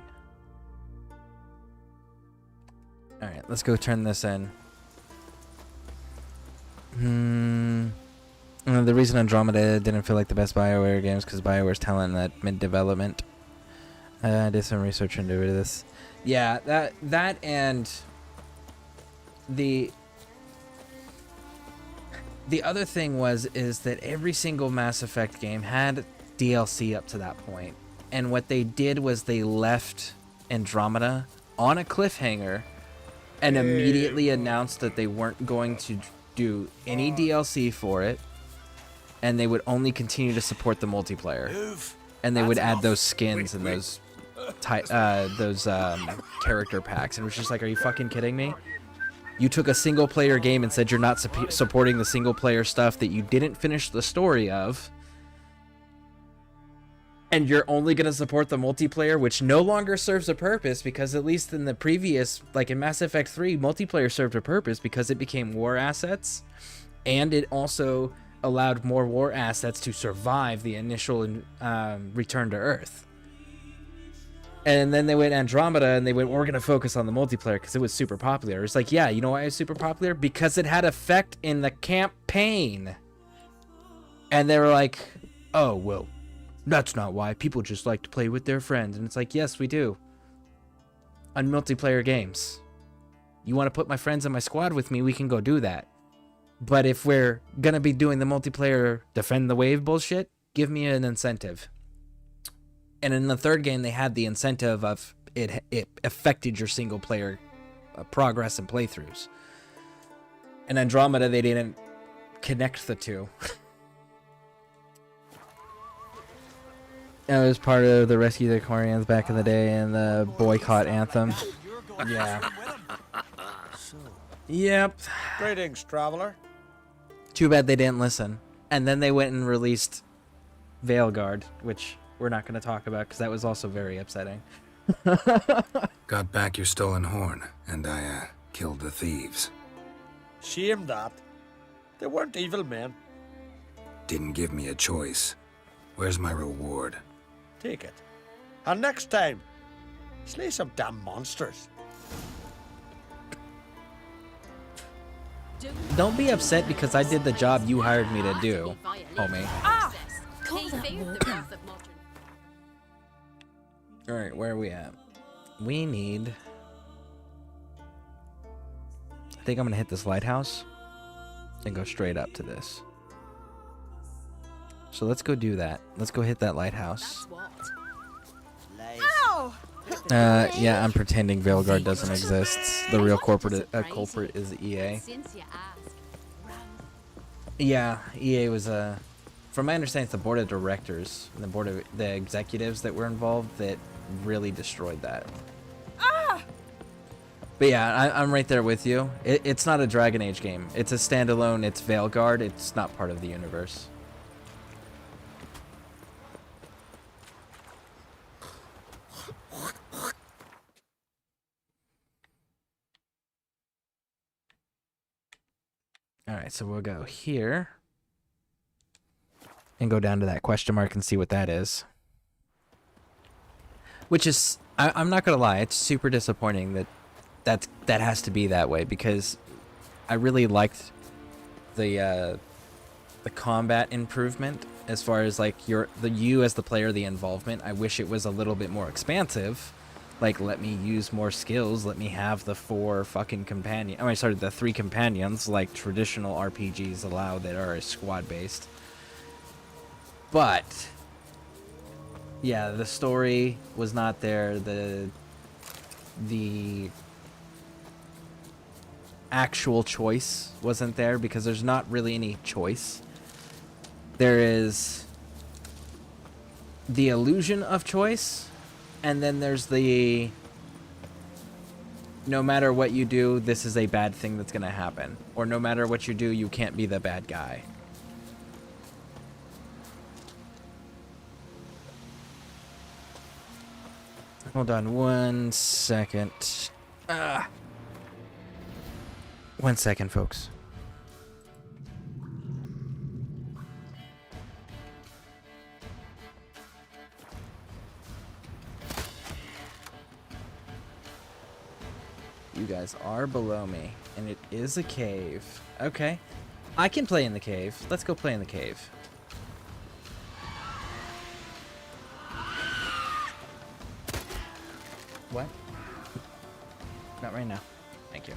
Alright, let's go turn this in. The reason Andromeda didn't feel like the best BioWare games because BioWare's talent that mid-development. I did some research into this. Yeah, that and the other thing is that every single Mass Effect game had DLC up to that point. And what they did was they left Andromeda on a cliffhanger and immediately announced that they weren't going to do any DLC for it, and they would only continue to support the multiplayer. And they would add those skins and those character packs. And it was just like, are you fucking kidding me? You took a single player game and said you're not supporting the single player stuff that you didn't finish the story of. And you're only going to support the multiplayer, which no longer serves a purpose, because at least in the previous, like in Mass Effect 3, multiplayer served a purpose because it became war assets. And it also allowed more war assets to survive the initial return to Earth. And then they went Andromeda and they went, we're going to focus on the multiplayer because it was super popular. It's like, yeah, you know why it was super popular? Because it had effect in the campaign. And they were like, oh, well, that's not why. People just like to play with their friends. And it's like, yes, we do. On multiplayer games. You want to put my friends in my squad with me, we can go do that. But if we're going to be doing the multiplayer defend the wave bullshit, give me an incentive. And in the third game, they had the incentive of it affected your single player progress and playthroughs. In Andromeda, they didn't connect the two. It was part of the Rescue the Quarians back in the day and the boycott anthem. Yeah. Yep. Greetings, traveler. Too bad they didn't listen. And then they went and released Veilguard, which we're not going to talk about because that was also very upsetting. Got back your stolen horn, and I, killed the thieves. Shame that. They weren't evil men. Didn't give me a choice. Where's my reward? Take it. And next time, slay some damn monsters. Don't be upset because I did the job you hired me to do, homie. Alright, where are we at? We need... I think I'm gonna hit this lighthouse and go straight up to this. So let's go do that. Let's go hit that lighthouse. Yeah, I'm pretending Veilguard doesn't exist. The real culprit is EA. Yeah, EA was from my understanding, it's the board of directors and the executives that were involved that really destroyed that. But yeah, I'm right there with you. It's not a Dragon Age game. It's a standalone. It's Veilguard. It's not part of the universe. Alright, so we'll go here. And go down to that question mark and see what that is. Which is, I'm not gonna lie, it's super disappointing that has to be that way, because I really liked the combat improvement as far as like you as the player, the involvement. I wish it was a little bit more expansive. Like, let me use more skills, let me have the 4 fucking companions. Oh, I started the 3 companions like traditional RPGs allow that are squad based. But yeah, the story was not there. The actual choice wasn't there because there's not really any choice. There is the illusion of choice, and then there's the no matter what you do, this is a bad thing that's gonna happen. Or no matter what you do, you can't be the bad guy. Hold on 1 second. 1 second, folks. You guys are below me, and it is a cave. Okay. I can play in the cave. Let's go play in the cave. What? Not right now. Thank you.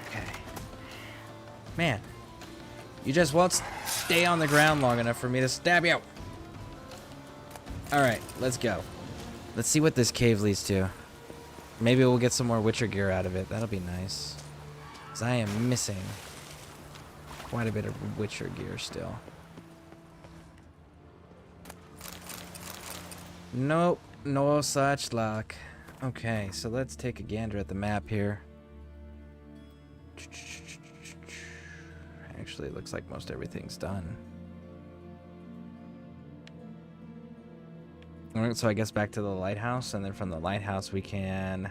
Okay. Man, you just won't stay on the ground long enough for me to stab you. Alright, let's go. Let's see what this cave leads to. Maybe we'll get some more Witcher gear out of it. That'll be nice. Because I am missing quite a bit of Witcher gear still. Nope, no such luck. Okay, so let's take a gander at the map here. Actually, it looks like most everything's done. Alright, so I guess back to the lighthouse, and then from the lighthouse we can...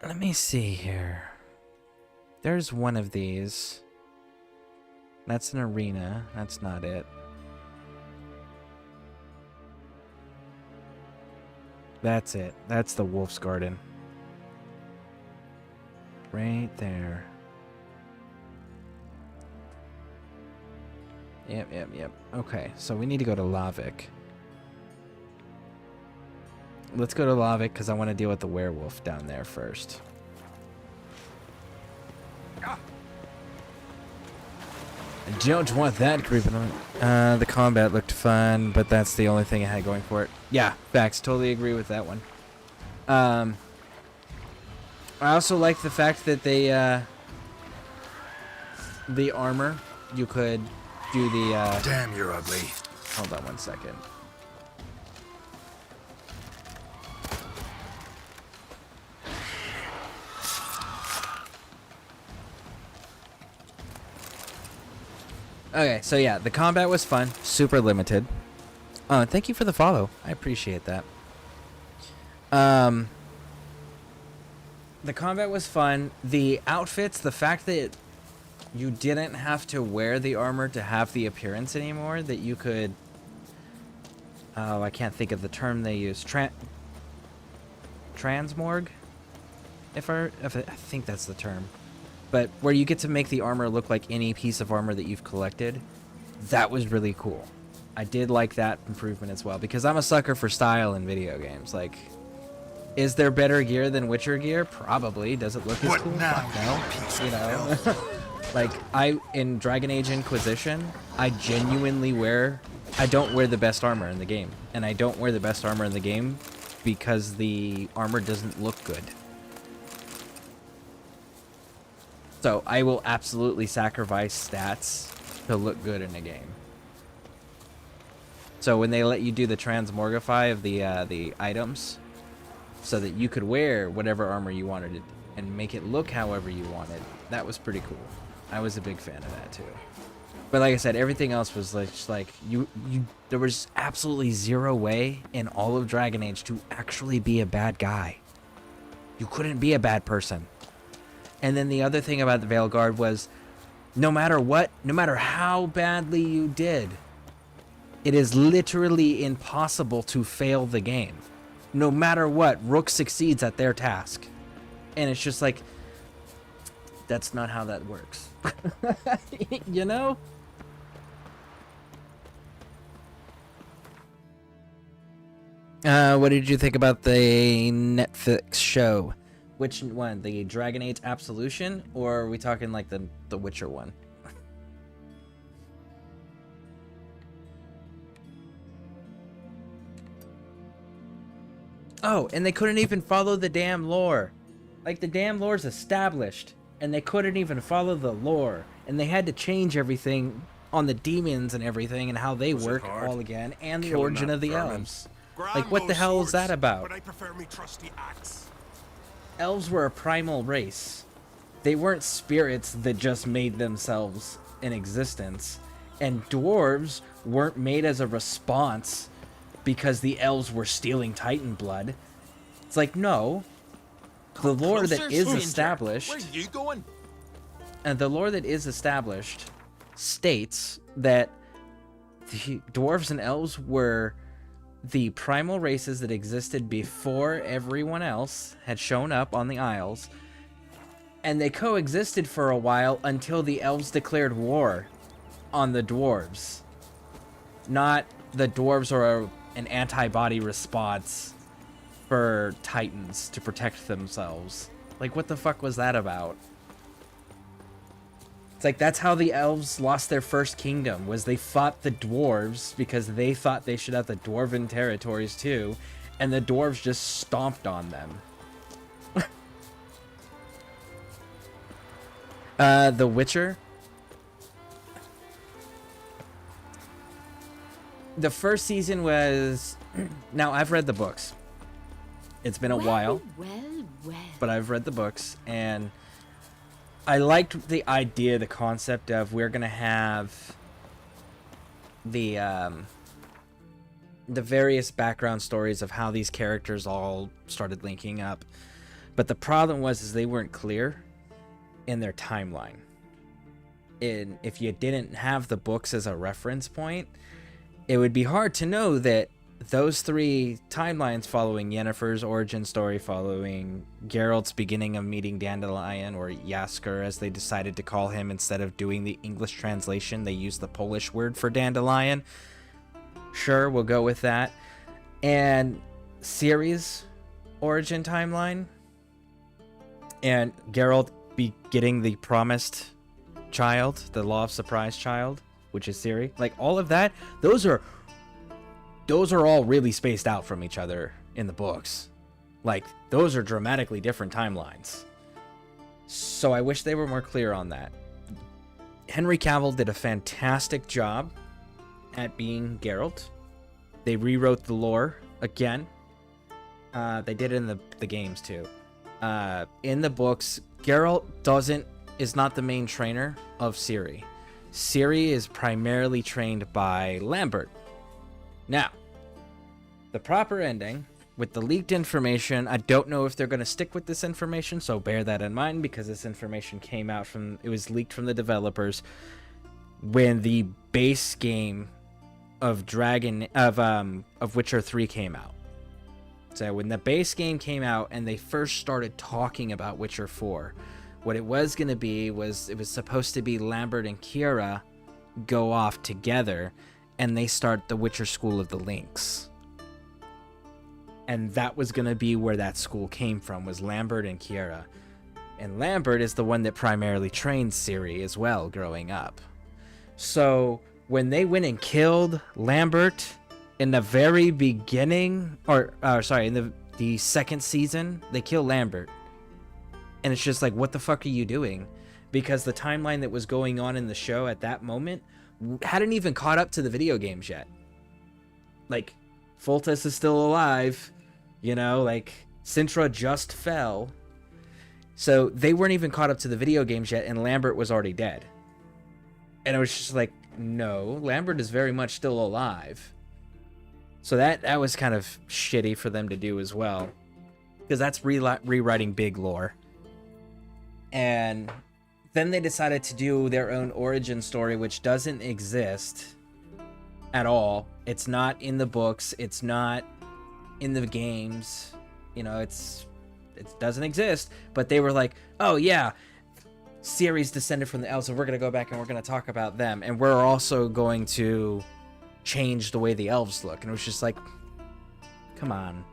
Let me see here. There's one of these. That's an arena. That's not it. That's it. That's the Wolf's Garden. Right there. Yep. Okay, so we need to go to Lavik. Let's go to Lavik because I want to deal with the werewolf down there first. I don't want that creeping on. The combat looked fun, but that's the only thing it had going for it. Yeah, facts. Totally agree with that one. I also like the fact that they, the armor, you could do the, Damn, you're ugly. Hold on one second. Okay, so yeah, the combat was fun, super limited. Thank you for the follow. I appreciate that. The combat was fun. The outfits, the fact that you didn't have to wear the armor to have the appearance anymore, that you could... Oh, I can't think of the term they use. Transmorg? If I think that's the term. But where you get to make the armor look like any piece of armor that you've collected, that was really cool. I did like that improvement as well, because I'm a sucker for style in video games. Like, is there better gear than Witcher gear? Probably. Does it look as cool? No. You know? Like, in Dragon Age Inquisition, I genuinely I don't wear the best armor in the game. And I don't wear the best armor in the game because the armor doesn't look good. So I will absolutely sacrifice stats to look good in a game. So when they let you do the transmorgify of the items, so that you could wear whatever armor you wanted and make it look however you wanted, that was pretty cool. I was a big fan of that too. But like I said, everything else was like there was absolutely zero way in all of Dragon Age to actually be a bad guy. You couldn't be a bad person. And then the other thing about the Veilguard was, no matter what, no matter how badly you did, it is literally impossible to fail the game. No matter what, Rook succeeds at their task. And it's just like, that's not how that works. You know? What did you think about the Netflix show? Which one? The Dragon Age Absolution? Or are we talking like the Witcher one? Oh, and they couldn't even follow the damn lore. Like, the damn lore's established, and they couldn't even follow the lore. And they had to change everything on the demons and everything and how they work all again, and the origin of the elves. Like, what the hell is that about? But I prefer me trusty axe. Elves were a primal race. They weren't spirits that just made themselves in existence. And dwarves weren't made as a response because the elves were stealing Titan blood. It's like, no. The lore that is established... Where are you going? And the lore that is established states that the dwarves and elves were the primal races that existed before everyone else had shown up on the Isles, and they coexisted for a while until the elves declared war on the dwarves. Not the dwarves are an antibody response for Titans to protect themselves. Like, what the fuck was that about? like that's how the elves lost their first kingdom, was they fought the dwarves because they thought they should have the dwarven territories too, and the dwarves just stomped on them. The Witcher. The first season was... Now, I've read the books. It's been a while. Well. But I've read the books, and I liked the idea, the concept of we're going to have the various background stories of how these characters all started linking up. But the problem was they weren't clear in their timeline. If you didn't have the books as a reference point, it would be hard to know that those three timelines, following Yennefer's origin story, following Geralt's beginning of meeting Dandelion, or Jaskier as they decided to call him instead of doing the English translation, they used the Polish word for Dandelion. Sure, we'll go with that. And Ciri's origin timeline, and Geralt be getting the promised child, the Law of Surprise child, which is Ciri. Like, all of that, those are all really spaced out from each other in the books. Like, those are dramatically different timelines. So I wish they were more clear on that. Henry Cavill did a fantastic job at being Geralt. They rewrote the lore again. They did it in the games too. In the books, Geralt is not the main trainer of Ciri. Ciri is primarily trained by Lambert. Now, the proper ending, with the leaked information, I don't know if they're going to stick with this information, so bear that in mind, because this information came out it was leaked from the developers when the base game of Witcher 3 came out. So when the base game came out and they first started talking about Witcher 4, what it was going to be was, it was supposed to be Lambert and Kira go off together and they start the Witcher School of the Lynx. And that was going to be where that school came from, was Lambert and Kira. And Lambert is the one that primarily trained Ciri as well growing up. So when they went and killed Lambert in the very beginning, in the second season, they kill Lambert. And it's just like, what the fuck are you doing? Because the timeline that was going on in the show at that moment hadn't even caught up to the video games yet. Like, Foltest is still alive, like, Sintra just fell. So they weren't even caught up to the video games yet, and Lambert was already dead. And it was just like, no, Lambert is very much still alive. So that was kind of shitty for them to do as well, because that's rewriting big lore. And then they decided to do their own origin story, which doesn't exist at all. It's not in the books. It's not in the games. It doesn't exist. But they were like, oh yeah, Ciri's descended from the elves, and we're going to go back and we're going to talk about them. And we're also going to change the way the elves look. And it was just like, come on.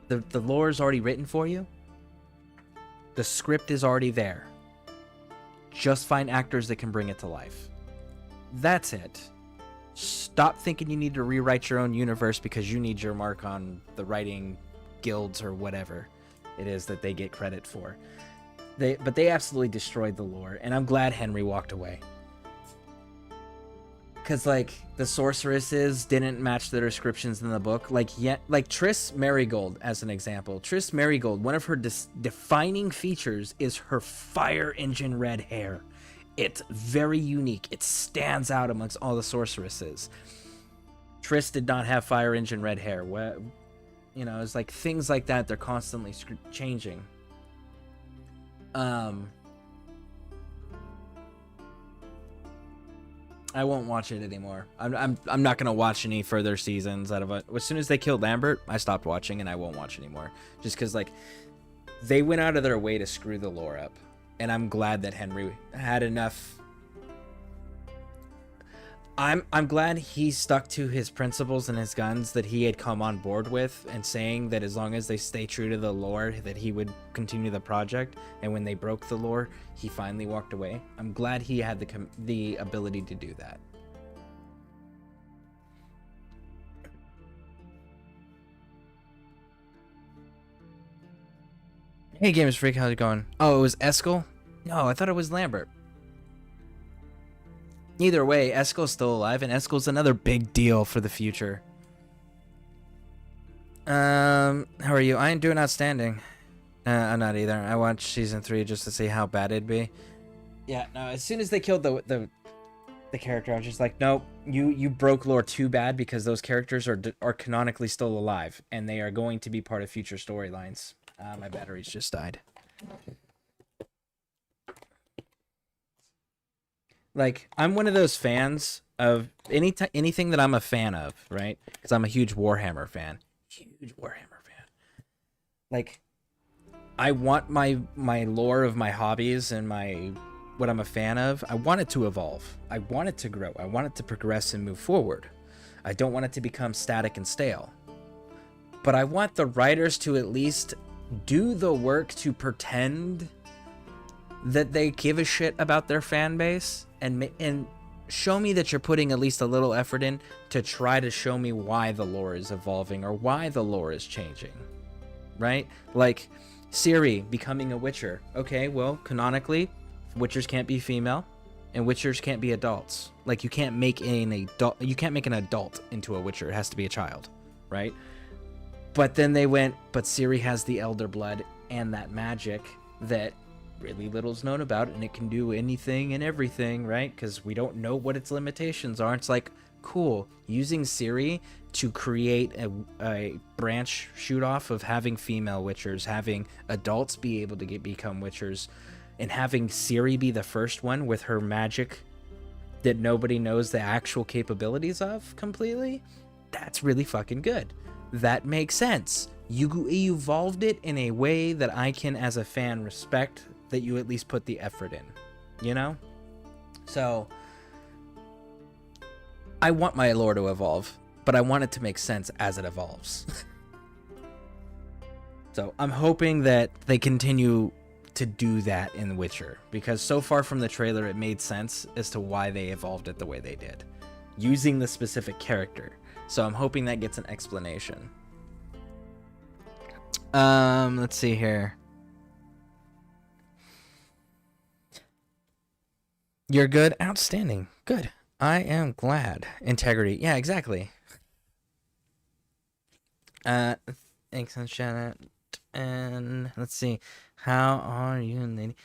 The lore is already written for you. The script is already there. Just find actors that can bring it to life. That's it. Stop thinking you need to rewrite your own universe because you need your mark on the writing guilds or whatever it is that they get credit for. But they absolutely destroyed the lore, and I'm glad Henry walked away. Because, like, the sorceresses didn't match the descriptions in the book. Like Triss Merigold, as an example. Triss Merigold, one of her defining features is her fire engine red hair. It's very unique. It stands out amongst all the sorceresses. Triss did not have fire engine red hair. It's like things like that. They're constantly changing. I won't watch it anymore. I'm not gonna watch any further seasons out of it. As soon as they killed Lambert, I stopped watching, and I won't watch anymore. Just because, like, they went out of their way to screw the lore up, and I'm glad that Henry had enough. I'm glad he stuck to his principles and his guns that he had come on board with, and saying that as long as they stay true to the lore, that he would continue the project. And when they broke the lore, he finally walked away. I'm glad he had the ability to do that. Hey, Gamers Freak, how's it going? Oh, it was Eskel? No, I thought it was Lambert. Either way, Eskel's still alive, and Eskel's another big deal for the future. How are you? I ain't doing outstanding. I'm not either. I watched season 3 just to see how bad it'd be. Yeah, no, as soon as they killed the character, I was just like, nope, you broke lore too bad, because those characters are canonically still alive, and they are going to be part of future storylines. My batteries just died. Like, I'm one of those fans of anything that I'm a fan of, right? Because I'm a huge Warhammer fan. Huge Warhammer fan. Like, I want my lore of my hobbies and what I'm a fan of, I want it to evolve. I want it to grow. I want it to progress and move forward. I don't want it to become static and stale. But I want the writers to at least do the work to pretend that they give a shit about their fan base, and show me that you're putting at least a little effort in to try to show me why the lore is evolving or why the lore is changing, right? Like Ciri becoming a Witcher. Okay, well, canonically, Witchers can't be female, and Witchers can't be adults. Like, you can't make an adult into a Witcher. It has to be a child, right? But then they went, but Ciri has the Elder Blood and that magic that really little's known about, and it can do anything and everything, right? Because we don't know what its limitations are. It's like, cool, using Ciri to create a branch shoot off of having female Witchers, having adults be able to become Witchers, and having Ciri be the first one with her magic that nobody knows the actual capabilities of completely. That's really fucking good. That makes sense. You evolved it in a way that I can, as a fan, respect that you at least put the effort in, you know? So, I want my lore to evolve, but I want it to make sense as it evolves. So, I'm hoping that they continue to do that in Witcher, because so far from the trailer, it made sense as to why they evolved it the way they did, using the specific character. So I'm hoping that gets an explanation. Let's see here. You're good? Outstanding. Good. I am glad. Integrity. Yeah, exactly. Thanks, Shannon. And let's see. How are you, lady?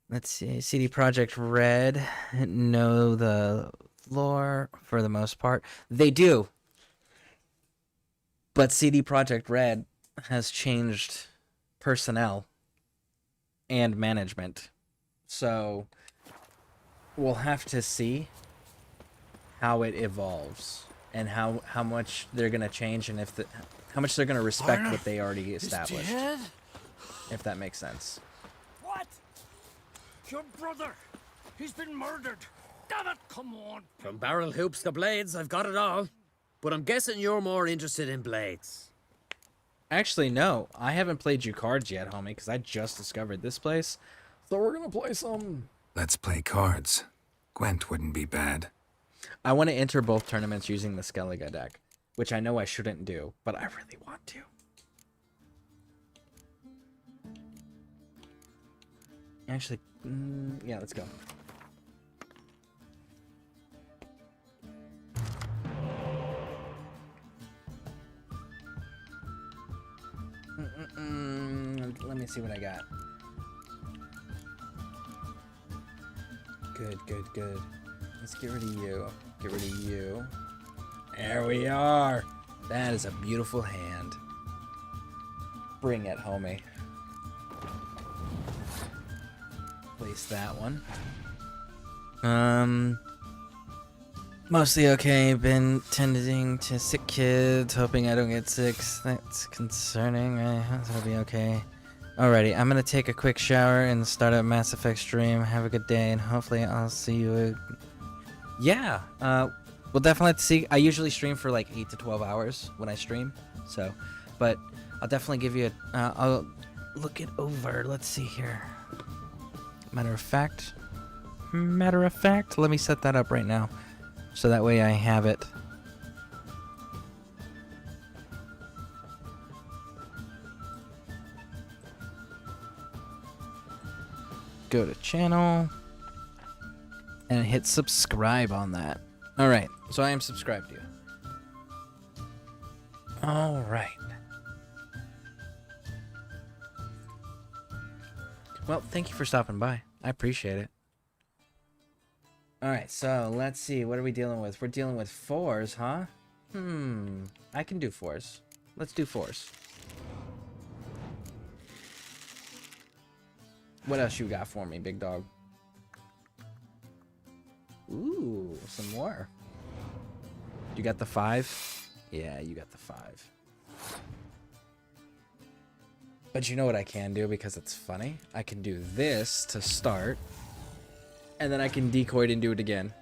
Let's see. CD Projekt Red know the lore for the most part. They do. But CD Projekt Red has changed personnel and management. So we'll have to see how it evolves and how much they're going to change, and how much they're going to respect what they already established. If that makes sense. What? Your brother! He's been murdered! Damn it, come on! From barrel hoops to blades, I've got it all. But I'm guessing you're more interested in blades. Actually, no. I haven't played you cards yet, homie, because I just discovered this place. So we're going to play some... Let's play cards. Gwent wouldn't be bad. I want to enter both tournaments using the Skellige deck, which I know I shouldn't do, but I really want to. Actually, yeah, let's go. Let me see what I got. Good, good, good. Let's get rid of you. Get rid of you. There we are. That is a beautiful hand. Bring it, homie. Place that one. Mostly okay. Been tending to sick kids, hoping I don't get sick. That's concerning, right? That'll be okay. Alrighty, I'm gonna take a quick shower and start up Mass Effect stream. Have a good day, and hopefully I'll see you Yeah, we'll definitely have to see. I usually stream for like 8 to 12 hours when I stream, so, but I'll definitely give you a, I'll look it over. Let's see here. Matter of fact, let me set that up right now, so that way I have it. Go to channel and hit subscribe on that. All right, so I am subscribed to you. All right. Well, thank you for stopping by. I appreciate it. All right, so let's see. What are we dealing with? We're dealing with 4s, huh? I can do 4s. Let's do 4s. What else you got for me, big dog? Ooh, some more. You got the 5? Yeah, you got the 5. But you know what I can do because it's funny? I can do this to start, and then I can decoy it and do it again.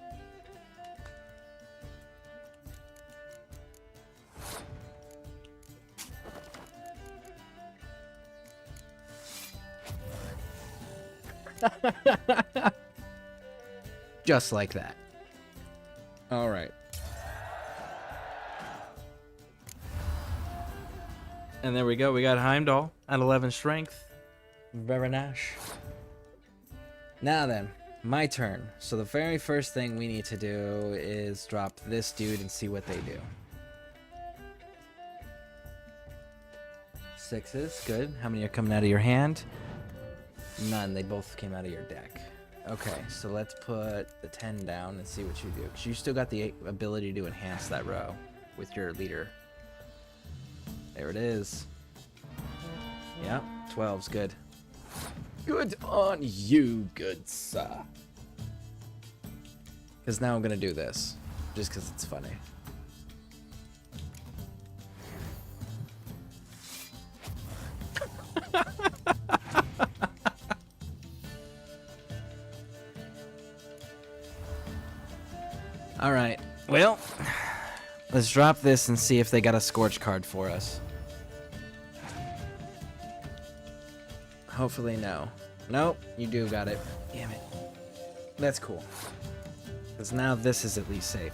Just like that. All right. And there we go. We got Heimdall at 11 strength. Very nice. Now then, my turn. So the very first thing we need to do is drop this dude and see what they do. 6s, good. How many are coming out of your hand? None. They both came out of your deck. Okay, so let's put the 10 down and see what you do. Because you still got the ability to enhance that row with your leader. There it is. Yep, 12's good. Good on you, good sir. Because now I'm going to do this. Just because it's funny. Alright, well, let's drop this and see if they got a Scorch card for us. Hopefully no. Nope, you do got it. Damn it. That's cool. Because now this is at least safe.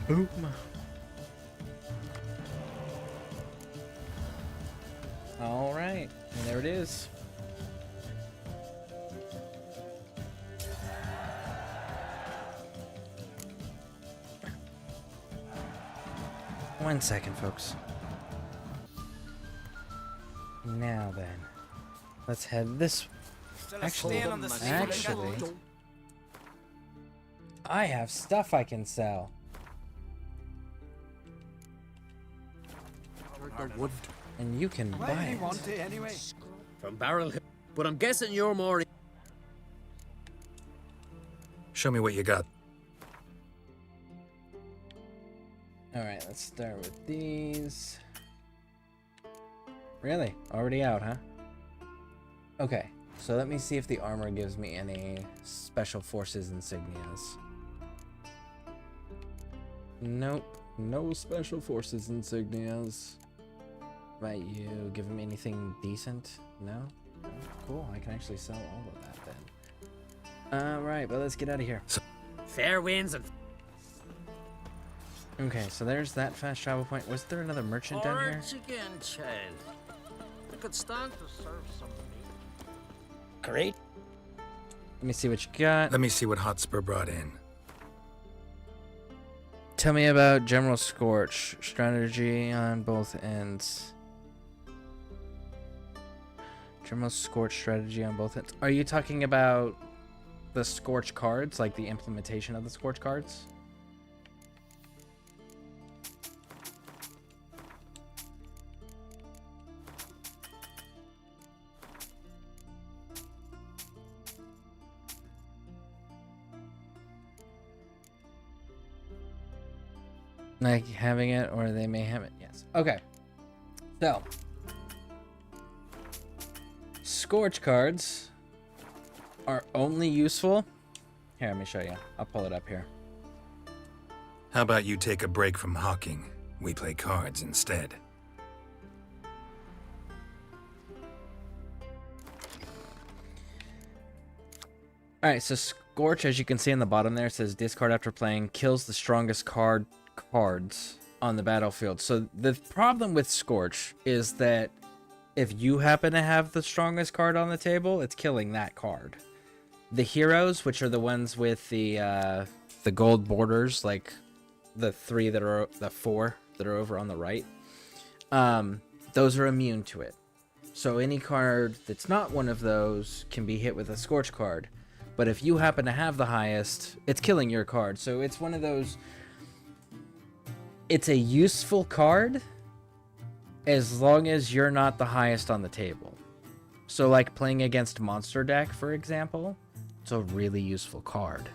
Boom. All right, and there it is. One second, folks. Now then, let's head this. Actually, I have stuff I can sell. And you can buy it. Anyway? From Barrel Hill. But I'm guessing you're more... Show me what you got. Alright, let's start with these. Really? Already out, huh? Okay, so let me see if the armor gives me any Special Forces insignias. Nope, no Special Forces insignias. Right, you give me anything decent? No? No? Cool, I can actually sell all of that then. Alright, but let's get out of here. Fair winds and... Okay, so there's that fast travel point. Was there another merchant down here? Again, child. I could stand to serve some meat. Great. Let me see what you got. Let me see what Hotspur brought in. Tell me about General Scorch. Strategy on both ends. General Scorch strategy on both ends. Are you talking about the Scorch cards? Like the implementation of the Scorch cards? Like having it, or they may have it. Yes. Okay. So, Scorch cards are only useful. Here, let me show you. I'll pull it up here. How about you take a break from hawking? We play cards instead. Alright, so Scorch, as you can see in the bottom there, says discard after playing, kills the strongest cards on the battlefield. So the problem with Scorch is that if you happen to have the strongest card on the table, it's killing that card. The heroes, which are the ones with the gold borders, like the four that are over on the right, those are immune to it. So any card that's not one of those can be hit with a Scorch card. But if you happen to have the highest, it's killing your card. So it's one of those... It's a useful card as long as you're not the highest on the table. So like playing against Monster Deck, for example, it's a really useful card.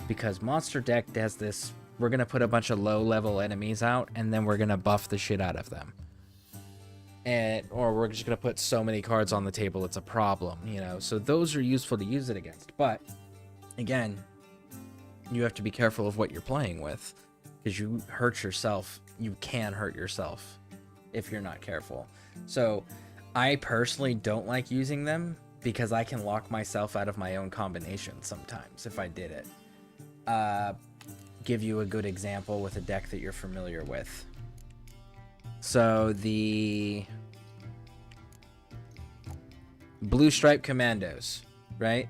Because Monster Deck has this... We're going to put a bunch of low-level enemies out, and then we're going to buff the shit out of them. Or we're just going to put so many cards on the table, it's a problem, you know. So those are useful to use it against. But, again, you have to be careful of what you're playing with. Because you hurt yourself. You can hurt yourself if you're not careful. So, I personally don't like using them because I can lock myself out of my own combination sometimes if I did it. Give you a good example with a deck that you're familiar with. So the Blue Stripe Commandos, right?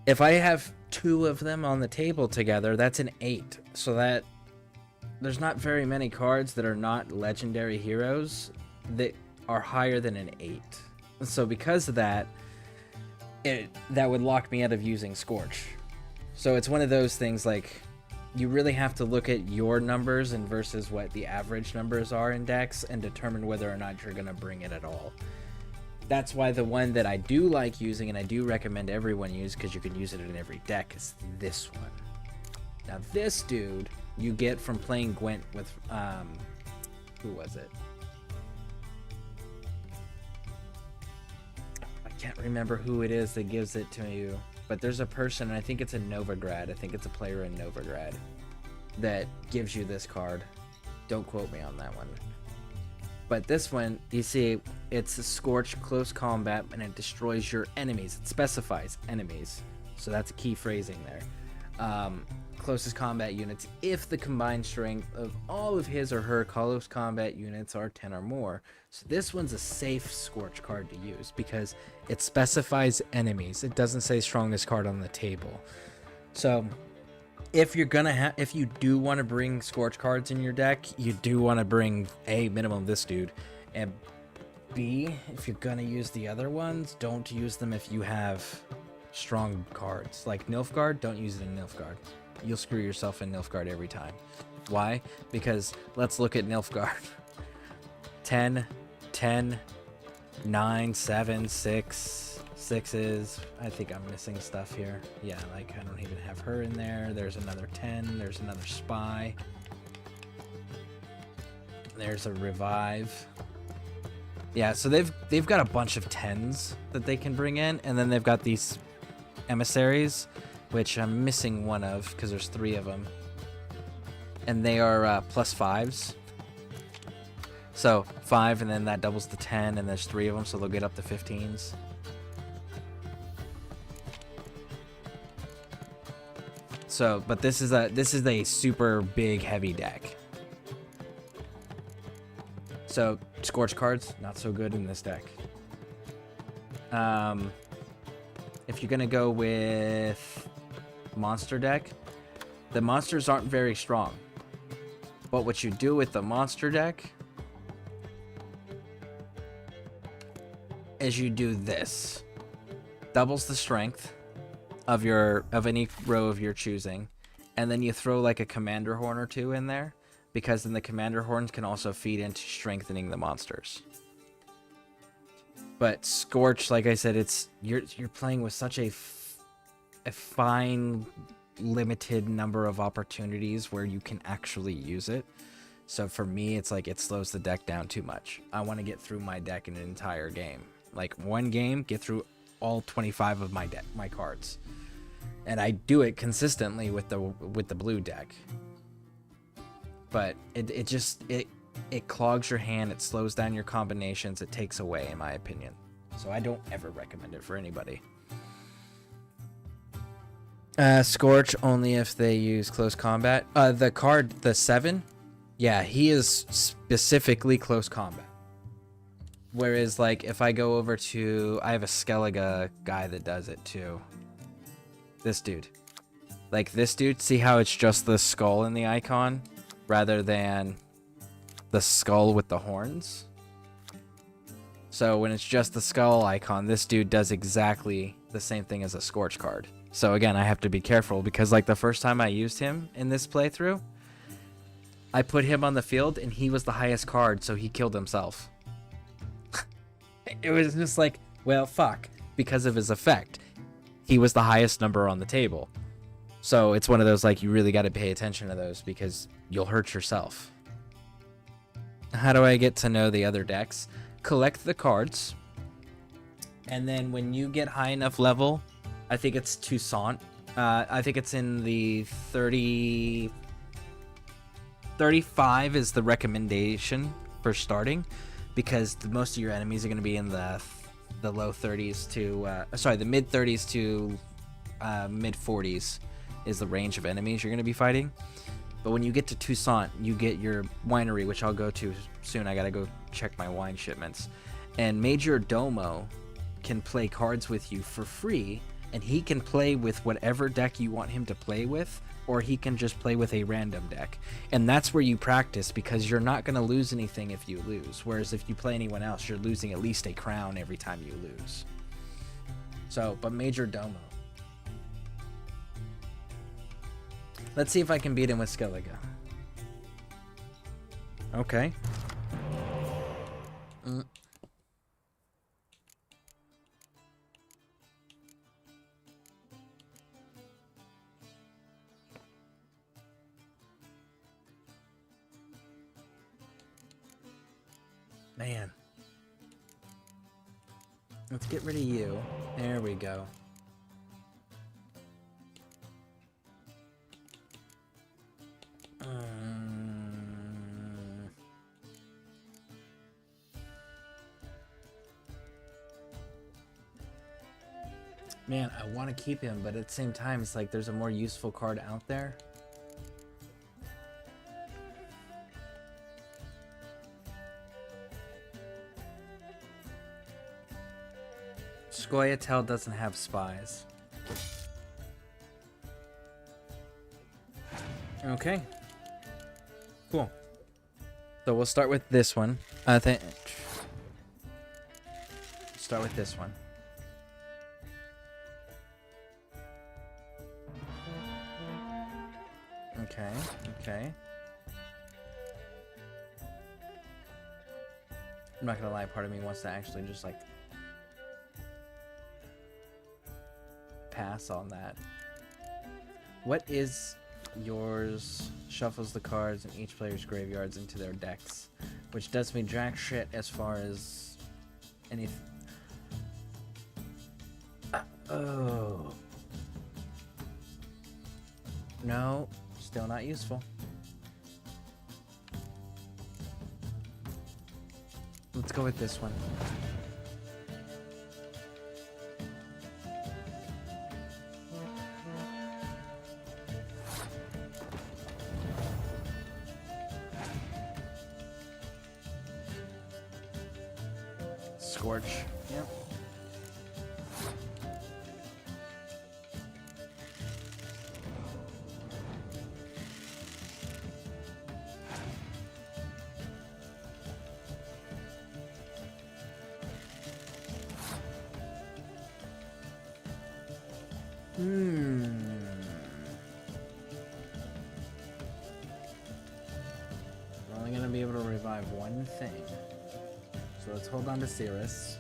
If I have 2 of them on the table together, that's an 8. So that there's not very many cards that are not legendary heroes that are higher than an 8. So because of that, that would lock me out of using Scorch. So it's one of those things like you really have to look at your numbers and versus what the average numbers are in decks and determine whether or not you're going to bring it at all. That's why the one that I do like using and I do recommend everyone use because you can use it in every deck is this one. Now this dude you get from playing Gwent with, who was it? I can't remember who it is that gives it to you. But there's a person, and I think it's a Novigrad. I think it's a player in Novigrad that gives you this card. Don't quote me on that one. But this one, you see, it's a Scorch close combat, and it destroys your enemies. It specifies enemies. So that's key phrasing there. Closest combat units if the combined strength of all of his or her close combat units are 10 or more. So this one's a safe Scorch card to use because it specifies enemies. It doesn't say strongest card on the table. So if you're gonna if you do want to bring Scorch cards in your deck, you do want to bring A, minimum this dude, and B, if you're gonna use the other ones, don't use them if you have strong cards. Like Nilfgaard, don't use it in Nilfgaard. You'll screw yourself in Nilfgaard every time. Why? Because let's look at Nilfgaard. 10, 10, 9, 7, 6, 6s. I think I'm missing stuff here. Yeah, like I don't even have her in there. There's another 10. There's another spy. There's a revive. Yeah, so they've got a bunch of 10s that they can bring in, and then they've got these emissaries, which I'm missing one of because there's 3 of them, and they are plus 5s. So 5, and then that doubles the 10, and there's 3 of them, so they'll get up to 15s. So, but this is a super big heavy deck. So Scorch cards not so good in this deck. If you're gonna go with monster deck, the monsters aren't very strong. But what you do with the monster deck is you do this. Doubles the strength of any row of your choosing, and then you throw like a commander horn or 2 in there, because then the commander horns can also feed into strengthening the monsters. But Scorch, like I said, you're playing with such a fine limited number of opportunities where you can actually use it. So for me, it's like it slows the deck down too much. I want to get through my deck in an entire game. Like one game, get through all 25 of my cards. And I do it consistently with the blue deck. But it clogs your hand, it slows down your combinations, it takes away, in my opinion. So I don't ever recommend it for anybody. Scorch only if they use close combat. The card, the 7, yeah, he is specifically close combat. Whereas, like, if I go over to... I have a Skellige guy that does it, too. This dude. Like, this dude, see how it's just the skull in the icon? Rather than the skull with the horns? So, when it's just the skull icon, this dude does exactly the same thing as a Scorch card. So, again, I have to be careful, because, like, the first time I used him in this playthrough, I put him on the field, and he was the highest card, so he killed himself. It was just like, well, fuck. Because of his effect, he was the highest number on the table. So it's one of those, like, you really got to pay attention to those because you'll hurt yourself. How do I get to know the other decks? Collect the cards. And then when you get high enough level, I think it's Toussaint. I think it's in the 35 is the recommendation for starting. Because most of your enemies are going to be in the low 30s to... the mid 30s to mid 40s is the range of enemies you're going to be fighting. But when you get to Toussaint, you get your winery, which I'll go to soon. I got to go check my wine shipments. And Major Domo can play cards with you for free, and he can play with whatever deck you want him to play with, or he can just play with a random deck. And that's where you practice, because you're not going to lose anything if you lose. Whereas if you play anyone else, you're losing at least a crown every time you lose. So, but Major Domo. Let's see if I can beat him with Skellige. Okay. Man. Let's get rid of you. There we go. Man, I want to keep him, but at the same time, it's like there's a more useful card out there. Scoia'tael doesn't have spies. Okay. Cool. So we'll start with this one. Start with this one. Okay, okay. I'm not gonna lie, part of me wants to actually just like pass on that. What is yours? Shuffles the cards in each player's graveyards into their decks, which does me jack shit as far as anything. Oh. No, still not useful. Let's go with this one. Scorch. Yep. We're only gonna be able to revive one thing. So let's hold on to Cirrus.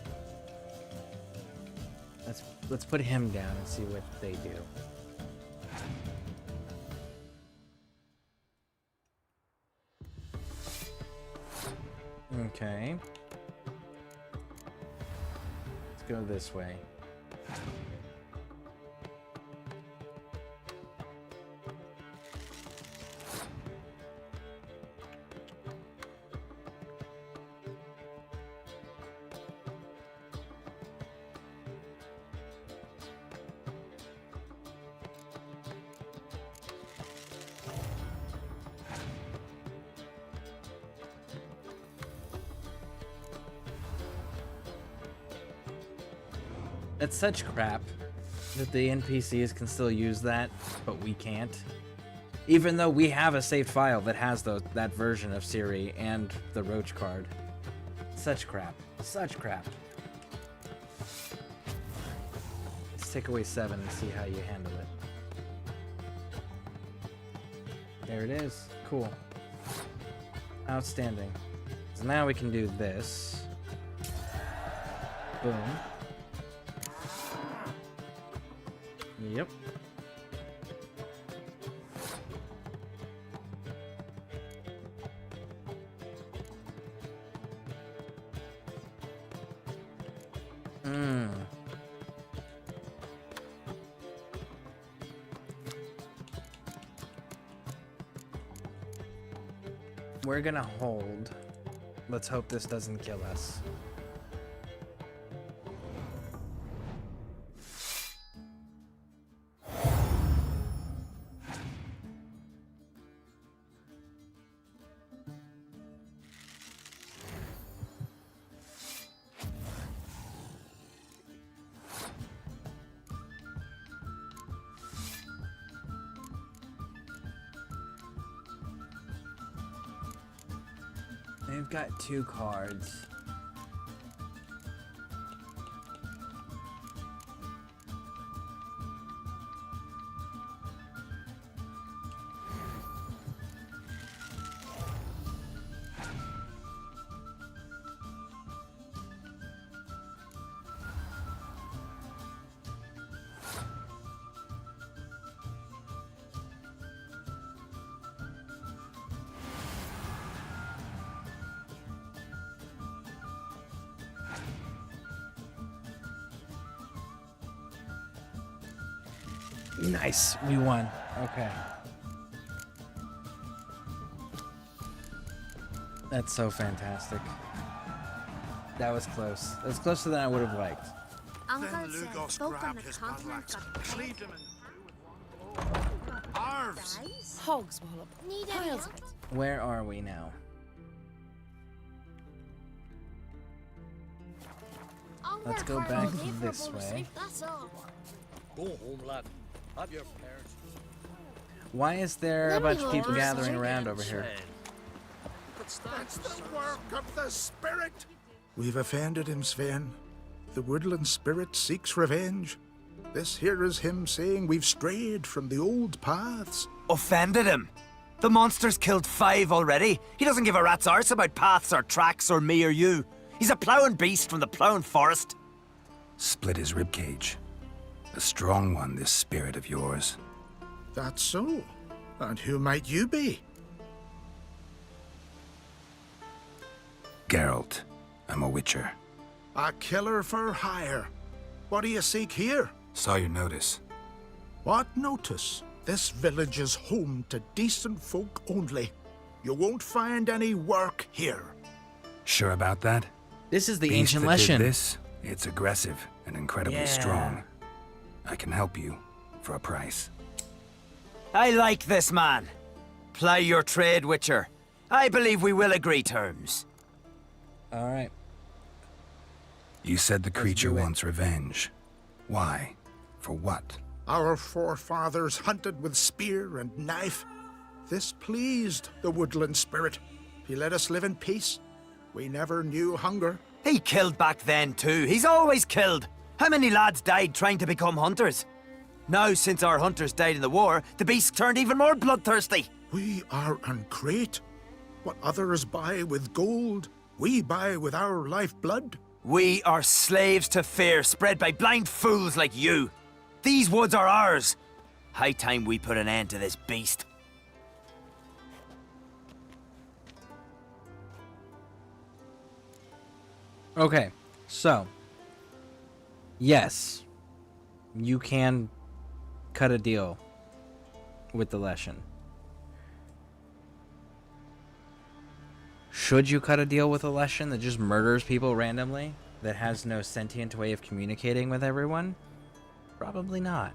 Let's put him down and see what they do. Okay. Let's go this way. It's such crap that the NPCs can still use that, but we can't. Even though we have a saved file that has that version of Siri and the Roach card. Such crap. Such crap. Let's take away 7 and see how you handle it. There it is. Cool. Outstanding. So now we can do this. Boom. Yep. We're gonna hold. Let's hope this doesn't kill us. They've got 2 cards. Nice, we won. Okay. That's so fantastic. That was close. That was closer than I would have liked. Uncle Then said Lugos folk on grabbed the his continent battle axe, got cleaved him in two with one blow. Arves! Hogs wallop. Need any Piles help? of it. Where are we now? I'll Let's work go hard back all day for a this bowl of way. soup, that's all. Go home, lad. Have your parents. Why is there a Let me bunch of hold people yours, gathering sir. around over here? That's the work of the spirit! We've offended him, Sven. The woodland spirit seeks revenge. This here is him saying we've strayed from the old paths. Offended him? The monster's killed 5 already. He doesn't give a rat's arse about paths or tracks or me or you. He's a ploughing beast from the ploughing forest. Split his ribcage. A strong one, this spirit of yours. That's so. And who might you be? Geralt. I'm a witcher. A killer for hire. What do you seek here? Saw your notice. What notice? This village is home to decent folk only. You won't find any work here. Sure about that? This is the Beast ancient that did legend. this, it's aggressive and incredibly strong. I can help you for a price. I like this man. Ply your trade, Witcher. I believe we will agree terms. All right. You said the creature do it. wants revenge. Why? For what? Our forefathers hunted with spear and knife. This pleased the woodland spirit. He let us live in peace. We never knew hunger. He killed back then too. He's always killed. How many lads died trying to become hunters? Now, since our hunters died in the war, the beast turned even more bloodthirsty. We are uncrate. What others buy with gold, we buy with our lifeblood. We are slaves to fear spread by blind fools like you. These woods are ours. High time we put an end to this beast. Okay, so yes, you can cut a deal with the Leshen. Should you cut a deal with a Leshen that just murders people randomly, that has no sentient way of communicating with everyone? Probably not.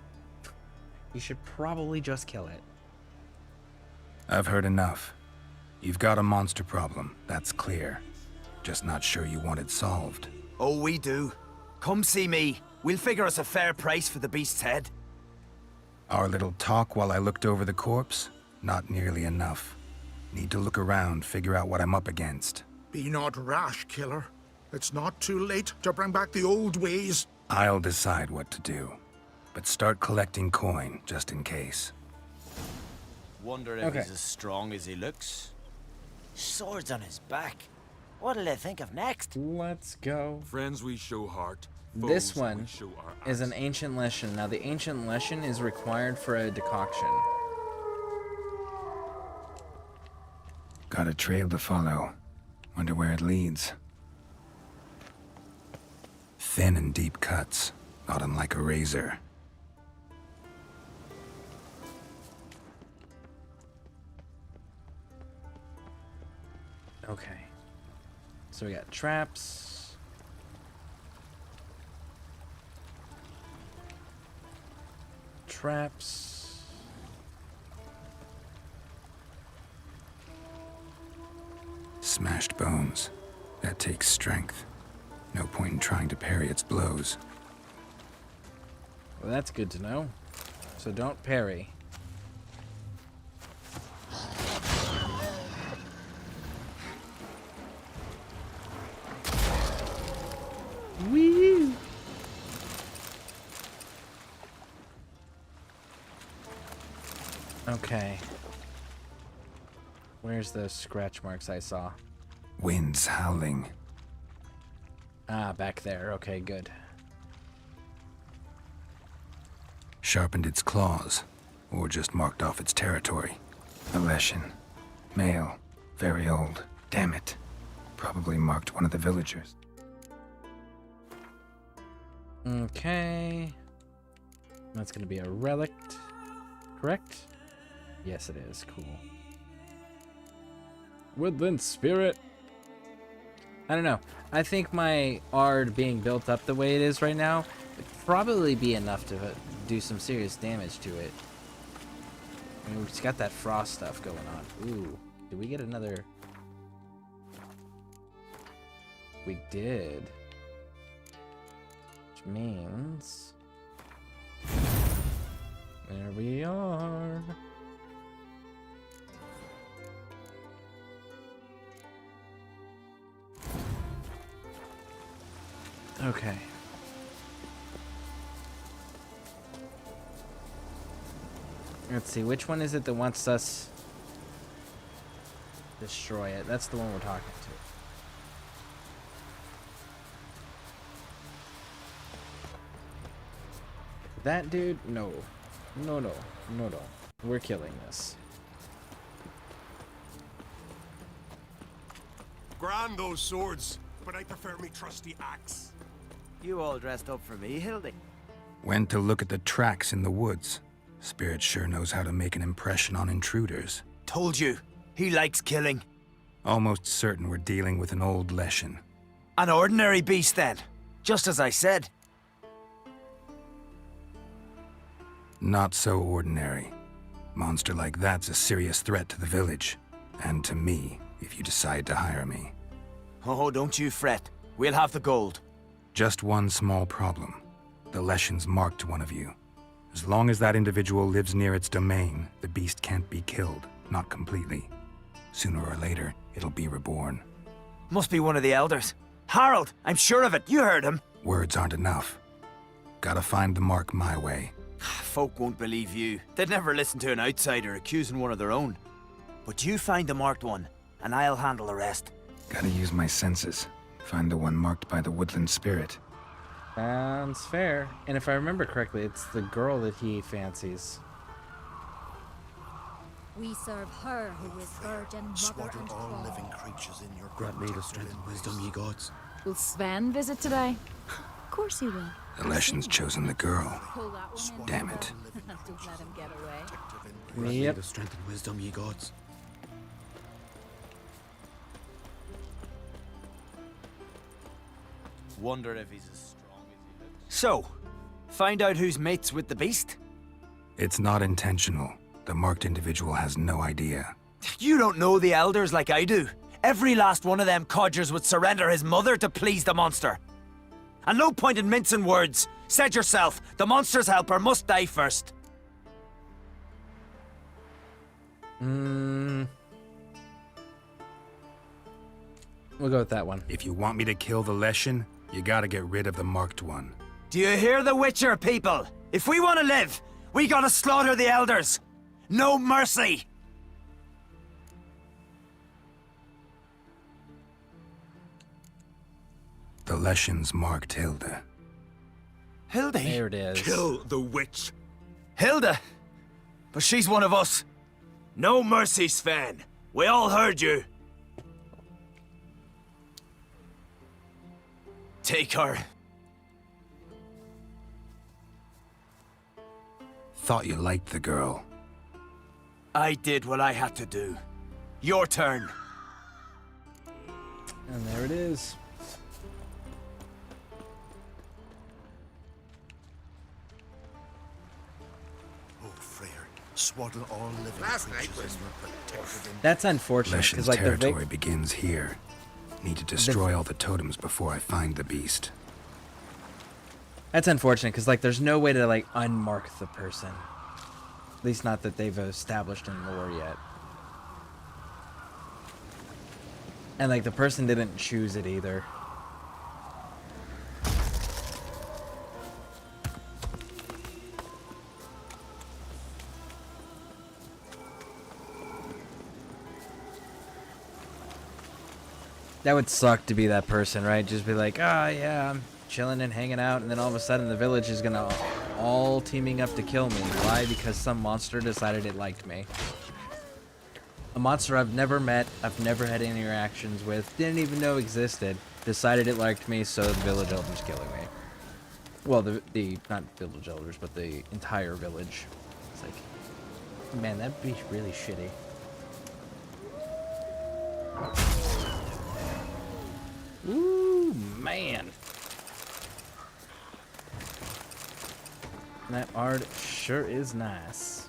You should probably just kill it. I've heard enough. You've got a monster problem, that's clear. Just not sure you want it solved. Oh, we do. Come see me. We'll figure us a fair price for the beast's head. Our little talk while I looked over the corpse? Not nearly enough. Need to look around, figure out what I'm up against. Be not rash, killer. It's not too late to bring back the old ways. I'll decide what to do. But start collecting coin, just in case. Wonder if he's as strong as he looks. Swords on his back. What'll they think of next? Let's go. Friends we show heart. This one is an ancient Leshen. Now, the ancient Leshen is required for a decoction. Got a trail to follow. Wonder where it leads. Thin and deep cuts, not unlike a razor. Okay. So we got traps. Traps. Smashed bones. That takes strength. No point in trying to parry its blows. Well, that's good to know. So don't parry. Wee! Okay. Where's those scratch marks I saw? Winds howling. Ah, back there. Okay, good. Sharpened its claws, or just marked off its territory. A Leshen. Male. Very old. Damn it. Probably marked one of the villagers. Okay. That's gonna be a relic, correct? Yes, it is. Cool. Woodland spirit. I don't know. I think my Ard being built up the way it is right now would probably be enough to do some serious damage to it. I mean, we've got that frost stuff going on. Ooh. Did we get another? We did. Which means... there we are. Okay. Let's see, which one is it that wants us destroy it? That's the one we're talking to. That dude? No. No, no. No, no. We're killing this. Grand those swords, but I prefer me trusty axe. You all dressed up for me, Hildy. Went to look at the tracks in the woods. Spirit sure knows how to make an impression on intruders. Told you, he likes killing. Almost certain we're dealing with an old Leshen. An ordinary beast then, just as I said. Not so ordinary. Monster like that's a serious threat to the village. And to me, if you decide to hire me. Oh, don't you fret. We'll have the gold. Just one small problem. The Leshen's marked one of you. As long as that individual lives near its domain, the beast can't be killed. Not completely. Sooner or later, it'll be reborn. Must be one of the elders. Harold, I'm sure of it. You heard him. Words aren't enough. Gotta find the mark my way. Folk won't believe you. They'd never listen to an outsider accusing one of their own. But you find the marked one, and I'll handle the rest. Gotta use my senses. Find the one marked by the woodland spirit. Sounds fair. And if I remember correctly, it's the girl that he fancies. We serve her who is virgin, mother, and all father. living creatures in your Grant me the strength and wisdom, ye gods. Will Sven visit today? Of course he will. The Leshen's chosen the girl. Pull that one in. Damn it. Don't let him get away. Yep. The strength and wisdom, ye gods. Wonder if he's as strong as he looks. So, find out who's mates with the beast? It's not intentional. The marked individual has no idea. You don't know the elders like I do. Every last one of them codgers would surrender his mother to please the monster. And no point in mincing words. Said yourself, the monster's helper must die first. We'll go with that one. If you want me to kill the Leshen, you gotta get rid of the marked one. Do you hear the Witcher, people? If we want to live, we gotta slaughter the elders. No mercy. The Leshen's marked Hilda. Hilda? There it is. Kill the witch. Hilda? But she's one of us. No mercy, Sven. We all heard you. Take her. Thought you liked the girl. I did what I had to do. Your turn. And there it is. Oh, Freyr, swaddle all living Last night creatures was in your protected That's unfortunate Leshen's because like territory begins here. Need to destroy all the totems before I find the beast. that's unfortunate because like there's no way to like unmark the person. At least not that they've established in lore yet. And like the person didn't choose it either. That would suck to be that person, right? Just be like, ah, yeah, I'm chilling and hanging out, and then all of a sudden the village is gonna all teaming up to kill me. Why? Because some monster decided it liked me. A monster I've never met, I've never had any interactions with, didn't even know existed, decided it liked me, so the village elder's killing me. Well, the not village elders, but the entire village. It's like, man, that'd be really shitty. Ooh, man. That art sure is nice.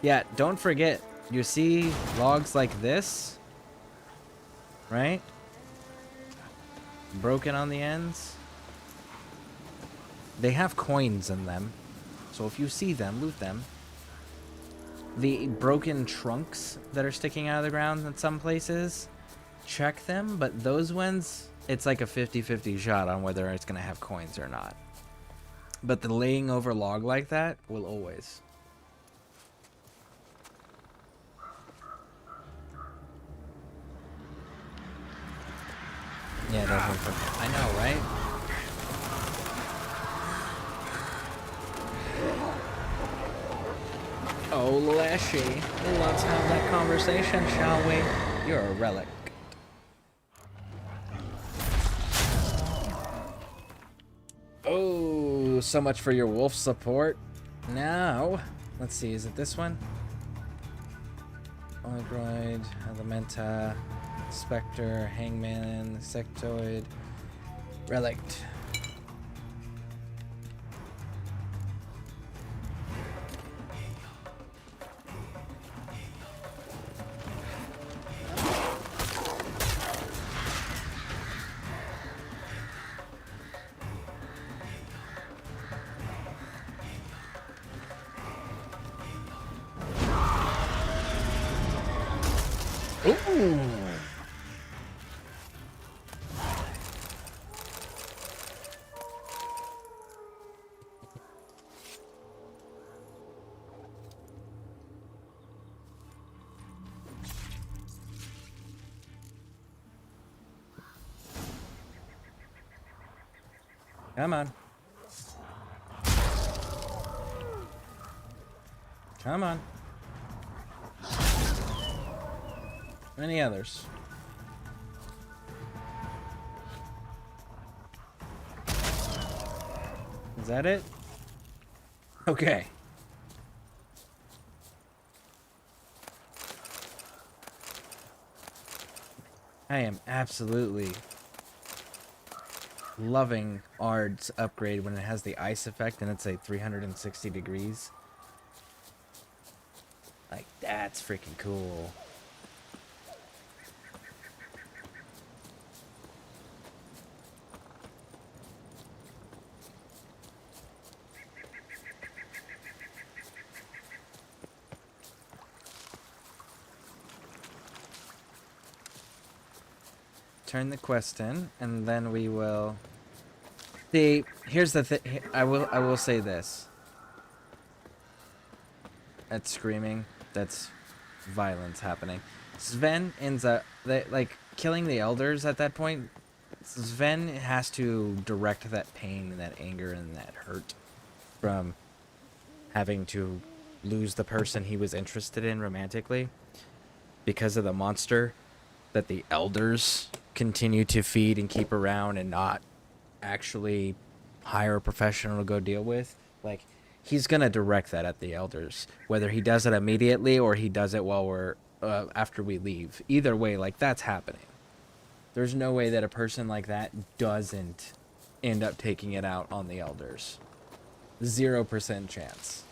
Yeah, don't forget, you see logs like this, right? Broken on the ends. They have coins in them, so if you see them, loot them. The broken trunks that are sticking out of the ground in some places, check them, but those ones, it's like a 50-50 shot on whether it's going to have coins or not. But the laying over log like that will always. Yeah, definitely. I know, right? Oh, Leshy, let's have that conversation, shall we? You're a relic. Oh, so much for your wolf support. Now, let's see, is it this one? Ogroid, Elementa, Spectre, Hangman, Sectoid, Relict. Ooh. Come on. Come on. Any others? Is that it? Okay. I am absolutely loving Ard's upgrade when it has the ice effect and it's a 360 degrees. Like, that's freaking cool. Turn the quest in, and then we will... See, here's the thing. I will say this. That's screaming. That's violence happening. Sven ends up... like, killing the elders at that point. Sven has to direct that pain and that anger and that hurt from having to lose the person he was interested in romantically because of the monster that the elders continue to feed and keep around and not actually hire a professional to go deal with. Like, he's gonna direct that at the elders, whether he does it immediately or he does it while we're after we leave. Either way, like, that's happening. There's no way that a person like that doesn't end up taking it out on the elders. 0% chance.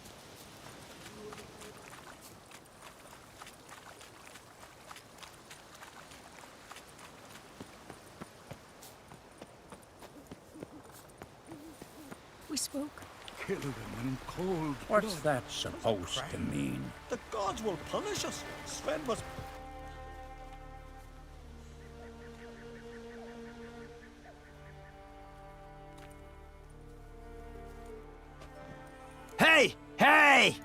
We spoke. Kill them in cold What's blood. that supposed to mean? The gods will punish us. Sven must... Hey! Hey!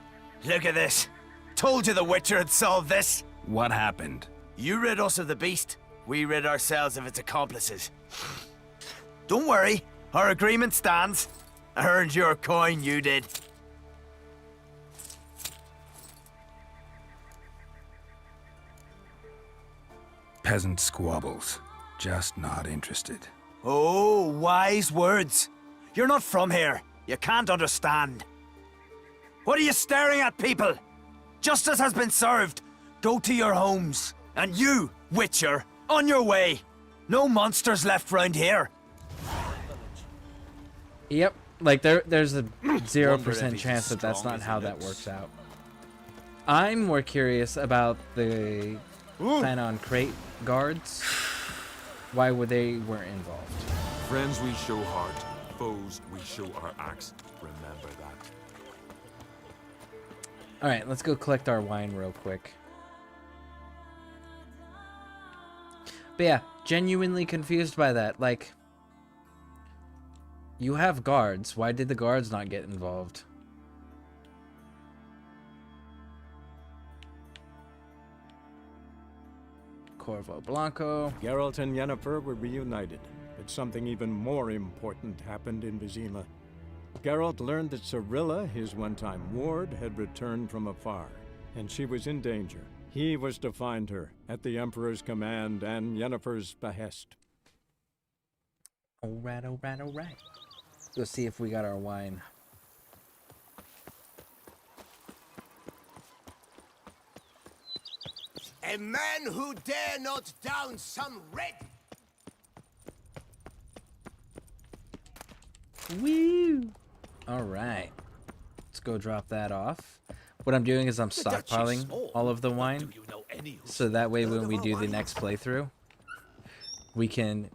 Look at this. Told you the Witcher had solved this. What happened? You rid us of the beast. We rid ourselves of its accomplices. Don't worry. Our agreement stands. I earned your coin, you did. Peasant squabbles. Just not interested. Oh, wise words. You're not from here. You can't understand. What are you staring at, people? Justice has been served. Go to your homes. And you, Witcher, on your way. No monsters left round here. Yep. Like, there's a 0% chance that that's not how that works out. I'm more curious about the plan on crate guards. Why would they weren't involved? Friends we show heart, foes we show our axe. Remember that. Alright, let's go collect our wine real quick. But yeah, genuinely confused by that. Like, you have guards. Why did the guards not get involved? Corvo Blanco. Geralt and Yennefer were reunited, but something even more important happened in Vizima. Geralt learned that Cirilla, his one-time ward, had returned from afar, and she was in danger. He was to find her, at the Emperor's command and Yennefer's behest. Alright, alright, alright. Go see if we got our wine. A man who dare not down some red. Woo! Alright. Let's go drop that off. What I'm doing is I'm stockpiling all of the wine. So that way when we do the next playthrough, we can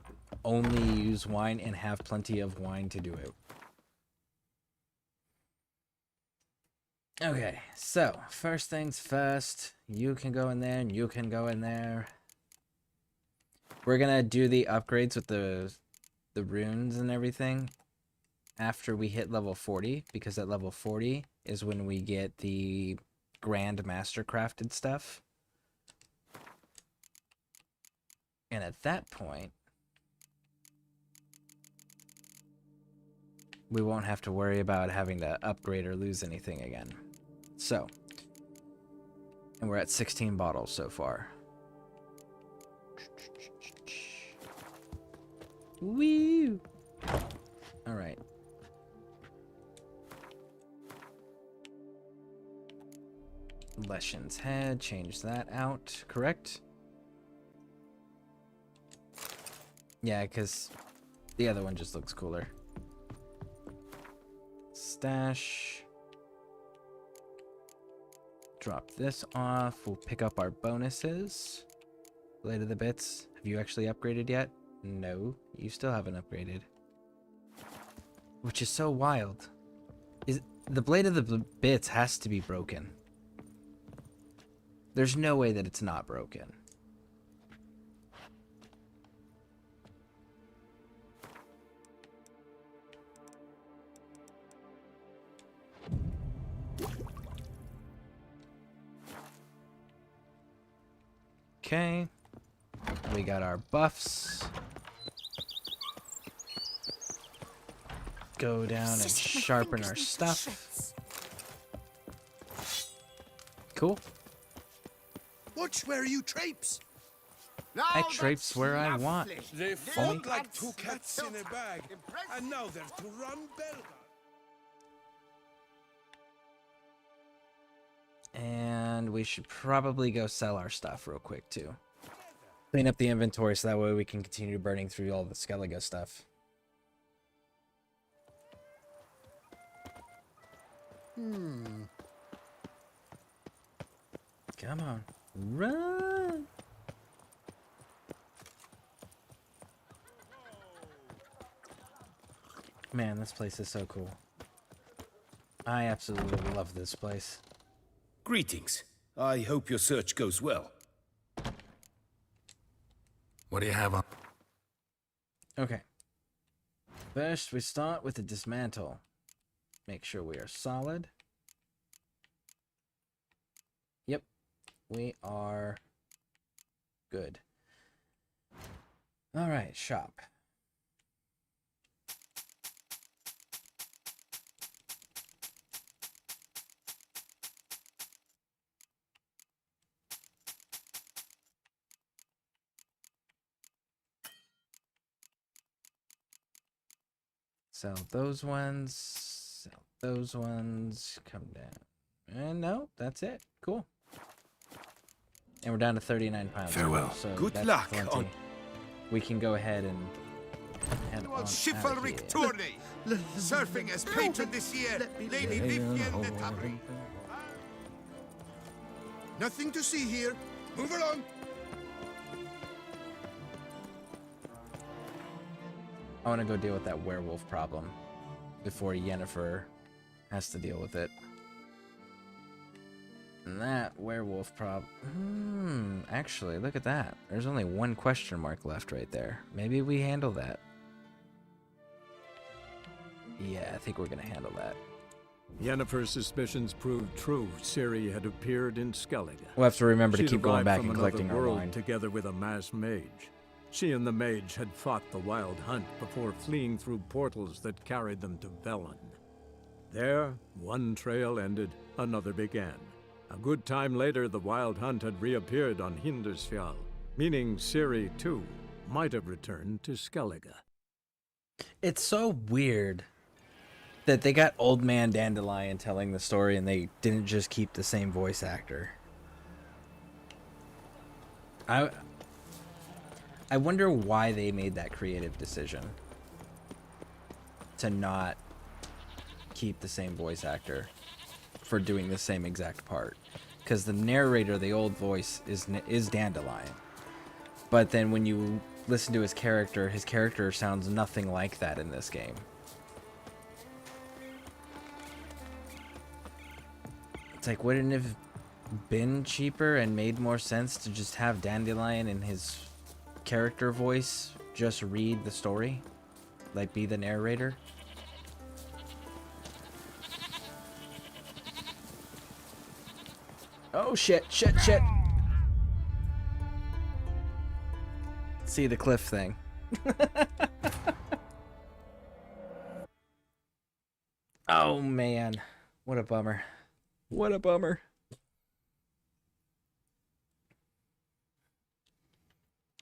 only use wine and have plenty of wine to do it. Okay, so first things first, you can go in there and you can go in there. We're gonna do the upgrades with the runes and everything after we hit level 40, because at level 40 is when we get the Grand Master crafted stuff. And at that point, we won't have to worry about having to upgrade or lose anything again. So, and we're at 16 bottles so far. Woo! Alright. Leshen's head, change that out, correct? Yeah, because the other one just looks cooler. Stash. Drop this off. We'll pick up our bonuses. Blade of the Bits. Have you actually upgraded yet? No, you still haven't upgraded. Which is so wild. Is the Blade of the Bits has to be broken. There's no way that it's not broken. Okay. We got our buffs. Go down and sharpen our stuff. Cool. Watch where you traipse. I traipse where I want. They fought like two cats in a bag, and now they're to run Belga. And we should probably go sell our stuff real quick too. Clean up the inventory so that way we can continue burning through all the Skellige stuff. Come on. Run! Man, this place is so cool. I absolutely love this place. Greetings. I hope your search goes well. What do you have on? Okay. First, we start with the dismantle. Make sure we are solid. Yep. We are good. All right, shop. Sell those ones. Sell those ones. Come down. And no, that's it. Cool. And we're down to 39 pounds. Farewell. So Good that's luck plenty. on- We can go ahead and head on out Chivalric of here. tourney. Surfing as patron this year. Lady Vivienne de Tabry. Nothing to see here. Move along. I want to go deal with that werewolf problem before Yennefer has to deal with it. And that werewolf problem... actually, look at that. There's only one question mark left right there. Maybe we handle that. Yeah, I think we're going to handle that. Yennefer's suspicions proved true. Ciri had appeared in Skellige. We'll have to remember to She'd keep going arrived back from and another collecting our world wine. together with a masked mage. She and the mage had fought the Wild Hunt before fleeing through portals that carried them to Velen. There, one trail ended, another began. A good time later, the Wild Hunt had reappeared on Hindersfjall, meaning Ciri, too, might have returned to Skellige. It's so weird that they got Old Man Dandelion telling the story and they didn't just keep the same voice actor. I wonder why they made that creative decision to not keep the same voice actor for doing the same exact part. Because the narrator, the old voice, is Dandelion. But then when you listen to his character sounds nothing like that in this game. It's like, wouldn't it have been cheaper and made more sense to just have Dandelion in his character voice just read the story? Like, be the narrator? Oh, shit. See the cliff thing. Oh, man. What a bummer. What a bummer.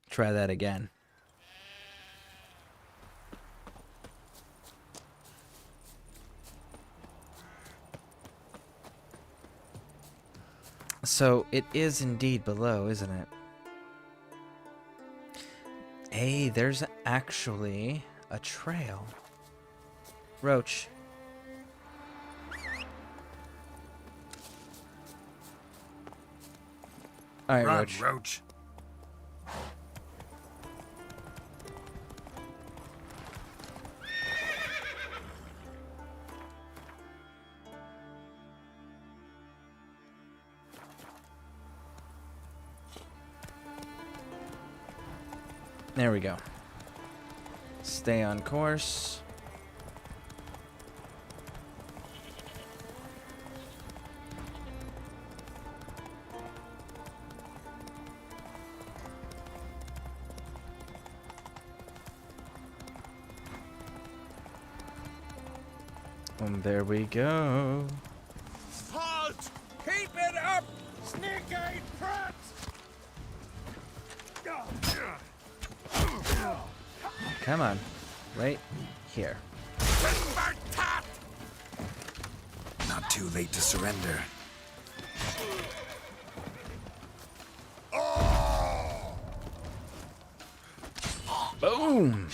Try that again. So it is indeed below, isn't it? Hey, there's actually a trail. Roach. All right, Run, Roach. Roach. There we go. Stay on course. And there we go. Halt! Keep it up! Snake-eyed prat! Come on. Right here. Not too late to surrender. Boom!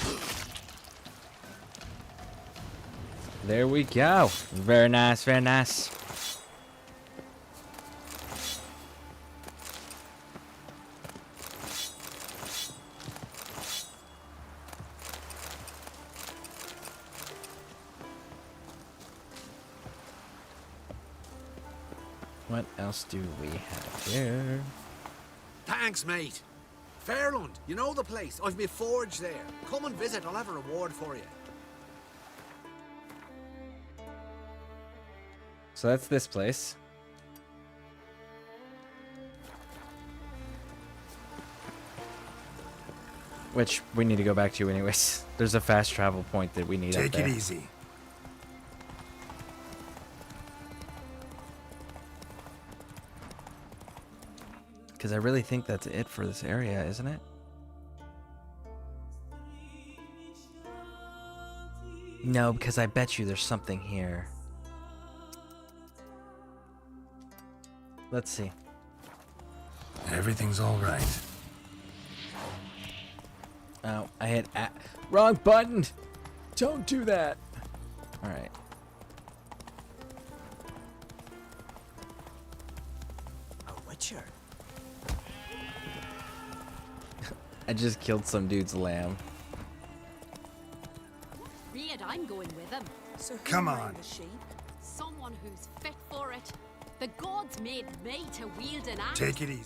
There we go. Very nice, very nice. What else do we have here? Thanks, mate. Fairland, you know the place. I've my forge there. Come and visit, I'll have a reward for you. So that's this place. Which we need to go back to anyways. There's a fast travel point that we need up Take there. it easy. Because I really think that's it for this area, isn't it? No, because I bet you there's something here. Let's see. Everything's all right. Oh, I hit wrong button. Don't do that. All right. A witcher. I just killed some dude's lamb. Reed, I'm going with him. So who Come ran on. the sheep? Someone who's fit for it. The gods made me to wield an axe. Take it easy.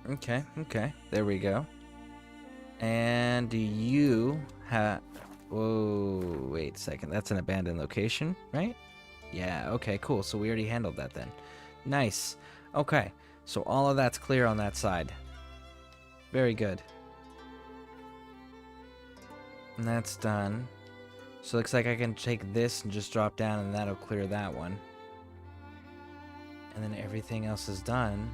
Okay, okay. There we go. And do you have... Whoa, wait a second. That's an abandoned location, right? Yeah, okay, cool. So we already handled that then. Nice. Okay, so all of that's clear on that side. Very good. And that's done. So looks like I can take this and just drop down and that'll clear that one. And then everything else is done.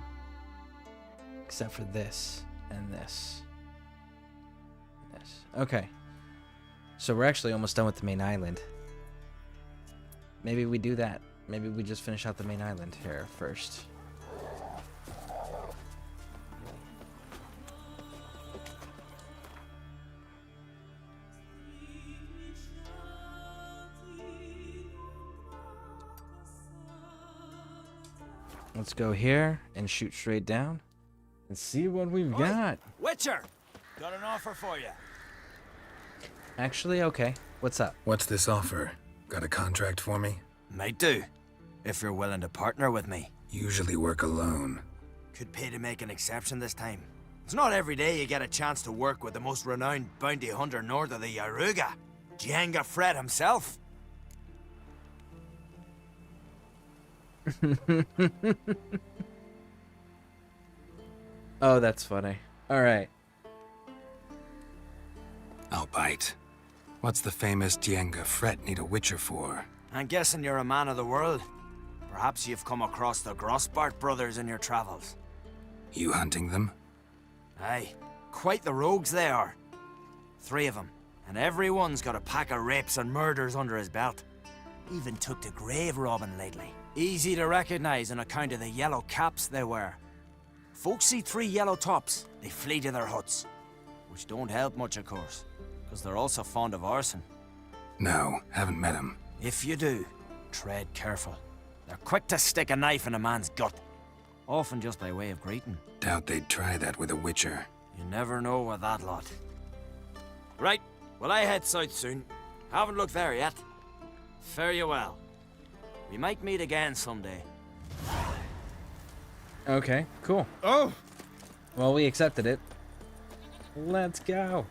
Except for this and this. This. Okay. So we're actually almost done with the main island. Maybe we do that. Maybe we just finish out the main island here first. Let's go here and shoot straight down and see what we've got. Witcher! Got an offer for you. Actually, okay. What's up? What's this offer? Got a contract for me? Might do, if you're willing to partner with me. Usually work alone. Could pay to make an exception this time. It's not every day you get a chance to work with the most renowned bounty hunter north of the Yaruga, Jenga Fred himself. Oh, that's funny. All right. I'll bite. What's the famous Jenga Fret need a witcher for? I'm guessing you're a man of the world. Perhaps you've come across the Grossbart brothers in your travels. You hunting them? Aye, quite the rogues they are. 3 of them, and every one's got a pack of rapes and murders under his belt. Even took to grave robbing lately. Easy to recognize on account of the yellow caps they wear. Folks see 3 yellow tops, they flee to their huts. Which don't help much, of course, because they're also fond of arson. No, haven't met him. If you do, tread careful. They're quick to stick a knife in a man's gut. Often just by way of greeting. Doubt they'd try that with a witcher. You never know with that lot. Right, well I head south soon. Haven't looked there yet. Fare you well. We might meet again someday. Okay, cool. Oh! Well, we accepted it. Let's go.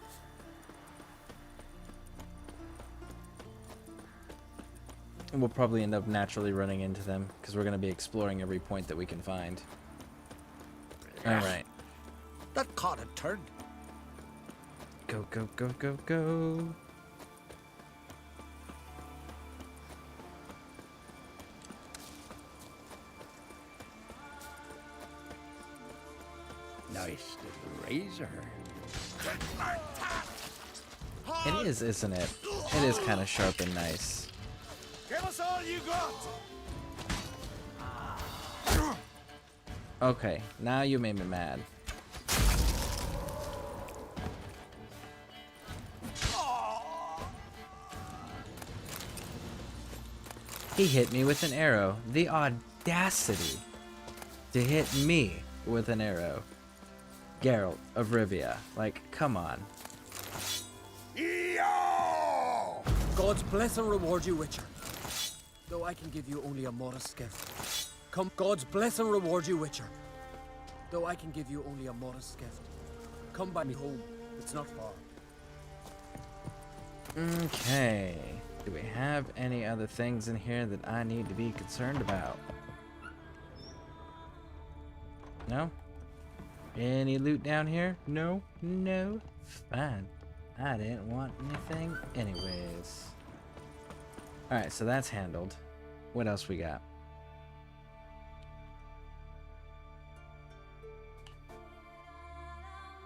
And we'll probably end up naturally running into them, because we're going to be exploring every point that we can find. Alright. That caught a turn. Go, go, go, go, go. Nice little razor. It is, isn't it? It is kind of sharp and nice. Give us all you got! Okay, now you made me mad. He hit me with an arrow. The audacity to hit me with an arrow. Geralt of Rivia. Like, come on. God's bless and reward you, Witcher. Though I can give you only a modest gift. Come, God's bless and reward you, Witcher. Though I can give you only a modest gift. Come by me home. It's not far. Okay. Do we have any other things in here that I need to be concerned about? No? Any loot down here? No? No? Fine. I didn't want anything anyways. Alright, so that's handled. What else we got?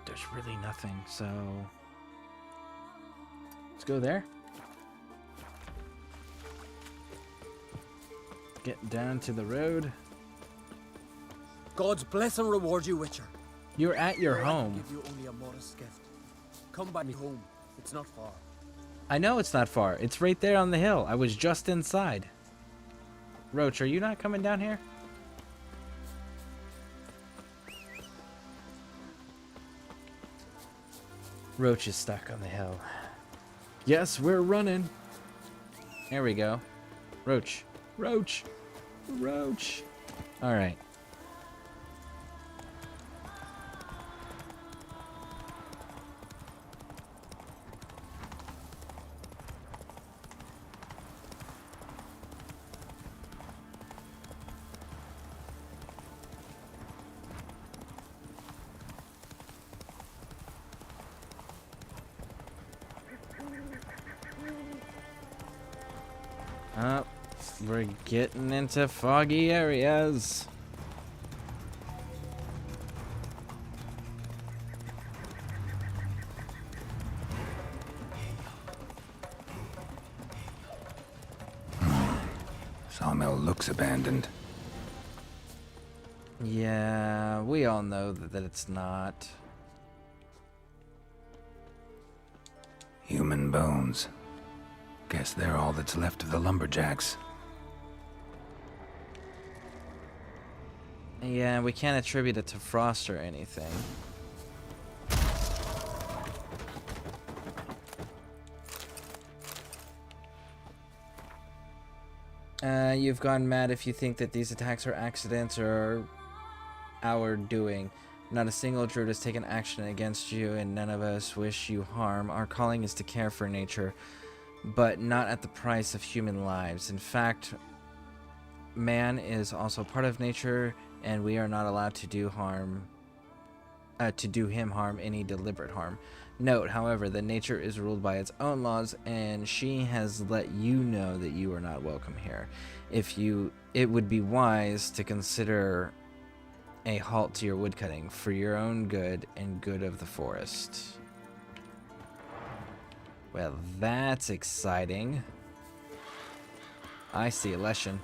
There's really nothing, so... let's go there. Get down to the road. God's bless and reward you, Witcher. You're at your Though I can home. give you only a modest gift. Come by me home. It's not far. I know it's not far. It's right there on the hill. I was just inside. Roach, are you not coming down here? Roach is stuck on the hill. Yes, we're running. There we go. Roach. Roach. Roach. All right. Oh, we're getting into foggy areas. Sawmill looks abandoned. Yeah, we all know that it's not. Human bones. Guess they're all that's left of the lumberjacks. Yeah, we can't attribute it to Frost or anything. You've gone mad if you think that these attacks are accidents or our doing. Not a single druid has taken action against you, and none of us wish you harm. Our calling is to care for nature, but not at the price of human lives. In fact, man is also part of nature, and we are not allowed to do harm, to do him harm, any deliberate harm. Note, however, that nature is ruled by its own laws, and she has let you know that you are not welcome here. It would be wise to consider a halt to your woodcutting for your own good and good of the forest. Well, that's exciting. I see a lesson.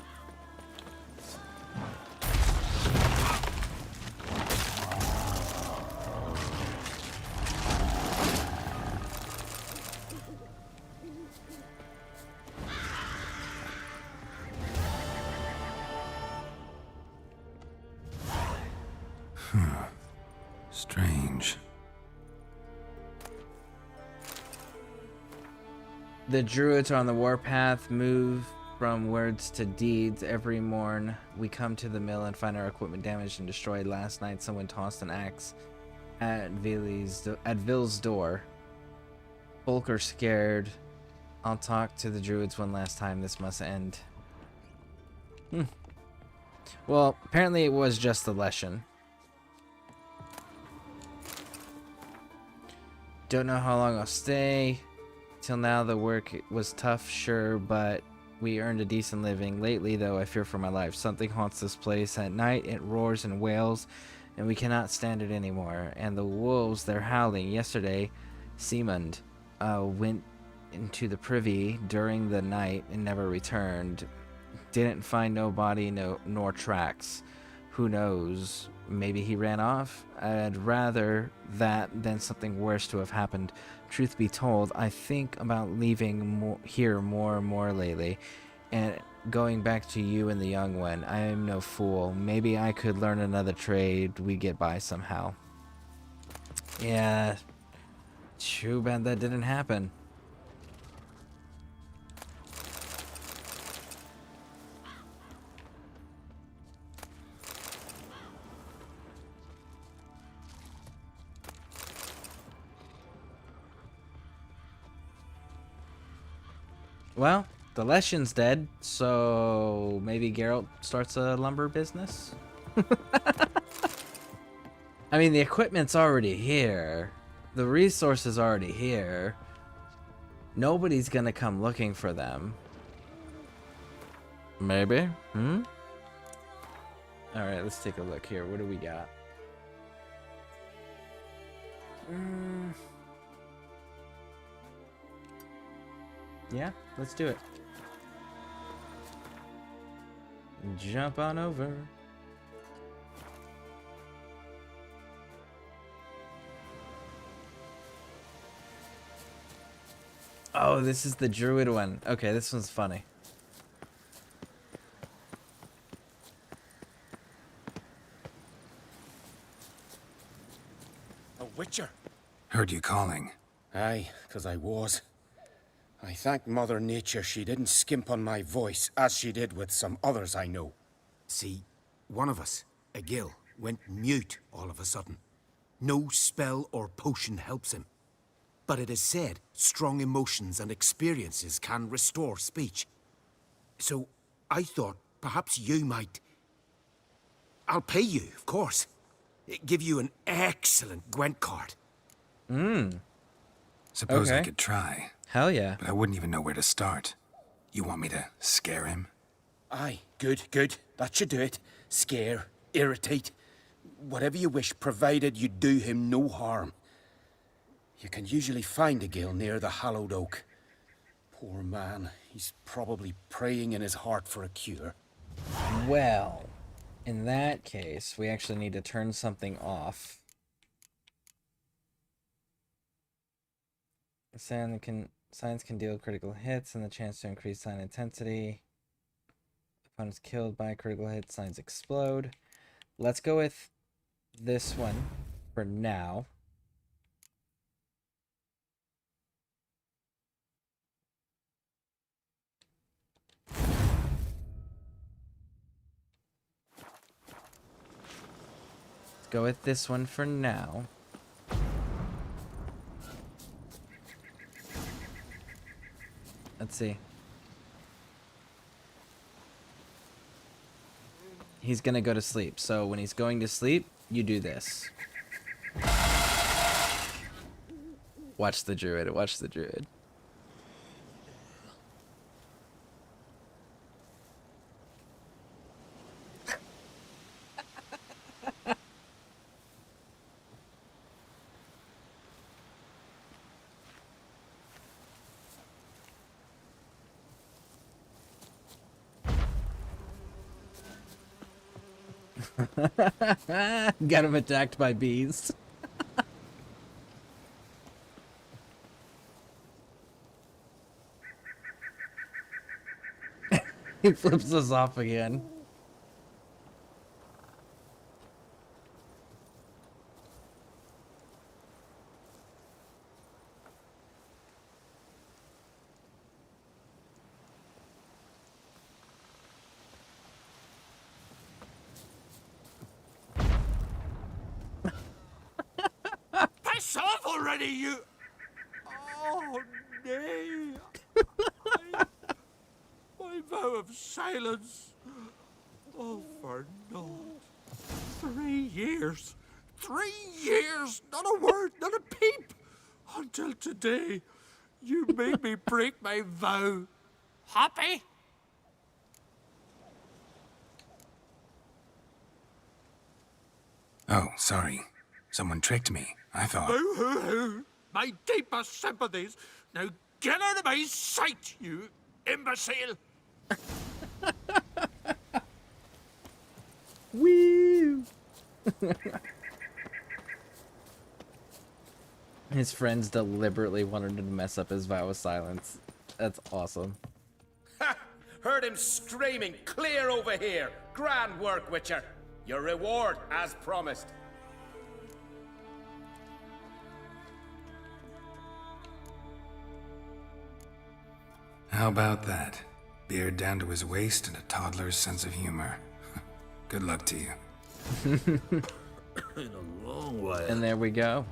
The druids are on the warpath, move from words to deeds. Every morn we come to the mill and find our equipment damaged and destroyed. Last night someone tossed an axe at Ville's door. Folk are scared. I'll talk to the druids one last time. This must end. Well, apparently it was just the lesson. Don't know how long I'll stay. Till now the work was tough, sure, but we earned a decent living. Lately, though, I fear for my life. Something haunts this place. At night, it roars and wails, and we cannot stand it anymore. And the wolves, they're howling. Yesterday, Seamund went into the privy during the night and never returned. Didn't find no body, nor tracks. Who knows? Maybe he ran off? I'd rather that than something worse to have happened. Truth be told, I think about leaving here more and more lately, and going back to you and the young one. I am no fool. Maybe I could learn another trade. We get by somehow. Yeah, too bad that didn't happen. Well, the Leshen's dead, so maybe Geralt starts a lumber business? I mean, the equipment's already here. The resources are already here. Nobody's gonna come looking for them. Maybe? Alright, let's take a look here. What do we got? Yeah, let's do it. Jump on over. Oh, this is the druid one. Okay, this one's funny. A witcher? Heard you calling. Aye, 'cause I was. I thank Mother Nature she didn't skimp on my voice, as she did with some others I know. See, one of us, a gill, went mute all of a sudden. No spell or potion helps him. But it is said strong emotions and experiences can restore speech. So I thought perhaps you might... I'll pay you, of course. Give you an excellent Gwent card. Suppose I Okay. could try. Hell yeah. But I wouldn't even know where to start. You want me to scare him? Aye, good, good. That should do it. Scare, irritate, whatever you wish, provided you do him no harm. You can usually find a gill near the hallowed oak. Poor man, he's probably praying in his heart for a cure. Well, in that case, we actually need to turn something off. Signs can deal critical hits and the chance to increase sign intensity. Opponents killed by critical hit, signs explode. Let's go with this one for now. Let's go with this one for now. Let's see. He's gonna go to sleep. So when he's going to sleep, you do this. Watch the druid. Watch the druid. Got him attacked by bees. He flips us off again. Piss off already, you... Oh, nay. My vow of silence. Oh, for naught. 3 years. 3 years! Not a word, not a peep! Until today, you made me break my vow. Happy? Oh, sorry. Someone tricked me. I thought... Boo-hoo-hoo! My deepest sympathies. Now get out of my sight, you imbecile! Woo! His friends deliberately wanted him to mess up his vow of silence. That's awesome. Ha! Heard him screaming, clear over here. Grand work, Witcher. Your reward, as promised. How about that? Beard down to his waist and a toddler's sense of humor. Good luck to you. In a long way. And there we go.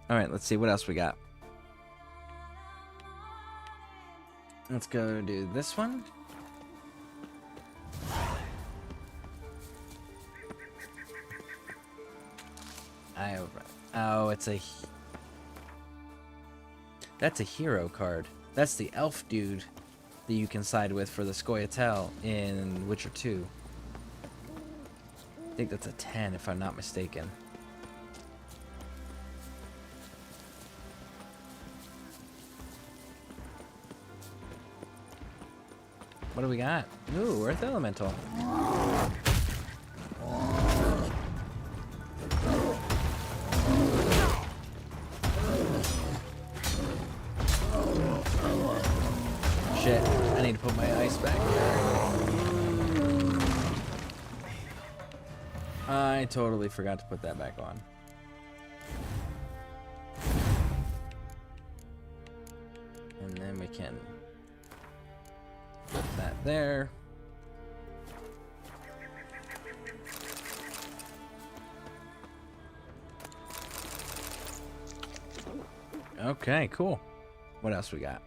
Alright, let's see what else we got. Let's go do this one. Oh, it's a... That's a hero card. That's the elf dude that you can side with for the Scoia'tael in Witcher 2. I think that's a 10 if I'm not mistaken. What do we got? Ooh, Earth Elemental. Shit, I need to put my ice back. I totally forgot to put that back on. And then we can put that there. Okay, cool. What else we got?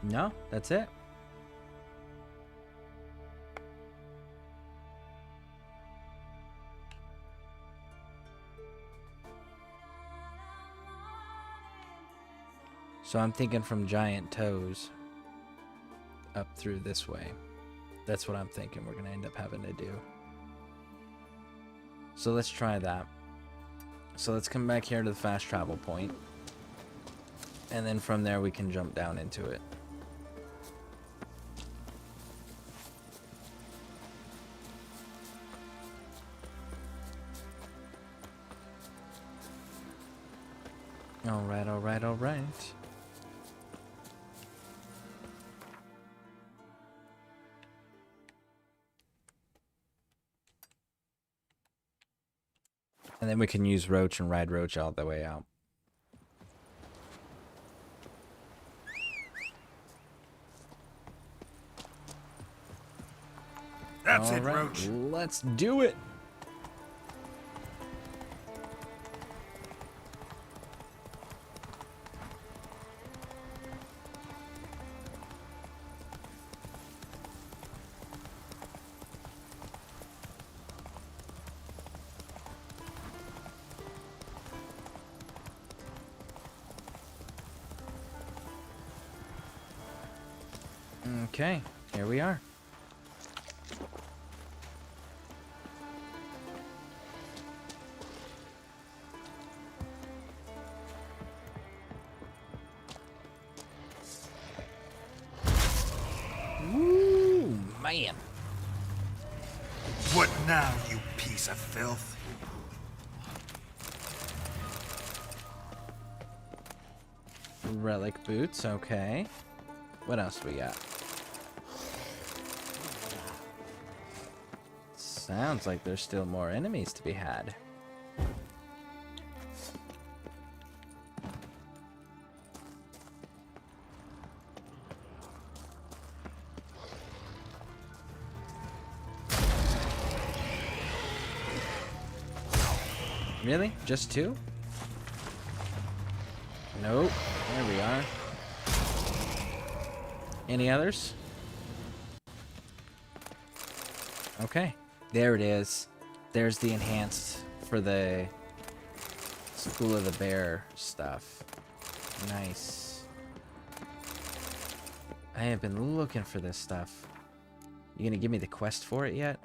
No, that's it. So I'm thinking from giant toes up through this way. That's what I'm thinking we're gonna end up having to do. So let's try that. So let's come back here to the fast travel point. And then from there we can jump down into it. Alright, alright, alright. And then we can use Roach and ride Roach all the way out. That's it, Roach. Let's do it. Okay, here we are. Ooh, man. What now, you piece of filth? Relic boots, okay. What else we got? Sounds like there's still more enemies to be had. Really? Just 2? Nope. There we are. Any others? Okay. There it is. There's the enhanced for the School of the Bear stuff. Nice. I have been looking for this stuff. You gonna give me the quest for it yet?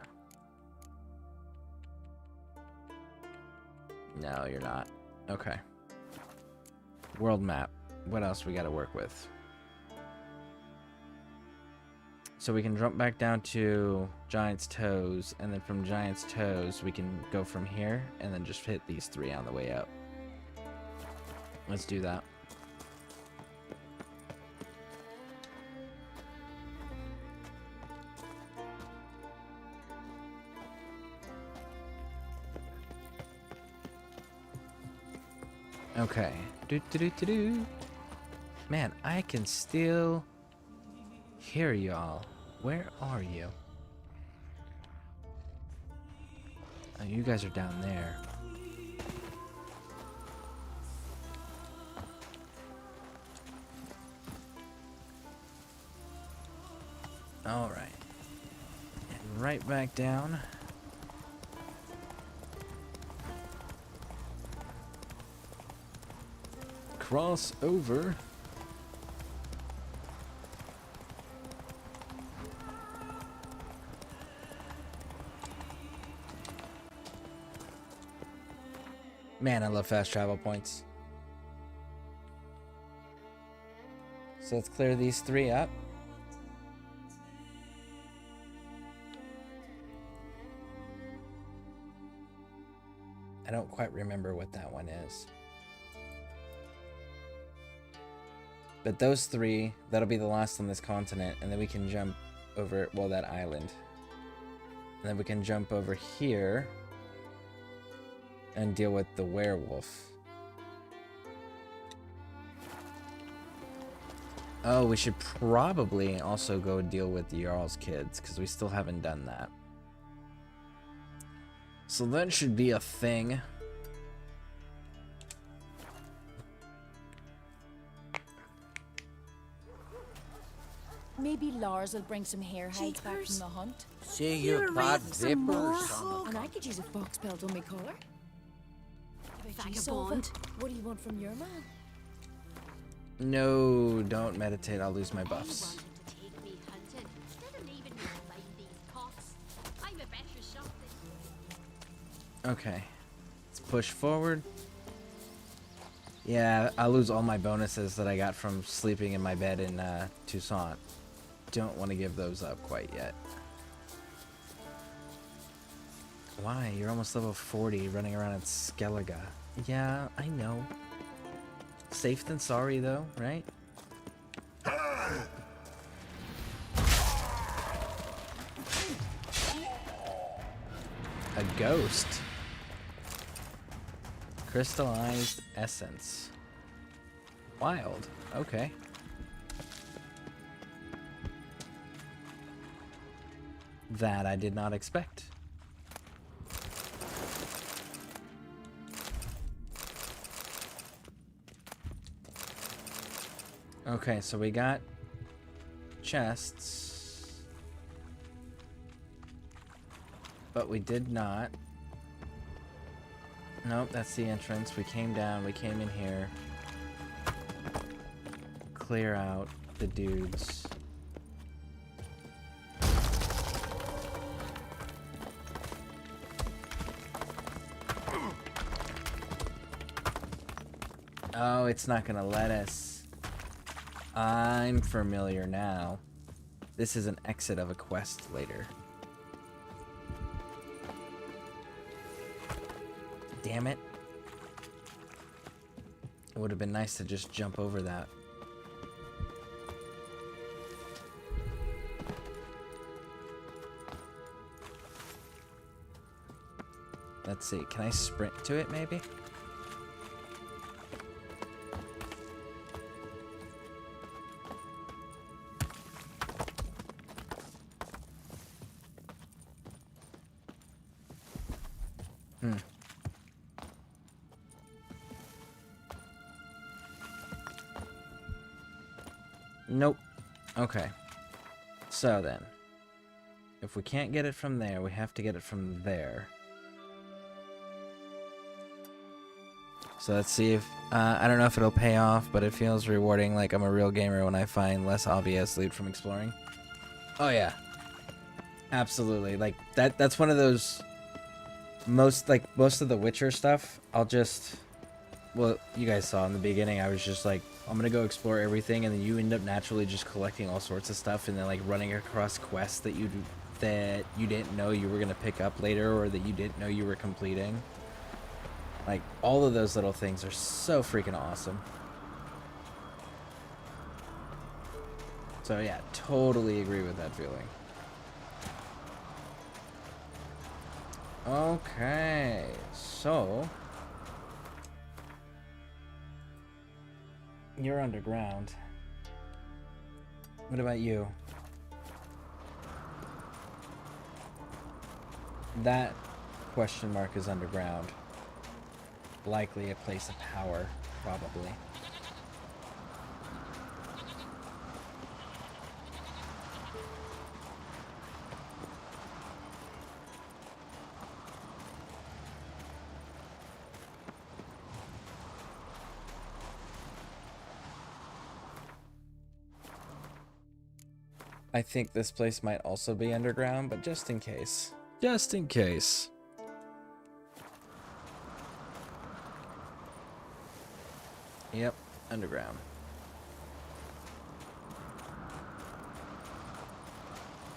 No, you're not. Okay. World map. What else we gotta work with? So we can jump back down to Giant's Toes, and then from Giant's Toes we can go from here, and then just hit these 3 on the way up. Let's do that. Okay. Do. Man, I can still hear y'all. Where are you? Oh, you guys are down there. All right. And right back down. Cross over. Man, I love fast travel points. So let's clear these 3 up. I don't quite remember what that one is. But those 3, that'll be the last on this continent, and then we can jump over, well, that island. And then we can jump over here and deal with the werewolf. Oh, we should probably also go deal with the Jarl's kids, because we still haven't done that. So that should be a thing. Maybe Lars will bring some hair hides back from the hunt. Say your bad zippers. And I could use a fox pelt on my collar. Vagabond. What do you want from your man? No, don't meditate. I'll lose my buffs. Take me hunting. Instead of leaving me to find these cocks. I'm a better shot than... Okay. Let's push forward. Yeah, I'll lose all my bonuses that I got from sleeping in my bed in Toussaint. Don't want to give those up quite yet. Why? You're almost level 40 running around in Skellige. Yeah, I know. Safe than sorry, though, right? A ghost. Crystallized essence. Wild. Okay. That I did not expect. Okay, so we got chests, but we did not. Nope, that's the entrance. We came down, we came in here. Clear out the dudes. Oh, it's not gonna let us. I'm familiar now. This is an exit of a quest later. Damn it. It would have been nice to just jump over that. Let's see, can I sprint to it maybe? Nope. Okay. So then, if we can't get it from there, we have to get it from there. So let's see if, I don't know if it'll pay off, but it feels rewarding, like I'm a real gamer when I find less obvious loot from exploring. Oh yeah. Absolutely. Like, that's one of those, most of the Witcher stuff, I'll just, well, you guys saw in the beginning, I was just like, I'm gonna go explore everything, and then you end up naturally just collecting all sorts of stuff, and then like running across quests that you didn't know you were gonna pick up later, or that you didn't know you were completing. Like, all of those little things are so freaking awesome. So yeah, totally agree with that feeling. Okay, so you're underground. What about you? That question mark is underground. Likely a place of power, probably. I think this place might also be underground, but just in case. Just in case. Yep, underground.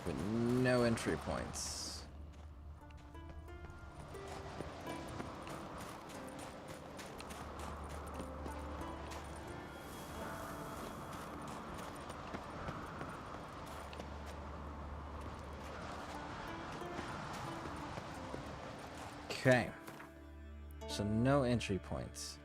With no entry points. Okay. So no entry points.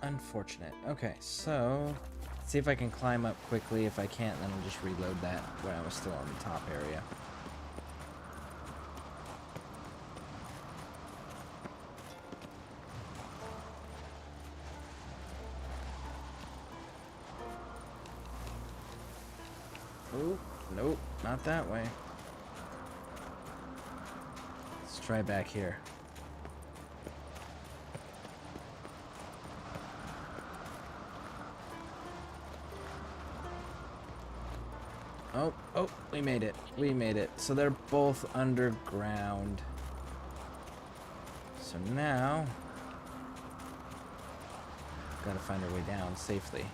Unfortunate. Okay, so let's see if I can climb up quickly. If I can't, then I'll just reload that when I was still on the top area. Oh, nope, not that way. Let's try back here. Oh, we made it. We made it. So they're both underground. So now, gotta find our way down safely.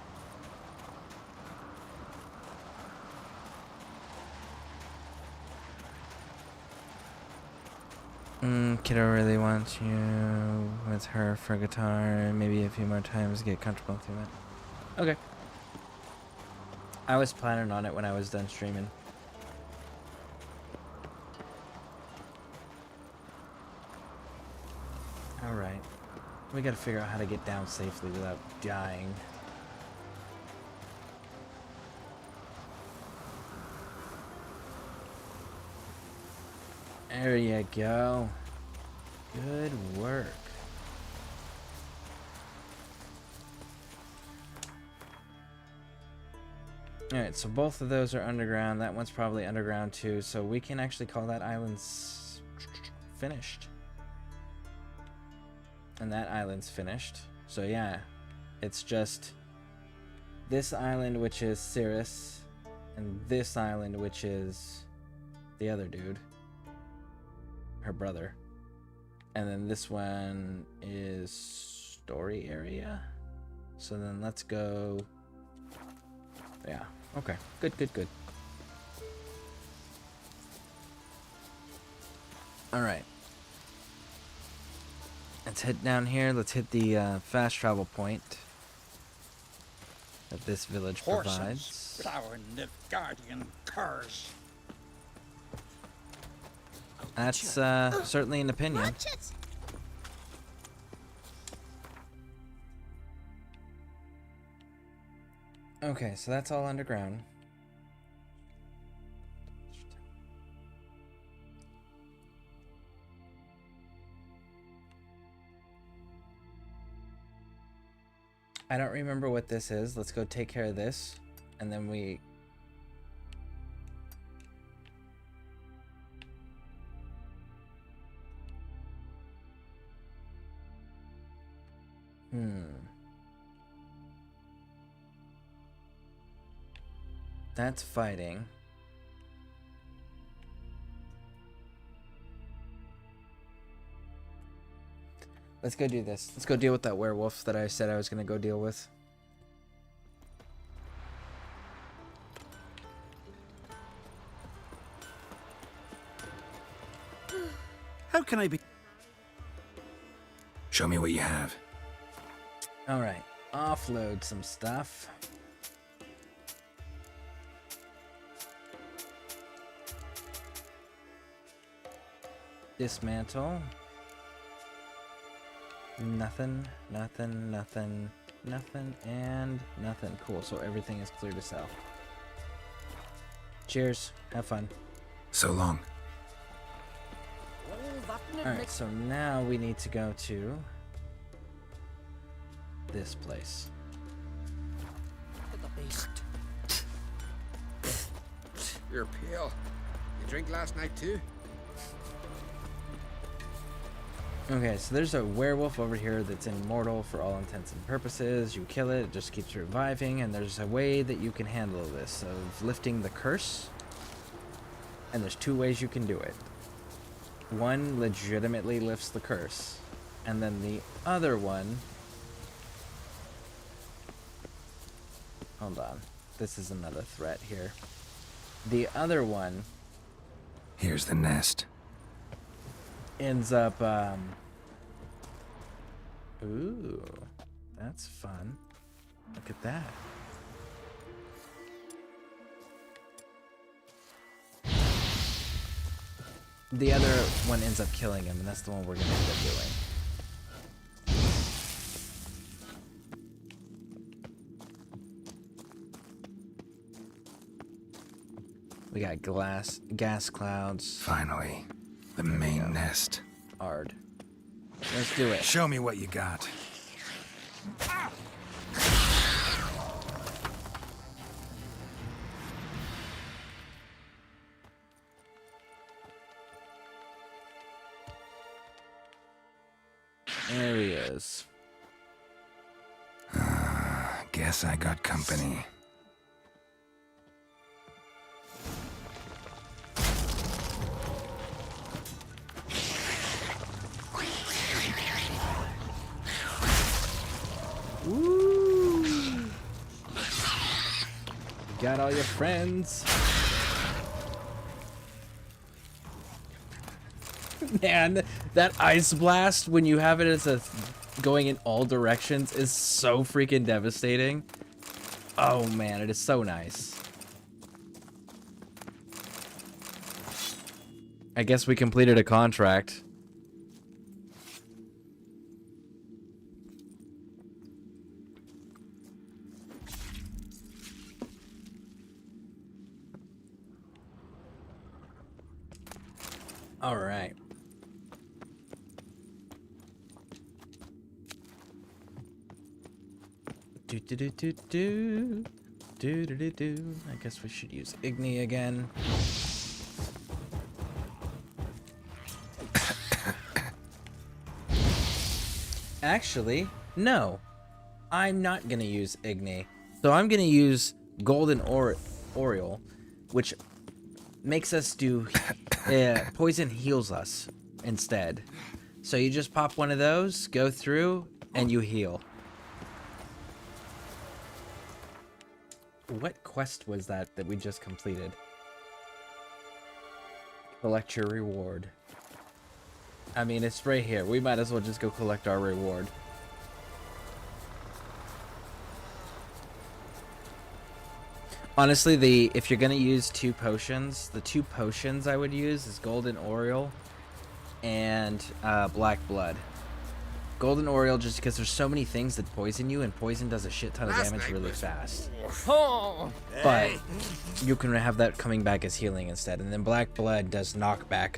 Kiddo really wants you with her for guitar. Maybe a few more times, get comfortable with it. Okay. I was planning on it when I was done streaming. Alright. We gotta figure out how to get down safely without dying. There you go. Good work. Alright, so both of those are underground. That one's probably underground too, so we can actually call that island finished. And that island's finished. So yeah, it's just this island, which is Cirrus, and this island, which is the other dude, her brother. And then this one is story area. So then let's go. Yeah, okay, good. Alright. Let's head down here. Let's hit the fast travel point that this village provides. Plowing the guardian curs. That's certainly an opinion. Watch it. Okay, so that's all underground. I don't remember what this is. Let's go take care of this, and then we... That's fighting. Let's go do this. Let's go deal with that werewolf that I said I was going to go deal with. How can I be? Show me what you have. Alright. Offload some stuff. Dismantle. Nothing, nothing, nothing, nothing, and nothing. Cool, so everything is clear to sell. Cheers. Have fun. So long. Alright, so now we need to go to this place. You're pale. You drink last night too? Okay, so there's a werewolf over here that's immortal for all intents and purposes. You kill it, it just keeps reviving, and there's a way that you can handle this of lifting the curse. And there's two ways you can do it. One legitimately lifts the curse, and then the other one... Hold on. This is another threat here. The other one... Here's the nest. Ends up, Ooh, that's fun. Look at that. The other one ends up killing him, and that's the one we're gonna end up doing. We got gas clouds. Finally, the main nest. Hard. Let's do it. Show me what you got. There he is. Guess I got company. Woo! Got all your friends. Man, that ice blast when you have it as a going in all directions is so freaking devastating. Oh man, it is so nice. I guess we completed a contract. All right. Do do do do do do do do do. I guess we should use Igni again. Actually, no. I'm not gonna use Igni. So I'm gonna use Golden Oriole, which makes us do poison heals us instead. So you just pop one of those, go through, and you heal. What quest was that we just completed? Collect your reward. I mean, it's right here. We might as well just go collect our reward. Honestly, if you're gonna use two potions, the two potions I would use is Golden Oriole and Black Blood. Golden Oriole just because there's so many things that poison you, and poison does a shit ton of damage really fast. But you can have that coming back as healing instead. And then Black Blood does knockback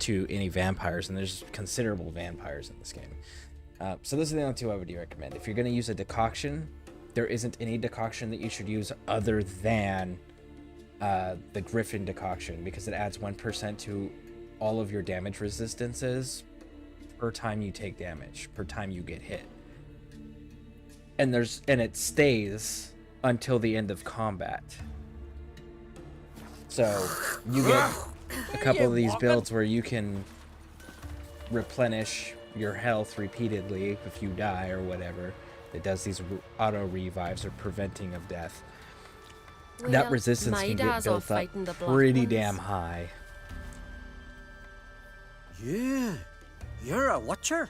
to any vampires, and there's considerable vampires in this game. So those are the only two I would recommend. If you're going to use a decoction, there isn't any decoction that you should use other than the Griffin decoction, because it adds 1% to all of your damage resistances per time you take damage, per time you get hit. And it stays until the end of combat. So you get a couple of these builds where you can replenish your health repeatedly if you die or whatever. It does these auto revives or preventing of death. That Well, resistance my can get dad's off built up fighting the black pretty ones. damn high. You're a watcher.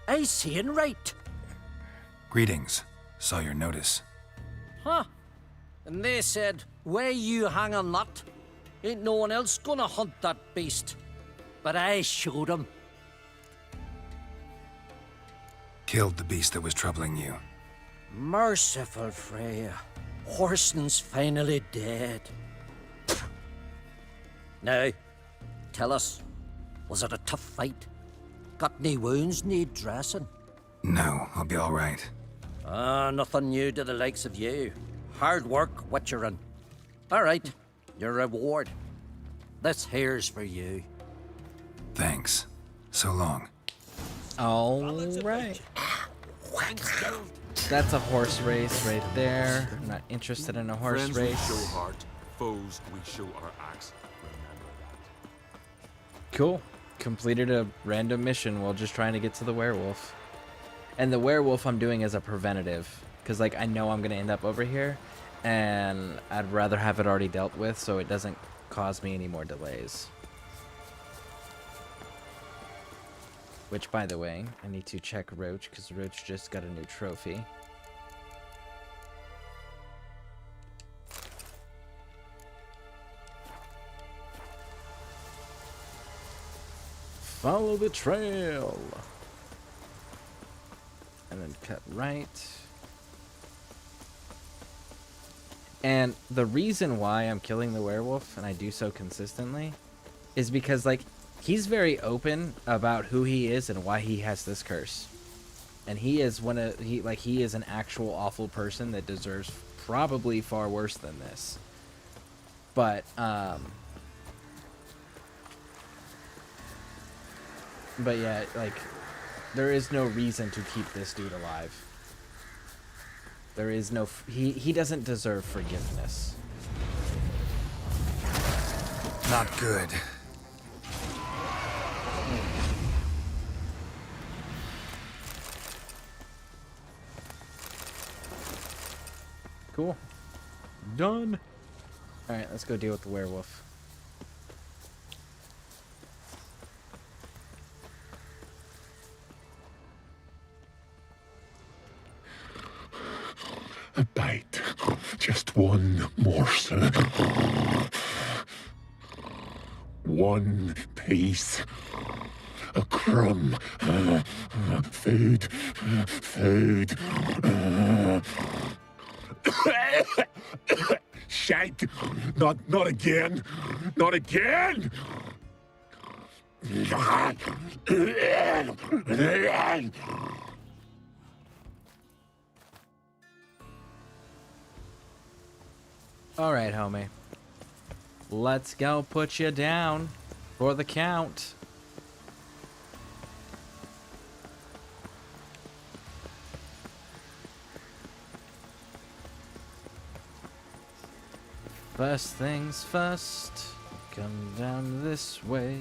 I seeing right. Greetings. Saw your notice. Huh. And they said, where you hang on that, ain't no one else gonna hunt that beast. But I showed 'em. Killed the beast that was troubling you. Merciful Freya. Horson's finally dead. Now, tell us, was it a tough fight? Got any wounds need dressing? No, I'll be all right. Nothing new to the likes of you. Hard work, witcherin'. All right, your reward. This here's for you. Thanks. So long. All right. That's a horse race right there. I'm not interested in a horse Friends race. we show heart, foes we show our axe. Remember that. Cool. Completed a random mission while just trying to get to the werewolf. And the werewolf I'm doing as a preventative, because like I know I'm gonna end up over here, and I'd rather have it already dealt with so it doesn't cause me any more delays. Which, by the way, I need to check Roach, because Roach just got a new trophy. Follow the trail. And then cut right. And the reason why I'm killing the werewolf, and I do so consistently, is because, like, he's very open about who he is and why he has this curse. And he is he is an actual awful person that deserves probably far worse than this. But yeah, like, there is no reason to keep this dude alive. There is no... He doesn't deserve forgiveness. Not good. Cool. Done. Alright, let's go deal with the werewolf. A bite. Just one morsel. One piece. A crumb. Food. Food. Shank. Not again. Not again. Alright, homie. Let's go put you down for the count. First things first, come down this way.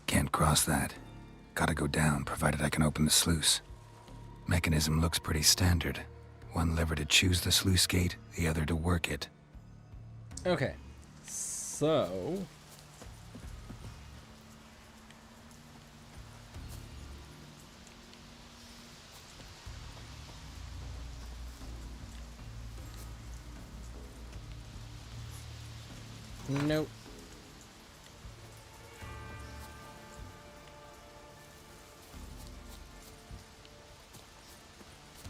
Can't cross that. Gotta go down, provided I can open the sluice. Mechanism looks pretty standard. One lever to choose the sluice gate, the other to work it. Okay, so... Nope.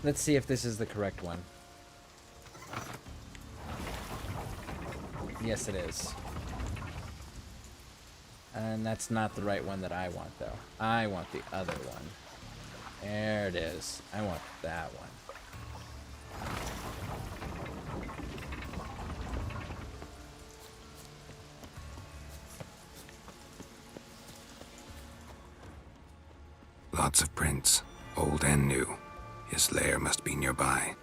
Let's see if this is the correct one. Yes, it is. And that's not the right one that I want, though. I want the other one. There it is. I want that one. Lots of prints, old and new. His lair must be nearby.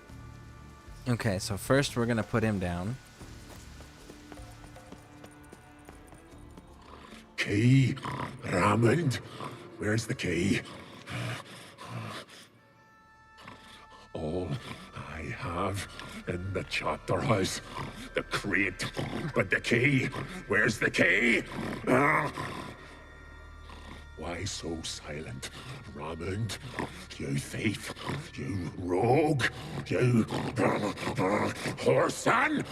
Okay, so first we're gonna put him down. Key, Raymond. Where's the key? All I have in the chapter house, the crate, but the key. Where's the key? Why so silent, Raymond? You thief, you rogue, you whoreson,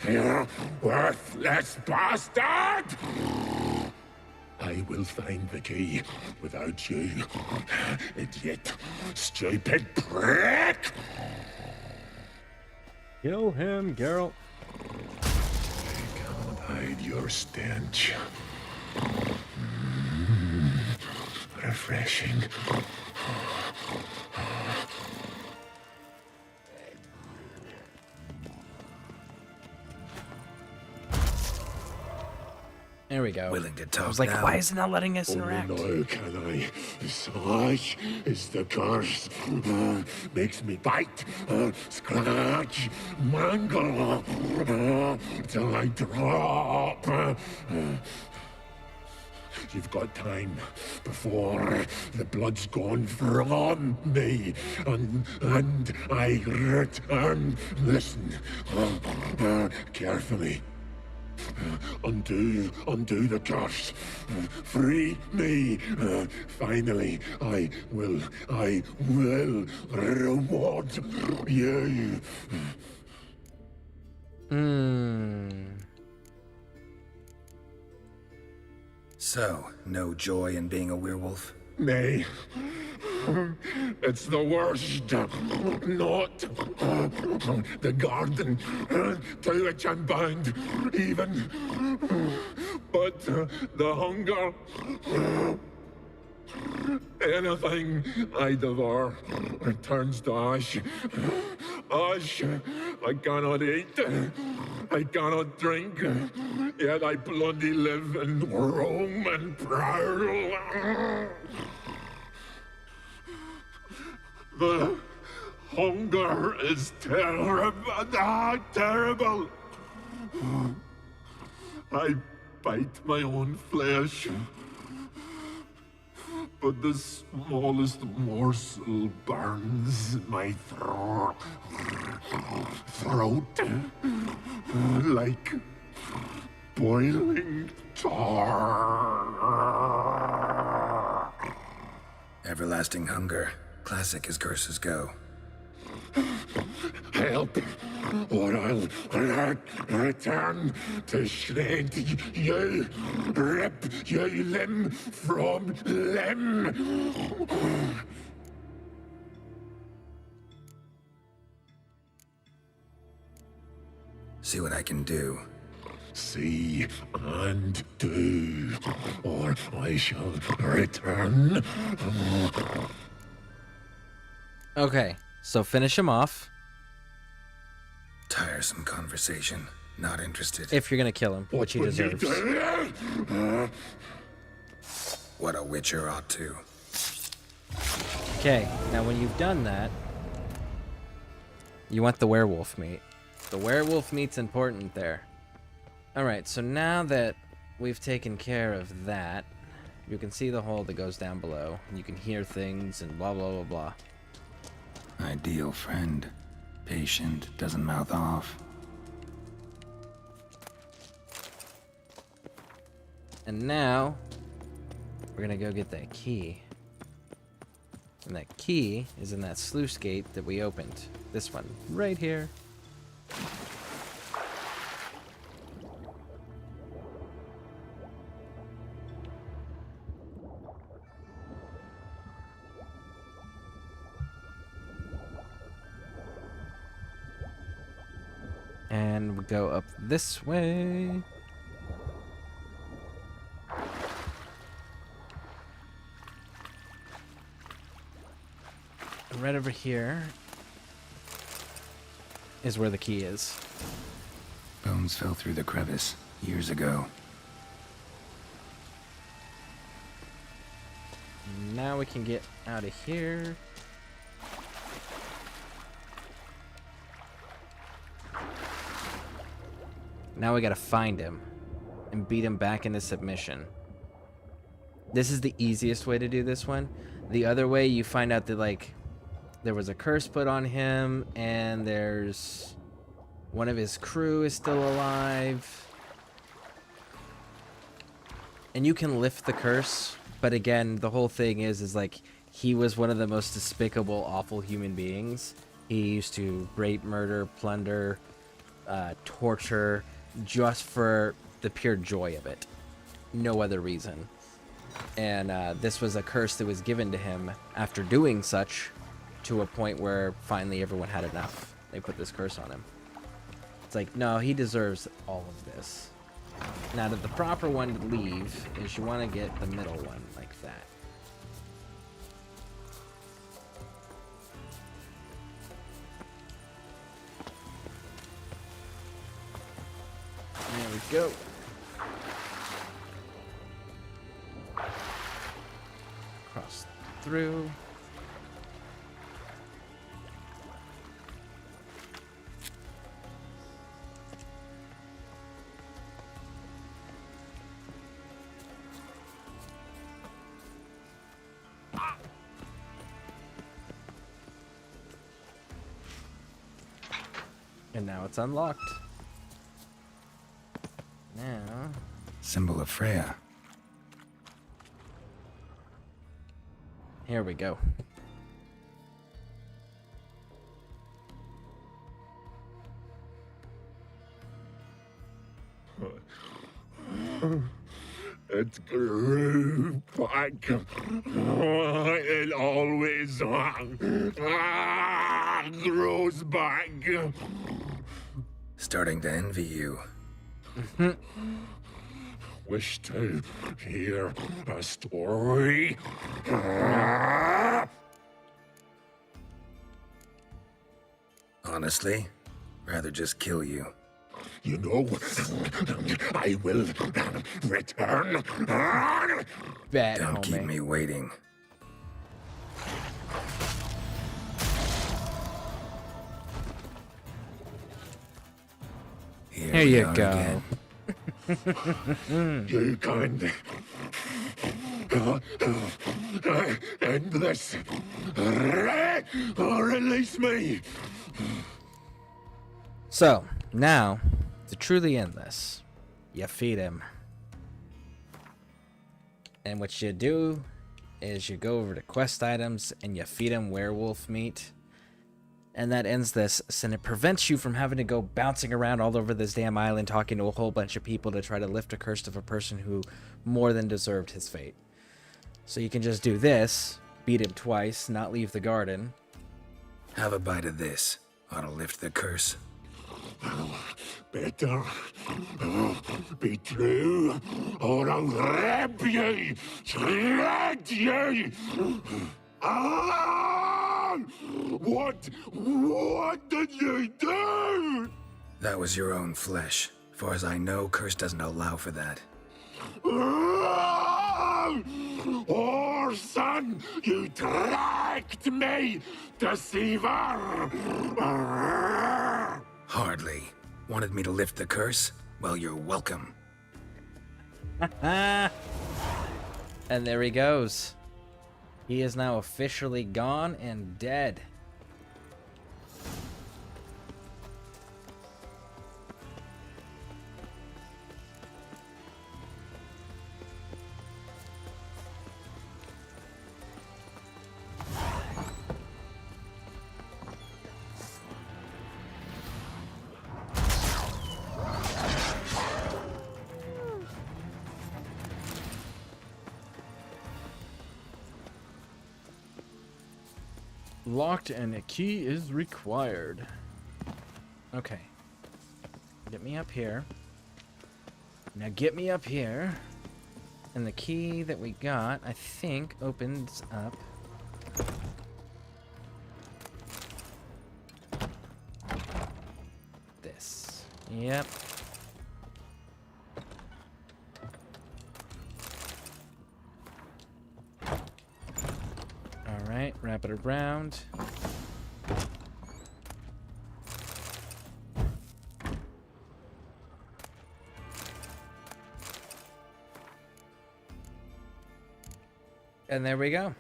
you worthless bastard! I will find the key without you, idiot, stupid prick! Kill him, Geralt. I cannot hide your stench. Refreshing. There we go. Willing to talk I was like, now? why is it not letting us Only interact? now can I. Such is the curse. Makes me bite, scratch, mangle, till I drop. You've got time before the blood's gone from me, and I return. Listen, carefully. Undo the curse. Free me. Finally, I will reward you. So, no joy in being a werewolf? Nay. It's the worst. Not the garden to which I'm bound, even. But the hunger. Anything I devour turns to ash. Ash. I cannot eat. I cannot drink. Yet I bloody live and roam and prowl. The hunger is terrible. Terrible. I bite my own flesh. But the smallest morsel burns my throat like boiling tar. Everlasting hunger. Classic as curses go. Help, or I'll return to shred you, rip you limb from limb. See what I can do. See and do, or I shall return. Okay, so finish him off. Tiresome conversation. Not interested. If you're gonna kill him, which he deserves. What a witcher ought to. Okay, now when you've done that, you want the werewolf meat. The werewolf meat's important there. Alright, so now that we've taken care of that, you can see the hole that goes down below, and you can hear things and blah blah blah blah. Ideal friend. Patient, doesn't mouth off. And now, we're gonna go get that key. And that key is in that sluice gate that we opened. This one, right here. And we go up this way. And right over here is where the key is. Bones fell through the crevice years ago. Now we can get out of here. Now we gotta find him and beat him back into submission. This is the easiest way to do this one. The other way, you find out that, like, there was a curse put on him, and there's one of his crew is still alive. And you can lift the curse, but again, the whole thing is like, he was one of the most despicable, awful human beings. He used to rape, murder, plunder, torture, just for the pure joy of it. No other reason. And this was a curse that was given to him after doing such, to a point where finally everyone had enough. They put this curse on him. It's like, no, he deserves all of this. Now, the proper one to leave is you want to get the middle one, like that. There we go. Cross through. And now it's unlocked. Now... Symbol of Freya. Here we go. It grew back. It always grows back. Starting to envy you. Wish to hear a story? Honestly, rather just kill you. You know, I will return. Bet, Don't keep homie. me waiting. Here you go. Again. You can end this. Release me. So, now, to truly end this, you feed him. And what you do is you go over to quest items and you feed him werewolf meat. And that ends this, and it prevents you from having to go bouncing around all over this damn island talking to a whole bunch of people to try to lift a curse of a person who more than deserved his fate. So you can just do this, beat him twice, not leave the garden. Have a bite of this. Ought to lift the curse. Better be true, or I'll rip you, shred you. Ah! What did you do? That was your own flesh. Far as I know, curse doesn't allow for that. Orson, you tracked me, deceiver! Hardly. Wanted me to lift the curse? Well, you're welcome. And there he goes. He is now officially gone and dead. Locked and a key is required. Okay. Get me up here. Now get me up here. And the key that we got, I think, opens up. This. Yep. Alright, wrap it around. And there we go.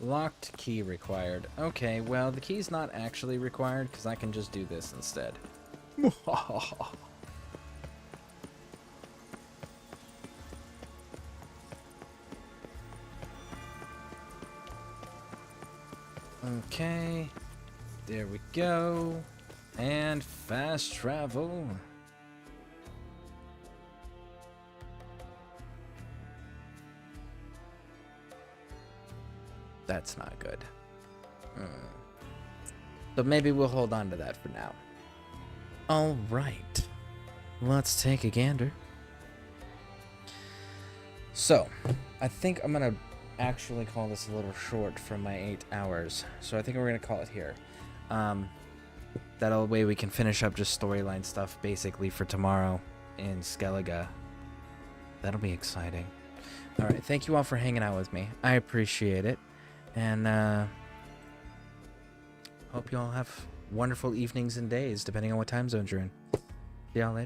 Locked key required. Okay, well, the key's not actually required because I can just do this instead. Okay, there we go. And fast travel. That's not good. But maybe we'll hold on to that for now. All right, let's take a gander. So, I think I'm gonna actually call this a little short for my 8 hours. So I think we're gonna call it here. That way we can finish up just storyline stuff basically for tomorrow in Skellige. That'll be exciting. All right, thank you all for hanging out with me. I appreciate it. And hope you all have wonderful evenings and days, depending on what time zones you're in. See y'all later.